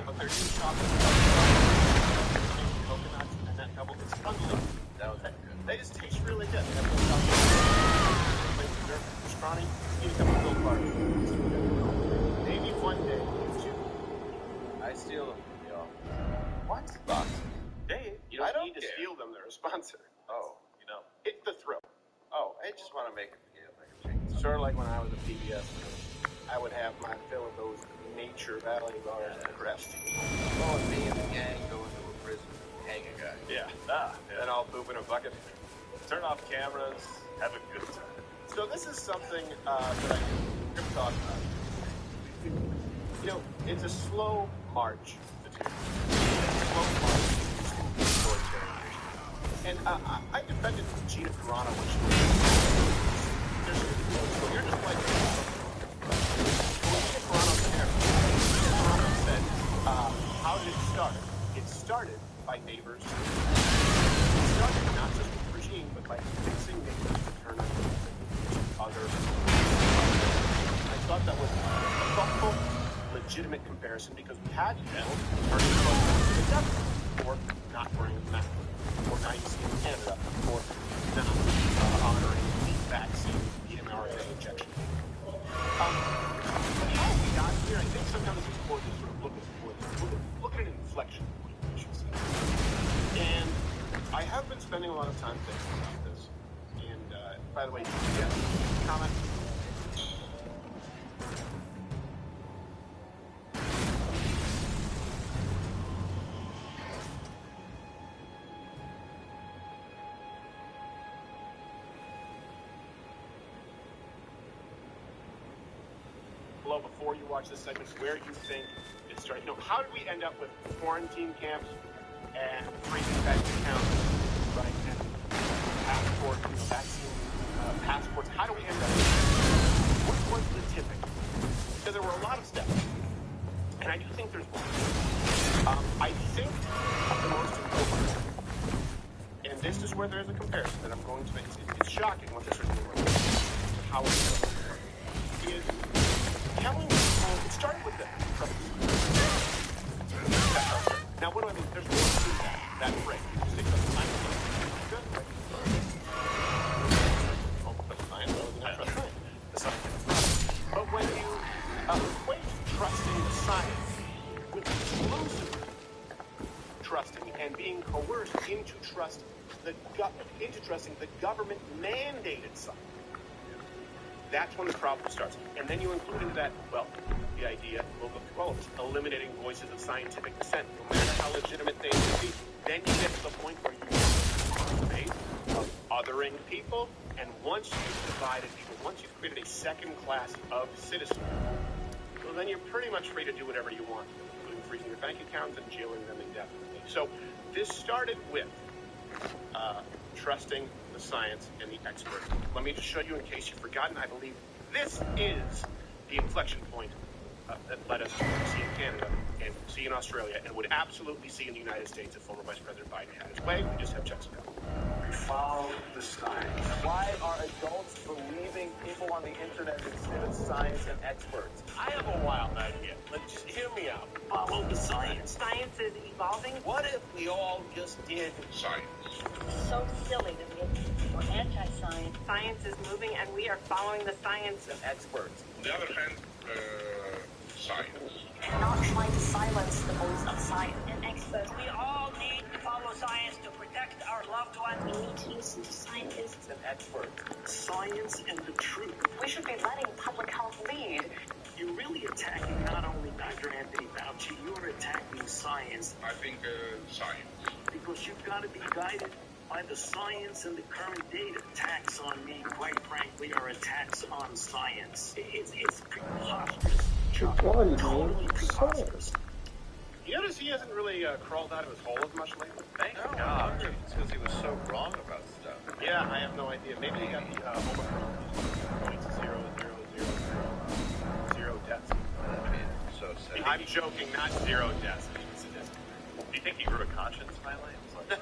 But their new chocolate coconuts and that double, it's unbelievable. They just taste really good. They have pastrami, eat a couple of milk bars. Maybe one day, I steal them from y'all. What? Boxes. Dave, you I don't don't need to care. steal them. They're a sponsor. Oh. You know, it's the thrill. Oh, I just want to make it feel like a change. Sort of like when I was at PBS, I would have my fill of those Nature Valley bars at Crest. Oh, and me and the gang go into a prison and hang a guy. Yeah. Then I'll poop in a bucket. Turn off cameras, have a good time. So this is something that I'm going to talk about. You know, it's a slow march. It's a slow march to authoritarian. And I defended Gina Carano when she was so you're just like when Gina Carano's there, Gina Carano said, how did it start? It started by neighbors. It started not just with the regime, but by convincing neighbors to turn on other. I thought that was a thoughtful, legitimate comparison because we had people turning to the devil for not wearing a mask, or not using in Canada, for not honoring the vaccine, the mRNA injection. How we got here, I think sometimes it's important to sort of look at an inflection point, we should say. And I have been spending a lot of time thinking about this. And by the way, comment. Before you watch this segment, where you think it started. You know, how did we end up with quarantine camps and freezing bank accounts, right? And passport, vaccine passports. How do we end up with that? What was the tipping? Because there were a lot of steps. And I do think there's one. I think the most important, and this is where there's a comparison that I'm going to make. It's shocking what this is doing. How it is telling people, it started with the now what do I mean? There's more to that phrase. You stick to the science. Good. Oh, but science, I was not trust science. The science. But when you equate trusting the science with exclusive trusting and being coerced into trusting the government mandated science, that's when the problem starts. And then you include into that, well, the idea, we'll go through all of this, eliminating voices of scientific dissent, no matter how legitimate they may be. Then you get to the point where you have a space of othering people, and once you've divided people, once you've created a second class of citizens, well, then you're pretty much free to do whatever you want, including freezing your bank accounts and jailing them indefinitely. So this started with trusting the science and the experts. Let me just show you, in case you've forgotten, I believe this is the inflection point led us to see in Canada and see in Australia and would absolutely see in the United States if former Vice President Biden had his way. We just have checks and balances. We follow the science. Why are adults believing people on the internet instead of science and experts? I have a wild idea. Just hear me out. Follow the science. Science is evolving. What if we all just did Science. So silly that we have people who are anti-science. Science is moving, and we are following the science. And experts. On the other hand, science. And not trying to silence the voice of science and experts. We all need to follow science to protect our loved ones. We need to listen to scientists and experts. Science and the truth. We should be letting public health lead. You're really attacking not only Dr. Anthony Fauci, you're attacking science. I think science. Because you've got to be guided by the science and the current data. Attacks on me, quite frankly, are attacks on science. It's preposterous. Totally preposterous. You notice he hasn't really crawled out of his hole as much lately? Thank God. It's because he was so wrong about stuff. Yeah, I have no idea. Maybe he got the Omicron. 0 deaths. I mean, so sad. I'm joking, not 0 deaths. Do you think he grew a conscience finally? It's like,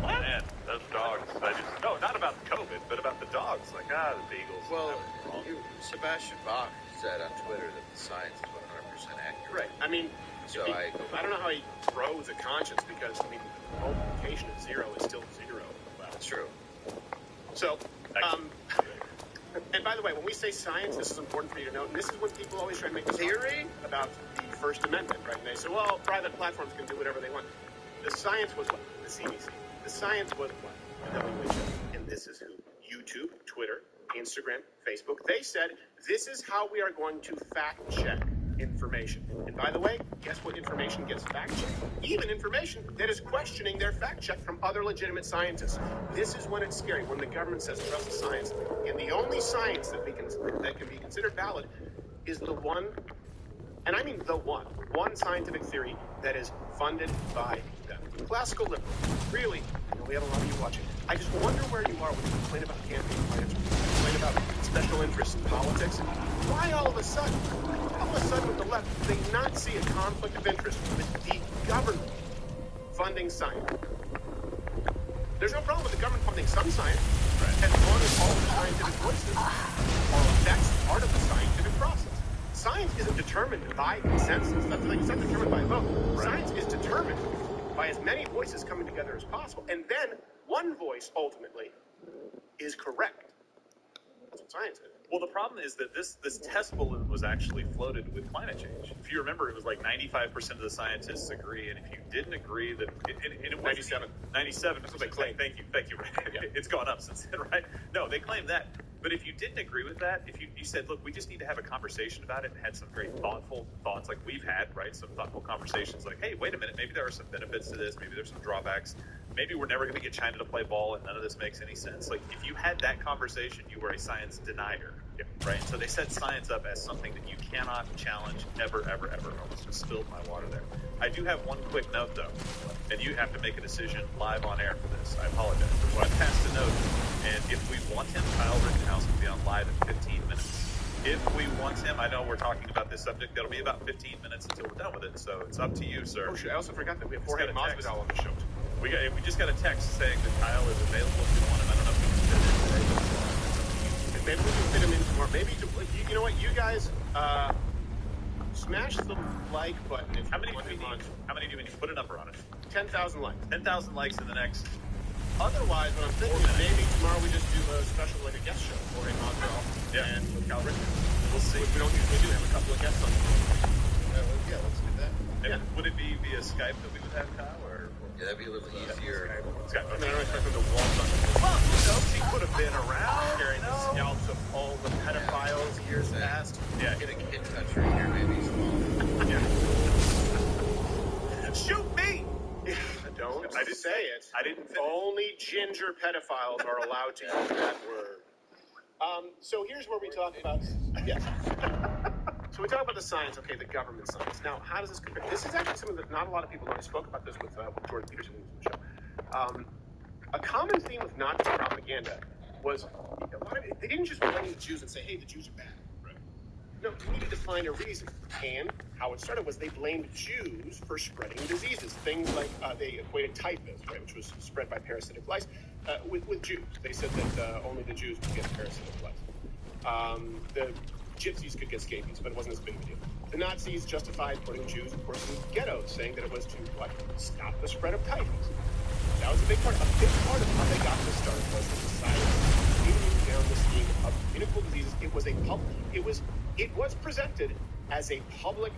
man, those dogs. No, not about COVID, but about the dogs. Like, the beagles. Well, Sebastian Bach said on Twitter that the science is 100% accurate. Right. I mean, so I don't know how he grows a conscience because, I mean, multiplication of 0 is still 0. Well, that's true. So, and by the way, when we say science, this is important for you to note, and this is when people always try to make a theory about the First Amendment, right? And they say, well, private platforms can do whatever they want. The science was what? The CDC. The science was what? The WHO. And this is who? YouTube, Twitter, Instagram, Facebook. They said, this is how we are going to fact check information. And by the way, guess what information gets fact checked? Even information that is questioning their fact check from other legitimate scientists. This is when it's scary, when the government says trust the science. And the only science that can be considered valid is the one, and I mean the one scientific theory that is funded by them. Classical liberals. Really, we have a lot of you watching. I just wonder where you are when you complain about campaign finance, complain about special interests in politics. Why all of a sudden with the left, they not see a conflict of interest with the government funding science? There's no problem with the government funding some science, as long as all the scientific voices that's part of the scientific process. Science isn't determined by consensus. That's like, it's not determined by a vote. Science is determined by as many voices coming together as possible. And then one voice, ultimately, is correct. That's what science is. Well, the problem is that this test balloon was actually floated with climate change. If you remember, it was like 95% of the scientists agree, and if you didn't agree, then it was 97. 97. That's what they claim. Thank you. Yeah. It's gone up since then, right? No, they claim that. But if you didn't agree with that, if you said, look, we just need to have a conversation about it, and had some very thoughtful thoughts like we've had, right? Some thoughtful conversations like, hey, wait a minute, maybe there are some benefits to this, maybe there's some drawbacks, maybe we're never going to get China to play ball and none of this makes any sense. Like, if you had that conversation, you were a science denier, right? So they set science up as something that you cannot challenge ever, ever, ever. I almost just spilled my water there. I do have one quick note, though, and you have to make a decision live on air for this. I apologize. But I passed a note, and if we want him, Kyle Rittenhouse will be on live in 15 minutes. If we want him, I know we're talking about this subject, that'll be about 15 minutes until we're done with it, so it's up to you, sir. Oh, shit, I also forgot that we have Jorge Masvidal on the show. We just got a text saying that Kyle is available if you want him. I don't know if we can fit him in today. Maybe we can fit him in tomorrow. Maybe, you know what, you guys, smash the like button if How many do we need? How many do we need? Put a number on it. 10,000 likes. 10,000 likes in the next. Otherwise, what I'm thinking is maybe tomorrow we just do a special, like a guest show for a Masvidal and with Kyle Rittenhouse. We'll see. Which we don't usually do. Have a couple of guests on. Yeah, let's do that. Yeah. Would it be via Skype that we would have Kyle, or? Yeah, that'd be a little easier. Skype. I mean, I don't expect him to walk on. Well, who knows? He could have been around. Carrying the scalps of all the pedophiles years past. Yeah, in a kid country here, maybe. Yeah. Shoot me! Don't I didn't say it. I didn't. Only ginger pedophiles are allowed to use that word. So here's where we talk about. Yes. So we talk about the science. Okay, the government science. Now, how does this compare? This is actually something that not a lot of people know. I spoke about this with Jordan Peterson, who was on the show. A common theme with Nazi propaganda was a lot of they didn't just blame the Jews and say, "Hey, the Jews are bad." Right. No, we needed to find a reason. And how it started was they blamed Jews for spreading diseases. Things like they equated typhus, right, which was spread by parasitic lice, with Jews. They said that only the Jews would get parasitic lice. The gypsies could get scabies, but it wasn't as big of a deal. The Nazis justified putting Jews, of course, in ghettos, saying that it was to, what, stop the spread of typhus. That was a big part. A big part of how they got this started was the society continuing down the scheme of communicable diseases. It was presented as a public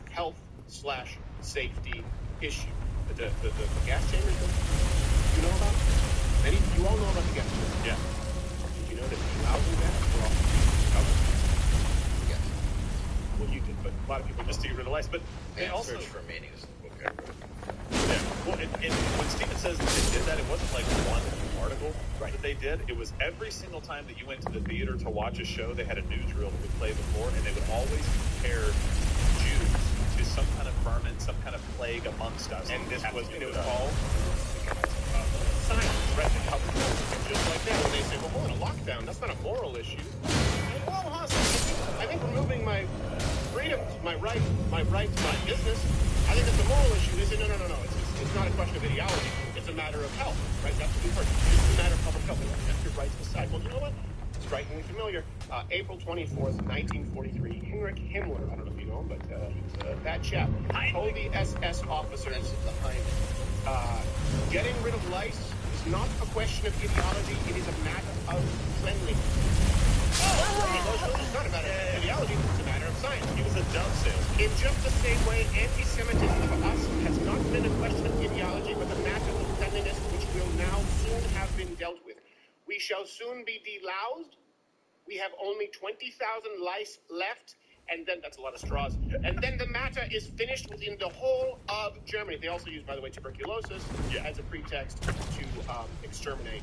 health / safety issue. The gas chambers, you know about? You all know about the gas chambers. Yeah. Did you know that housing gas were all covered? Yes. Well, you did, but a lot of people just to get rid of lice. But they also search for meanings. Okay. Yeah. Well, and when Steven says that they did that, it wasn't like one article that they did. It was every single time that you went to the theater to watch a show, they had a newsreel that would play before, and they would always compare Jews to some kind of vermin, some kind of plague amongst us. And this was all science, right? Just like that, when they say, well, hold on, a lockdown, that's not a moral issue. Well, I think removing my freedoms, my rights, my business, I think it's a moral issue. They say, no. It's not a question of ideology. It's a matter of health, right? That's what we've heard. It's a matter of public health. Set your rights aside. Well, you know what? Strikingly familiar. April 24th, 1943, Heinrich Himmler, I don't know if you know him, but he's a bad chap, told the SS officers, getting rid of lice is not a question of ideology. It is a matter of cleanliness. It's not a matter of ideology, it's a matter of science. He was a dumb salesman. In just the same way, anti-Semitism for us has not been a question of ideology, but a matter of cleanliness, which will now soon have been dealt with. We shall soon be deloused. We have only 20,000 lice left, and then that's a lot of straws. And then the matter is finished within the whole of Germany. They also use, by the way, tuberculosis as a pretext to exterminate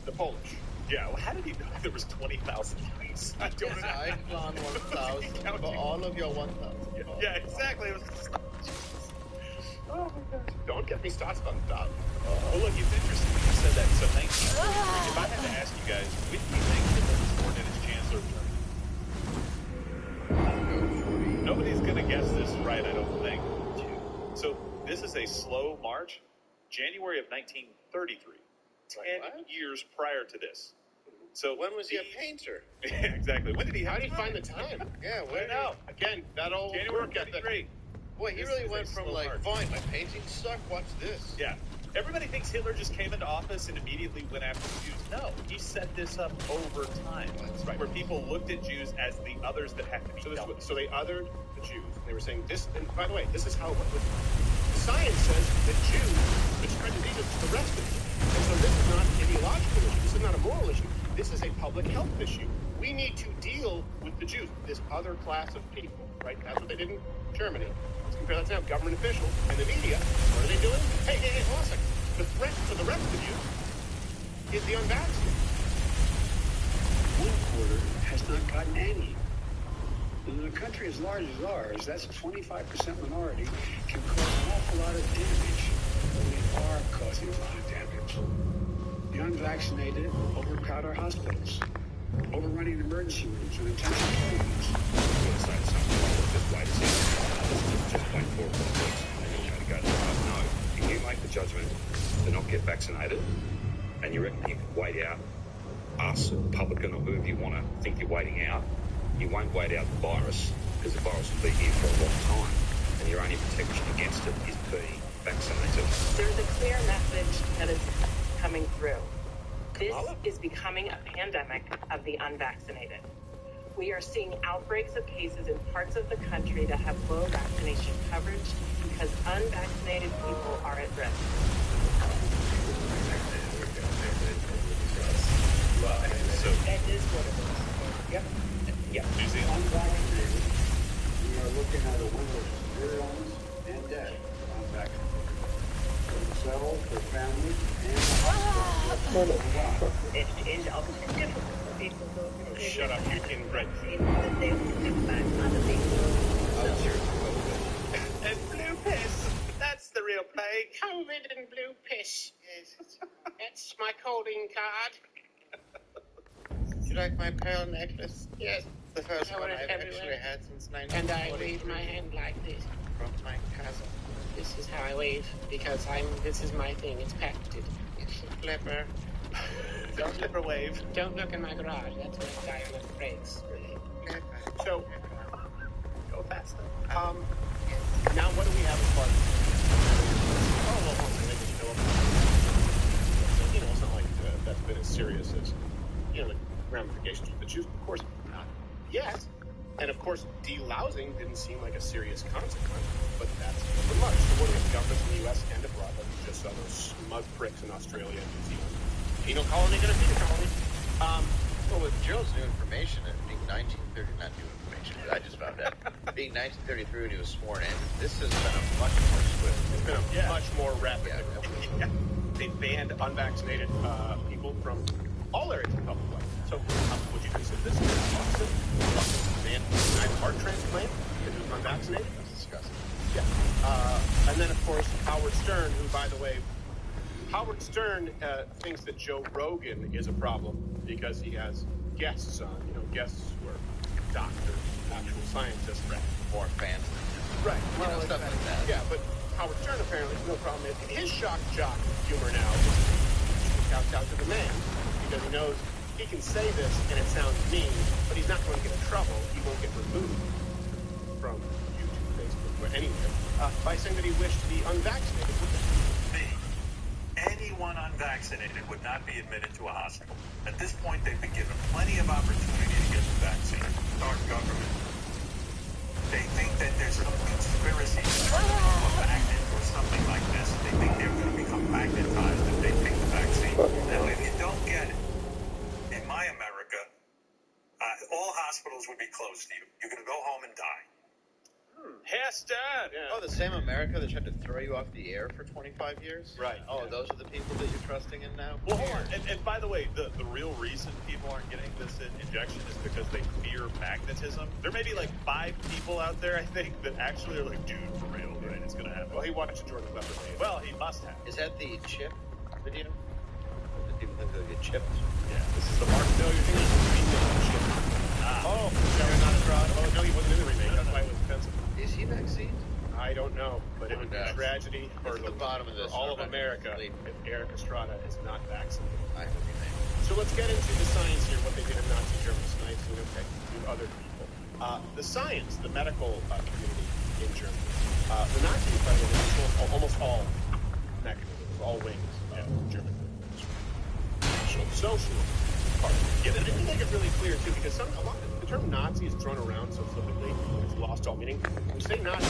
the Polish. Yeah, well, how did he know there was 20,000 lice? I don't know. I found 1,000 for all of your 1,000. Yeah, exactly. It was oh my gosh. Don't get me started on that. Well, look, it's interesting that you said that. So, thank you. If I had to ask you guys, which do you think Hitler was born in as Chancellor of Germany? Nobody's going to guess this right, I don't think. So, this is a slow march. January of 1933. 10 years prior to this. So when was he a painter? Exactly. When did he? How did he find the time? Yeah, where now? Again, that old January work ethic. Boy, he really went from like, fine, my paintings suck. Watch this. Yeah. Everybody thinks Hitler just came into office and immediately went after the Jews. No, he set this up over time. That's right. Where people looked at Jews as the others that had to be dealt with. So they othered the Jews. They were saying this. And by the way, this is how it went. Science says that Jews would spread diseases to the rest of us. And so this is not an ideological issue. This is not a moral issue. This is a public health issue. We need to deal with the Jews, this other class of people, right? That's what they did in Germany. Let's compare that to now. Government officials and the media, what are they doing? Hey, hold on a second. The threat to the rest of you is the unvaccinated. One quarter has not gotten any. In a country as large as ours, that's a 25% minority, can cause an awful lot of damage. We are causing a lot of damage. The unvaccinated overcrowd our hospitals, overrunning emergency rooms and intensive care units. Just wait for 4 weeks, and you're going to go to the house. No, if you make the judgment to not get vaccinated, and you reckon you can wait out us, Republican, or whoever you want to think you're waiting out, you won't wait out the virus, because the virus will be here for a long time, and your only protection against it is being vaccinated. There's a clear message that is coming through. This is becoming a pandemic of the unvaccinated. We are seeing outbreaks of cases in parts of the country that have low vaccination coverage because unvaccinated people are at risk. So that is what it is. Yep. Yeah. New Zealand. Unvaccinated. We are looking at a window of severe illness and death for unvaccinated. For themselves, their families, and It is obviously difficult for people who are shut up, you inbred. that they impact other people. And blue piss. That's the real plague. COVID and blue piss. Yes. That's my calling card. Do you like my pearl necklace? Yes. the first I one wear it I've everywhere. actually had since 1943. And I wave my hand like this. From my cousin. This is how I wave because this is my thing. It's patented. Flipper. Don't flipper wave. Don't look in my garage. That's where the guy on the brakes. So, go faster. Now what do we have as far as... Oh, well, hold on. You know, it's not like that's been as serious as, you know, the ramifications with the Jews. Of course, not yet. And of course, delousing didn't seem like a serious consequence, but that's for much. So what do we have? Governments in the U.S. and abroad, like we just saw those smug pricks in Australia and New Zealand. Penal colony gonna be a colony. Well, with Joe's new information, and being 1930, not new information, but I just found out, being 1933 when he was sworn in, this has been a much more swift. It's been a much more rapid. Yeah. They banned unvaccinated people from all areas of public life. So, would you consider this Boston? Banned denied heart transplant because it was unvaccinated? That's disgusting. Yeah. And then, of course, Howard Stern, who, by the way, Howard Stern thinks that Joe Rogan is a problem because he has guests on, guests who are doctors, actual scientists. Right. More fans. Right. Well, stuff like that. Yeah, but Howard Stern apparently no problem. His shock jock humor now is out to the man because he knows he can say this and it sounds mean, but he's not going to get in trouble. He won't get removed from YouTube, Facebook, or anywhere by saying that he wished to be unvaccinated. Anyone unvaccinated would not be admitted to a hospital. At this point, they've been given plenty of opportunity to get the vaccine. Our government, they think that there's some conspiracy to turn them into a magnet or something like this. They think they're going to become magnetized if they take the vaccine. Now, if you don't get it, in my America, all hospitals would be closed to you. You're going to go home and die. Heston! Yeah. Oh, the same America that tried to throw you off the air for 25 years? Right. Oh, those are the people that you're trusting in now? Well, hold on. And by the way, the real reason people aren't getting this injection is because they fear magnetism. There may be like 5 people out there, I think, that actually are like, dude, for real, right? It's going to happen. Well, he watched Jordan Clever. Well, he must have. Is that the chip video? The people think they'll get chipped? Yeah, this is the mark. No, you're thinking of the remake chip. Oh, that was not a fraud. Oh, no, he wasn't in the remake. That's why it was offensive. Is he vaccinated? I don't know, but it would be a tragedy for the bottom of this, all of America if Eric Estrada is not vaccinated. I hope he may. So let's get into the science here, what they did in Nazi Germany, science and impact to other people. The science, the medical community in Germany. The Nazis, by the way, controlled almost all mechanisms, all wings of German social part. Yeah, they didn't make it really clear, too, because the term Nazi is thrown around so flippantly, it's lost all meaning. When we say Nazi,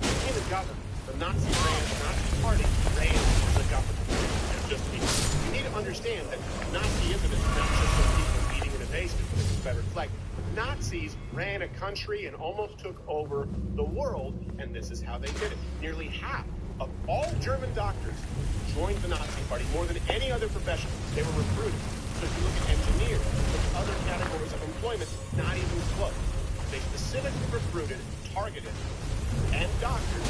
in the government, the Nazi ran, the Nazi party ran the government. You need to understand that Nazism is not just some people meeting in a basement with a Confederate flag. Nazis ran a country and almost took over the world, and this is how they did it. Nearly half of all German doctors joined the Nazi party, more than any other profession. They were recruited. So if you look at engineers, look at other categories of employment, not even close. They specifically recruited, targeted, and doctors.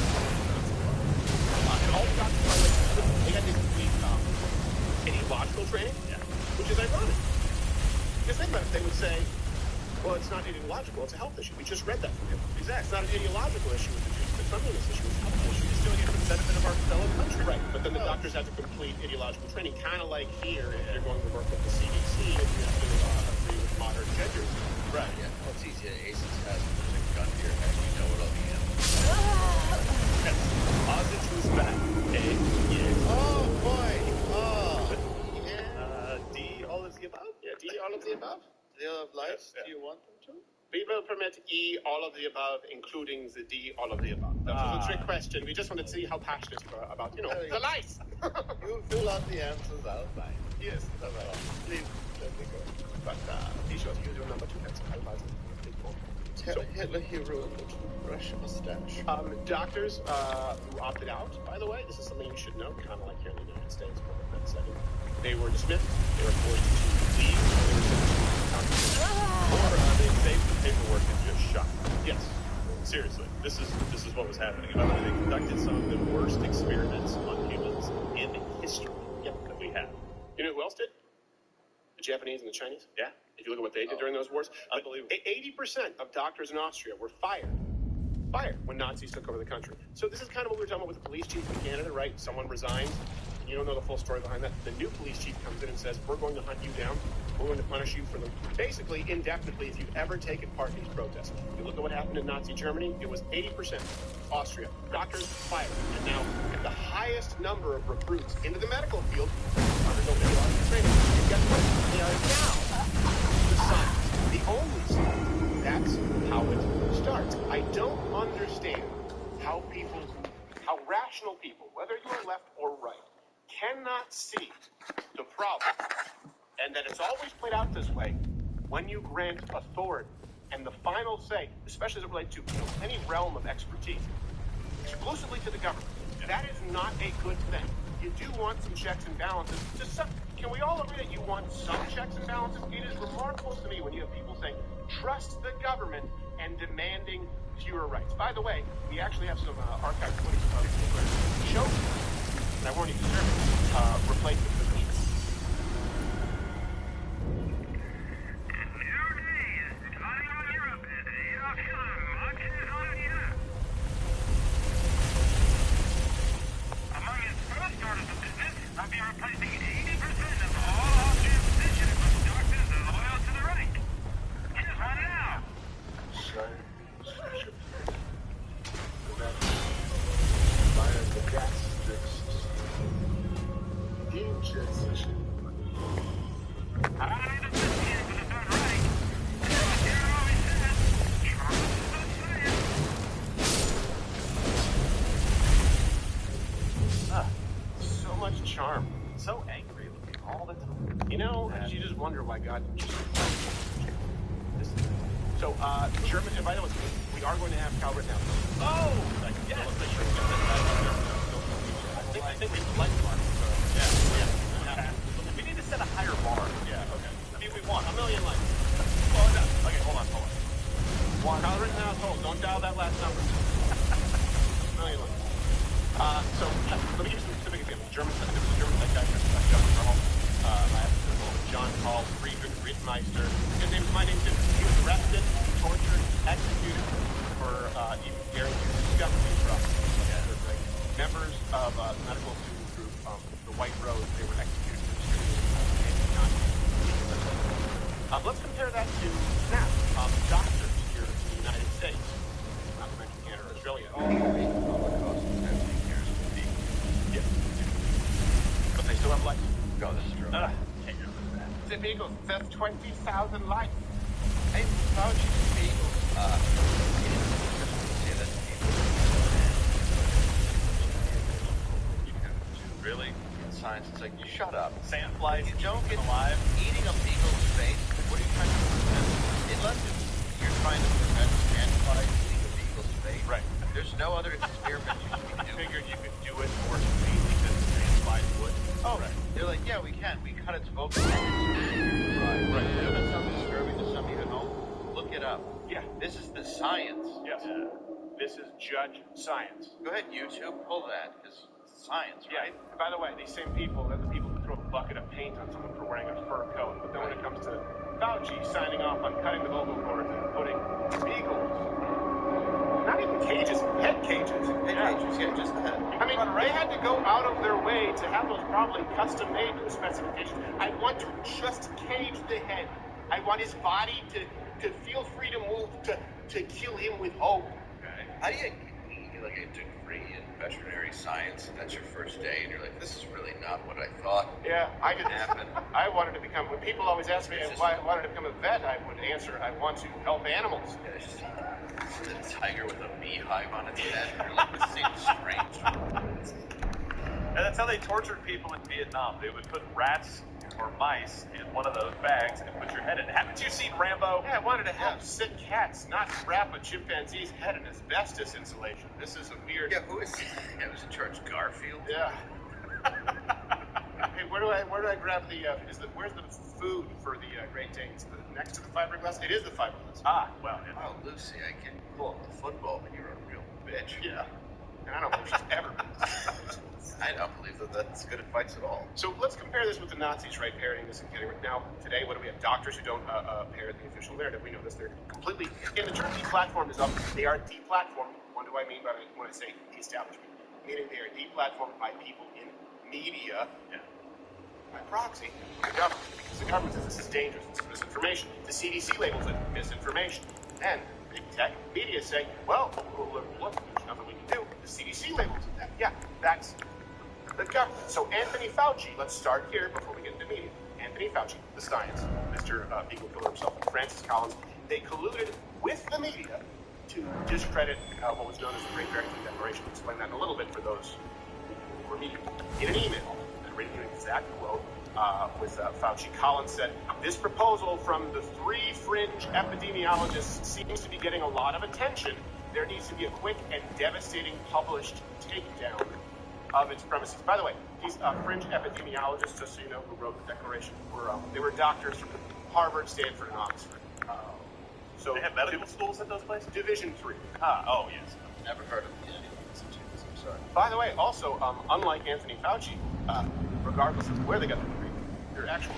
And all the doctors, by the way, they had to complete ideological training, which is ironic. Because think about it, they would say, well, it's not ideological, it's a health issue. We just read that from him. Exactly. It's not an ideological issue with the Jews, it's a cleanliness issue, it's a health issue. He's doing it for the benefit of our fellow country. Right, but then the doctors have to complete ideological training, kind of like here, if you're going to work with the CDC, and you have to agree with modern genders. Right, yeah. Well, it's easy to ace his test when there's a gun to your head, you know it'll be him. Yes. Ozzy was back. Oh, boy. Oh. D, all of the above? Yeah, D, all of the above. Do they all have lives? Do you want them to? We will permit E, all of the above, including the D, all of the above. That was a trick question. We just wanted to see how passionate you are about, the lice. You fill out the answers, I'll find. Yes. Please, let me go. But be sure to use your number 2 pencil. Tell Hitler he ruined the toothbrush mustache. Doctors who opted out, by the way, this is something you should know, kind of like here in the United States, they were dismissed, they were forced to leave, they were sentenced to or they saved the paperwork and just shot. Yes. Seriously, this is what was happening. By the way, they conducted some of the worst experiments on humans in history that we have. You know who else did? The the Japanese and the Chinese. Yeah. If you look at what they did during those wars, Unbelievable. 80% of doctors in Austria were fired when Nazis took over the country. So this is kind of what we were talking about with the police chief in Canada, right? Someone resigns, and you don't know the full story behind that. The new police chief comes in and says, we're going to hunt you down. We're going to punish you for them, basically, indefinitely, if you've ever taken part in these protests. If you look at what happened in Nazi Germany, it was 80%. Austria, doctors fired. And now, the highest number of recruits into the medical field undergo radiological training. And guess what? They are now the science, the only science. That's how it starts. I don't understand how rational people, whether you're left or right, cannot see the problem, and that it's always played out this way when you grant authority and the final say, especially as it relates to any realm of expertise, exclusively to the government. That is not a good thing. You do want some checks and balances. Can we all agree that you want some checks and balances? It is remarkable to me when you have people saying, trust the government and demanding fewer rights. By the way, we actually have some archived footage of people who show, and I warn you, replacement physicians. Among its first orders of business, I'll be replacing 80% of all Austrian physicians with doctors loyal to the right. Here's one now. So much charm. So angry looking all the time. You know, you just wonder why God just... So, German, and by the way, we are going to have Cal written out. Oh! Yes! So let's make sure we get that. I think we would like one. Yeah. We need to set a higher bar. Yeah, okay. I mean, we want 1 million likes. Oh, no. Okay, hold on. Cal written out, don't dial that last number. 1 million likes. So, let me give you some specific examples. German psychiatrist, John Rummel. I have John Paul Friedrich Rittmeister. My name's too. He was arrested, tortured, executed for even daring to discuss these drugs. Members of the medical student group, the White Rose, they were executed for distributing anti-Nazi. Let's compare that to SNAP, doctors here in the United States, not to mention Canada or Australia. But they still have life. God, this is true. The Beagle says 20,000 likes. Hey, Fauci, Beagle. Really? In science, it's like, you shut up. Sandflies, you don't get alive. Eating a beagle's face. What are you trying to prevent? Unless you're trying to prevent sandflies eating a beagle's face. Right. There's no other experiment you can do. Figured you could do it more conveniently than the sandflies would. Oh, right. They're like, yeah, we can. We cut its vocal cords. Right. You know that sounds disturbing to some of you at home? Look it up. Yeah. This is the science. Yes. This is Judge Science. Go ahead, YouTube, pull that, because it's science, right? Yeah. By the way, these same people, they're the people who throw a bucket of paint on someone for wearing a fur coat. But then when it comes to Fauci signing off on cutting the vocal cords and putting beagles, not even cages, head cages. Just the head. I mean, they had to go out of their way to have those probably custom made to the specifications. I want to just cage the head. I want his body to feel free to move, to kill him with hope. Okay. How do you get like a degree in veterinary science? That's your first day, and you're like, this is really not what I thought. Yeah, I didn't happen. I wanted to become. When people always ask me why I wanted to become a vet, I would answer, I want to help animals. Yeah, it's just a tiger with a beehive on its head. You're like, this seems strange. And that's how they tortured people in Vietnam. They would put rats or mice in one of those bags and put your head in. Haven't you seen Rambo? Yeah, I wanted to help sick cats, not wrap a chimpanzee's head in asbestos insulation. This is a weird... Yeah, who is... Yeah, was in charge Garfield? Yeah. Hey, where do I grab the... where's the food for the Great Danes? Next to the fiberglass? It is the fiberglass. Ah, well, yeah. Oh, Lucy, I can pull up the football, but you're a real bitch. Yeah. and I don't believe she's ever been. I don't believe that that's good advice at all. So let's compare this with the Nazis, right? Parroting this and getting rid. Now, today, what do we have? Doctors who don't parrot the official narrative. We know this. They're completely, in the term deplatformed is up. They are deplatformed. What do I mean by when I say the establishment? Meaning they are deplatformed by people in media, by proxy, the government. Because the government says this is dangerous. It's misinformation. The CDC labels it misinformation. And big tech media say, well, look, there's nothing we can do. The CDC labels it that. Yeah, that's the government. So Anthony Fauci, let's start here before we get into media. Anthony Fauci, the science, Mr. Beagle Killer himself, and Francis Collins, they colluded with the media to discredit what was known as the Great Barrington Declaration. I'll explain that in a little bit for those who were media. In an email, and reading an exact quote with Fauci, Collins said, this proposal from the three fringe epidemiologists seems to be getting a lot of attention. There needs to be a quick and devastating published takedown of its premises. By the way, these fringe epidemiologists, just so you know, who wrote the declaration, they were doctors from Harvard, Stanford, and Oxford. So they have medical schools at those places? Division 3. Oh, yes. Never heard of any of these institutes, I'm sorry. By the way, also, unlike Anthony Fauci, regardless of where they got the degree, they're actual.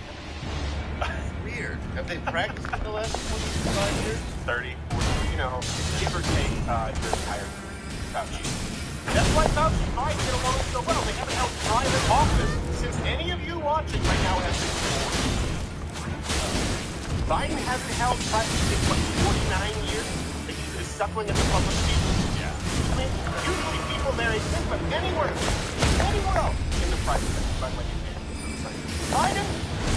Weird. Have they practiced in the last 25 years? 30, 40, you know, give or take your entire Fauci. That's why Fauci and Biden get along so well. They haven't held private office since any of you watching right now has been born. Biden hasn't held private in, 49 years? That he's been suckling at the public seat? Yeah. I mean, usually people marry think, but anywhere else in the private sector, by the way, Biden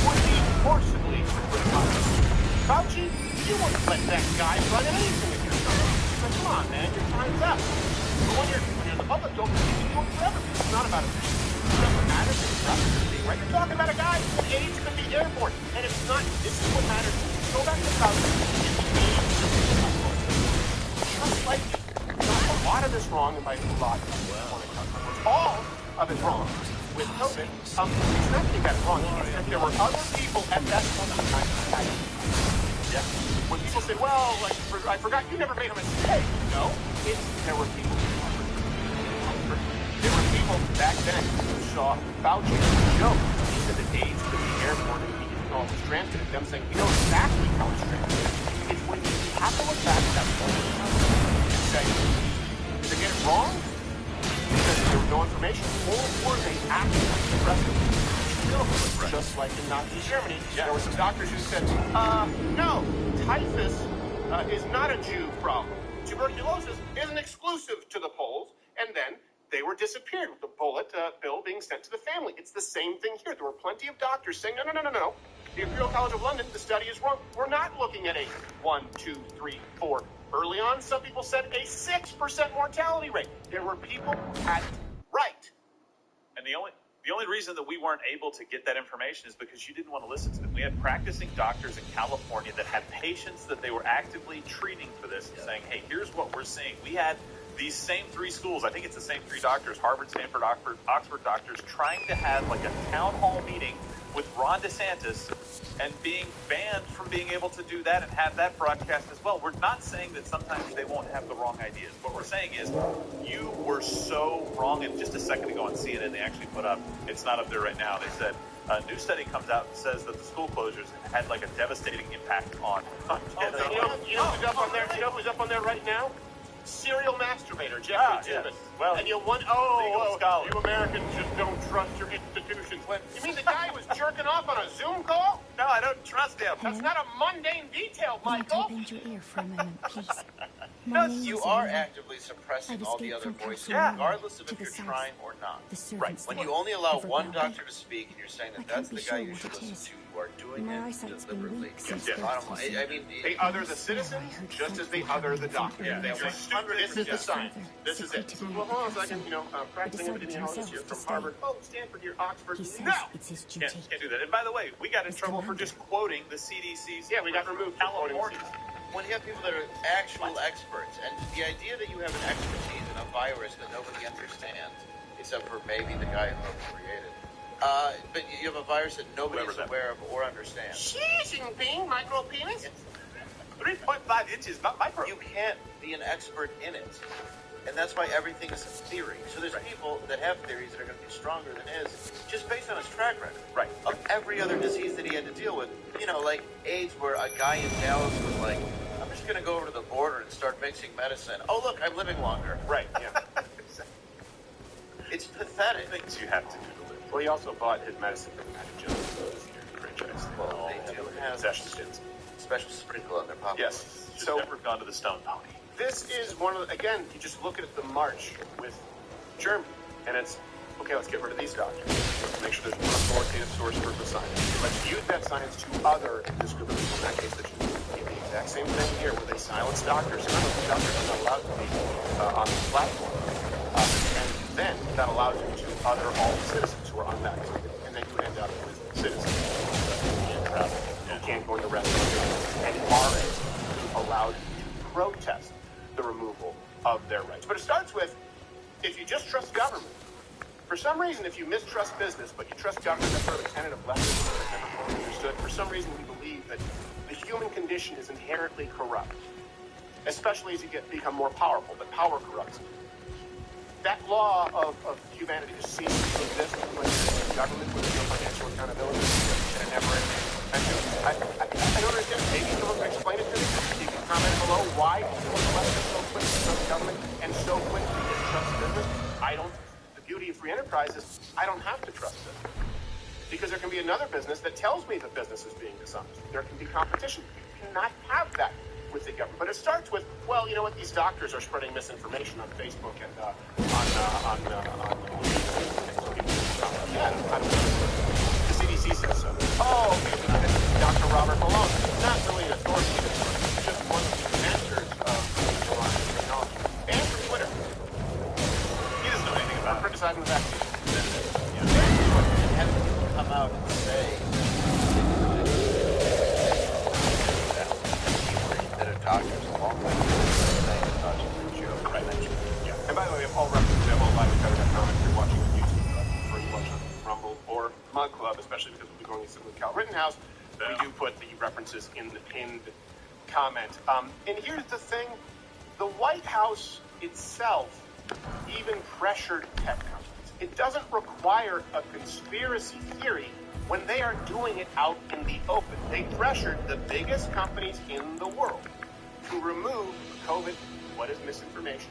would be forcibly responsible. Fauci, you wouldn't let that guy run anything if you're done. But come on, man, your time's up. But when you're in the public, don't continue to do it forever. It's not about efficiency. Whatever matters is productivity, right? You're talking about a guy whose age could be airborne, and it's not. This is what matters. Go back to Fauci. Just like a lot of this wrong, and by a lot, all of it wrong. With COVID, it's not that he got it wrong. It's that there were other people at that point in time. Yeah. When people say, well, like, I forgot you never made a mistake. No, there were people. There were people back then who saw Fauci as a joke. He said that AIDS could be airborne and he didn't know it was transmitted. Them saying, we know exactly how it's transmitted. It's when you have to look back at that point in time and say, did they get it wrong? Because there was no information, or were they actually suppressing it? Just like in Nazi Germany, there were some doctors who said, no, typhus is not a Jew problem. Tuberculosis isn't exclusive to the Poles, and then they were disappeared with the bullet bill being sent to the family. It's the same thing here. There were plenty of doctors saying, no. The Imperial College of London, the study is wrong. We're not looking at a 1, 2, 3, 4. Early on, some people said a 6% mortality rate. There were people who had it right. And the only reason that we weren't able to get that information is because you didn't want to listen to them. We had practicing doctors in California that had patients that they were actively treating for this and saying, hey, here's what we're seeing. We had these same three schools, I think it's the same three doctors, Harvard, Stanford, Oxford doctors, trying to have like a town hall meeting with Ron DeSantis and being banned from being able to do that and have that broadcast as well. We're not saying that sometimes they won't have the wrong ideas. What we're saying is you were so wrong. And just a second ago on CNN, they actually put up, it's not up there right now, they said, a new study comes out and says that the school closures had like a devastating impact on kids. You know who's up on there? You know who's up on there right now? Serial masturbator, Jeffrey Tibbett. Yes. Well, and you Americans just don't trust your institutions. You mean the guy who was jerking off on a Zoom call? No, I don't trust him. That's not a mundane detail, Michael. Bend your ear for a moment, please. You are actively suppressing all the other voices, regardless of if you're trying or not. Right. When you only allow one doctor to speak and you're saying that that's the guy you should listen to, you are doing it deliberately. I mean, they other the citizens just as they other the doctor. Yeah, they say, this is the science. This is it. Well, hold on a second. Practicing epidemiologist here from Harvard. Oh, Stanford here, Oxford. No! Can't do that. And by the way, we got in trouble for just quoting the CDC's. Yeah, we got removed. California. When you have people that are actual experts, and the idea that you have an expertise in a virus that nobody understands, except for maybe the guy who created, but you have a virus that nobody's aware of or understands. Xi Jinping, micro penis? 3.5 inches, not micro. You can't be an expert in it. And that's why everything is a theory. So there's people that have theories that are going to be stronger than his, just based on his track record. Right. Of every other disease that he had to deal with. You know, like AIDS, where a guy in Dallas was like, I'm just going to go over to the border and start mixing medicine. Oh, look, I'm living longer. Right, yeah. It's pathetic. Things you have to do to live. Well, he also bought his medicine from Magic Johnson franchise. Well, they do have special sprinkle on their pop. Yes. So never gone to the Stone Pony. This is one of the, again, you just look at the march with Germany, and it's, okay, let's get rid of these doctors. Let's make sure there's one authoritative source for the science. Let's use that science to other this group of people. In that case, the exact same thing here, where they silence doctors. None of the doctors are not allowed to be on the platform. And then that allows you to other all citizens who are unvaccinated, and then you end up with citizens who can't go into restaurants and are allowed to protest the removal of their rights. But it starts with, if you just trust government, for some reason, if you mistrust business, but you trust government, that's sort of a tenet of leftism that's never fully understood. For some reason, we believe that the human condition is inherently corrupt, especially as you become more powerful, but power corrupts. That law of humanity just seems to exist when the government with no financial accountability and it never ends. I don't understand. Maybe someone can explain it to me. You can comment below why people are so quick to trust government and so quick to distrust business. The beauty of free enterprise is I don't have to trust it. Because there can be another business that tells me the business is being dishonest. There can be competition. You cannot have that with the government. But it starts with, well, you know what? These doctors are spreading misinformation on Facebook and the CDC says so. Oh, okay. Dr. Robert Malone, not really an authoritative source, just one of the masters of technology. And from Twitter. He doesn't know anything about criticizing the vaccine. Have to come out and say that a doctor's a long way saying it's not just a joke. Right. Yeah. And by the way, all references to MLLiveWithCover.com if you're watching on YouTube, or you watch on Rumble or Mug Club, especially because we'll be going to with Cal Rittenhouse. We do put the references in the pinned comment. And here's the thing. The White House itself even pressured tech companies. It doesn't require a conspiracy theory when they are doing it out in the open. They pressured the biggest companies in the world to remove COVID, what is misinformation,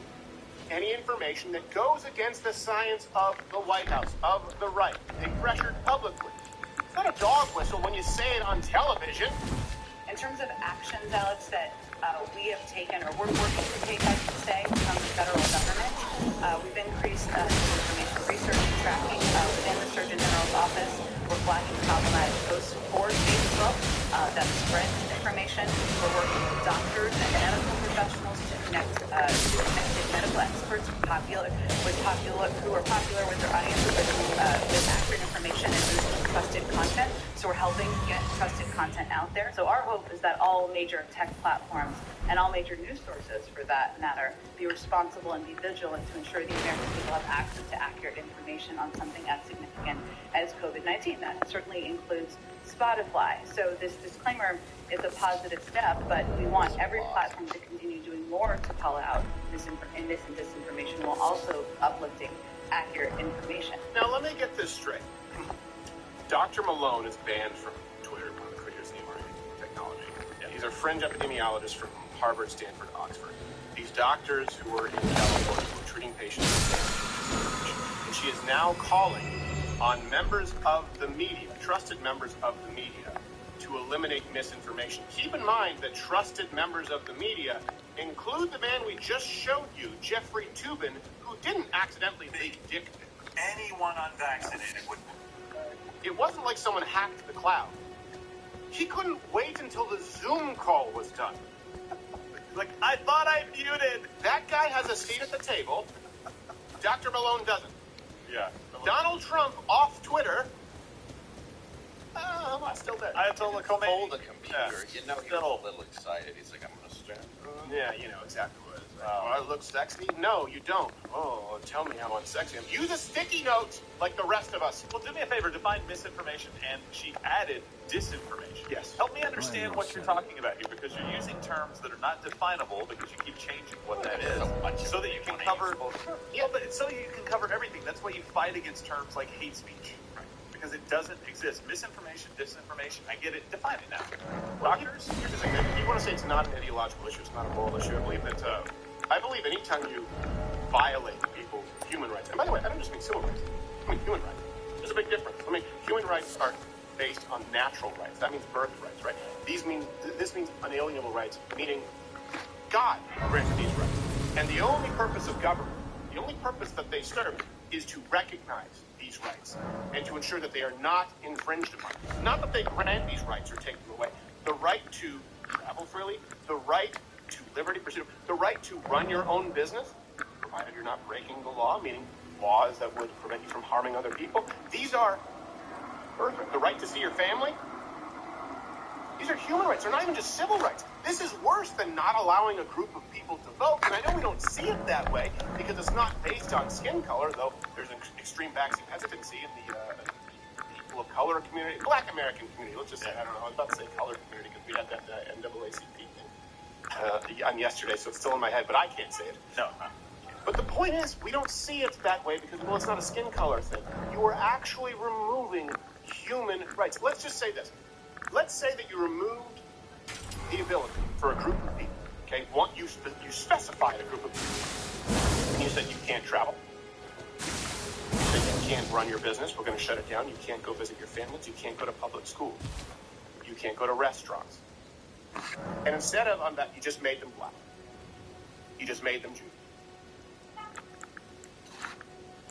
any information that goes against the science of the White House, of the right. They pressured publicly. It's not a dog whistle when you say it on television. In terms of actions, Alex, that we have taken, or we're working to take, I should say, from the federal government, we've increased information research and tracking within the Surgeon General's office. We're flagging problematic posts for Facebook that spread information. We're working with doctors and medical professionals to connect medical experts who are popular with their audiences with accurate information and with trusted content. So we're helping get trusted content out there. So our hope is that all major tech platforms and all major news sources, for that matter, be responsible and be vigilant to ensure the American people have access to accurate information on something as significant as COVID-19. That certainly includes Spotify. So this disclaimer is a positive step, but we want every platform to continue doing more to call out mis and disinformation while also uplifting accurate information. Now, let me get this straight. Dr. Malone is banned from Twitter, one of the creators of the mRNA technology. Yeah. He's a fringe epidemiologist from Harvard, Stanford, Oxford. These doctors who were in California were treating patients with misinformation. And she is now calling on members of the media, trusted members of the media, to eliminate misinformation. Keep in mind that trusted members of the media include the man we just showed you, Jeffrey Toobin, who didn't accidentally leak dick pics. Anyone unvaccinated would... It wasn't like someone hacked the cloud. He couldn't wait until the Zoom call was done. Like, I thought I muted. That guy has a seat at the table. Dr. Malone doesn't. Yeah. Donald Trump off Twitter. I'm still there. I told the hold the computer. Yeah. You know, he was a little excited. He's like, I'm going to man. Yeah, you know exactly what it is. Right? Oh, I look sexy? No, you don't. Oh, tell me how unsexy I am. Use a sticky note like the rest of us. Well, do me a favor, define misinformation, and she added disinformation. Yes. Help me understand what you're talking about here, because you're using terms that are not definable because you keep changing what that is, so that you can cover. Yeah, but so you can cover everything. That's why you fight against terms like hate speech, because it doesn't exist. Misinformation, disinformation. I get it. Define it now. Doctors. Here's the thing, man. You want to say it's not an ideological issue, it's not a moral issue. I believe anytime you violate people's human rights, and by the way, I don't just mean civil rights. I mean human rights. There's a big difference. I mean, human rights are based on natural rights. That means birth rights, right? This means unalienable rights, meaning God granted these rights. And the only purpose of government, the only purpose that they serve, is to recognize these rights and to ensure that they are not infringed upon. Not that they grant these rights or take them away. The right to travel freely, the right to liberty pursuit, the right to run your own business, provided you're not breaking the law, meaning laws that would prevent you from harming other people. These are birthrights. The right to see your family. These are human rights. They're not even just civil rights. This is worse than not allowing a group of people to vote. And I know we don't see it that way because it's not based on skin color, though there's an extreme vaccine hesitancy in the people of color community, Black American community. Let's just say, I don't know, I was about to say color community because we had that NAACP thing on yesterday, so it's still in my head, but I can't say it. No. But the point is, we don't see it that way because, well, it's not a skin color thing. You are actually removing human rights. Let's just say this. Let's say that you removed the ability for a group of people, okay? You specified a group of people, and you said you can't travel. You said you can't run your business. We're going to shut it down. You can't go visit your families. You can't go to public school. You can't go to restaurants. And instead of on that, you just made them black. You just made them Jews.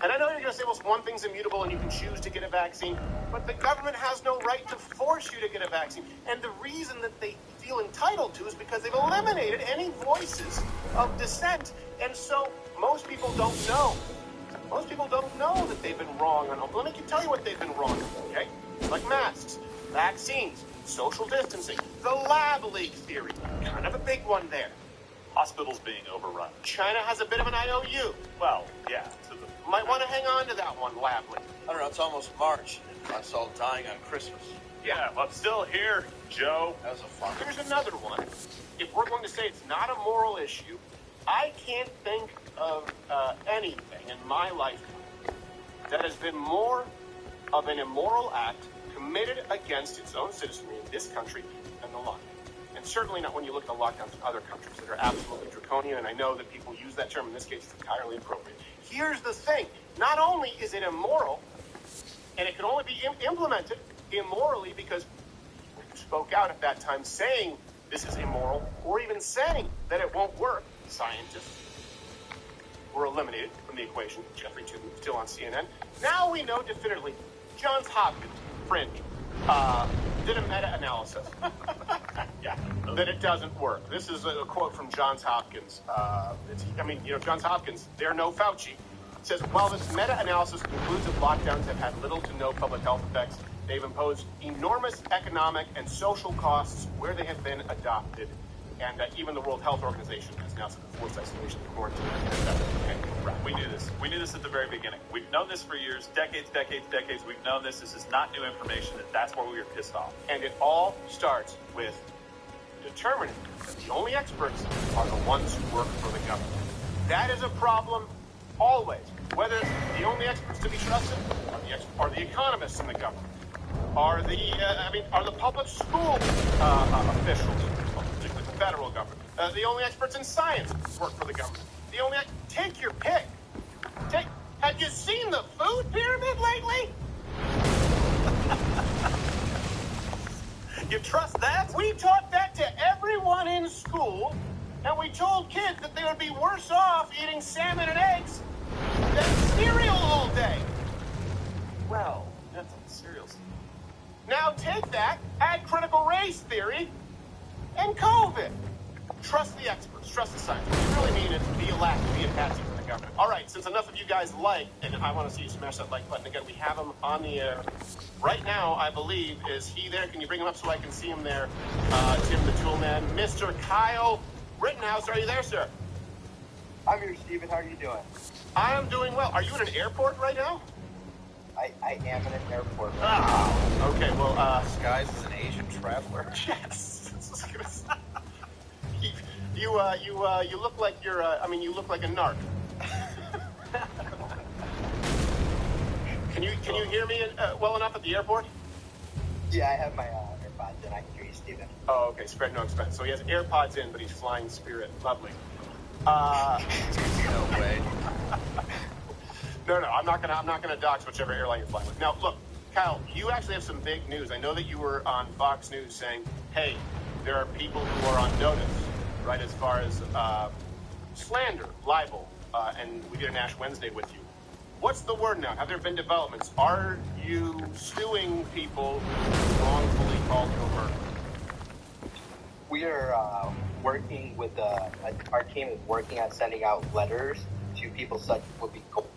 And I know you're going to say, well, one thing's immutable and you can choose to get a vaccine, but the government has no right to force you to get a vaccine. And the reason that they feel entitled to is because they've eliminated any voices of dissent. And so most people don't know. Most people don't know that they've been wrong on. Let me tell you what they've been wrong on, okay? Like masks, vaccines, social distancing, the lab leak theory. Kind of a big one there. Hospitals being overrun. China has a bit of an IOU. Well, yeah. Might want to hang on to that one, lab leak. I don't know, it's almost March. Us all dying on Christmas. Yeah, well, I'm still here, Joe. That was a fun. Here's another one. If we're going to say it's not a moral issue, I can't think of anything in my lifetime that has been more of an immoral act committed against its own citizenry in this country than the lockdown. And certainly not when you look at the lockdowns in other countries that are absolutely draconian, and I know that people use that term. In this case, it's entirely appropriate. Here's the thing. Not only is it immoral, and it can only be implemented immorally because you spoke out at that time saying this is immoral, or even saying that it won't work. Scientists were eliminated from the equation. Jeffrey Tubin, still on CNN. Now we know definitively Johns Hopkins, Fringe, did a meta-analysis that it doesn't work. This is a quote from Johns Hopkins. Johns Hopkins, they're no Fauci. It says, while this meta-analysis concludes that lockdowns have had little to no public health effects, they've imposed enormous economic and social costs where they have been adopted. And even the World Health Organization has now set the forced isolation and quarantine. We knew this. We knew this at the very beginning. We've known this for years, decades. We've known this. This is not new information, and that's why we were pissed off. And it all starts with determining that the only experts are the ones who work for the government. That is a problem always. Whether the only experts to be trusted are the economists in the government, are the public school officials, particularly the federal government. The only experts in science work for the government. Take your pick. Have you seen the food pyramid lately? You trust that? We taught that to everyone in school, and we told kids that they would be worse off eating salmon and eggs than cereal all day. Well, that's on the cereal. Now take that, add critical race theory, and COVID. Trust the experts, trust the science. What you really mean is be a lack, be a patsy for the government. All right, since enough of you guys like, and I want to see you smash that like button again, we have him on the air right now, I believe. Is he there? Can you bring him up so I can see him there? Tim the Toolman, Mr. Kyle Rittenhouse, are you there, sir? I'm here, Steven. How are you doing? I am doing well. Are you in an airport right now? I am in an airport. Ah, okay, well, Disguised as an Asian traveler. Yes. You look like you're, you look like a narc. Can you hear me well enough at the airport? Yeah, I have my AirPods in. I can hear you, Steven. Oh, okay. Spread no expense. So he has AirPods in, but he's flying Spirit. Lovely. No way. No, I'm not gonna dox whichever airline you're flying with. Now, look, Kyle, you actually have some big news. I know that you were on Fox News saying, hey, there are people who are on notice, right, as far as slander, libel, and we did an Ash Wednesday with you. What's the word now? Have there been developments? Are you suing people who wrongfully called you a murderer? We are working with, our team is working on sending out letters to people such as would be Gold.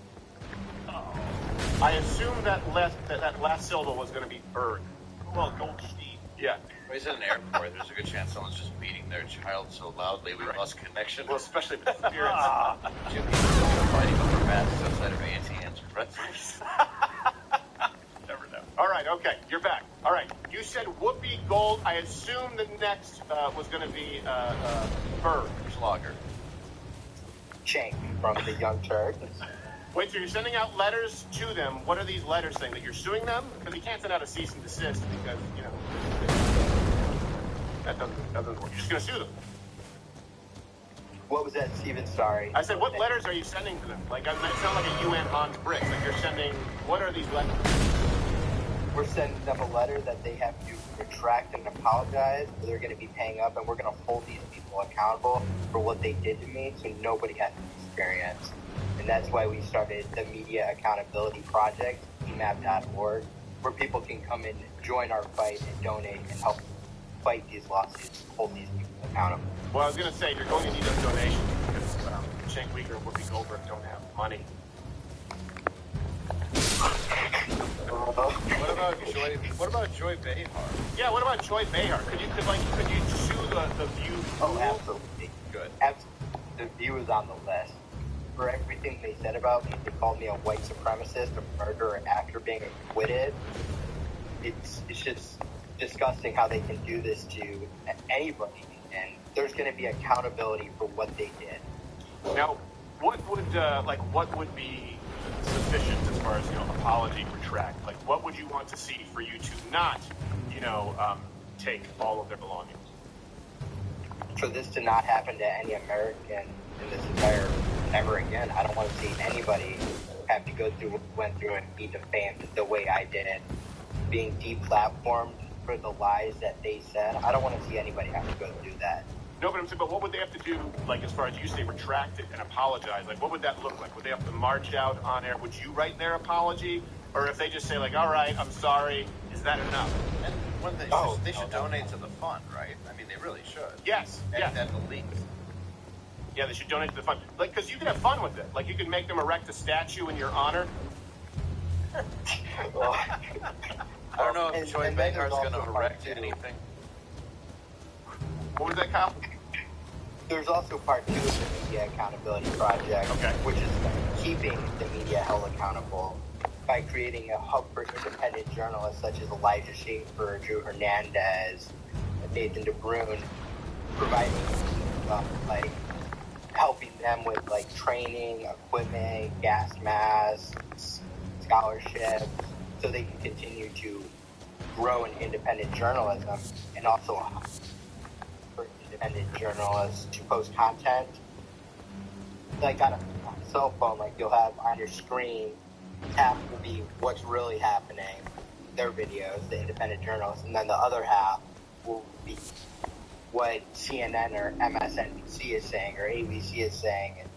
I assume that last syllable was going to be Berg. Well, Goldstein. Yeah. When he's in an airport, there's a good chance someone's just beating their child so loudly we lost connection. Well, especially with spirits. Two people are fighting over masks outside of Auntie Anne's residence. Never know. All right, okay, you're back. All right, you said Whoopi Gold. I assume the next was going to be Berg. Schlager. Chink from the Young Turks. Wait, so you're sending out letters to them. What are these letters saying? That you're suing them? Because you can't send out a cease and desist because, that doesn't work. You're just going to sue them. What was that, Steven? Sorry. I said, what letters are you sending to them? Like, it's not like a UN Hans Bricks. Like, you're sending, what are these letters? We're sending them a letter that they have to retract and apologize, or they're going to be paying up, and we're going to hold these people accountable for what they did to me so nobody has to experience. And that's why we started the Media Accountability Project, emap.org, where people can come in, join our fight, and donate and help fight these lawsuits, hold these people accountable. Well, I was going to say, you're going to need those donations because Cenk Uygur and Whoopi Goldberg don't have money. What about Joy Behar? Yeah, what about Joy Behar? Could you sue the View? Oh, absolutely. Good. Absolutely. The View is on the list. For everything they said about me, they called me a white supremacist, a murderer after being acquitted. It's just disgusting how they can do this to anybody, and there's going to be accountability for what they did. Now, what would be sufficient as far as apology, retract? Like, what would you want to see for you to not, take all of their belongings? For this to not happen to any American in this entire ever again, I don't want to see anybody have to go through what we went through and be defamed the way I did it, being deplatformed for the lies that they said. I don't want to see anybody have to go through that. No, but what would they have to do, like, as far as you say, retract it and apologize? Like, what would that look like? Would they have to march out on air? Would you write their apology? Or if they just say, like, all right, I'm sorry, is that enough? And when they should donate to the fund, right? I mean, they really should. Yes, at the least. Yeah, they should donate to the fund. Like, because you can have fun with it. Like, you can make them erect a statue in your honor. I don't know if Joy Behar's going to erect anything. What was that, Kyle? There's also part 2 of the Media Accountability Project, which is keeping the media held accountable by creating a hub for independent journalists such as Elijah Schaefer, Drew Hernandez, Nathan DeBrune, providing helping them with training, equipment, gas masks, scholarships, so they can continue to grow in independent journalism, and also for independent journalists to post content. Like on a cell phone, you'll have on your screen, half will be what's really happening, their videos, the independent journalists, and then the other half will be what CNN or MSNBC is saying or ABC is saying, and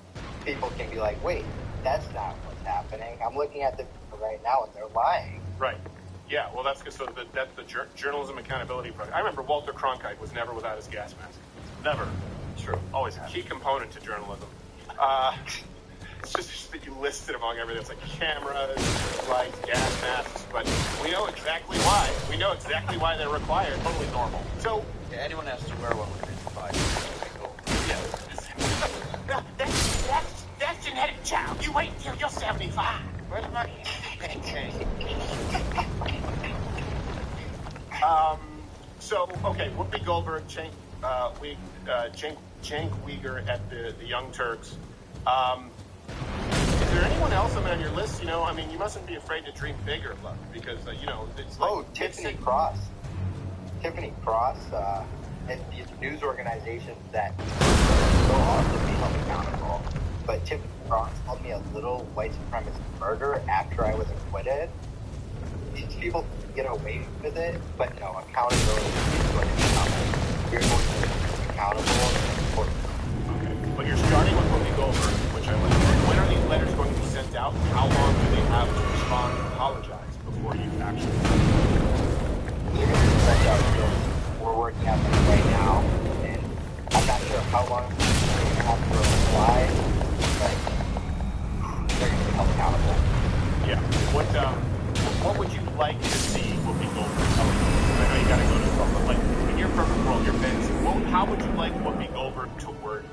people can be like, wait, that's not what's happening. I'm looking at the people right now and they're lying. Right. Yeah, well, that's the Journalism Accountability Project. I remember Walter Cronkite was never without his gas mask. Never. True. Always a key component to journalism. It's just that you listed among everything. It's like cameras, lights, gas masks, but we know exactly why. We know exactly why they're required. Totally normal. So anyone has to wear one when it's 5. Yes. Child, you wait until you're 75. Where's my pancake? So, okay, Whoopi Goldberg, Cenk Uygur at the Young Turks. Is there anyone else on your list? You know, I mean, you mustn't be afraid to dream bigger, Luck, because, you know, it's like... Tiffany Cross. Tiffany Cross, and these news organizations that so often be held accountable. But Tiffany Cross called me a little white supremacist murderer after I was acquitted. These people get away with it, but no, accountability is going to be coming. We're going to be accountable for Okay, but you're starting with Whoopi Goldberg, which I like. When are these letters going to be sent out? How long do they have to respond and apologize before you actually... We're working on them right now, and I'm not sure how long they're going to have to reply, but they're going to be held accountable. Yeah. What would you like to see Whoopi Goldberg? I know you got to go to the but like in your perfect world, your Benson, how would you like Whoopi Goldberg to word it?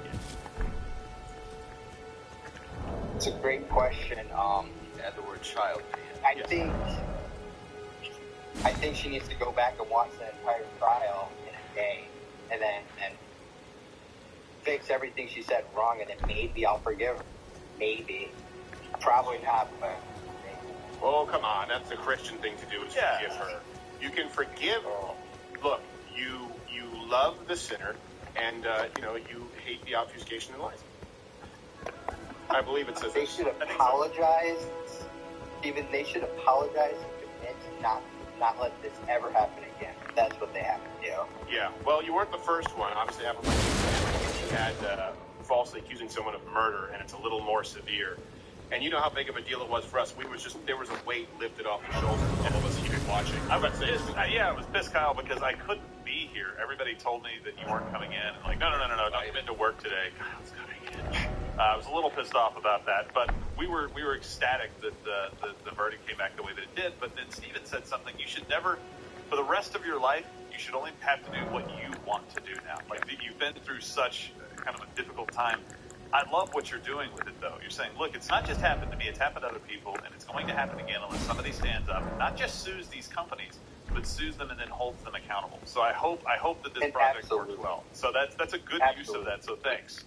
It's a great question. Add the word child. I think she needs to go back and watch the entire trial in a day, and then fix everything she said wrong, and then maybe I'll forgive her. Maybe. Probably not, but maybe. Oh, come on. That's the Christian thing to do, is forgive her. You can forgive her. Look, you love the sinner, and, you know, you hate the obfuscation in lies. I believe it says... They should apologize. Even they should apologize and commit to not let this ever happen again. That's what they have to do. Yeah, well, you weren't the first one. Obviously, happened like you had falsely accusing someone of murder, and it's a little more severe. And you know how big of a deal it was for us. There was a weight lifted off the shoulders of all of us here watching. I was pissed. I was pissed, Kyle, because I couldn't be here. Everybody told me that you weren't coming in. And like, no, don't come into work today. Kyle's coming in. I was a little pissed off about that, but we were ecstatic that the verdict came back the way that it did. But then Steven said something. You should never, for the rest of your life, you should only have to do what you want to do now. Like, you've been through such kind of a difficult time. I love what you're doing with it, though. You're saying, look, it's not just happened to me, it's happened to other people, and it's going to happen again unless somebody stands up and not just sues these companies, but sues them and then holds them accountable. So I hope that this project works well. So that's a good use of that, so thanks.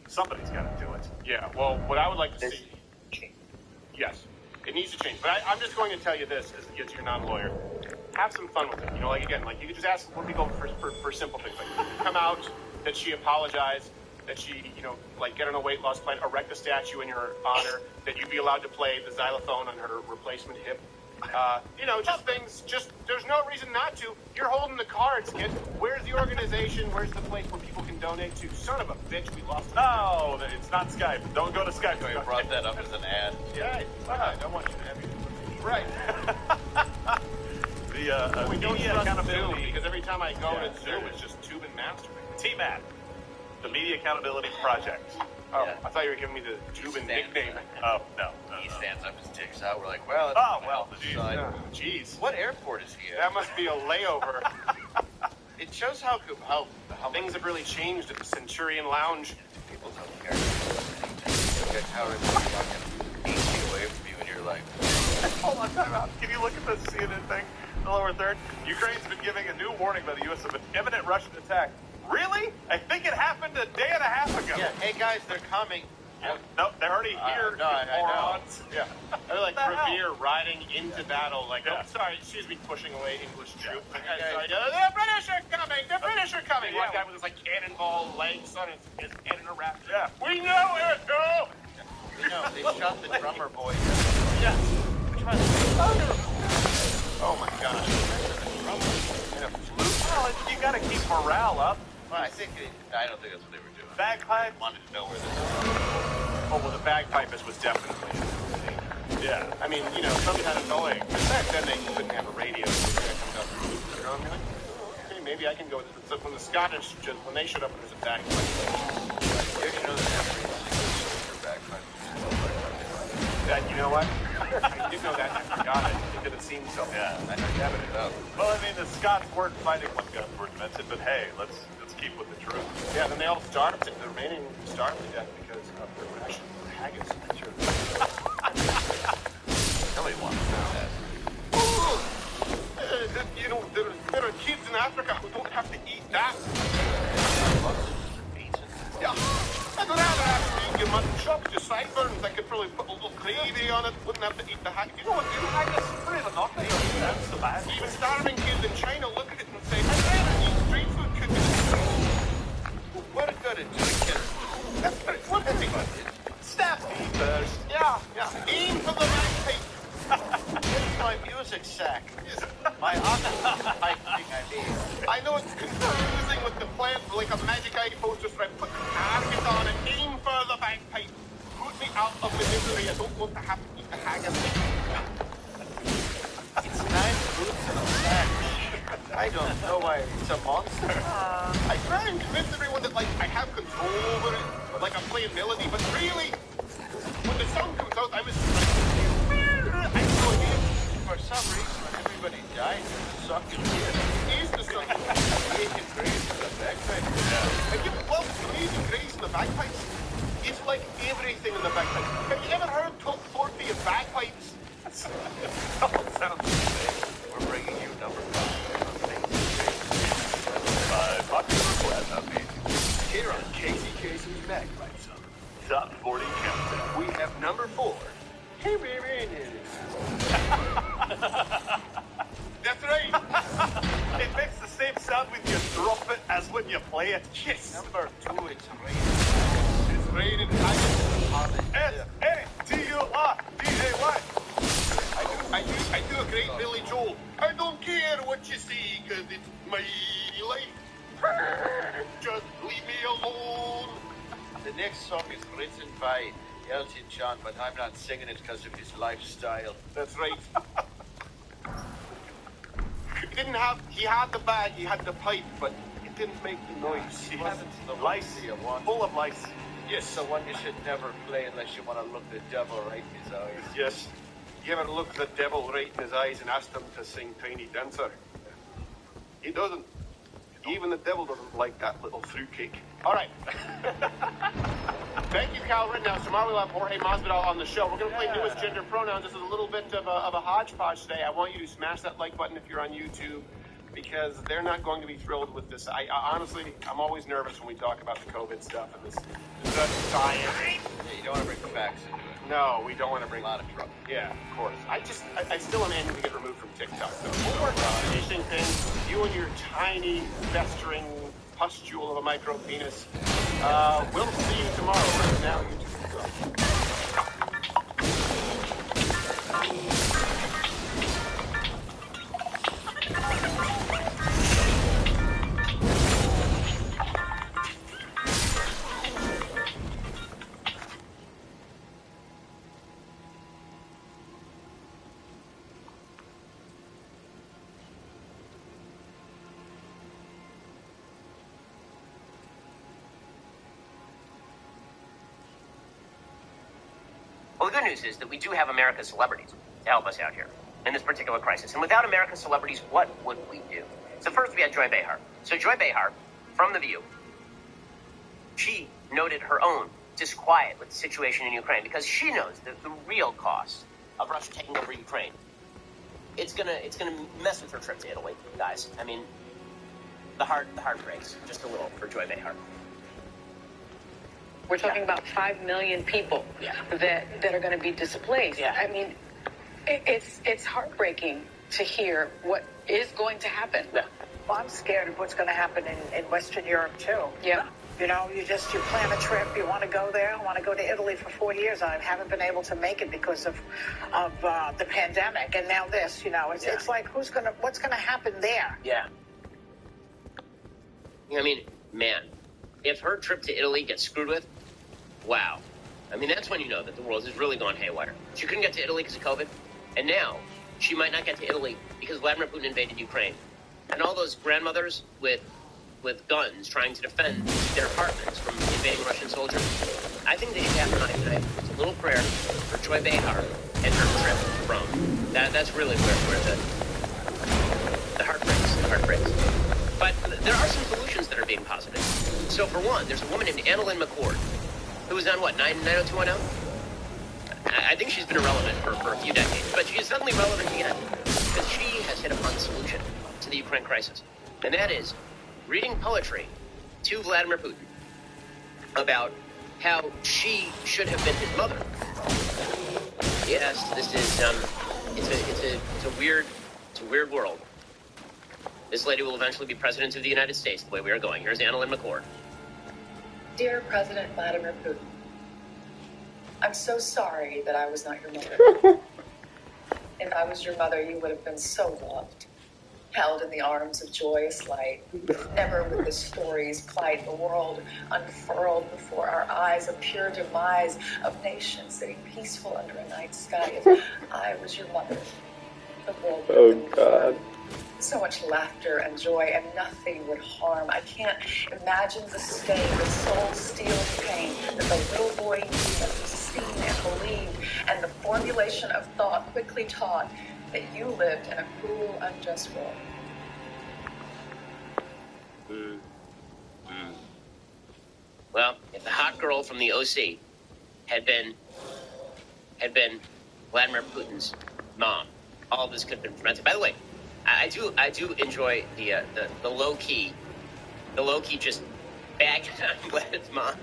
Somebody's got to do it. Yeah, well, what I would like to see... Yes, it needs to change. But I'm just going to tell you this, as you're not a lawyer. Have some fun with it. You know, like, again, like, you could just ask Whoopi Goldberg for simple things. Like, come out, that she apologized, that she, you know, like, get on a weight loss plan, erect a statue in your honor, that you'd be allowed to play the xylophone on her replacement hip. You know, just things, there's no reason not to. You're holding the cards, kid. Where's the organization? Where's the place where people can donate to? Son of a bitch, we lost it. No, it's not Skype. Don't go to Skype. You brought that up as an ad. Yeah, I don't want you to have you. Right. We don't media trust accountability. Zoom, because every time I go to Zoom, it's just tube and masturbate. TMAT, the Media Accountability Project. Oh, I thought you were giving me the tube and nickname. Oh, no. He stands up, his dick's out. We're like, well, Jeez. What airport is he at? That must be a layover. It shows how things have really changed at the Centurion Lounge. People don't care. Look at how it's fucking 8 feet away from you, and you're like, hold on, time out. Can you look at this CNN thing? The lower third. Ukraine's been giving a new warning by the U.S. of an imminent Russian attack. Really? I think it happened a day and a half ago. Yeah, hey guys, they're coming. Yeah. No, they're already here. No, I know. Yeah. They're like Revere riding into battle, like, oh, sorry, excuse me, pushing away English troops. Sorry, the British are coming! The British are coming! One guy with his, like, cannonball legs on his head in a raft. Yeah. We know it! Oh! We know, they shot the drummer boy. Yeah. Which one? Oh my gosh. In a flute? Well, you gotta keep morale up. Well, I don't think that's what they were doing. Bagpipe? Wanted to know where this was. Oh, well, the bagpipers was definitely. Yeah. I mean, you know, something had annoying. Back then they couldn't have a radio. You know, I'm like, okay, maybe I can go with it. So when the Scottish, when they showed up, there was a bagpipe. You know that every single bagpipe. That, you know what? I did know that and I forgot it because it seemed so. Yeah, I know you have it up. Well, I mean, the Scots weren't fighting when guns were invented, but hey, let's keep with the truth. Yeah, then they all starved. The remaining starved to death because of the ration. haggis in the church. Nobody wants that. You know, there are kids in Africa who don't have to eat that. Yeah. I'd rather have to eat your mutton chops, your sideburns. I could probably put a little gravy on it. Wouldn't have to eat the haggis. You know what, dude? Haggis, brave enough. That's so bad. Even starving kids in China look at it and say, I'd rather eat street food cooking. What a good chicken. That's what is it? Stab me first. Yeah. Aim for the bagpipe. Where's my music sack? My octopus thing, I mean. I know it's confusing with the plant, like a magic eye poster strip. Put the target on it. Aim for the bagpipe. Put me out of the misery. I don't want to have to eat the haggis. It's 9 fruits in a sack. I don't know why it's a monster. I try and convince everyone that, like, I have control over it, like I'm playing melody, but really, when the song comes out, I was like, I have no idea. For some reason, when everybody died, the song is here. Is the song? Amazing Grace in the bagpipe. Have you loved Amazing Grace in the bagpipes? It's like everything in the bagpipes. Have you ever heard top 40 of bagpipes? It all sounds the same. We're bringing you number 5. Popular request, Amazing. Here on Casey's Bagpipe Song. Top 40 countdown. We have number 4. Hey, baby. That's right. It makes the same sound when you drop it as when you play it. Yes. Number 2, it's raining. It's raining. S-A-T-U-R-D-A-Y. I do a great Billy Joel. I don't care what you say, cause it's my life. Just leave me alone. The next song is written by Elton John, but I'm not singing it because of his lifestyle. That's right. He had the bag, he had the pipe, but it didn't make the noise. He wasn't the lice, full of lice. Yes, the one you should never play unless you want to look the devil right in his eyes. Yes. You ever look the devil right in his eyes and asked him to sing Tiny Dancer? He doesn't. Even the devil doesn't like that little fruitcake. All right. Thank you, Kyle Rittenhouse. Tomorrow we'll have Jorge Masvidal on the show. We're going to play newest gender pronouns. This is a little bit of a hodgepodge today. I want you to smash that like button if you're on YouTube, because they're not going to be thrilled with this. I honestly, I'm always nervous when we talk about the COVID stuff and this science. Yeah, you don't want to bring the facts into it. No, we don't want to bring a lot of trouble. Yeah, of course. I still am aiming to get removed from TikTok, though. We'll work on it. Interesting thing, you and your tiny, festering pustule of a micro penis. We'll see you tomorrow. Right now, you two go. Well, the good news is that we do have America's celebrities to help us out here in this particular crisis. And without America's celebrities, what would we do? So first we had Joy Behar. So Joy Behar, from The View, she noted her own disquiet with the situation in Ukraine because she knows that the real cost of Russia taking over Ukraine, it's gonna mess with her trip to Italy, guys. I mean, the heart breaks just a little for Joy Behar. We're talking about 5 million people that are going to be displaced. Yeah. I mean, it's heartbreaking to hear what is going to happen. Yeah. Well, I'm scared of what's going to happen in Western Europe, too. Yeah. You know, you plan a trip, you want to go there. I want to go to Italy for 4 years. I haven't been able to make it because of the pandemic. And now this, it's like, what's going to happen there? Yeah. I mean, man, if her trip to Italy gets screwed with, wow. I mean, that's when you know that the world has really gone haywire. She couldn't get to Italy because of COVID, and now she might not get to Italy because Vladimir Putin invaded Ukraine. And all those grandmothers with guns trying to defend their apartments from invading Russian soldiers. I think they should have tonight a little prayer for Joy Behar and her trip to Rome. That's really where the heart breaks. But there are some solutions that are being posited. So for one, there's a woman named Annalyn McCord, who was on 90210? I think she's been irrelevant for a few decades, but she is suddenly relevant again because she has hit upon the solution to the Ukraine crisis, and that is reading poetry to Vladimir Putin about how she should have been his mother. Yes, this is it's a weird world. This lady will eventually be president of the United States the way we are going. Here's Annalyn McCord. Dear President Vladimir Putin, I'm so sorry that I was not your mother. If I was your mother, you would have been so loved, held in the arms of joyous light. Never would the stories plight the world unfurled before our eyes, a pure demise of nations sitting peaceful under a night sky. If I was your mother, the world would have been God. so much laughter and joy, and nothing would harm. I can't imagine the stain, the soul-stealing pain that the little boy you must have seen and believed, and the formulation of thought quickly taught that you lived in a cruel, unjust world. Well, if the hot girl from the OC had been Vladimir Putin's mom, all of this could have been prevented. By the way, I do enjoy the low key just bagging on Vlad's mom.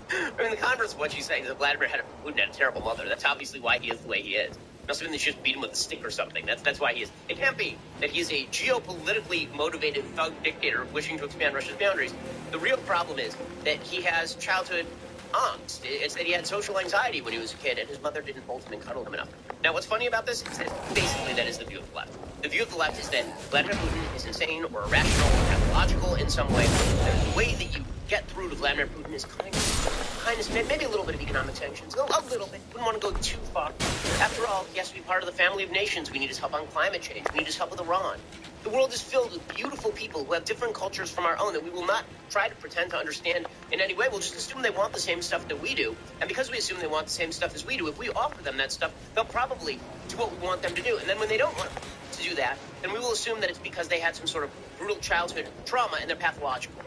The converse of what she's saying is that Vladimir Putin had a terrible mother. That's obviously why he is the way he is. It must have been that she just beat him with a stick or something. That's why he is. It can't be that he is a geopolitically motivated thug dictator wishing to expand Russia's boundaries. The real problem is that he has childhood angst. It's that he had social anxiety when he was a kid, and his mother didn't hold him and cuddle him enough. Now, what's funny about this is that basically that is the view of the left. The view of the left is that Vladimir Putin is insane or irrational or pathological in some way. The way that you get through to Vladimir Putin is kindness, maybe a little bit of economic sanctions, a little bit. Wouldn't want to go too far. After all, he has to be part of the family of nations. We need his help on climate change. We need his help with Iran. The world is filled with beautiful people who have different cultures from our own that we will not try to pretend to understand in any way. We'll just assume they want the same stuff that we do. And because we assume they want the same stuff as we do, if we offer them that stuff, they'll probably do what we want them to do. And then when they don't want to do that, then we will assume that it's because they had some sort of brutal childhood trauma and they're pathological.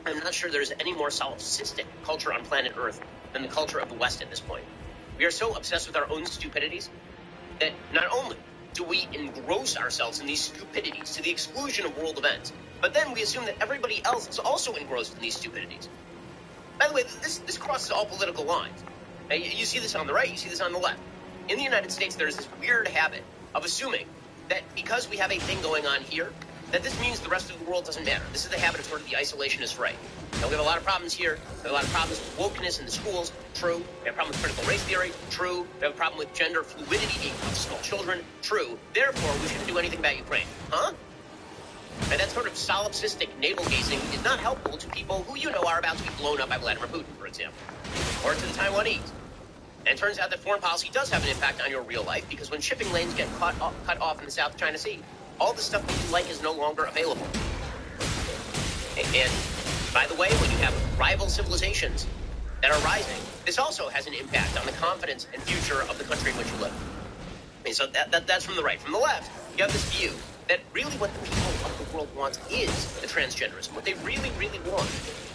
I'm not sure there's any more solipsistic culture on planet Earth than the culture of the West at this point. We are so obsessed with our own stupidities that not only do we engross ourselves in these stupidities to the exclusion of world events, but then we assume that everybody else is also engrossed in these stupidities. By the way, this crosses all political lines. Now, you see this on the right, you see this on the left. In the United States, there's this weird habit of assuming that because we have a thing going on here, that this means the rest of the world doesn't matter. This is the habit of sort of the isolationist right. Now, we have a lot of problems here. We have a lot of problems with wokeness in the schools. True. We have a problem with critical race theory. True. We have a problem with gender fluidity being taught to small children. True. Therefore, we shouldn't do anything about Ukraine. Huh? And that sort of solipsistic navel-gazing is not helpful to people who you know are about to be blown up by Vladimir Putin, for example, or to the Taiwanese. And it turns out that foreign policy does have an impact on your real life because when shipping lanes get cut off in the South China Sea, all the stuff that you like is no longer available. And by the way, when you have rival civilizations that are rising, this also has an impact on the confidence and future of the country in which you live. And so that's from the right. From the left, you have this view that really what the people of the world want is the transgenderism. What they really, really want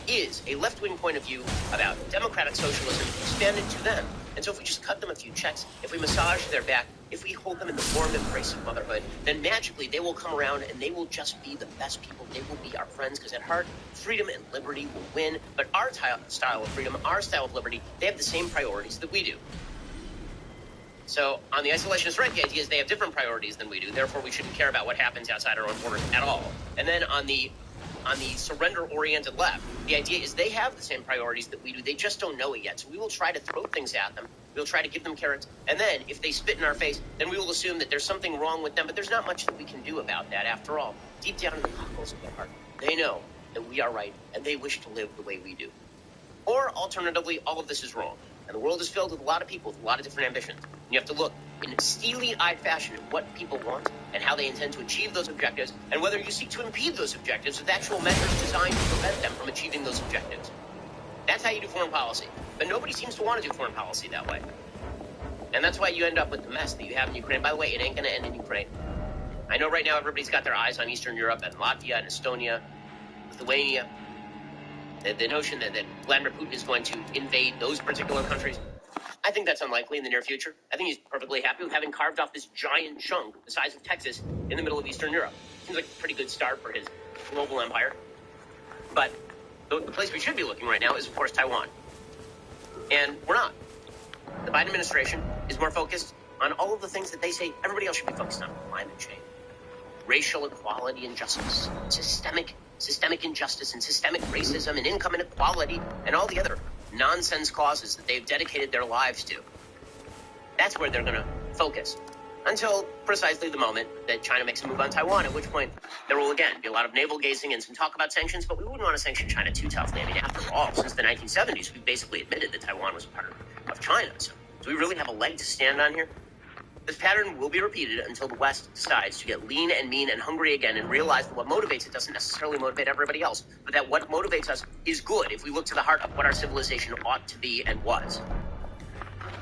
is a left-wing point of view about democratic socialism expanded to them. And so if we just cut them a few checks, if we massage their back, if we hold them in the warm embrace of motherhood, then magically they will come around and they will just be the best people. They will be our friends because at heart, freedom and liberty will win. But our style of freedom, our style of liberty, they have the same priorities that we do. So on the isolationist right, the idea is they have different priorities than we do. Therefore, we shouldn't care about what happens outside our own borders at all. And then on the surrender-oriented left, the idea is they have the same priorities that we do. They just don't know it yet. So we will try to throw things at them. We'll try to give them carrots. And then if they spit in our face, then we will assume that there's something wrong with them. But there's not much that we can do about that. After all, deep down in the cockles of their heart, they know that we are right and they wish to live the way we do. Or alternatively, all of this is wrong. And the world is filled with a lot of people with a lot of different ambitions. And you have to look in steely-eyed fashion at what people want and how they intend to achieve those objectives, and whether you seek to impede those objectives with actual measures designed to prevent them from achieving those objectives. That's how you do foreign policy. But nobody seems to want to do foreign policy that way. And that's why you end up with the mess that you have in Ukraine. By the way, it ain't going to end in Ukraine. I know right now everybody's got their eyes on Eastern Europe and Latvia and Estonia, Lithuania. The notion that Vladimir Putin is going to invade those particular countries, I think that's unlikely in the near future. I think he's perfectly happy with having carved off this giant chunk the size of Texas in the middle of Eastern Europe. Seems like a pretty good start for his global empire. But the place we should be looking right now is, of course, Taiwan. And we're not. The Biden administration is more focused on all of the things that they say everybody else should be focused on. Climate change, racial equality and justice, systemic injustice and systemic racism and income inequality and all the other nonsense causes that they've dedicated their lives to. That's where they're going to focus until precisely the moment that China makes a move on Taiwan, at which point there will again be a lot of navel gazing and some talk about sanctions, but we wouldn't want to sanction China too toughly. I mean, after all, since the 1970s, we've basically admitted that Taiwan was a part of China. So do we really have a leg to stand on here? This pattern will be repeated until the West decides to get lean and mean and hungry again and realize that what motivates it doesn't necessarily motivate everybody else, but that what motivates us is good if we look to the heart of what our civilization ought to be and was.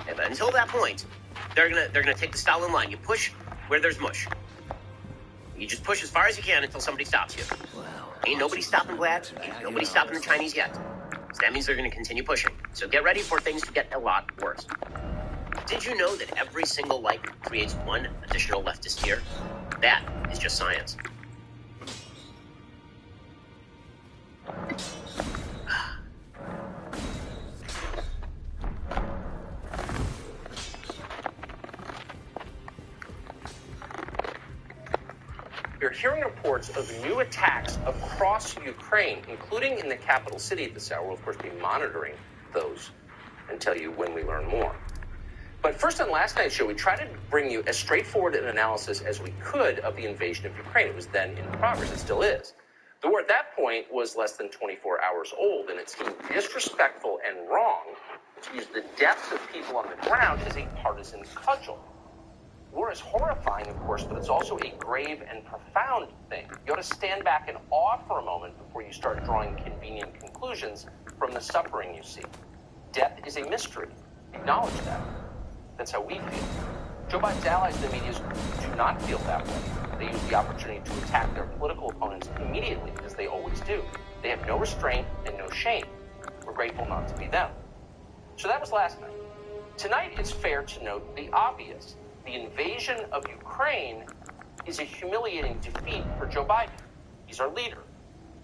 And until that point, they're gonna take the Stalin line. You push where there's mush. You just push as far as you can until somebody stops you. Ain't nobody stopping Vlad. Ain't nobody stopping the Chinese yet. So that means they're going to continue pushing. So get ready for things to get a lot worse. Did you know that every single like creates one additional leftist ear? That is just science. We're hearing reports of new attacks across Ukraine, including in the capital city at this hour. We'll, of course, be monitoring those and tell you when we learn more. But first, on last night's show, we tried to bring you as straightforward an analysis as we could of the invasion of Ukraine. It was then in progress. It still is. The war at that point was less than 24 hours old, and it seemed disrespectful and wrong to use the deaths of people on the ground as a partisan cudgel. War is horrifying, of course, but it's also a grave and profound thing. You ought to stand back in awe for a moment before you start drawing convenient conclusions from the suffering you see. Death is a mystery. Acknowledge that. That's how we feel. Joe Biden's allies in the media do not feel that way. They use the opportunity to attack their political opponents immediately, as they always do. They have no restraint and no shame. We're grateful not to be them. So that was last night. Tonight, it's fair to note the obvious. The invasion of Ukraine is a humiliating defeat for Joe Biden. He's our leader.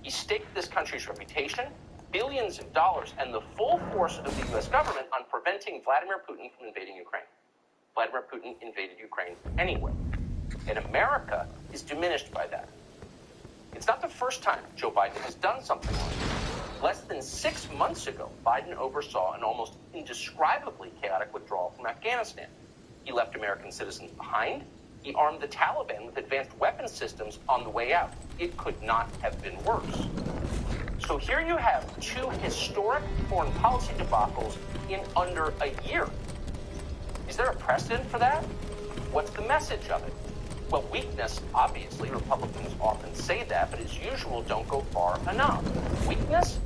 He staked this country's reputation, billions of dollars, and the full force of the U.S. government on preventing Vladimir Putin from invading Ukraine. Vladimir Putin invaded Ukraine anyway. And America is diminished by that. It's not the first time Joe Biden has done something like this. Less than 6 months ago, Biden oversaw an almost indescribably chaotic withdrawal from Afghanistan. He left American citizens behind. He armed the Taliban with advanced weapons systems on the way out. It could not have been worse. So here you have two historic foreign policy debacles in under a year. Is there a precedent for that? What's the message of it? Well, weakness, obviously. Republicans often say that, but as usual, don't go far enough. Weakness?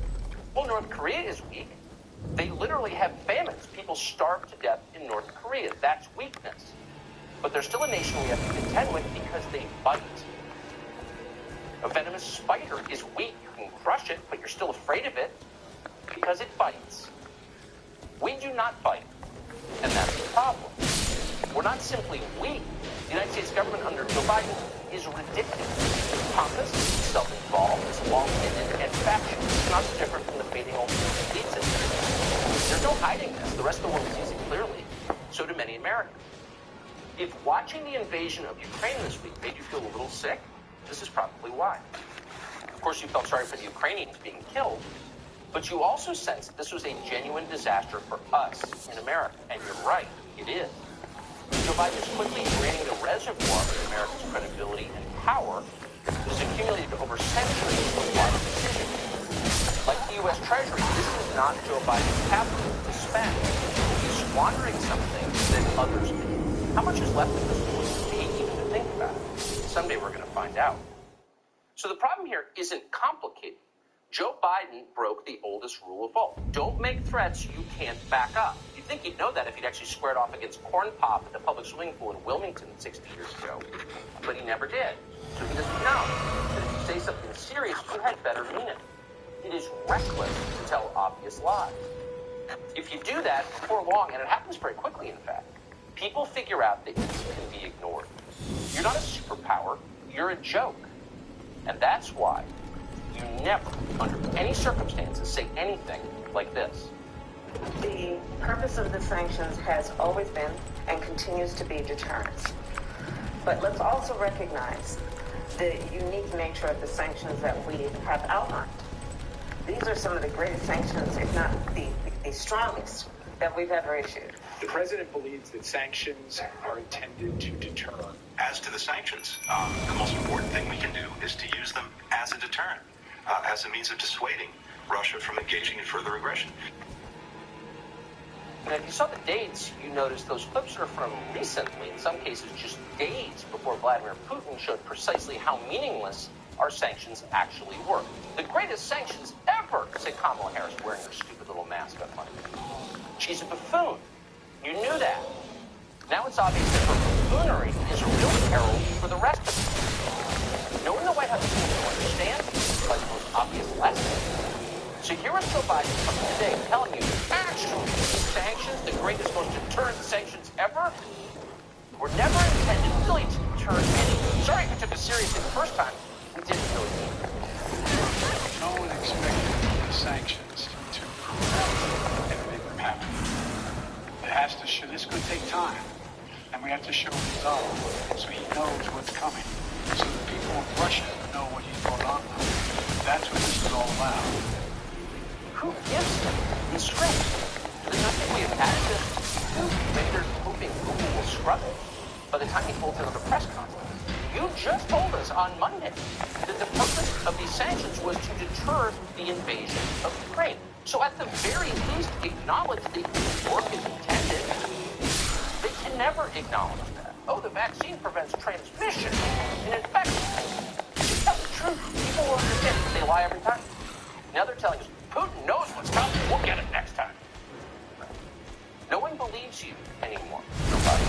Well, North Korea is weak. They literally have famines. People starve to death in North Korea. That's weakness. But they're still a nation we have to contend with because they bite. A venomous spider is weak. You can crush it, but you're still afraid of it because it bites. We do not bite, and that's the problem. We're not simply weak. The United States government under Joe Biden is ridiculous. It's pompous, self-involved, it's long-winded, and factious. It's not so different from the fading old elite system. There's no hiding this. The rest of the world sees it clearly. So do many Americans. If watching the invasion of Ukraine this week made you feel a little sick, this is probably why. Of course, you felt sorry for the Ukrainians being killed, but you also sensed that this was a genuine disaster for us in America. And you're right, it is. Joe Biden is quickly draining the reservoir of America's credibility and power that has accumulated over centuries of wise decisions. Like the U.S. Treasury, this is not Joe Biden's capital to spend. He's squandering something that others do. How much is left of this to pay even to think about it? Someday we're going to find out. So the problem here isn't complicated. Joe Biden broke the oldest rule of all. Don't make threats you can't back up. You'd think he'd know that if he'd actually squared off against Corn Pop at the public swimming pool in Wilmington 60 years ago. But he never did. So he doesn't know that if you say something serious, you had better mean it. It is reckless to tell obvious lies. If you do that before long, and it happens very quickly, in fact, people figure out that you can be ignored. You're not a superpower, you're a joke. And that's why you never, under any circumstances, say anything like this. The purpose of the sanctions has always been and continues to be deterrence. But let's also recognize the unique nature of the sanctions that we have outlined. These are some of the greatest sanctions, if not the strongest, that we've ever issued. The president believes that sanctions are intended to deter. As to the sanctions, the most important thing we can do is to use them as a deterrent, as a means of dissuading Russia from engaging in further aggression. And if you saw the dates, you notice those clips are from recently, in some cases just days before Vladimir Putin showed precisely how meaningless our sanctions actually were. The greatest sanctions ever, said Kamala Harris, wearing her stupid little mask on Monday. She's a buffoon. You knew that. Now it's obvious that her buffoonery is a real peril for the rest of us. No one in the White House seems to understand, like the most obvious lesson. So here is Joe Biden coming today telling you, actually, these sanctions, the greatest, most deterrent sanctions ever, were never intended really to deter anyone. Sorry if we took it seriously the first time. We didn't really mean it. No one expected the sanctions to prevent and make them happen. It has to show, this could take time, and we have to show resolve so he knows what's coming, so the people of Russia know what he's brought on them. That's what this is all about. Who gives them the script? Do they not think we have had this? Maybe they're hoping Google will scrub it by the time he holds another press conference. You just told us on Monday that the purpose of these sanctions was to deter the invasion of Ukraine. So at the very least, acknowledge that work is intended. They can never acknowledge that. Oh, the vaccine prevents transmission and infection. Just tell the truth. People will understand. They lie every time. Now they're telling us, Putin knows what's coming. We'll get it next time. No one believes you anymore. Nobody.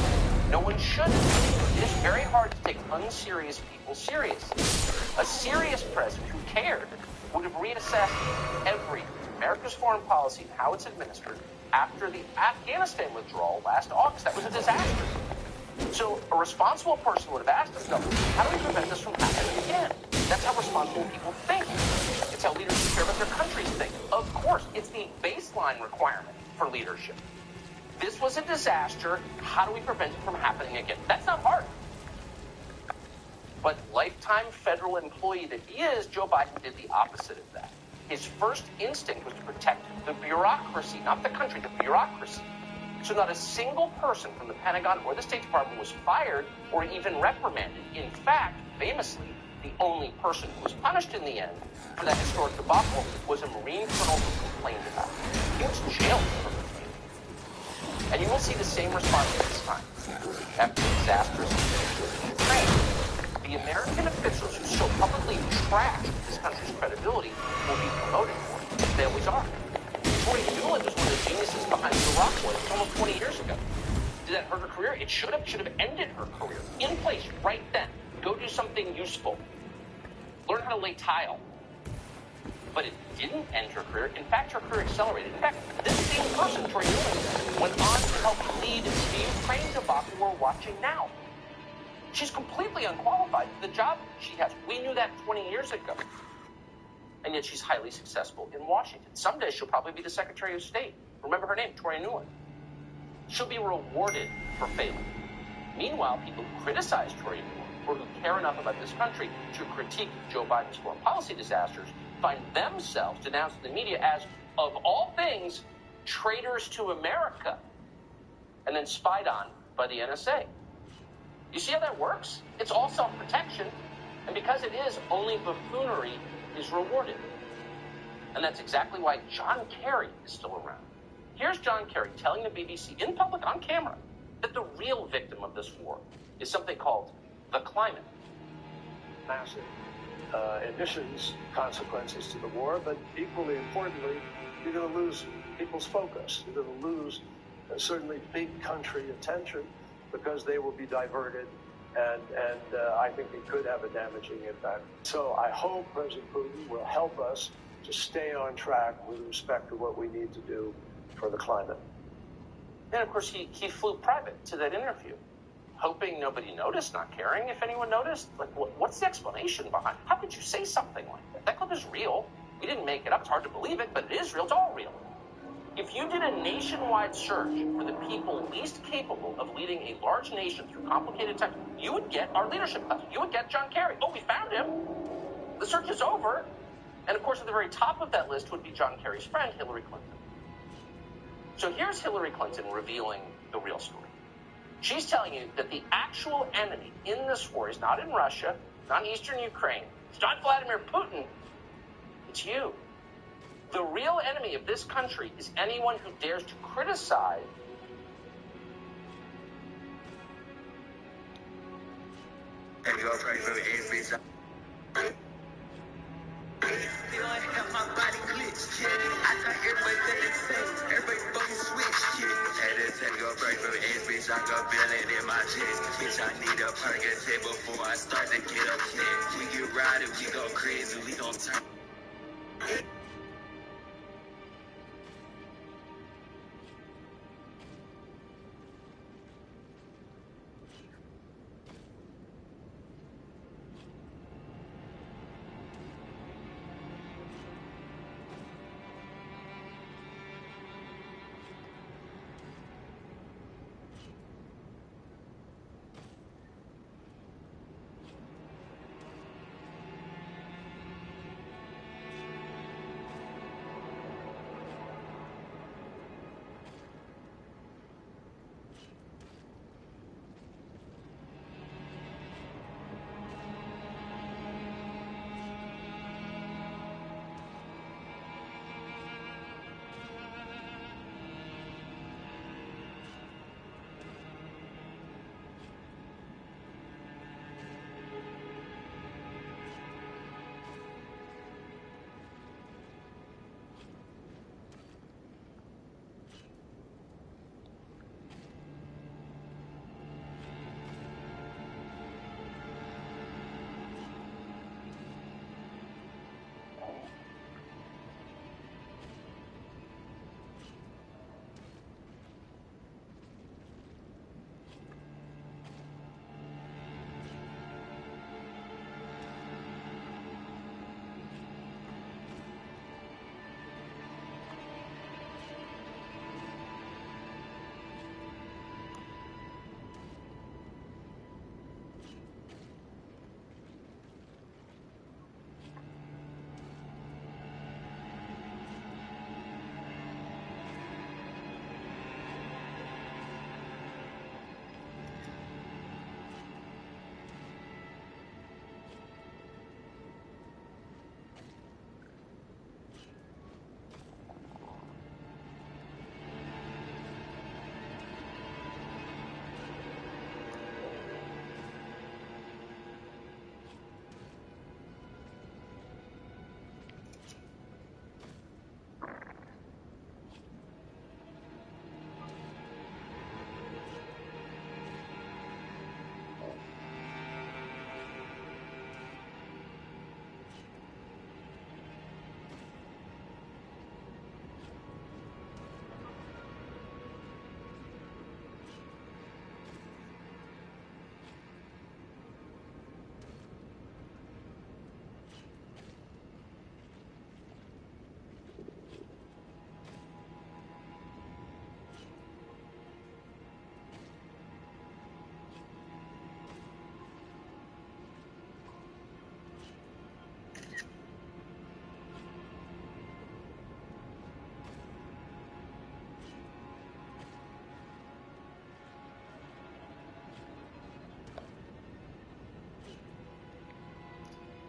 No one should. It is very hard to take unserious people serious. A serious president who cared would have reassessed everything, America's foreign policy and how it's administered, after the Afghanistan withdrawal last August. That was a disaster. So a responsible person would have asked himself, how do we prevent this from happening again? That's how responsible people think. It's how leaders who care about their countries think. Of course, it's the baseline requirement for leadership. This was a disaster. How do we prevent it from happening again? That's not hard. But lifetime federal employee that he is, Joe Biden did the opposite of that. His first instinct was to protect the bureaucracy, not the country, the bureaucracy. So not a single person from the Pentagon or the State Department was fired or even reprimanded. In fact, famously, the only person who was punished in the end for that historic debacle was a Marine colonel who complained about it. He was jailed for it. And you will see the same response this time. After the disastrous invasion of Ukraine, the American officials who so publicly trashed this country's credibility will be promoted for it. They always are. Tori Newland was one of the geniuses behind the Iraq War almost 20 years ago. Did that hurt her career? It should have ended her career. In place, right then. Go do something useful. Learn how to lay tile. But it didn't end her career. In fact, her career accelerated. In fact, this same person, Tori Newland, went on to help lead the Ukraine debacle we're watching now. She's completely unqualified for the job she has. We knew that 20 years ago. And yet she's highly successful in Washington. Someday she'll probably be the Secretary of State. Remember her name, Tori Newland. She'll be rewarded for failing. Meanwhile, people who criticize Tori Newland or who care enough about this country to critique Joe Biden's foreign policy disasters find themselves denounced in the media as, of all things, traitors to America, and then spied on by the NSA. You see how that works? It's all self-protection, and because it is, only buffoonery is rewarded. And that's exactly why John Kerry is still around. Here's John Kerry telling the BBC in public on camera that the real victim of this war is something called the climate. Massive emissions consequences to the war, but equally importantly, you're going to lose people's focus. You're going to lose certainly big country attention because they will be diverted, and I think it could have a damaging impact. So I hope President Putin will help us to stay on track with respect to what we need to do for the climate. And of course, he flew private to that interview, hoping nobody noticed, not caring if anyone noticed. Like, what's the explanation behind it? How could you say something like that? That clip is real. We didn't make it up. It's hard to believe it, but it is real. It's all real. If you did a nationwide search for the people least capable of leading a large nation through complicated times, you would get our leadership class. You would get John Kerry. Oh, we found him. The search is over. And of course, at the very top of that list would be John Kerry's friend, Hillary Clinton. So here's Hillary Clinton revealing the real story. She's telling you that the actual enemy in this war is not in Russia, not in eastern Ukraine. It's not Vladimir Putin. It's you. The real enemy of this country is anyone who dares to criticize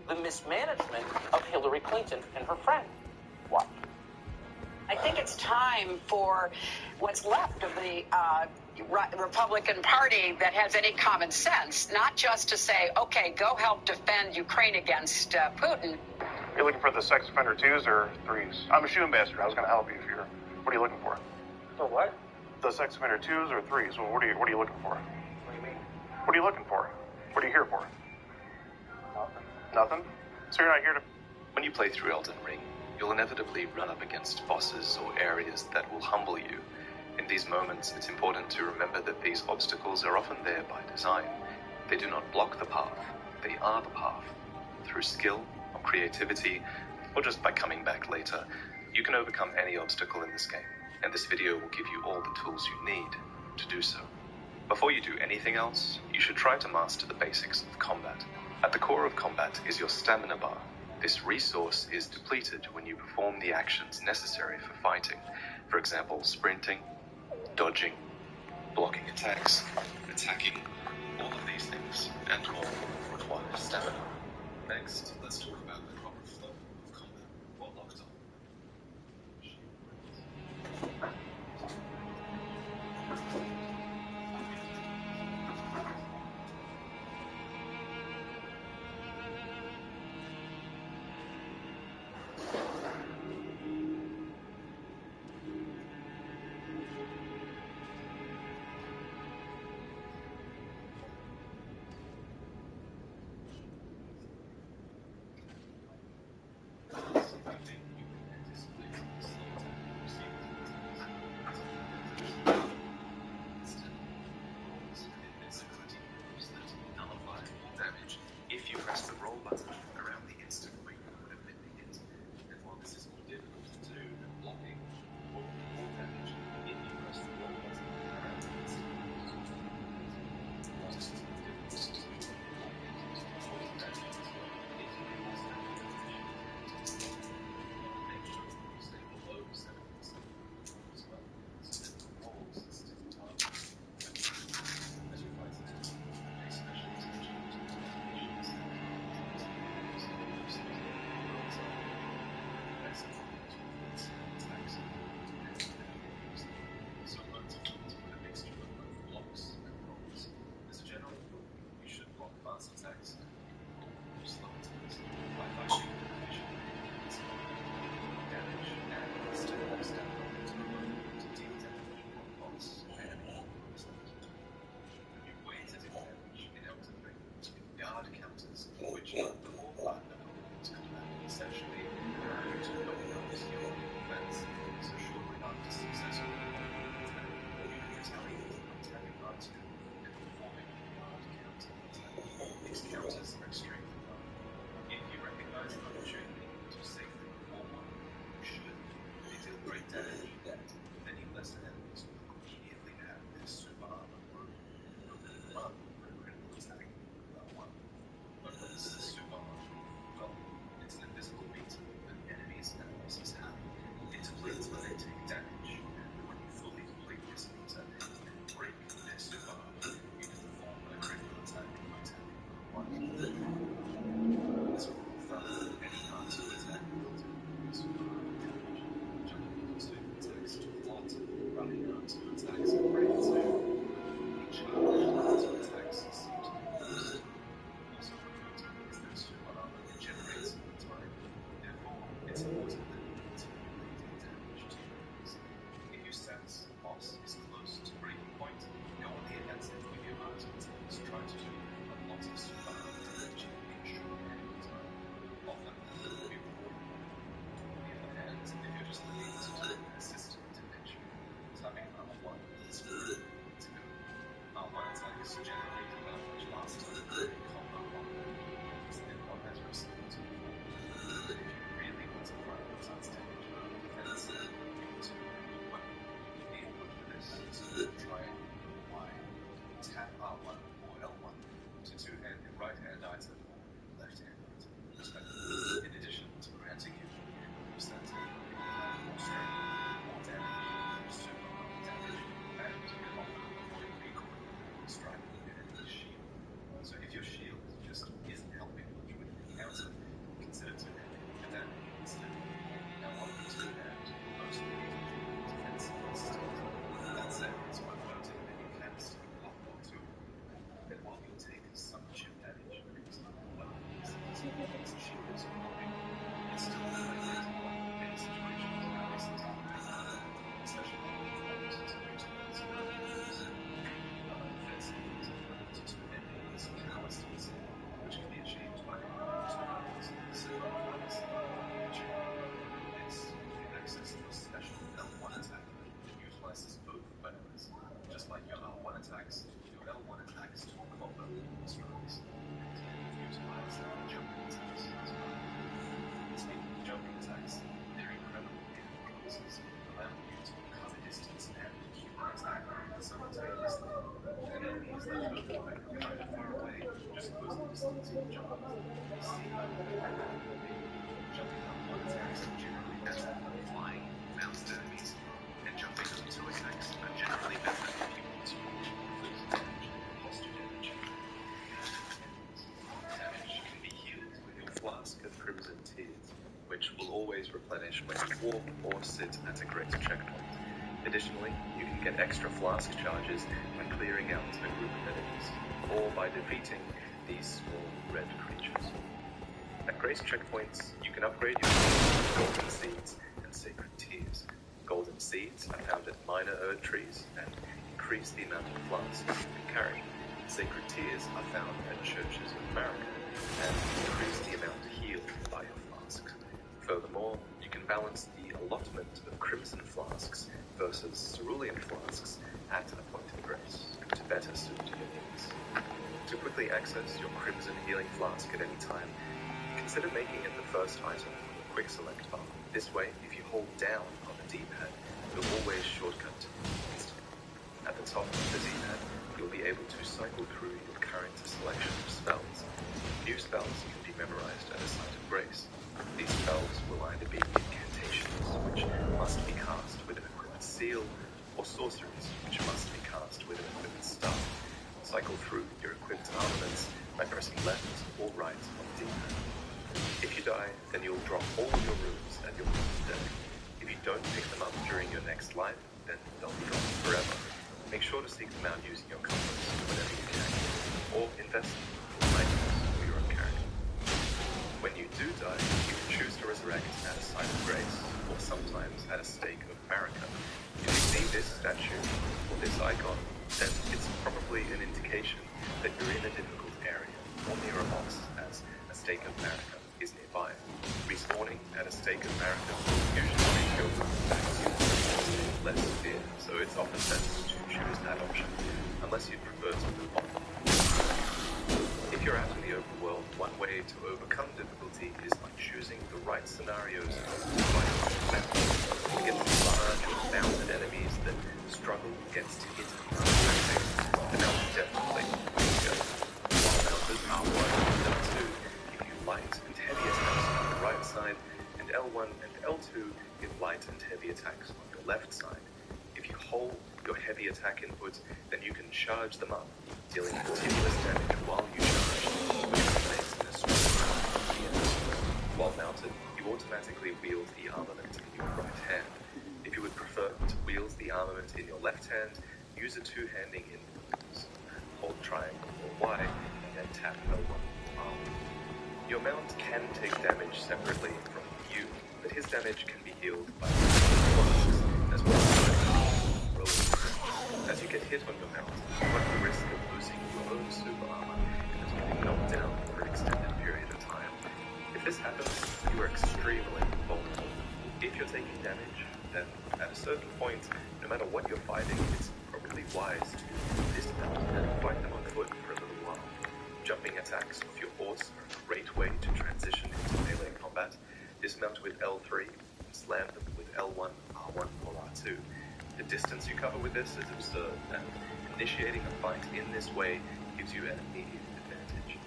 the mismanagement of Hillary Clinton and her friend. What? I think it's time for what's left of the Republican Party that has any common sense, not just to say, okay, go help defend Ukraine against Putin. Are you looking for the sex offender 2s or 3s? I'm a shoe ambassador. I was going to help you if you're... What are you looking for? For what? The sex offender 2s or 3s? Well, what are you looking for? What do you mean? What are you looking for? What are you here for? Nothing. Nothing? So you're not here to... When you play through Elden Ring, You'll inevitably run up against bosses or areas that will humble you. In these moments, it's important to remember that these obstacles are often there by design. They do not block the path, they are the path. Through skill or creativity, or just by coming back later, you can overcome any obstacle in this game, and this video will give you all the tools you need to do so. Before you do anything else, you should try to master the basics of combat. At the core of combat is your stamina bar. This resource is depleted when you perform the actions necessary for fighting. For example, sprinting, dodging, blocking attacks, attacking. All of these things and more require stamina. Next, let's talk about the proper flow of combat while locked on. If you press the roll button around the instant where you would have been hit. And while this is more difficult to do than blocking or more damage, if you press the roll button around the instant where you would have been hit. While this is more difficult to do than blocking or more damage, if you press the roll button make sure that you stay below 7% as well. So that the rolls still target as you fight it. Pay special attention to the animations and so learn to fight with a mixture of both blocks and rolls. As a general rule, you should block fast attacks and roll slow attacks. By fighting efficiently, it's damage and step to deal damage on boss and enemies. You wait to do damage in Elden Ring with guard counters, which are the core part of Elden's combat. Essentially, there are no two weapons your defense, so shortly after successful attack, you can retaliate by tapping R2 and performing a guard counter attack. These counters are extremely powerful. If you recognize an opportunity to safely perform one, you should. They deal great damage, many lesser enemies will immediately have their super armor broken. Run for a critical attack without one. But what is the super armor? Well, it's an invisible beat that enemies and bosses have. It depletes when they take damage, and when you fully deplete this meter and break their super armor, you can perform a critical attack by tapping R1. As a rule of thumb, any R2 attack will do super armor damage. Jumping into attacks to a lot, running jump ups, jumping up one attacks are generally better than flying bounced enemies, and jumping up two attacks are generally better if you want to force damage, posture damage, damage can be healed with your flask of Crimson Tears, which will always replenish when you walk or sit at a greater checkpoint. Additionally, you can get extra flask charges by clearing out a group of enemies, or by defeating these small red creatures. At grace checkpoints, you can upgrade your golden seeds and sacred tears. Golden seeds are found at minor Erd trees and increase the amount of flasks you can carry. Sacred tears are found at churches of America and increase the amount healed by your flasks. Furthermore, you can balance the allotment of crimson flasks versus cerulean flasks at a point of grace to better suit your needs. To quickly access your crimson healing flask at any time, consider making it the first item on the quick select bar. This way, if you hold down on the D-pad, you'll always shortcut instantly. At the top of the D-pad, you'll be able to cycle through your current selection of spells. New spells can be memorized at a site of grace. These spells will either be incantations, which must be cast with an equipped seal, or sorceries, which must be cast with an equipped staff. Cycle through your equipped armaments by pressing left or right on the D-pad. If you die, then you'll drop all your runes at your deck. If you don't pick them up during your next life, then they'll be gone forever. Make sure to seek them out using your compass whenever you can, or invest in items for your own character. When you do die, you can choose to resurrect at a site of grace, or sometimes at a stake of America. If you see this statue, or this icon, then it's probably an indication that you're in a difficult area, or near a boss, as a stake of America is nearby. Respawning at a stake of America will usually make your route back to less severe, so it's often best to choose that option, unless you'd prefer to move on. If you're out in the open world, one way to overcome difficulty is by choosing the right scenarios to fight on the map. Against large or bounded enemies that struggle against hit the mount definitely go. While mounted, R1 and L2 give you light and heavy attacks on the right side, and L1 and L2 give light and heavy attacks on your left side. If you hold your heavy attack input, then you can charge them up, dealing continuous damage while you charge, which culminates in a strong. While mounted, you automatically wield the armament in your right hand. If you would prefer to wield the armament in your left hand, use a two-handing input. Hold triangle or Y, and then tap L1 R1. Your mount can take damage separately from you, but his damage can be healed by flasks, as well as rolling. As you get hit on your mount, you run the risk of losing your own super armor and getting knocked down for an extended period of time. If this happens, you are extremely vulnerable. If you're taking damage, then at a certain point, no matter what you're fighting, it's probably wise to dismount and fight them on foot for a little while. Jumping attacks with your horse are a great way to transition into melee combat. Dismount with L3 and slam them with L1, R1, or R2. The distance you cover with this is absurd, and initiating a fight in this way gives you an immediate advantage.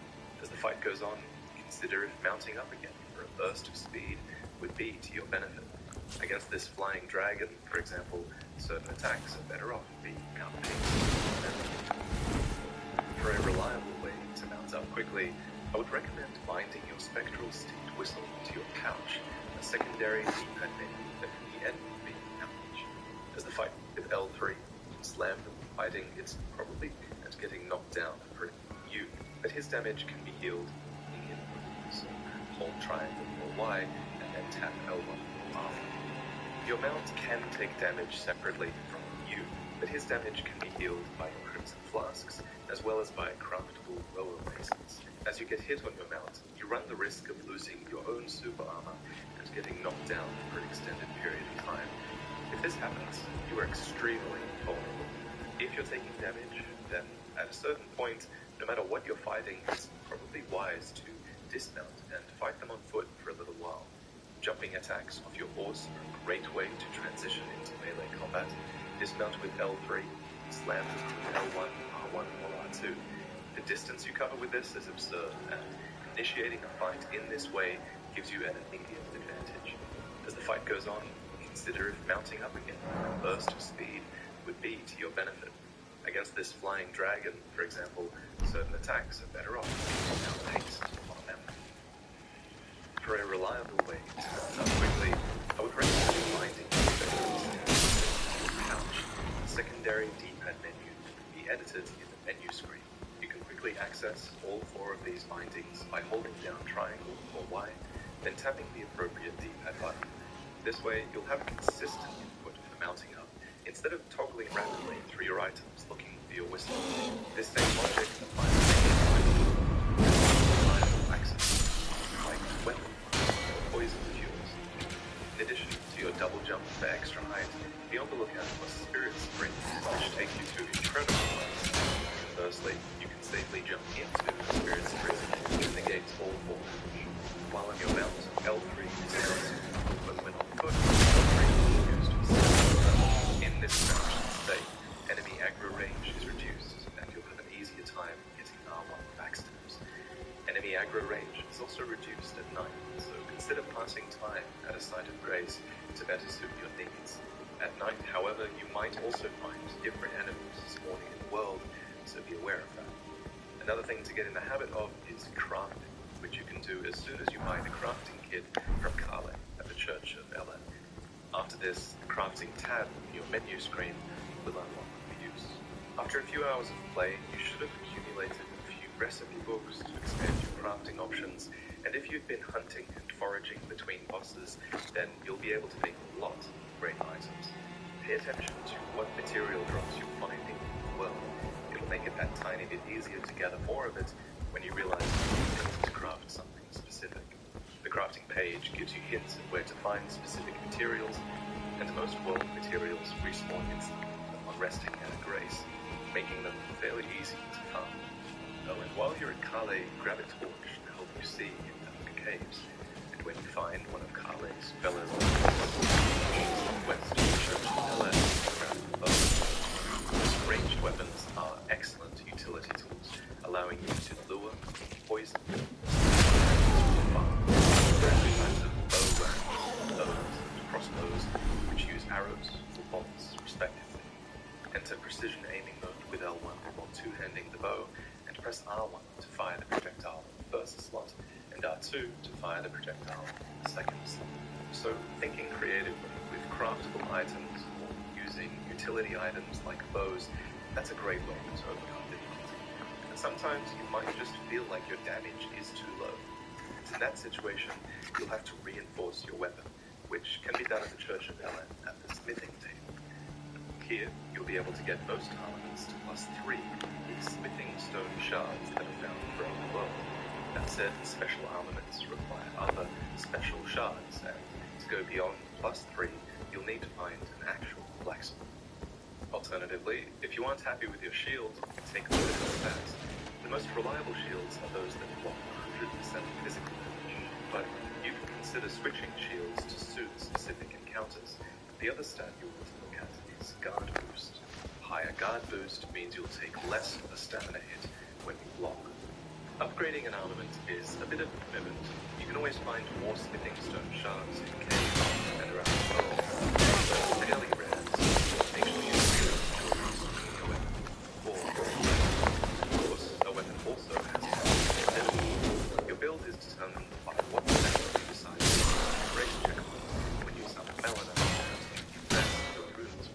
As the fight goes on, consider if mounting up again for a burst of speed would be to your benefit. Against this flying dragon, for example, certain attacks are better off being outpaced. For a reliable way to mount up quickly, I would recommend binding your spectral steed whistle to your pouch, a secondary D-pad menu that can be edited via pouch. As the fight with L3, slam them, fighting, it's probably and getting knocked down for you, but his damage can be healed in so hold triangle or Y, and then tap L1 or R1. Your mount can take damage separately from you, but his damage can be healed by your crimson flasks, as well as by craftable rower raisins. As you get hit on your mount, you run the risk of losing your own super armor and getting knocked down for an extended period of time. If this happens, you are extremely vulnerable. If you're taking damage, then at a certain point, no matter what you're fighting, it's probably wise to dismount and fight them on foot for a little while. Jumping attacks off your horse are a great way to transition into melee combat. Dismount with L3, slam them with L1, R1, or R2. The distance you cover with this is absurd, and Initiating a fight in this way gives you an immediate advantage. As the fight goes on, consider if mounting up again with a burst of speed would be to your benefit. Against this flying dragon, for example, certain attacks are better off being outpaced on a mountain. For a reliable way to mount up quickly, I would recommend finding pouch. Secondary D-pad menu can be edited in the menu screen. You can quickly access all 4 of these bindings by holding down triangle or Y, then tapping the appropriate D-pad button. This way, you'll have consistent input for mounting up, instead of toggling rapidly through your items looking for your whistle. This same logic applies to reliable access, like weapon or poison fuels. In addition to your double jump for extra height, be on the lookout for spirit springs, which take you to incredible heights. Conversely, you can safely jump into a spirit spring, which negates all fall damage. While on your mount, L3 is L2, but when on foot, L3 is used to assist. In this crouched state, enemy aggro range is reduced, and you'll have an easier time hitting R1 backstabs. Enemy aggro range is also reduced at night, so consider passing time at a site of grace to better suit your needs. At night, however, you might also find different enemies spawning in the world, so be aware of that. Another thing to get in the habit of is crafting, which you can do as soon as you buy the crafting kit from Carle at the Church of Elden. After this, the crafting tab in your menu screen will unlock for use. After a few hours of play, you should have accumulated a few recipe books to expand your crafting options, and if you've been hunting and foraging between bosses, then you'll be able to make a lot of great items. Pay attention to what material drops you're finding in the world. It'll make it that tiny bit easier to gather more of it when you realize you need to craft something specific. The crafting page gives you hints at where to find specific materials, and most world materials respawn instantly upon resting at a grace, making them fairly easy to farm. Oh, and while you're at Carle, grab a torch to help you see in dark caves, and when you find one of Carle's fellow west Church of Elden, grab a bow. Ranged weapons are excellent utility tools, allowing you to lure, poison, farm. There are 2 types of bow rounds, bows and crossbows, which use arrows or bolts, respectively. Enter precision aiming mode with L1 while two-handing the bow, and press R1 to fire the projectile in the first slot, and R2 to fire the projectile in the second slot. So, thinking creatively with craftable items or using utility items like bows, that's a great way to overcome difficulty. And sometimes you might just feel like your damage is too low. In that situation, you'll have to reinforce your weapon, which can be done at the Church of Elden at the smithing table. Here, you'll be able to get most armaments to +3 with smithing stone shards that are found throughout the world. That said, special armaments require other special shards, and to go beyond +3, you'll need to find an actual blacksmith. Alternatively, if you aren't happy with your shield, take a look at the stats. The most reliable shields are those that block 100% physical damage, but you can consider switching shields to suit specific encounters. The other stat you'll want to look at is guard boost. Higher guard boost means you'll take less of a stamina hit when you block. Upgrading an armament is a bit of a commitment. You can always find more smithing stone shards in caves and around the world. They're fairly rare, so make sure you realize your weapon. Of course, a weapon also has a your build is determined by what level you decide to race check on when you summon Melina and rest your runes.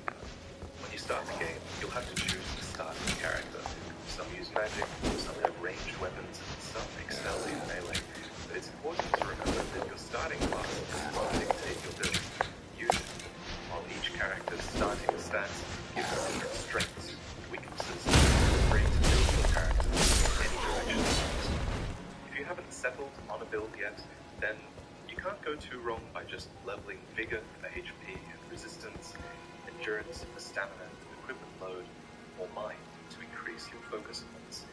When you start the game, you'll have to choose to start your character. Some use magic, some have ranged weapons, and some excel in melee. But it's important to remember that your starting class will dictate your build. Usually, while each character's starting stats give them different strengths and weaknesses, feel free to build your character in any direction you want. If you haven't settled on a build yet, then you can't go too wrong by just leveling vigor for HP and resistance, endurance for stamina, equipment load, or mind to increase your focus points.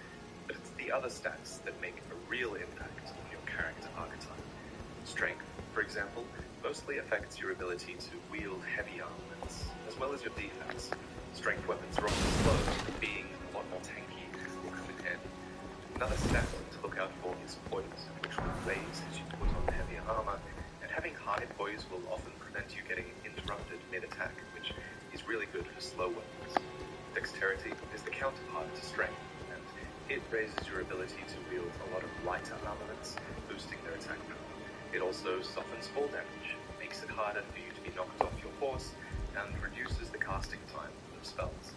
But it's the other stats that make a real impact on your character archetype. Strength, for example, mostly affects your ability to wield heavy armaments, as well as your defense. Strength weapons are often slow, being a lot more tanky will come in handy. Another stat to look out for is poise, which ways as you put on heavier armor, and having high poise will often prevent you getting interrupted mid-attack, which is really good for slow weapons. Dexterity is the counterpart to strength, and it raises your ability to wield a lot of lighter armaments, boosting their attack power. It also softens fall damage, makes it harder for you to be knocked off your horse, and reduces the casting time of spells.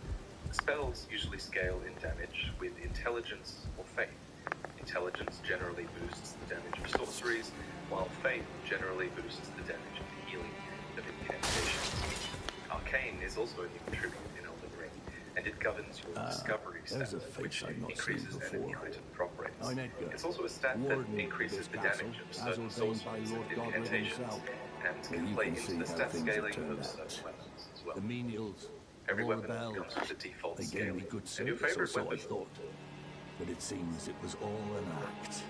Spells usually scale in damage with intelligence or faith. Intelligence generally boosts the damage of sorceries, while faith generally boosts the damage of healing of incantations. Arcane is also a new attribute in Elden Ring, and it governs your discovery stat, which increases enemy item drop rates. It's also a stat that increases the damage of certain sorceries and incantations, and can play into the stat scaling of certain weapons as well. The menials, Every all the weapon bells, comes with a default they gave scaling, me good and your service, or favorite so I weapon thought. But it seems it was all an act.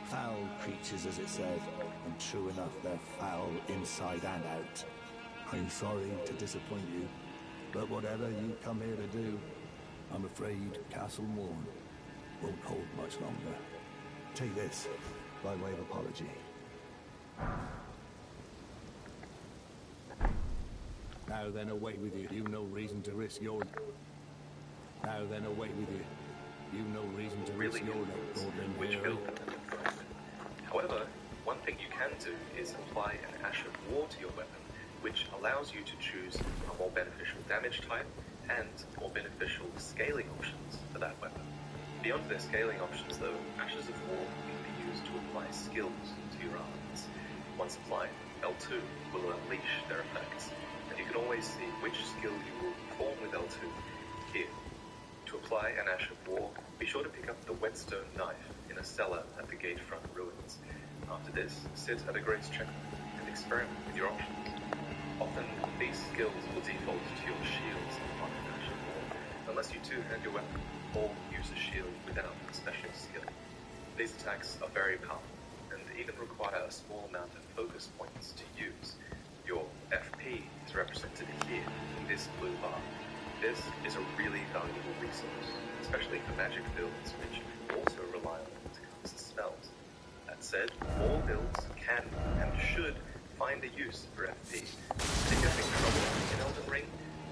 Foul creatures, as it said, and true enough, they're foul inside and out. I'm sorry to disappoint you, but whatever you come here to do, I'm afraid Castle Morn won't hold much longer. Take this, by way of apology. Now then, away with you. You've no reason to risk your... Now then, away with you. You've no reason to risk your neck, Gordon. Which build. However, one thing you can do is apply an Ash of War to your weapon, which allows you to choose a more beneficial damage type and more beneficial scaling options for that weapon. Beyond their scaling options, though, Ashes of War can be used to apply skills to your armaments. Once applied, L2 will unleash their effects, and you can always see which skill you will perform with L2 here. To apply an Ash of War, be sure to pick up the whetstone knife in a cellar at the Gatefront ruins. After this, sit at a grace checkpoint and experiment with your options. Often, these skills will default to your shields on an Ash of War, unless you two-hand your weapon or use a shield without a special skill. These attacks are very powerful and even require a small amount of focus points to use. Your FP is represented here in this blue bar. This is a really valuable resource, especially for magic builds, which also rely on it to cast spells. That said, all builds can and should find a use for FP. And if you're having trouble in Elden Ring,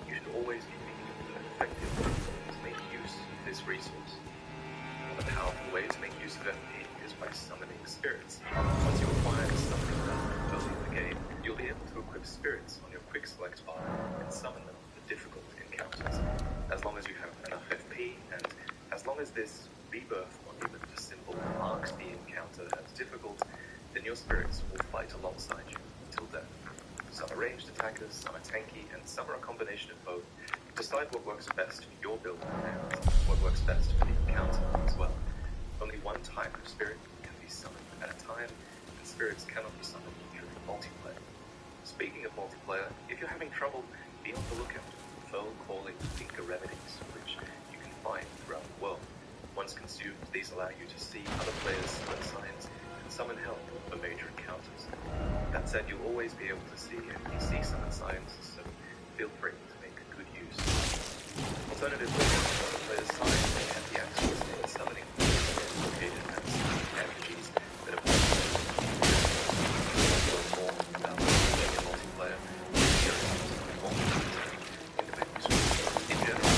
you should always be thinking of an effective way to make use of this resource. A powerful way to make use of FP is by summoning spirits. Once you acquire the summoning belt early in the game, you'll be able to equip spirits on your quick select bar and summon them for difficult encounters. As long as you have enough FP, and as long as this rebirth monument symbol marks the encounter as difficult, then your spirits will fight alongside you until death. Some are ranged attackers, some are tanky, and some are a combination of both. Decide what works best for your build and what works best for the encounter as well. Only one type of spirit can be summoned at a time, and spirits cannot be summoned during multiplayer. Speaking of multiplayer, if you're having trouble, be on the lookout for foe-calling finger remedies, which you can find throughout the world. Once consumed, these allow you to see other players' summon signs and summon help for major encounters. That said, you'll always be able to see NPC summon signs, so feel free to make good use. Alternatively, other players' signs may have the access to the summoning located at RPGs that have more about multiplayer. In general,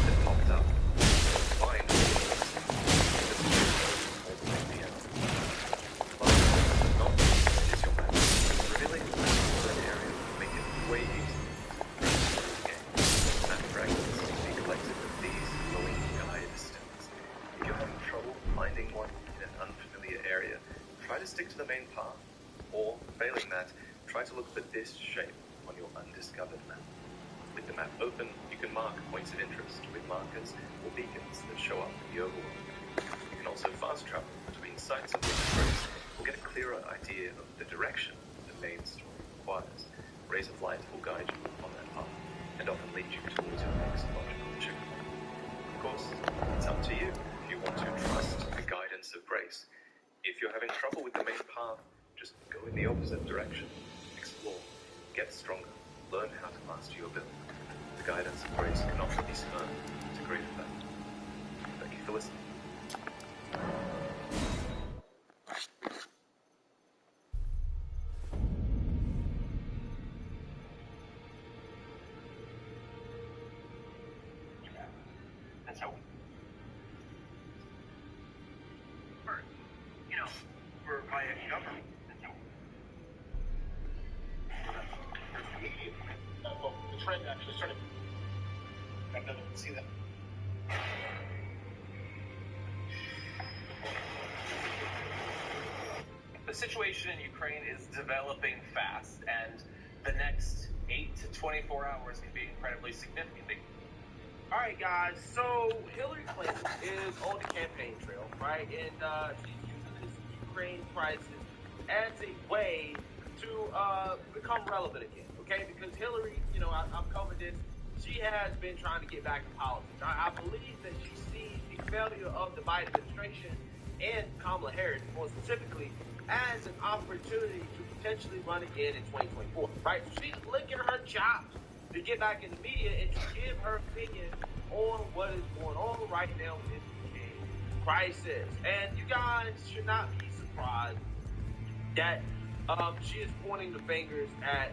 that popped up. Find revealing an area will make it way easier. Map fragments can be collected with these glowing guide stones. If you're having trouble finding one in an unfamiliar area, try to stick to the main path, or, failing that, try to look for this shape on your undiscovered map. With the map open, you can mark points of interest with markers or beacons that show up in the overworld. You can also fast travel between sites of interest or get a clearer idea of the direction the main story requires. Rays of light will guide you on that path and often lead you towards your next logical checkpoint. Of course, it's up to you if you want to trust the guidance of grace. If you're having trouble with the main path, just go in the opposite direction. Explore, get stronger, learn how to master your build. The guidance of grace can often be spurned to great effect. Thank you for listening. quiet government. Well, the trend actually started. I don't see that. The situation in Ukraine is developing fast, and the next 8 to 24 hours can be incredibly significant. All right, guys. So Hillary Clinton is on the campaign trail, right? And she's using this Ukraine crisis as a way to become relevant again, okay? Because Hillary, you know, I'm covering this. She has been trying to get back in politics. I believe that she sees the failure of the Biden administration and Kamala Harris, more specifically, as an opportunity to potentially run again in 2024, right? So she's licking her chops to get back in the media and to give her opinion on what is going on right now in the crisis. And you guys should not be surprised that she is pointing the fingers at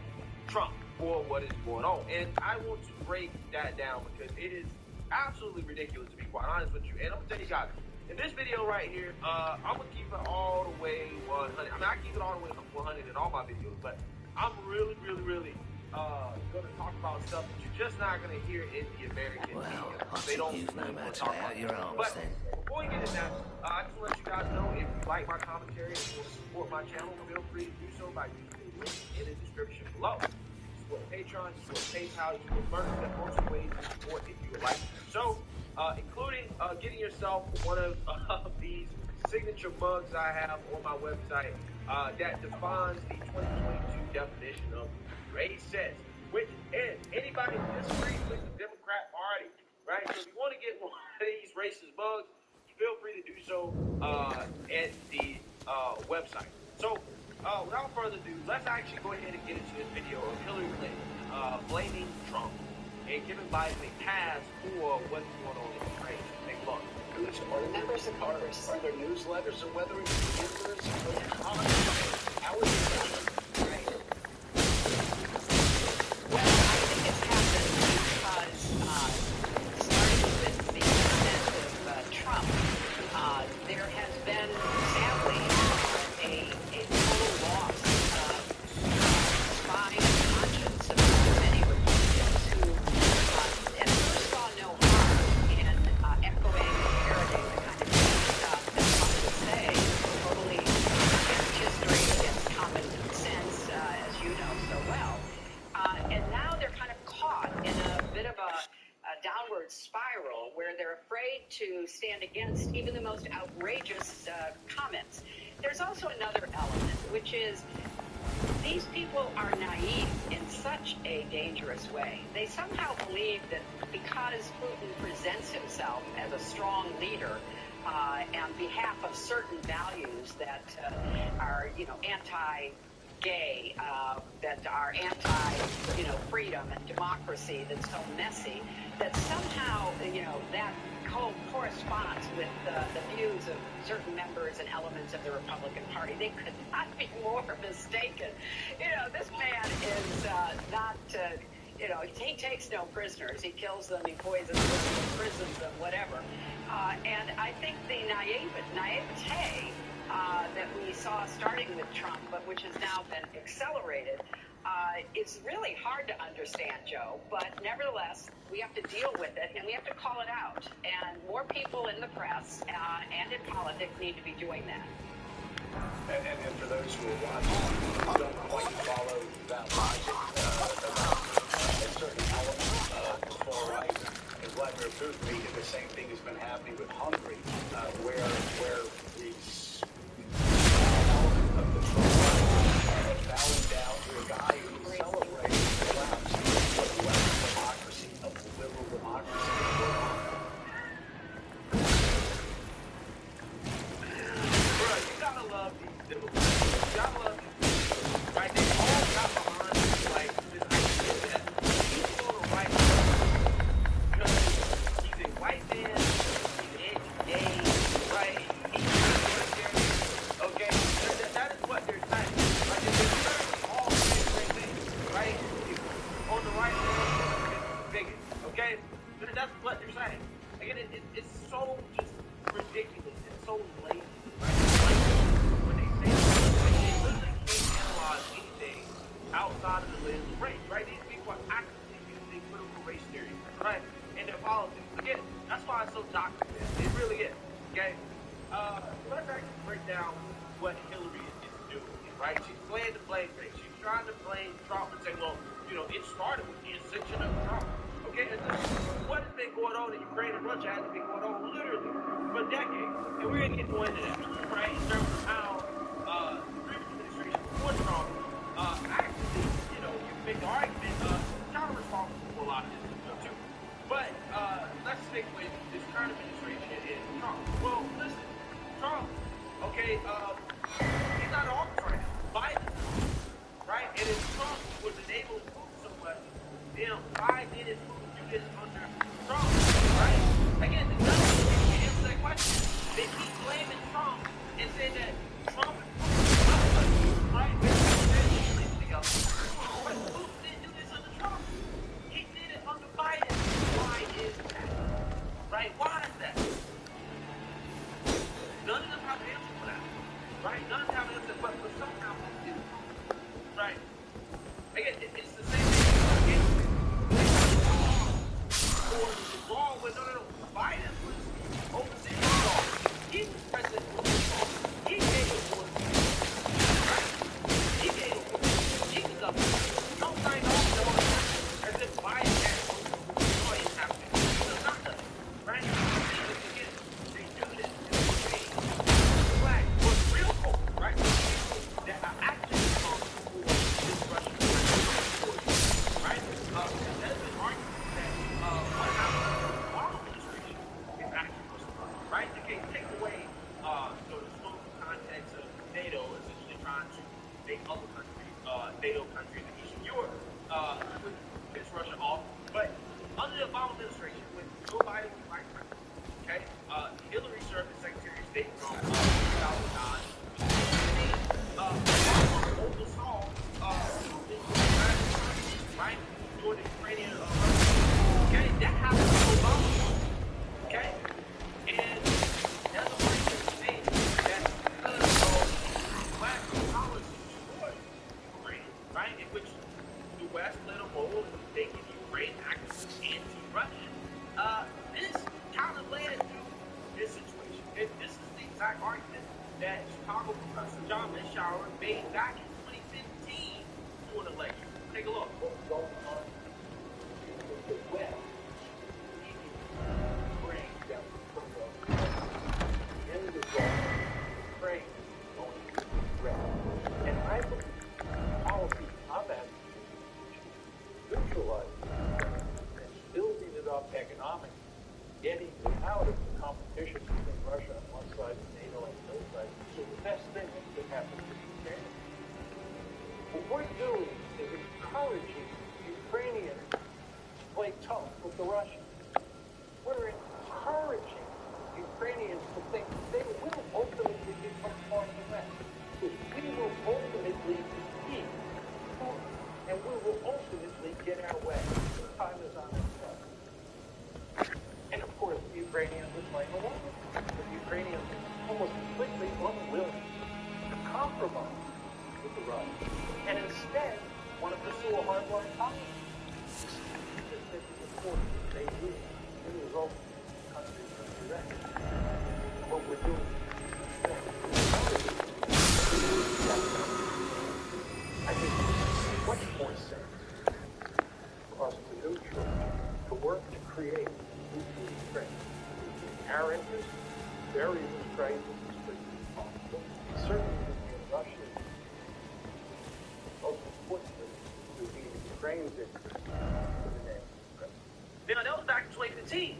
Trump for what is going on. And I want to break that down because it is absolutely ridiculous, to be quite honest with you. And I'm going to tell you guys, in this video right here, I'm going to keep it all the way 100. I mean, I keep it all the way 100 in all my videos, but I'm really going to talk about stuff that you're just not going to hear in the American media. They don't really want to talk about it. But before we get in that, I just want to let you guys know, if you like my commentary and you want to support my channel, feel free to do so by using the link in the description below. You support Patreon, you support PayPal, you support Merch. There are multiple ways to support if you would like to do so, including getting yourself one of these signature mugs I have on my website that defines the 2022 definition of racist, which is anybody who disagrees with the Democrat Party, right? So if you want to get one of these racist mugs, feel free to do so at the website. So without further ado, let's actually go ahead and get into this video of Hillary Clinton blaming Trump and giving Biden a pass for what's going on in Ukraine. Take a look. Members of Congress. Are there newsletters, or whether it's papers or comments? How is it done? Well, I think it's happened because, starting with the advent of Trump, there has been, sadly, a total loss of spine conscience of many Republicans who at first saw no harm in echoing and parroting the kind of things that Trump would say, totally against history, against common sense, as you know so well. And now they're kind of caught in a bit of a downward spiral where they're afraid to stand against even the most outrageous comments. There's also another element, which is these people are naive in such a dangerous way. They somehow believe that because Putin presents himself as a strong leader on behalf of certain values that are, you know, anti-gay, that are anti, you know, freedom and democracy, that's so messy, that somehow, you know, that corresponds with the views of certain members and elements of the Republican Party. They could not be more mistaken. You know, this man is not, you know, he takes no prisoners. He kills them, he poisons them, he imprisons them, whatever. And I think the naivete that we saw starting with Trump, but which has now been accelerated, it's really hard to understand, Joe, but nevertheless, we have to deal with it, and we have to call it out. And more people in the press and in politics need to be doing that. And for those who are watching, don't quite follow that logic about a certain element of the far right. And Vladimir Putin making the same thing has been happening with Hungary, where the element of the Trump right bowing down to a guy who celebrates the collapse of the Western democracy, of the liberal democracy. Bro, you gotta love these Democrats. You gotta love these people, right? They all got behind, like, this idea that he's going to right because he's a white man, he's anti-gay, right? He's military, okay? That is what they're saying. Like, they're all saying the same thing, right? On the right hand, bigot, okay? That's what they're saying. Again, it's so just ridiculous. It's so lazy, right? When they say down what Hillary is doing, right? She's playing the blame game. She's trying to blame Trump and say, well, it started with the ascension of Trump. Okay, and what has been going on in Ukraine and Russia has been going on literally for decades. And we're going to get more into that, right? In terms of how the previous administration before Trump actually, you make the argument kind of responsible for a lot of this stuff too. But let's stick with this current administration and Trump. Well, listen, Trump, okay, he's not off right now. Biden, right? And if Trump was enabled to move so much, then why didn't Putin do this under Trump, right? Again, the government can't answer that question. They keep blaming Trump and saying that Trump and Putin, right? But Putin didn't do this under Trump. He did it under Biden. Why is that? Right? Why is that? None of them have an answer for that. Right? None of them have an answer, but somehow we do. Right? Again, it's the same thing. Or the wrong with no. Biden was overseeing the law. He was president for the law. He gave it for the right? He gave it for the he was up. Don't sign off the law as if Biden had it. Oh, he didn't have to. He does not do it. Right? Again, they do this in a way black was real cold, right? That are actually responsible for this Russian right? There's been arguments that what happened in the Obama administration is actually responsible, right? They can't take away the scope and context of NATO essentially trying to make other countries, NATO countries in Eastern Europe, piss Russia off. But under the Obama administration, when Joe Biden was vice president, okay, Hillary served as Secretary of State from 2009. Oversaw right? Doing the Ukrainian okay? That happened to Obama. Okay? And that's a way to say that because of black policy toward Ukraine, right? In which the West played a role in making Ukraine act anti-Russian. This kind of led to this situation. And this is the exact argument that Chicago Professor John Lischauer made back in 2015 during the election. Take a look. What's going on in the West? Ukraine down from the end of the Ukraine going to the West. And I believe policy on that neutralizing and building it up economically, getting it out of the competition between Russia on one side and NATO on the other side. So the best thing that could happen to Ukraine. What we're doing is encouraging Ukrainians to play tough with the Russians. We're encouraging Ukrainians to think they will ultimately become part of the West. We will ultimately defeat Putin, and we will ultimately get our way. The time is on our side. And of course, the Ukrainians are playing along. The Ukrainians are almost completely unwilling to compromise with the Russians, and instead want to pursue a hardline policy. This is important. They lose. The result of the country is direct. What we're doing I think it's much more sense for us to neutralize, to work to create mutual strength. Our interest, their interest, crisis as quickly as possible. Certainly, in Russia, most importantly, to be Ukraine's interest for the next president. Now, that was back in 2015.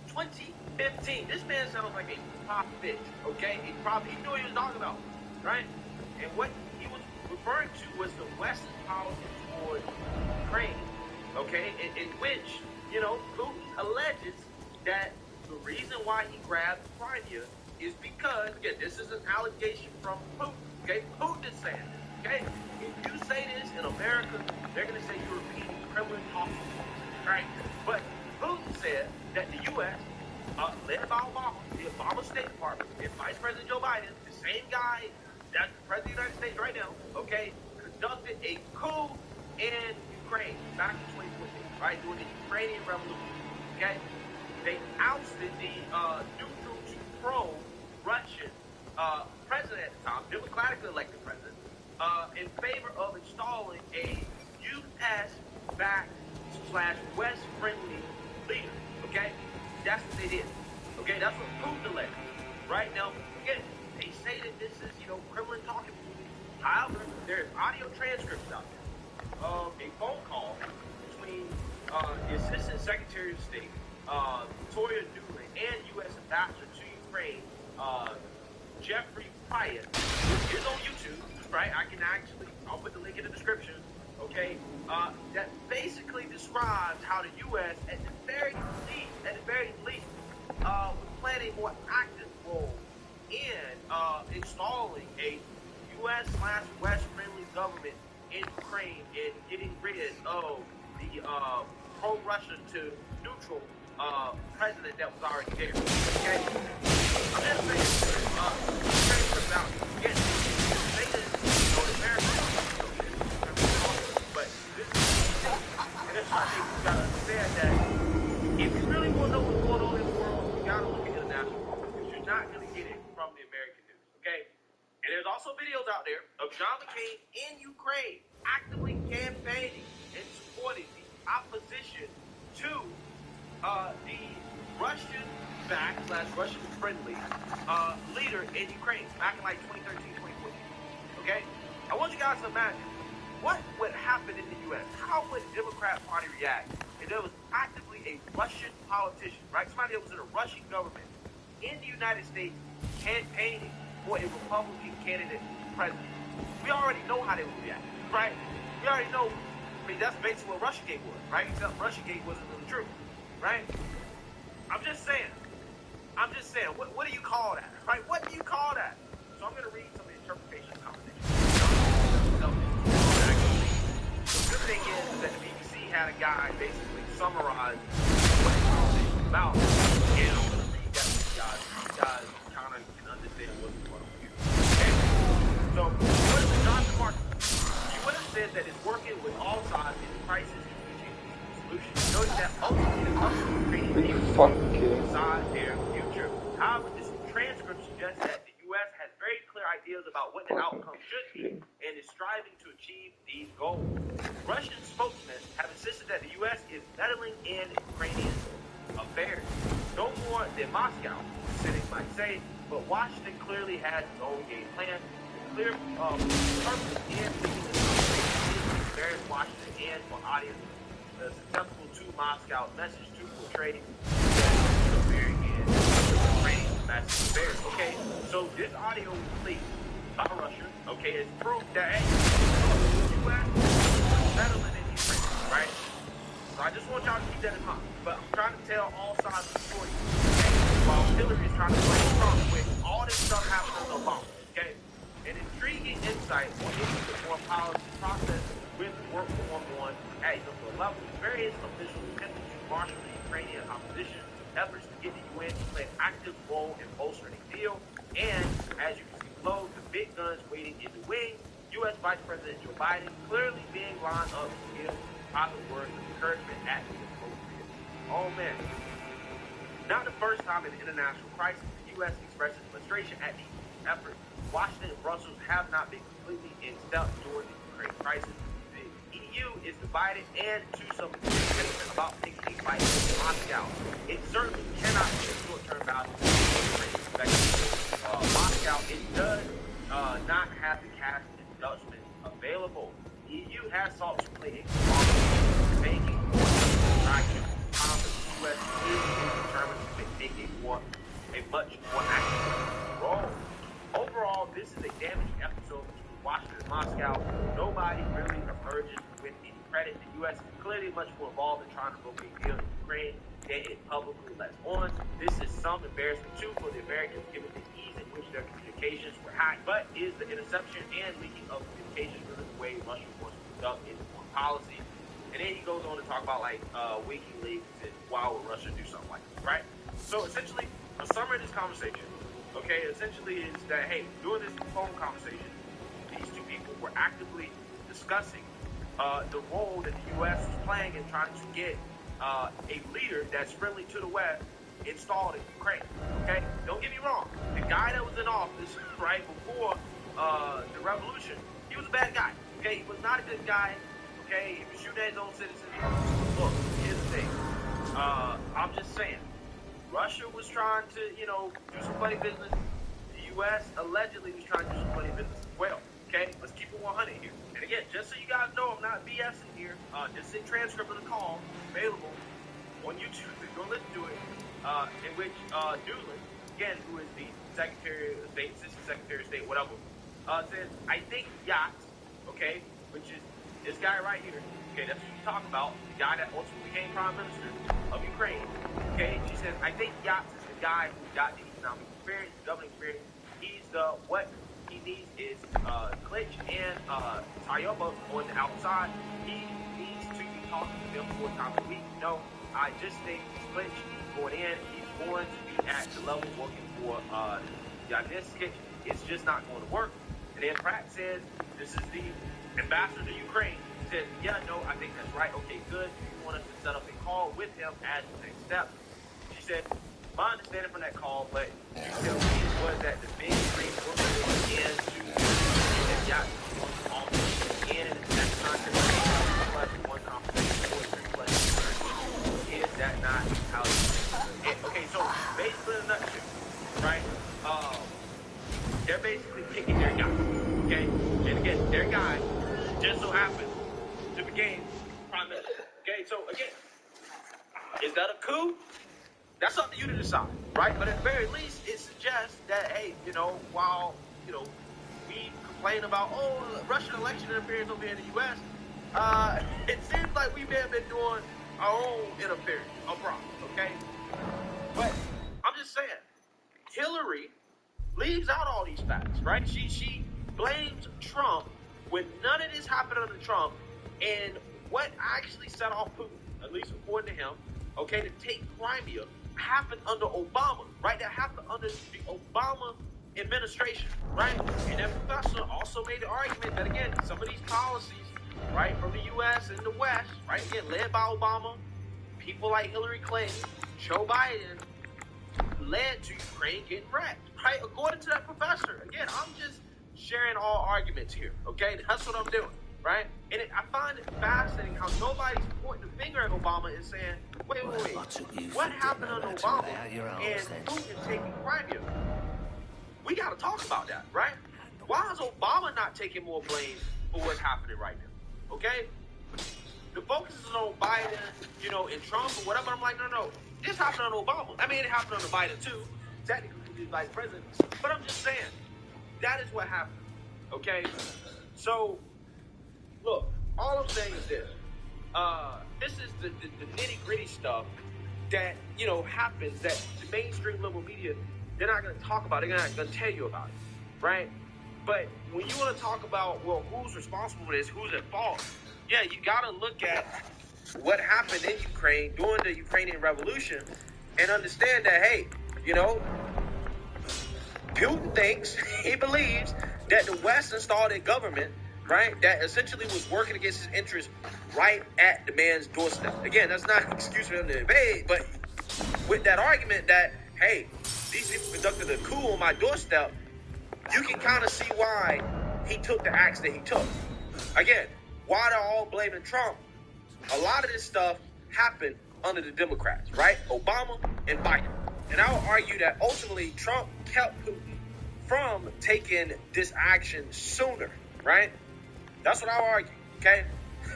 2015. This man sounds like a pop bitch, okay? He knew what he was talking about, right? And what he was referring to was the Western policy toward Ukraine, okay? In which, Putin alleges that the reason why he grabbed Crimea is because, again, this is an allegation from Putin, okay? Putin is saying this, okay? If you say this in America, they're going to say you're repeating Kremlin policy, right? But Putin said that the U.S., led by Obama, the Obama State Department, and Vice President Joe Biden, the same guy that's the President of the United States right now, okay, conducted a coup in Ukraine back in 2014, right, during the Ukrainian Revolution, okay? They ousted the neutral to pro-Russian president at the time, democratically elected president, in favor of installing a U.S.-backed / West-friendly leader. Okay, that's what they did. Okay, that's what Putin elected. Right now, again, they say that this is, Kremlin talking. However, there's audio transcripts out there of a phone call between the Assistant Secretary of State, Victoria Nuland, and U.S. Ambassador to Ukraine, Jeffrey Pyatt, which is on YouTube, right? I'll put the link in the description, okay? That basically describes how the U.S. at the very least, was playing a more active role in installing a U.S./West-friendly government in Ukraine and getting rid of the pro-Russia to neutral president that was already there. Okay? I'm just saying, again, they just, America, but this is and that's why I think we gotta understand that if you really want to know what's going on in the world, you gotta look at international politics. You're not gonna get it from the American news, okay? And there's also videos out there of John McCain in Ukraine actively campaigning and supporting the opposition to the Russian-backed / Russian-friendly leader in Ukraine back in like 2013, 2014. Okay? I want you guys to imagine what would happen in the U.S. How would the Democrat Party react if there was actively a Russian politician, right? Somebody that was in a Russian government in the United States campaigning for a Republican candidate president. We already know how they would react, right? We already know. I mean, that's basically what Russiagate was, right? Except Russiagate wasn't really true, right? I'm just saying. What do you call that, right? What do you call that? So I'm going to read some of the interpretation conversations. The good thing is that the BBC had a guy basically summarize what the conversation is about, and I'm going to read that to you guys. You guys kind of can understand what's going on here. Okay? So, what is the Johnson Martin? You would have said that it's working with all sides in the crisis and reaching solutions. Notice that ultimately the Ukrainian people decide their future. However, this transcript suggests that the U.S. has very clear ideas about what the outcome should be and is striving to achieve these goals. Russian spokesmen have insisted that the U.S. is meddling in Ukrainian affairs. No more than Moscow, cynics might say, but Washington clearly has its own game plan. The clear purpose and leading the conversation is to embarrass Washington and for audience susceptible to Moscow's message to portray the very end Ukraine's massive affairs. Okay, so this audio was leaked by Russia. Okay, it's proof that hey, the U.S. is meddling in Ukraine, right? So I just want y'all to keep that in mind. But I'm trying to tell all sides of the story. Okay? While Hillary is trying to play Trump with all this stuff happening on Obama. Okay? An intriguing insight into the foreign policy process with work on at a number of levels. Various officials attempted to marshal the Ukrainian opposition efforts to get the UN to play an active role in bolstering a deal. And as you can see below, the big guns waiting in the wings, U.S. Vice President Joe Biden clearly being lined up to give positive words of encouragement at the appropriate. Oh man. Not the first time in the international crisis, the U.S. expresses frustration at the effort. Washington and Brussels have not been completely in step during the Ukraine crisis. The EU is divided and to some extent about taking a fight in Moscow. It certainly cannot be a short-term value for Ukraine perspective. Moscow, it does not have the cash investment available. The EU has sought to play a strong banking distraction. The U.S. is determined to take a much more active role. Overall, this is a damaging episode between Washington and Moscow. Nobody really emerges with any credit. The U.S. is clearly much more involved in trying to broker a deal in Ukraine than it publicly lets on. This is some embarrassment, too, for the Americans, given the ease in which their communications were hacked. But is the interception and leaking of communications really the way Russia wants to conduct its foreign policy? And then he goes on to talk about, like, WikiLeaks and why would Russia do something like this, right? So, essentially, a summary of this conversation, okay, essentially is that, hey, during this phone conversation, these two people were actively discussing the role that the U.S. was playing in trying to get a leader that's friendly to the West installed in Ukraine. Okay, don't get me wrong. The guy that was in office right before the revolution, he was a bad guy. Okay, he was not a good guy. Okay, he was shooting at his own citizens. Look, here's the thing. I'm just saying, Russia was trying to, do some funny business. The U.S. allegedly was trying to do some funny business as well. Okay, let's keep it 100 here. And again, just so you guys know, I'm not BSing here. This is a transcript of the call available on YouTube. Go listen to it. In which Doolin, again, who is the Secretary of State, Assistant Secretary of State, whatever, says, I think yachts, okay, which is this guy right here. Okay, that's what you talk about. The guy that ultimately became Prime Minister of Ukraine. Okay, she says, I think yachts is the guy who got the economic experience, the governing experience. He's what he needs is Klitsch and Tayoma on the outside. He needs to be talking to them 4 times a week. I just think Klitsch going in, he's going to be at the level working for this kitchen. It's just not going to work. And then Pratt says, this is the ambassador to Ukraine. He says, yeah, no, I think that's right. Okay, good. You want us to set up a call with him as the next step. She said, my understanding from that call, but you tell me was that the big three were going again to get yacht on again in the next contract plus one compensation for 3 plus. Is that not how okay, so basically in a nutshell, right? They're basically picking their guy. Okay? And again, their guy just so happens to become Prime Minister. Okay, so again, is that a coup? That's up to you to decide, right? But at the very least, it suggests that, hey, while, we complain about, Russian election interference over here in the U.S., it seems like we may have been doing our own interference abroad, okay? But I'm just saying, Hillary leaves out all these facts, right? She blames Trump when none of this happened under Trump, and what actually set off Putin, at least according to him, okay, to take Crimea, happened under Obama, right? That happened under the Obama administration, right? And that professor also made the argument that, again, some of these policies, right, from the U.S. and the West, right, again, led by Obama, people like Hillary Clinton, Joe Biden, led to Ukraine getting wrecked, right? According to that professor. Again, I'm just sharing all arguments here, okay? That's what I'm doing, right? And I find it fascinating how nobody's pointing the finger at Obama and saying, wait, what happened under Obama and Putin taking Crimea? We got to talk about that, right? Why is Obama not taking more blame for what's happening right now, okay? The focus is on Biden, and Trump or whatever. I'm like, no. This happened on Obama. I mean, it happened on Biden too. Technically, he's vice president. But I'm just saying, that is what happened. Okay? So, look, all I'm saying is this. This is the nitty-gritty stuff that, happens that the mainstream liberal media, they're not going to talk about it. They're not going to tell you about it. Right? But when you want to talk about, well, who's responsible for this, who's at fault, yeah, you got to look at what happened in Ukraine during the Ukrainian Revolution and understand that, hey, Putin thinks, he believes that the West installed a government, right, that essentially was working against his interests right at the man's doorstep. Again, that's not an excuse for him to invade, but with that argument that, hey, these people conducted a coup on my doorstep, you can kind of see why he took the acts that he took. Again, why they're all blaming Trump, a lot of this stuff happened under the Democrats, right? Obama and Biden. And I would argue that ultimately Trump kept Putin from taking this action sooner, right? That's what I would argue, okay?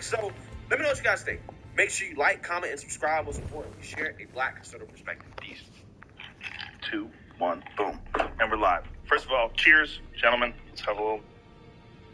So let me know what you guys think. Make sure you like, comment, and subscribe. Most importantly, share a Black conservative perspective. Peace. 2, 1, boom. And we're live. First of all, cheers, gentlemen. Let's have a little.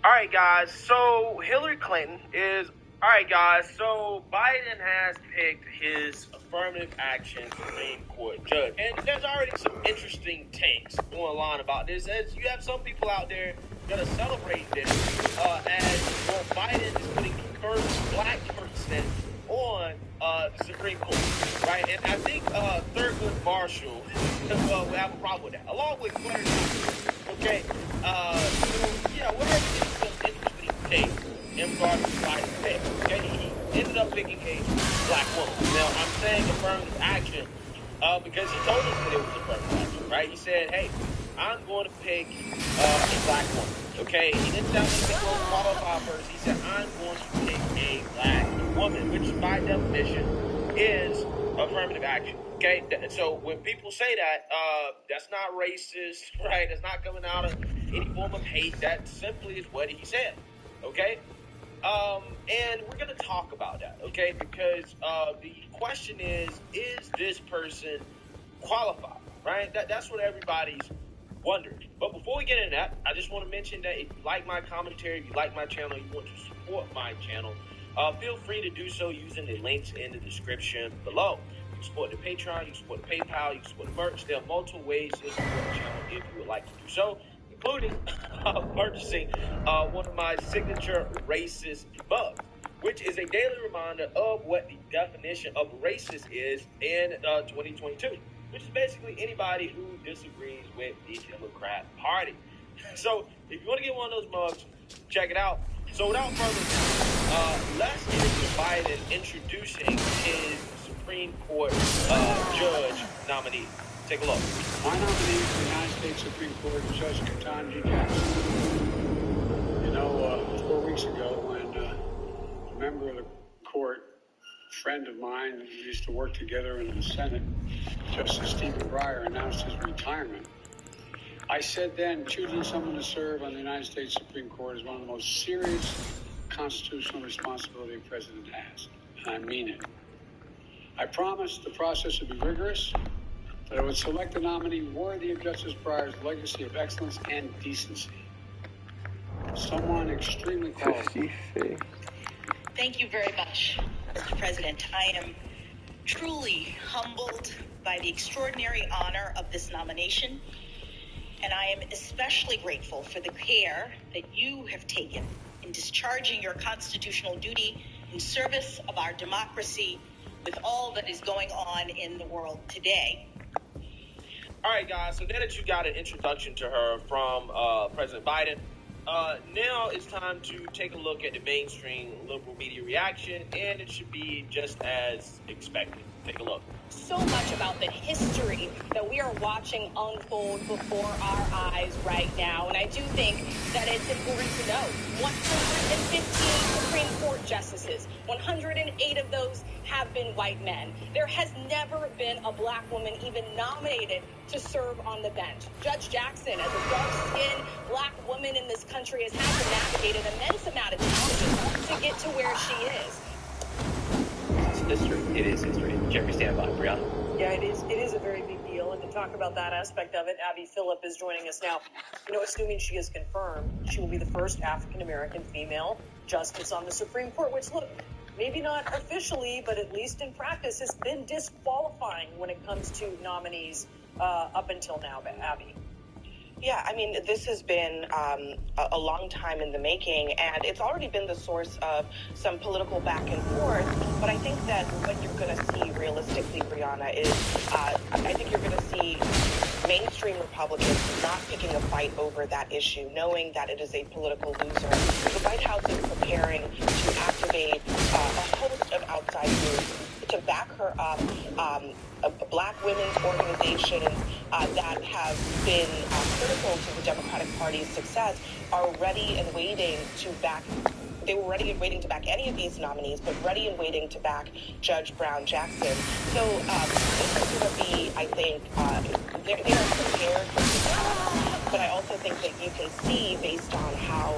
All right, guys. So Hillary Clinton is... All right, guys. So Biden has picked his affirmative action Supreme Court judge. And there's already some interesting takes online about this. As you have some people out there that are celebrating this as well, Biden is putting the first Black person on the Supreme Court, right? And I think Thurgood Marshall will have a problem with that, along with Clarence. Okay, whatever is some interesting takes in regards to Biden's pick. Okay, he ended up picking a Black woman. Now, I'm saying affirmative action because he told us that it was affirmative action, right? He said, hey, I'm going to pick a black woman, okay? He didn't tell me to qualify first. He said, I'm going to pick a black woman, which by definition is affirmative action, okay? So when people say that, that's not racist, right? That's not coming out of any form of hate. That simply is what he said, okay? And we're going to talk about that, okay? Because the question is this person qualified, right? That's what everybody's wondering. But before we get into that, I just want to mention that if you like my commentary, if you like my channel, you want to support my channel, feel free to do so using the links in the description below. You can support the Patreon, you can support the PayPal, you can support the merch. There are multiple ways to support the channel if you would like to do so, including purchasing one of my signature racist mugs, which is a daily reminder of what the definition of racist is in 2022, which is basically anybody who disagrees with the Democrat Party. So if you want to get one of those mugs, check it out. So without further ado, let's get into Biden introducing his Supreme Court judge nominee. Take a look. My nominee for the United States Supreme Court is Judge Ketanji Jackson. 4 weeks ago when a member of the court, a friend of mine who used to work together in the Senate, Justice Stephen Breyer, announced his retirement, I said then, choosing someone to serve on the United States Supreme Court is one of the most serious constitutional responsibility a president has, and I mean it. I promised the process would be rigorous, that I would select a nominee worthy of Justice Breyer's legacy of excellence and decency. Someone extremely qualified. Thank you very much, Mr. President. I am truly humbled by the extraordinary honor of this nomination, and I am especially grateful for the care that you have taken in discharging your constitutional duty in service of our democracy with all that is going on in the world today. All right, guys, so now that you got an introduction to her from President Biden, now it's time to take a look at the mainstream liberal media reaction, and it should be just as expected. Take a look. So much about the history that we are watching unfold before our eyes right now. And I do think that it's important to know 115 Supreme Court justices, 108 of those have been white men. There has never been a black woman even nominated to serve on the bench. Judge Jackson, as a dark-skinned black woman in this country, has had to navigate an immense amount of challenges to get to where she is. History. It is history. Jeffrey, stand by. Brianna? Yeah, it is a very big deal. And to talk about that aspect of it, Abby Phillip is joining us now. Assuming she is confirmed, she will be the first African-American female justice on the Supreme Court, which, look, maybe not officially, but at least in practice, has been disqualifying when it comes to nominees up until now, Abby. Yeah, I mean, this has been a long time in the making, and it's already been the source of some political back and forth. But I think that what you're going to see realistically, Brianna, is I think you're going to see mainstream Republicans not picking a fight over that issue, knowing that it is a political loser. The White House is preparing to activate a host of outside groups to back her up. Black women's organizations that have been critical to the Democratic Party's success are ready and waiting to back. They were ready and waiting to back any of these nominees, but ready and waiting to back Judge Brown Jackson. So this is going to be, I think, they are prepared for success, but I also think that you can see, based on how,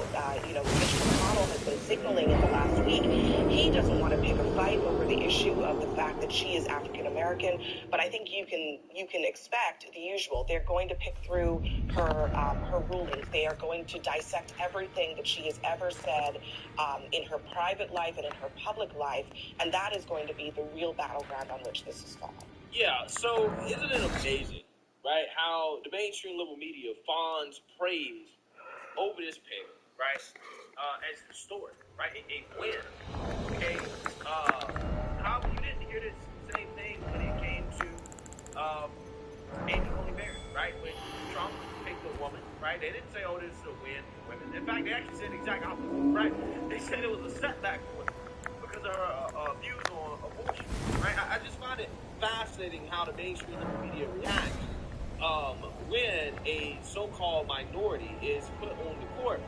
Mitch McConnell has been signaling in the last week, he doesn't want to pick a fight over the issue of the fact that she is African American, but I think you can expect the usual. They're going to pick through her rulings. They are going to dissect everything that she has ever said in her private life and in her public life, and that is going to be the real battleground on which this is fought. Yeah, so isn't it amazing, right, how the mainstream liberal media fawns praise over this pick, right, as the story, right, a win, okay? However, you didn't hear this same thing when it came to Amy Coney Barrett, right? When Trump picked a woman, right? They didn't say, oh, this is a win for women. In fact, they actually said the exact opposite, right? They said it was a setback for women because her views on abortion. Right? I just find it fascinating how the mainstream liberal media reacts when a so-called minority is put on the court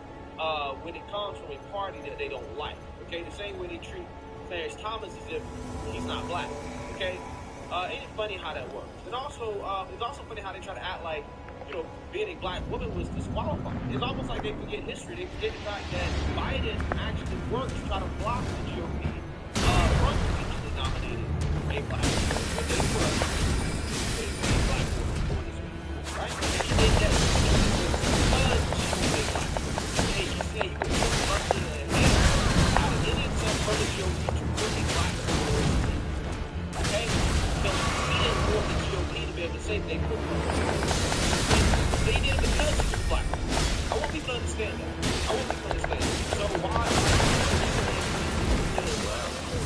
when it comes from a party that they don't like. Okay, the same way they treat Clarence Thomas as if he's not black. Okay, ain't it funny how that works? And also, it's also funny how they try to act like, you know, being a black woman was disqualified. It's almost like they forget history. They forget the fact that Biden actually worked to try to block the GOP from eventually nominating a black woman when they were a black woman on this one, right? And he did that because she was a black woman. Hey, he said he was busting a head out of any attempt from the GOP to put a black woman on the screen. Okay? So he didn't want the GOP to be able to say they put her. They did it because she was black. I want people to understand that. So why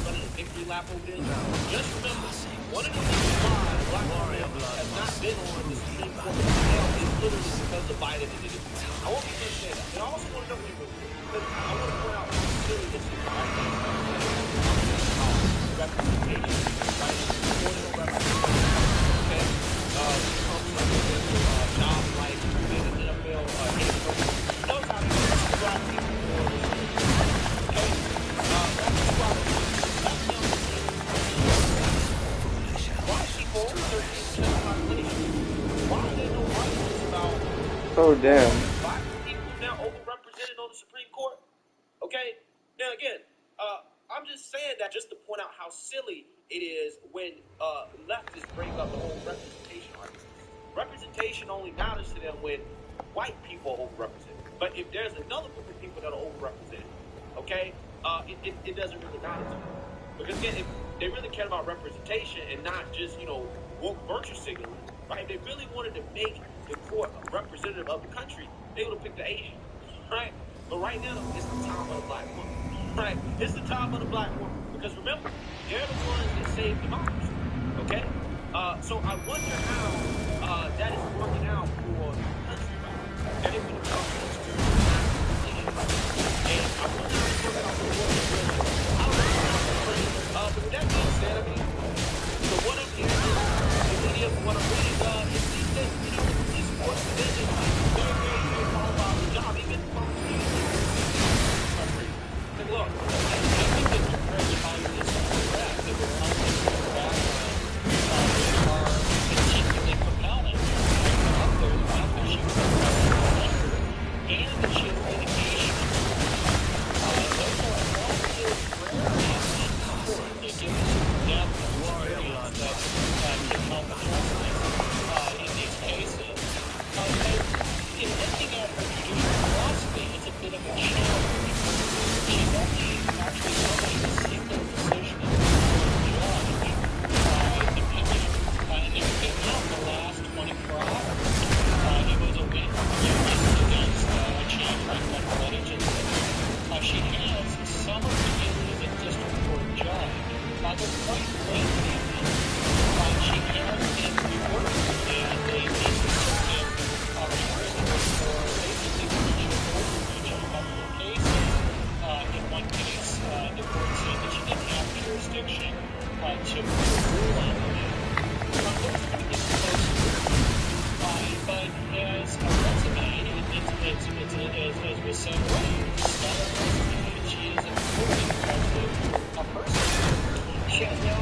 running a victory lap over there? Just remember, one of the reasons why black women have not been on the Supreme Court is literally because of Biden and it. I want people to understand that. And I also want to know people, because I want to point out how silly this is, right? Representation, right? Affordable representation. Okay? Jobs like being an NFL head coach. Knows how to use black people for this. Okay? That's the problem. Black young white people, 13% of the population. Why are there no arguments about Oh, damn. black people now overrepresented on the Supreme Court? Okay? Now, again, I'm just saying that just to point out how silly it is when leftists bring up the whole representation argument. Representation only matters to them when white people are overrepresented. But if there's another group of people that are overrepresented, okay, it doesn't really matter to them. Because again, if they really care about representation and not just, you know, woke virtue signaling, right? If they really wanted to make the court a representative of the country, they would have picked the Asian, right? But right now, it's the time of the black woman, right? It's the time of the black woman. Because remember, they're the ones that saved democracy, okay? So I wonder how that is working out for the country right now. And when it comes to this issue. And I wonder how it's working out for the world. I don't know. But with that being said, I mean, so what I'm hearing is, the media, what I'm reading, it seems that, you know, this sports division is very, very, very qualified for the job, even from the community. Look, I think that you're very highly correct. That we're helping the background are particularly compelling. There's one that she was and that she has litigation. Those are relative rare and they give us depth of experience that can help address in these cases. In looking at her judicial philosophy, it's a bit of a challenge. She's only actually published a single decision as a judge, opinion, and there's been in the last 24 hours. It was a win against a change like federal agency. She has some opinions as a district court judge. They're quite lengthy opinions. She has been reworked and a decent circuit reversed for basically judicial overreach in a couple of cases. In one case, the court said that she didn't have jurisdiction to rule on the matter. Those are going to get closer. But as a resume, as we said earlier, it's a stellar resume. She is a fully impressive person. She has no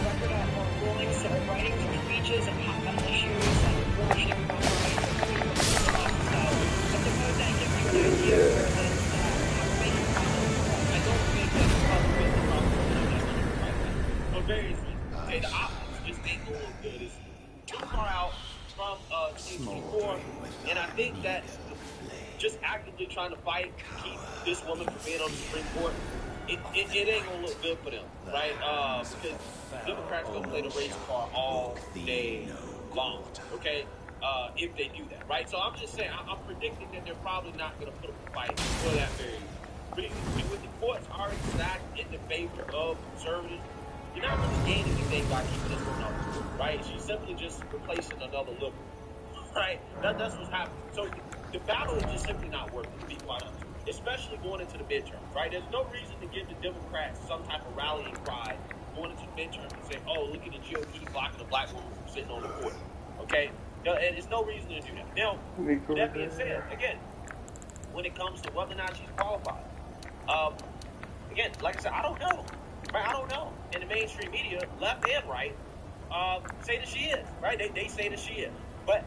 record of her rulings or writings or speeches on hot button issues and abortion and rights. So I suppose that gives you an idea of where this conversation I don't think that's probably the problem right now. For various reasons. Okay, the optics just ain't gonna look good. It's too far out from 2024, and I think that just actively trying to fight to keep this woman from being on the Supreme Court, it ain't gonna look good for them, right? Because Democrats are gonna play the race card all day long, okay? If they do that, right? So I'm just saying, I'm predicting that they're probably not gonna put up a fight for that very reason. And with the courts already stacked in the favor of conservatives, you're not really gaining anything by keeping this woman off the court, right? She's simply just replacing another liberal, right? That's what's happening. So the battle is just simply not worth it, to be quite honest. Especially going into the midterms, right? There's no reason to give the Democrats some type of rallying cry going into the midterms and say, oh, look at the GOP blocking a black woman from sitting on the court. Okay? And there's no reason to do that. Now, that being said, again, when it comes to whether or not she's qualified, again, like I said, I don't know. Right? I don't know. In the mainstream media, left and right, say that she is. Right? They say that she is. But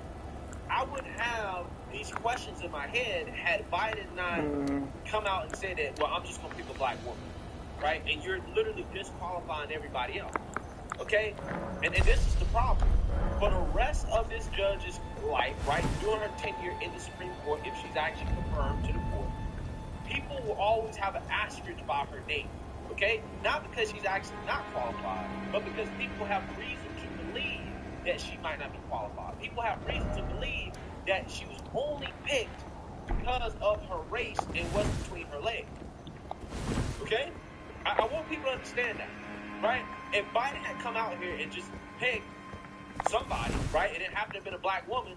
I would have these questions in my head had Biden not come out and said that, well, I'm just going to pick a black woman, right? And you're literally disqualifying everybody else, okay? And this is the problem. For the rest of this judge's life, right, during her tenure in the Supreme Court, if she's actually confirmed to the court, people will always have an asterisk by her name, okay? Not because she's actually not qualified, but because people have reason to believe that she might not be qualified. People have reason to believe that she was only picked because of her race and what's between her legs. Okay? I want people to understand that, right? If Biden had come out here and just picked somebody, right, and it happened to have been a black woman,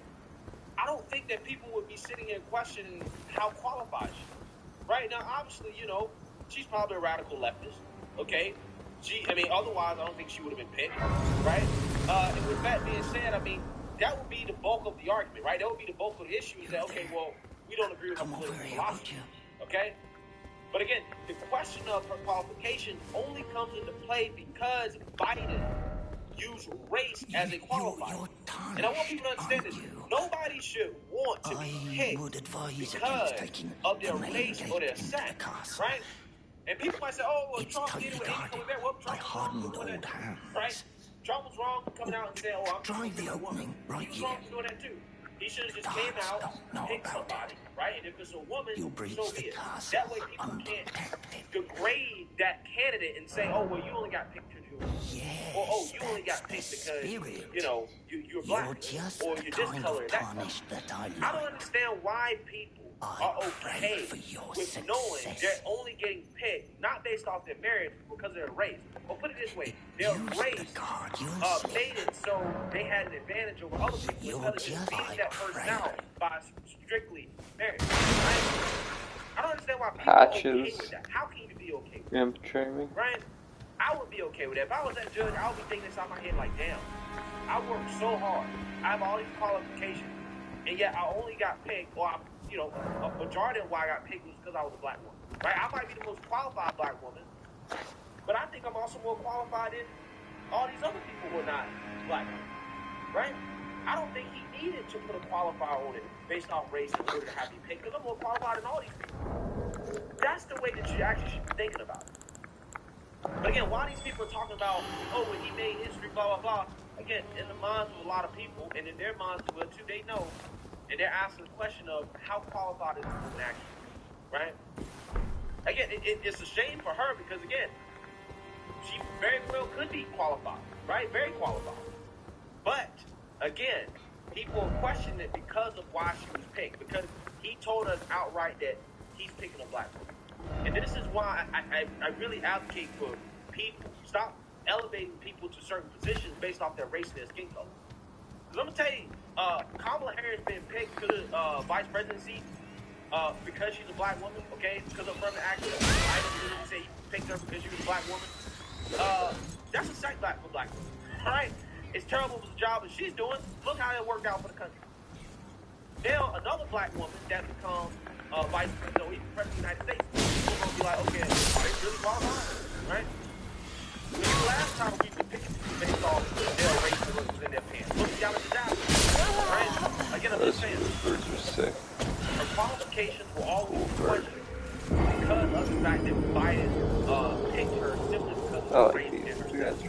I don't think that people would be sitting here questioning how qualified she is. Right? Now, obviously, you know, she's probably a radical leftist, okay? Otherwise, I don't think she would have been picked, right? And with that being said, I mean, that would be the bulk of the argument, right? That would be the bulk of the issue is that, okay, well, we don't agree with her political philosophy, okay? But again, the question of her qualification only comes into play because Biden used race as a qualifier. And I want people to understand this. Nobody should want to be picked because of their race or their sex, right? And people might say, oh, well, Trump did it with Amy Coney Barrett. Well, Trump was wrong for doing that, right? Trump was wrong for coming out and saying, oh, I'm just going to pick a woman. He was wrong for doing that, too. He should have just came out, picked somebody, right? And if it's a woman, so be it. That way people can't degrade that candidate and say, oh, well, you only got picked because you're a woman. Or, oh, you only got picked because, you know, you're black. Or you're this color and that color. I don't understand why people are okay with knowing they're only getting picked, not based off their marriage, because of their race. Or put it this way, their race made it so they had an advantage over other people instead of just beating that person out by strictly marriage. Right? I don't understand why people are okay with that. How can you be okay with that? Right? I would be okay with that. If I was that judge, I would be thinking inside my head like, damn, I worked so hard. I have all these qualifications, and yet I only got picked, or a majority of why I got picked was because I was a black woman. Right? I might be the most qualified black woman, but I think I'm also more qualified than all these other people who are not black women. Right? I don't think he needed to put a qualifier on it based off race in order to have me picked, because I'm more qualified than all these people. That's the way that you actually should be thinking about it. But again, while these people are talking about, oh, when he made history, blah, blah, blah, again, in the minds of a lot of people, and in their minds as well, too, they know, and they're asking the question of how qualified is this woman actually, right? Again, it's a shame for her because, again, she very well could be qualified, right? Very qualified. But, again, people are questioning it because of why she was picked, because he told us outright that he's picking a black woman. And this is why I really advocate for people. Stop elevating people to certain positions based off their race and their skin color. Because I'm going to tell you, Kamala Harris been picked to the vice presidency because she's a black woman, okay? Because of affirmative action. I didn't say he picked her because she was a black woman. That's a setback for black women, all right? It's terrible for the job that she's doing. Look how it worked out for the country. Now, another black woman that becomes vice president or even president of the United States, people are going to be like, okay, are they really qualified? Right? When the last time we were picking people based off their race and what was in their pants. Look at Yellow Disaster. Right? Again, I'm just saying. Her qualifications will always be questioned because of the fact that Biden picked her simply because of her race and her sex.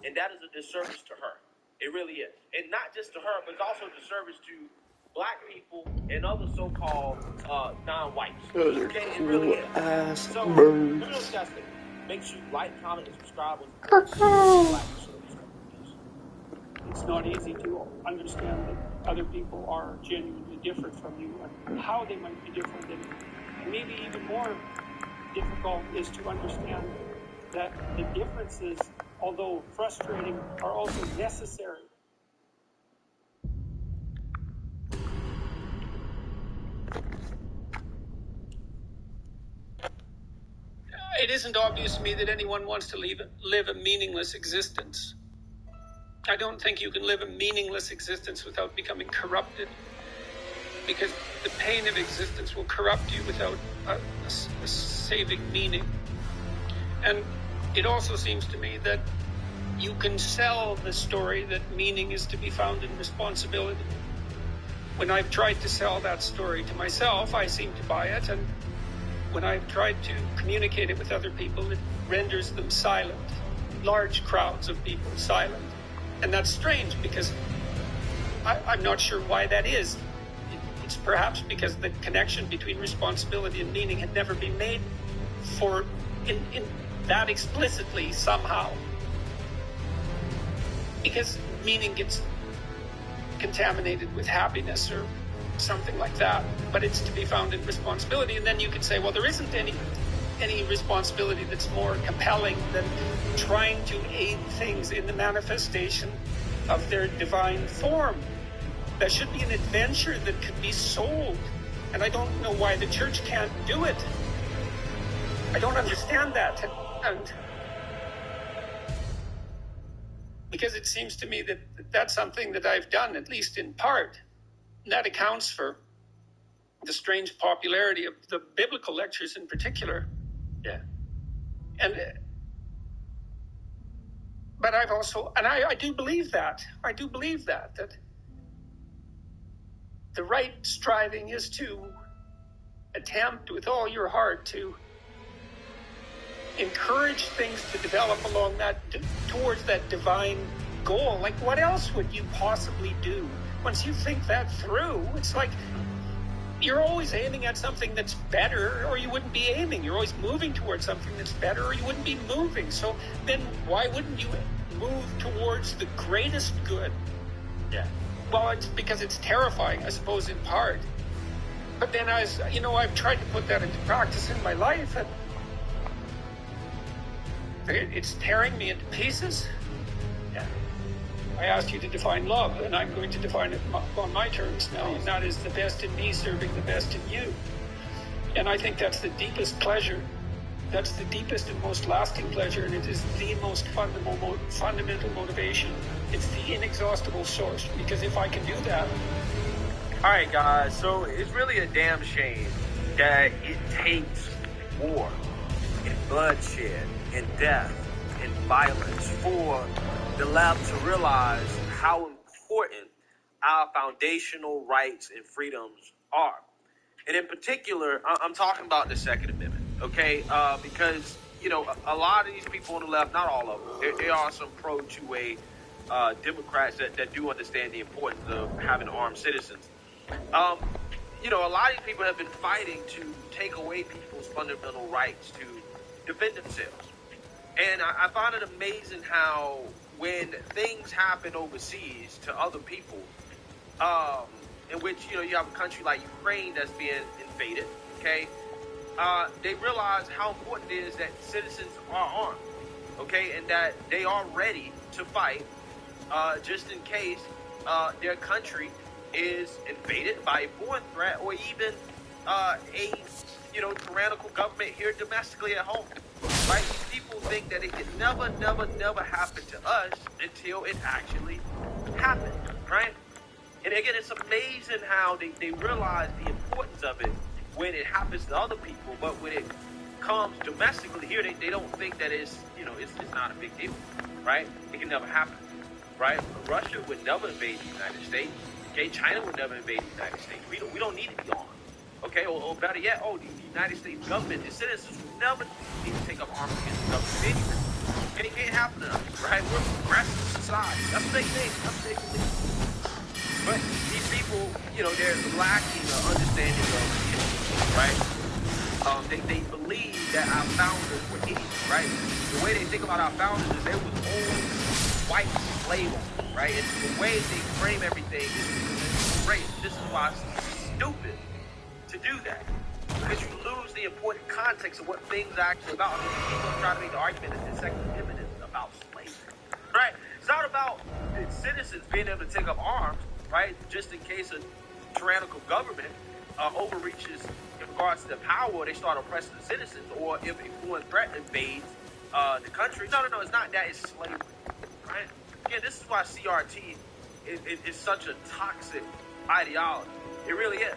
And that is a disservice to her. It really is. And not just to her, but it's also a disservice to black people and other so-called non-whites. Those are okay? cool It really is. ass So, birds. let me know what you guys think. Make sure you like, comment, and subscribe. It's not easy to understand that other people are genuinely different from you and how they might be different. And maybe even more difficult is to understand that the differences, although frustrating, are also necessary. it isn't obvious to me that anyone wants to live a meaningless existence. I don't think you can live a meaningless existence without becoming corrupted, because the pain of existence will corrupt you without a saving meaning. And it also seems to me that you can sell the story that meaning is to be found in responsibility. When I've tried to sell that story to myself, I seem to buy it, and when I've tried to communicate it with other people, it renders them silent. Large crowds of people silent. And that's strange, because I'm not sure why that is. It's perhaps because the connection between responsibility and meaning had never been made in that explicitly somehow. Because meaning gets contaminated with happiness or something like that, but it's to be found in responsibility. And then you could say, well, there isn't any responsibility that's more compelling than trying to aid things in the manifestation of their divine form. There should be an adventure that could be sold, and I don't know why the church can't do it. I don't understand that, and because it seems to me that that's something that I've done, at least in part, and that accounts for the strange popularity of the biblical lectures in particular. Yeah. But I've also, and I do believe that. I do believe that the right striving is to attempt with all your heart to encourage things to develop along towards that divine goal. Like, what else would you possibly do? Once you think that through, it's like you're always aiming at something that's better, or you wouldn't be aiming. You're always moving towards something that's better, or you wouldn't be moving. So then why wouldn't you move towards the greatest good? Yeah. Well, it's because it's terrifying, I suppose, in part. But then I've tried to put that into practice in my life, and it's tearing me into pieces. Yeah. I asked you to define love, and I'm going to define it on my terms now, and that is the best in me serving the best in you. And I think that's the deepest pleasure. That's the deepest and most lasting pleasure, and it is the most fundamental motivation. It's the inexhaustible source, because if I can do that... All right, guys, so it's really a damn shame that it takes war and bloodshed and death and violence for the left to realize how important our foundational rights and freedoms are. And in particular, I'm talking about the Second Amendment, okay? Because, a lot of these people on the left, not all of them, there are some pro-2A Democrats that do understand the importance of having armed citizens. A lot of these people have been fighting to take away people's fundamental rights to defend themselves. And I find it amazing how when things happen overseas to other people, in which, you have a country like Ukraine that's being invaded, okay, they realize how important it is that citizens are armed, okay, and that they are ready to fight just in case their country is invaded by a foreign threat, or even a tyrannical government here domestically at home. Right? These people think that it can never happen to us until it actually happens, right? And again, it's amazing how they realize the importance of it when it happens to other people, but when it comes domestically here, they don't think that it's not a big deal, right? It can never happen, right? Russia would never invade the United States. Okay, China would never invade the United States. We don't need to be armed. Okay, or better yet, the United States government, the citizens will never need to take up arms against the government anyway. And it can't happen to us, right? We're a progressive society. That's what they think. That's what they believe. But these people, they're lacking an understanding of history, right? They believe that our founders were idiots, right? The way they think about our founders is they was old white slave owners, right? And the way they frame everything is great. This is why it's stupid to do that, because you lose the important context of what things are actually about. I mean, people try to make the argument that the Second Amendment is about slavery, right? It's not about the citizens being able to take up arms, right, just in case a tyrannical government overreaches in regards to the power, they start oppressing the citizens, or if a foreign threat invades the country. No, it's not that. It's slavery, right? Again, this is why CRT is such a toxic ideology. It really is,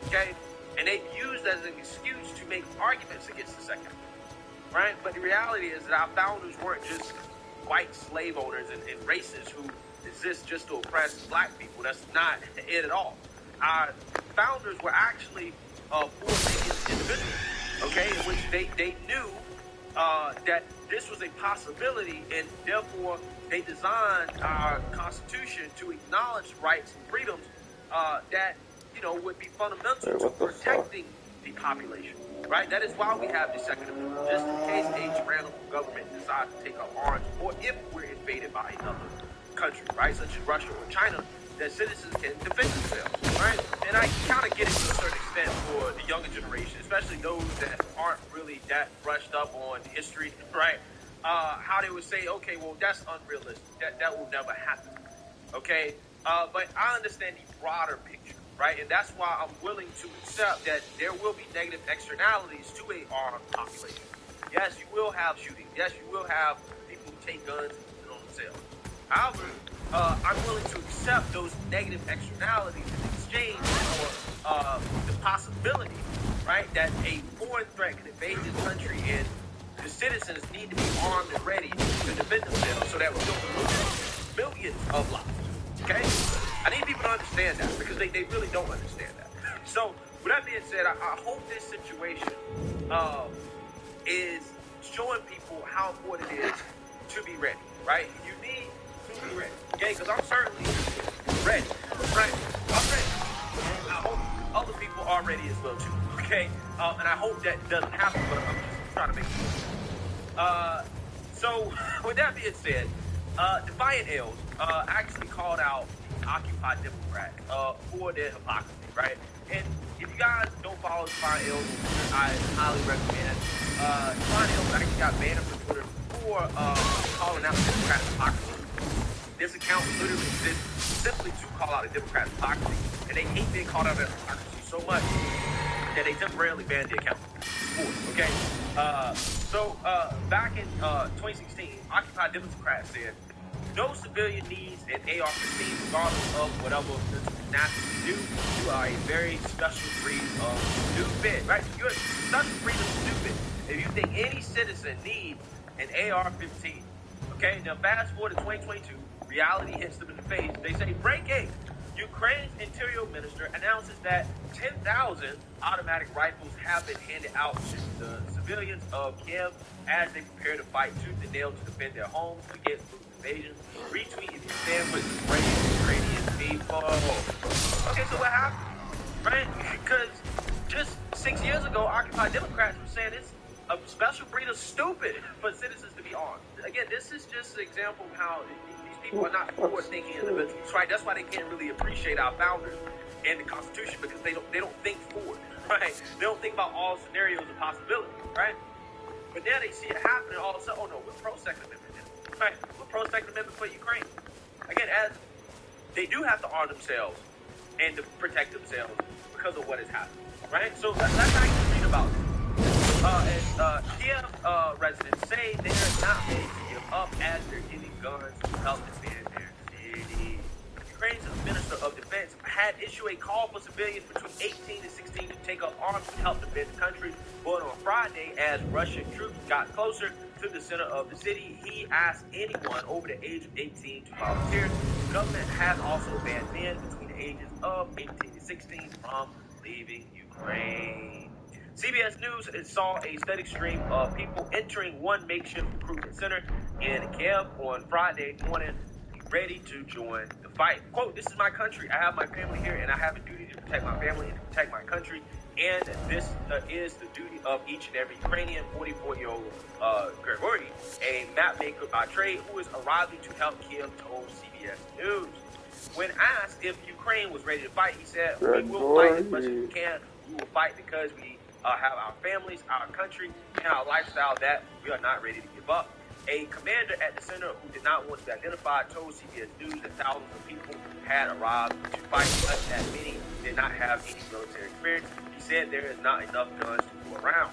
okay? And they've used as an excuse to make arguments against the Second Amendment, right? But the reality is that our founders weren't just white slave owners and racists who exist just to oppress black people. That's not it at all. Our founders were actually forward-thinking individuals, okay, in which they knew that this was a possibility, and therefore they designed our Constitution to acknowledge rights and freedoms that, would be fundamental to protecting the population, right? That is why we have the Second Amendment, just in case a tyrannical government decides to take up arms, or if we're invaded by another country, right, such as Russia or China, that citizens can defend themselves, right? And I kind of get it to a certain extent for the younger generation, especially those that aren't really that brushed up on history, right? How they would say, okay, well, that's unrealistic. That will never happen, okay? But I understand the broader picture, right? And that's why I'm willing to accept that there will be negative externalities to a armed population. Yes, you will have shootings. Yes, you will have people who take guns and use it on themselves. However, I'm willing to accept those negative externalities in exchange for the possibility, right, that a foreign threat can invade this country, and the citizens need to be armed and ready to defend themselves so that we don't lose millions of lives. Okay? I need people to understand that, because they really don't understand that. So, with that being said, I hope this situation is showing people how important it is to be ready, right? You need to be ready, okay? Because I'm certainly ready, right? I'm ready. I hope other people are ready as well, too, okay? And I hope that doesn't happen, but I'm just trying to make sure. So, with that being said, Defiant L's actually called out Occupy Democrat for their hypocrisy, right? And if you guys don't follow Defiant L's, I highly recommend. Defiant L's actually got banned from Twitter for calling out Democrats' hypocrisy. This account literally exists simply to call out a Democrat's hypocrisy, and they hate being called out as hypocrisy so much that they temporarily banned the account. Okay? So back in 2016, Occupy Democrats said, no civilian needs an AR-15 regardless of whatever the nationality do. You are a very special breed of stupid, right? You're a special breed of stupid if you think any citizen needs an AR-15. Okay, now fast forward to 2022, reality hits them in the face. They say, breaking! Ukraine's interior minister announces that 10,000 automatic rifles have been handed out to the civilians of Kiev as they prepare to fight tooth and nail to defend their homes against invasion. Retweet if you stand with the brave Ukrainian people. Okay, so what happened? Right? Because just 6 years ago, Occupy Democrats were saying it's a special breed of stupid for citizens to be armed. Again, this is just an example of how these people are not forward-thinking individuals, right? That's why they can't really appreciate our founders and the Constitution, because they don't think forward, right? They don't think about all scenarios and possibilities, right? But now they see it happening, all of a sudden, oh no, we're pro-Second Amendment now, right? We're pro-Second Amendment for Ukraine. Again, as they do have to arm themselves and to protect themselves because of what has happened, right? So let's actually read about this. Kiev residents say they are not ready to give up as they're getting guns to help defend their city. Ukraine's Minister of Defense had issued a call for civilians between 18 and 16 to take up arms to help defend the country. But on Friday, as Russian troops got closer to the center of the city, he asked anyone over the age of 18 to volunteer. The government has also banned men between the ages of 18 and 16 from leaving Ukraine. CBS News saw a steady stream of people entering one makeshift recruitment center in Kiev on Friday morning, ready to join the fight. Quote, this is my country. I have my family here, and I have a duty to protect my family and to protect my country. And this is the duty of each and every Ukrainian. 44-year-old Gregory, a map maker by trade, who is arriving to help Kiev, told CBS News. When asked if Ukraine was ready to fight, he said, we will fight as much as we can. We will fight because we have our families, our country, and our lifestyle that we are not ready to give up. A commander at the center who did not want to be identified told CBS News that thousands of people had arrived to fight, such that many did not have any military experience. He said there is not enough guns to go around.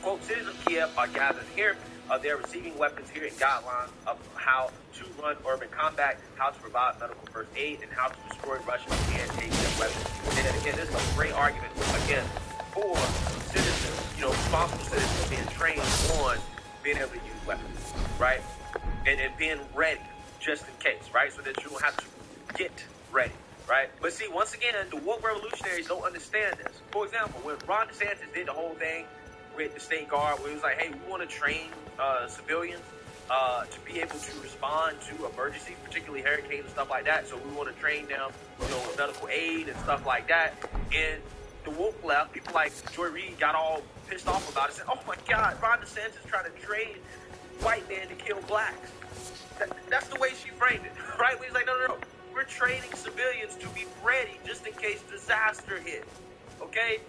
Quote, citizens of Kiev are gathered here. They're receiving weapons here and guidelines of how to run urban combat, how to provide medical first aid, and how to destroy Russian anti-aircraft weapons. And again, this is a great argument, again, for citizens, responsible citizens being trained on being able to use weapons, right? And being ready just in case, right? So that you don't have to get ready, right? But see, once again, the woke revolutionaries don't understand this. For example, when Ron DeSantis did the whole thing with the state guard, where he was like, hey, we want to train civilians to be able to respond to emergencies, particularly hurricanes and stuff like that. So we want to train them, with medical aid and stuff like that. And the woke left, people like Joy Reid got all pissed off about it, said, oh my God, Ron DeSantis is trying to train white men to kill blacks. That's the way she framed it, right? He's like, no. We're training civilians to be ready just in case disaster hits, okay?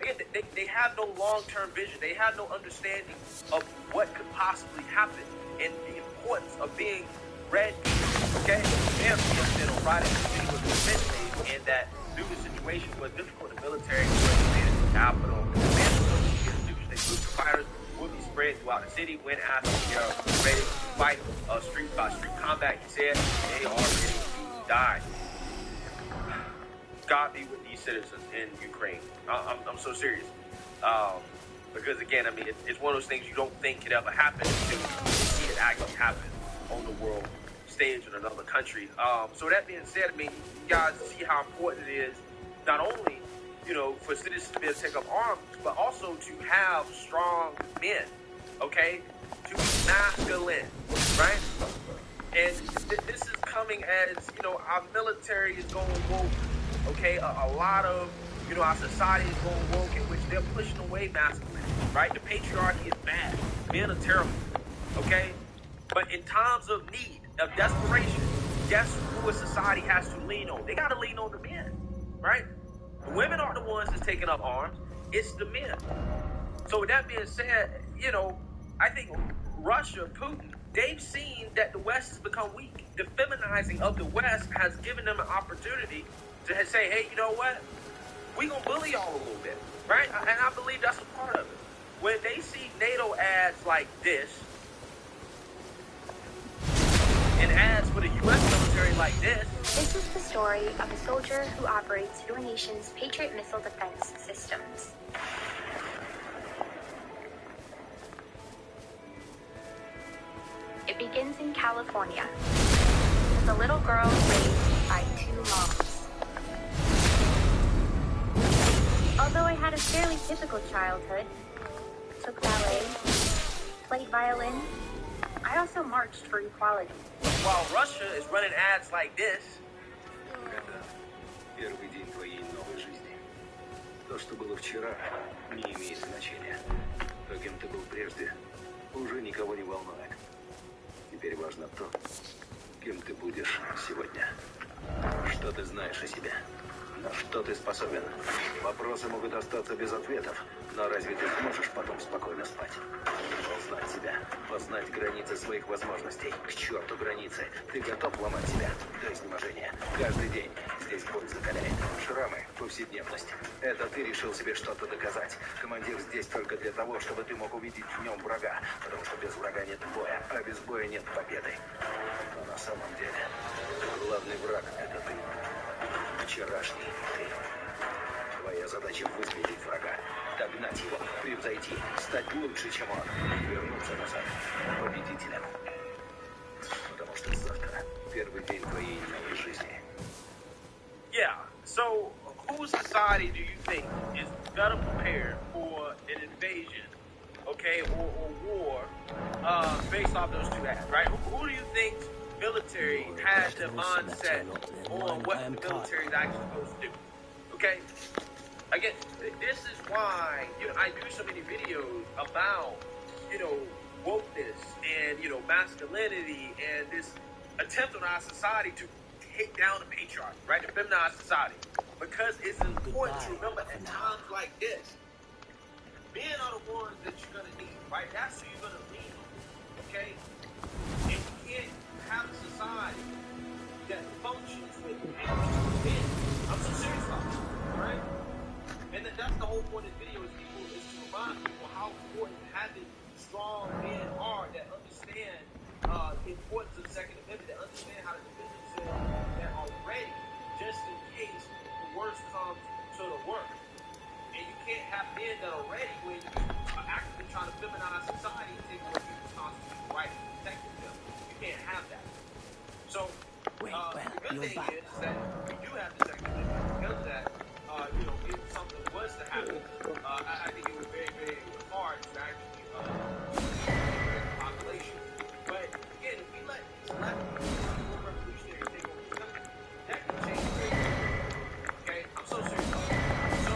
Again, they have no long-term vision. They have no understanding of what could possibly happen and the importance of being ready, okay? They have been on Friday meeting with the defense stage, and that due to the situation was difficult, the military was managed the capital. They groups of fighters will be spread throughout the city when after they are ready to fight street by street combat. He said they are ready to die. God be with these citizens in Ukraine. I'm so serious. Because again, I mean, it's one of those things you don't think could ever happen until you see it actually happen on the world stage in another country. So that being said, I mean, you guys see how important it is, not only, for citizens to be able to take up arms, but also to have strong men, okay? To be masculine, right? And this is coming as, our military is going woke, okay? A lot of, our society is going woke, in which they're pushing away masculinity, right? The patriarchy is bad. Men are terrible, okay? But in times of need, of desperation, guess who a society has to lean on? They got to lean on the men, right? The women aren't the ones that's taking up arms. It's the men. So with that being said, I think Russia, Putin, they've seen that the West has become weak. The feminizing of the West has given them an opportunity to say, hey, you know what? We're going to bully y'all a little bit, right? And I believe that's a part of it. When they see NATO ads like this, and ads for the U.S. military like this. This is the story of a soldier who operates your nation's Patriot missile defense systems. It begins in California, with a little girl raised by two moms. Although I had a fairly typical childhood, took ballet, played violin, I also marched for equality. While Russia is running ads like this. Это первый день твоей новой жизни. То, что было вчера, не имеет значения. То, кем ты был прежде, уже никого не волнует. Теперь важно то, кем ты будешь сегодня. Что ты знаешь о себе? На что ты способен? Вопросы могут остаться без ответов, но разве ты сможешь потом спокойно спать? Познать себя, познать границы своих возможностей. К черту границы. Ты готов ломать себя до изнеможения. Каждый день здесь боль закаляет. Шрамы, повседневность. Это ты решил себе что-то доказать. Командир здесь только для того, чтобы ты мог увидеть в нем врага. Потому что без врага нет боя, а без боя нет победы. Но на самом деле, главный враг — это ты. Вчерашний ты. Твоя задача — выстрелить врага, догнать его, превзойти, стать лучше, чем он, и вернуться назад победителем. Потому что завтра первый день твоей новой жизни. Yeah. So, whose society do you think is better prepared for an invasion, okay, or war, based off those two acts, right? Who do you think military has their mindset on what the military is actually supposed to do? Okay? Again, this is why I do so many videos about, wokeness and, masculinity and this attempt on our society to take down the patriarchy, right? The feminized society. Because it's important to remember at times like this, men are the ones that you're going to need, right? That's who you're going to lean on, okay? And you can't have a society that functions with men I'm so serious about this, right? And that's the whole point of this video is to remind people how important having strong men are that understand the importance of the Second Amendment, that understand how to defend themselves, that are ready just in case the worst comes to the worst. And you can't have men that are ready when you are actively trying to feminize society and take away people's constitutional right to protect themselves. You can't have that. So the good thing is that we do have the Second Amendment. Because of that, if something was to happen, I think it would be very, very hard to actually regulate the population. But again, if we let these left more revolutionaries take over the country, that can change very, very quickly. Okay? I'm so serious about that. So,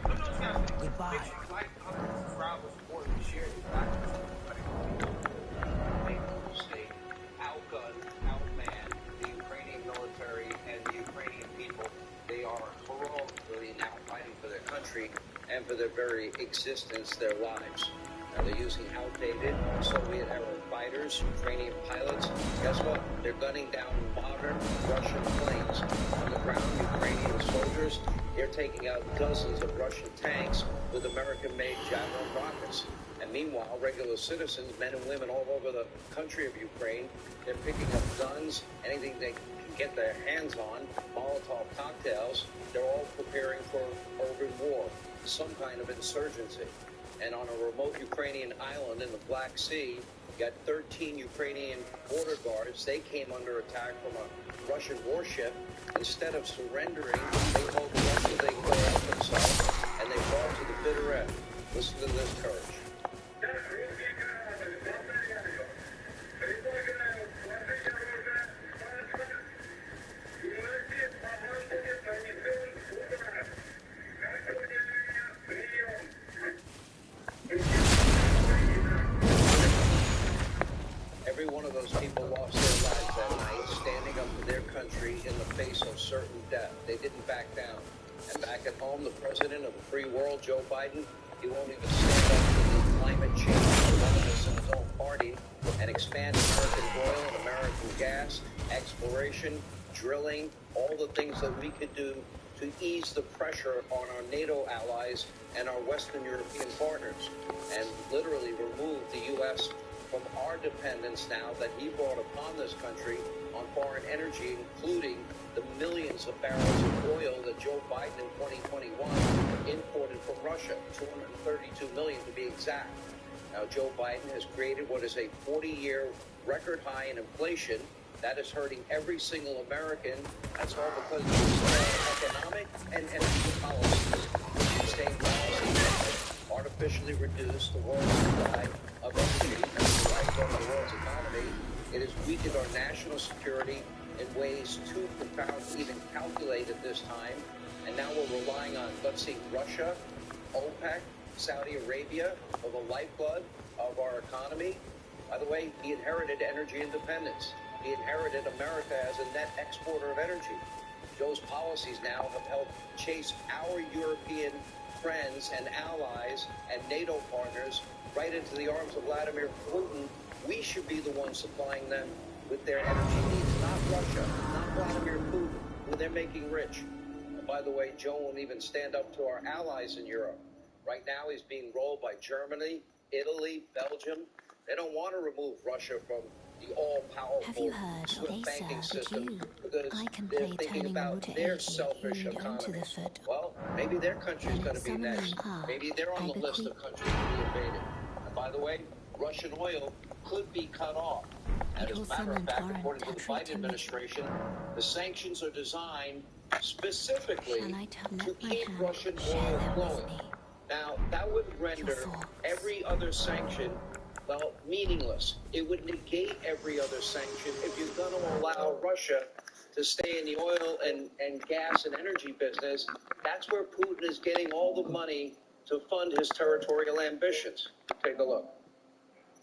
let me know what you guys think. Make sure you like, comment, and subscribe. What's important, share this back to They overstate, outgun, outman the Ukrainian military and the Ukrainian people. They are heroically now fighting for their country and for their very existence, their lives. Now they're using outdated Soviet-era fighters, Ukrainian pilots. Guess what? They're gunning down modern Russian planes. On the ground, Ukrainian soldiers, they're taking out dozens of Russian tanks with American-made Javelin rockets. And meanwhile, regular citizens, men and women all over the country of Ukraine, they're picking up guns, anything they can get their hands on, Molotov cocktails. They're all preparing for urban war, some kind of insurgency. And on a remote Ukrainian island in the Black Sea, you got 13 Ukrainian border guards. They came under attack from a Russian warship. Instead of surrendering, they told the Russians they could help themselves, and they fought to the bitter end. Listen to this courage. Every one of those people lost their lives that night, standing up for their country in the face of certain death. They didn't back down. And back at home, the president of the free world, Joe Biden, he won't even stand up to the climate change awareness in his own party and expand American oil and American gas, exploration, drilling, all the things that we could do to ease the pressure on our NATO allies and our Western European partners, and literally remove the U.S. from our dependence now that he brought upon this country on foreign energy, including the millions of barrels of oil that Joe Biden in 2021 imported from Russia, 232 million to be exact. Now, Joe Biden has created what is a 40-year record high in inflation. That is hurting every single American. That's all because of his economic and energy policies. Sustained policies that artificially reduce the world's supply of energy and the lifeblood of the world's economy. It has weakened our national security in ways too profound to even calculate at this time. And now we're relying on, let's see, Russia, OPEC, Saudi Arabia for the lifeblood of our economy. By the way, he inherited energy independence. He inherited America as a net exporter of energy. Joe's policies now have helped chase our European friends and allies and NATO partners right into the arms of Vladimir Putin. We should be the ones supplying them with their energy needs, not Russia, not Vladimir Putin, who they're making rich. And by the way, Joe won't even stand up to our allies in Europe. Right now, he's being rolled by Germany, Italy, Belgium. They don't want to remove Russia from the all-powerful SWIFT banking system because they're thinking about their selfish economy. Well, maybe their country is going to be next. Maybe they're on the list of countries to be invaded. And by the way, Russian oil could be cut off. And as a matter of fact, according to the Biden administration, the sanctions are designed specifically to keep Russian oil flowing. Now, that would render every other sanction, well, meaningless. It would negate every other sanction if you're going to allow Russia to stay in the oil and gas and energy business. That's where Putin is getting all the money to fund his territorial ambitions. Take a look.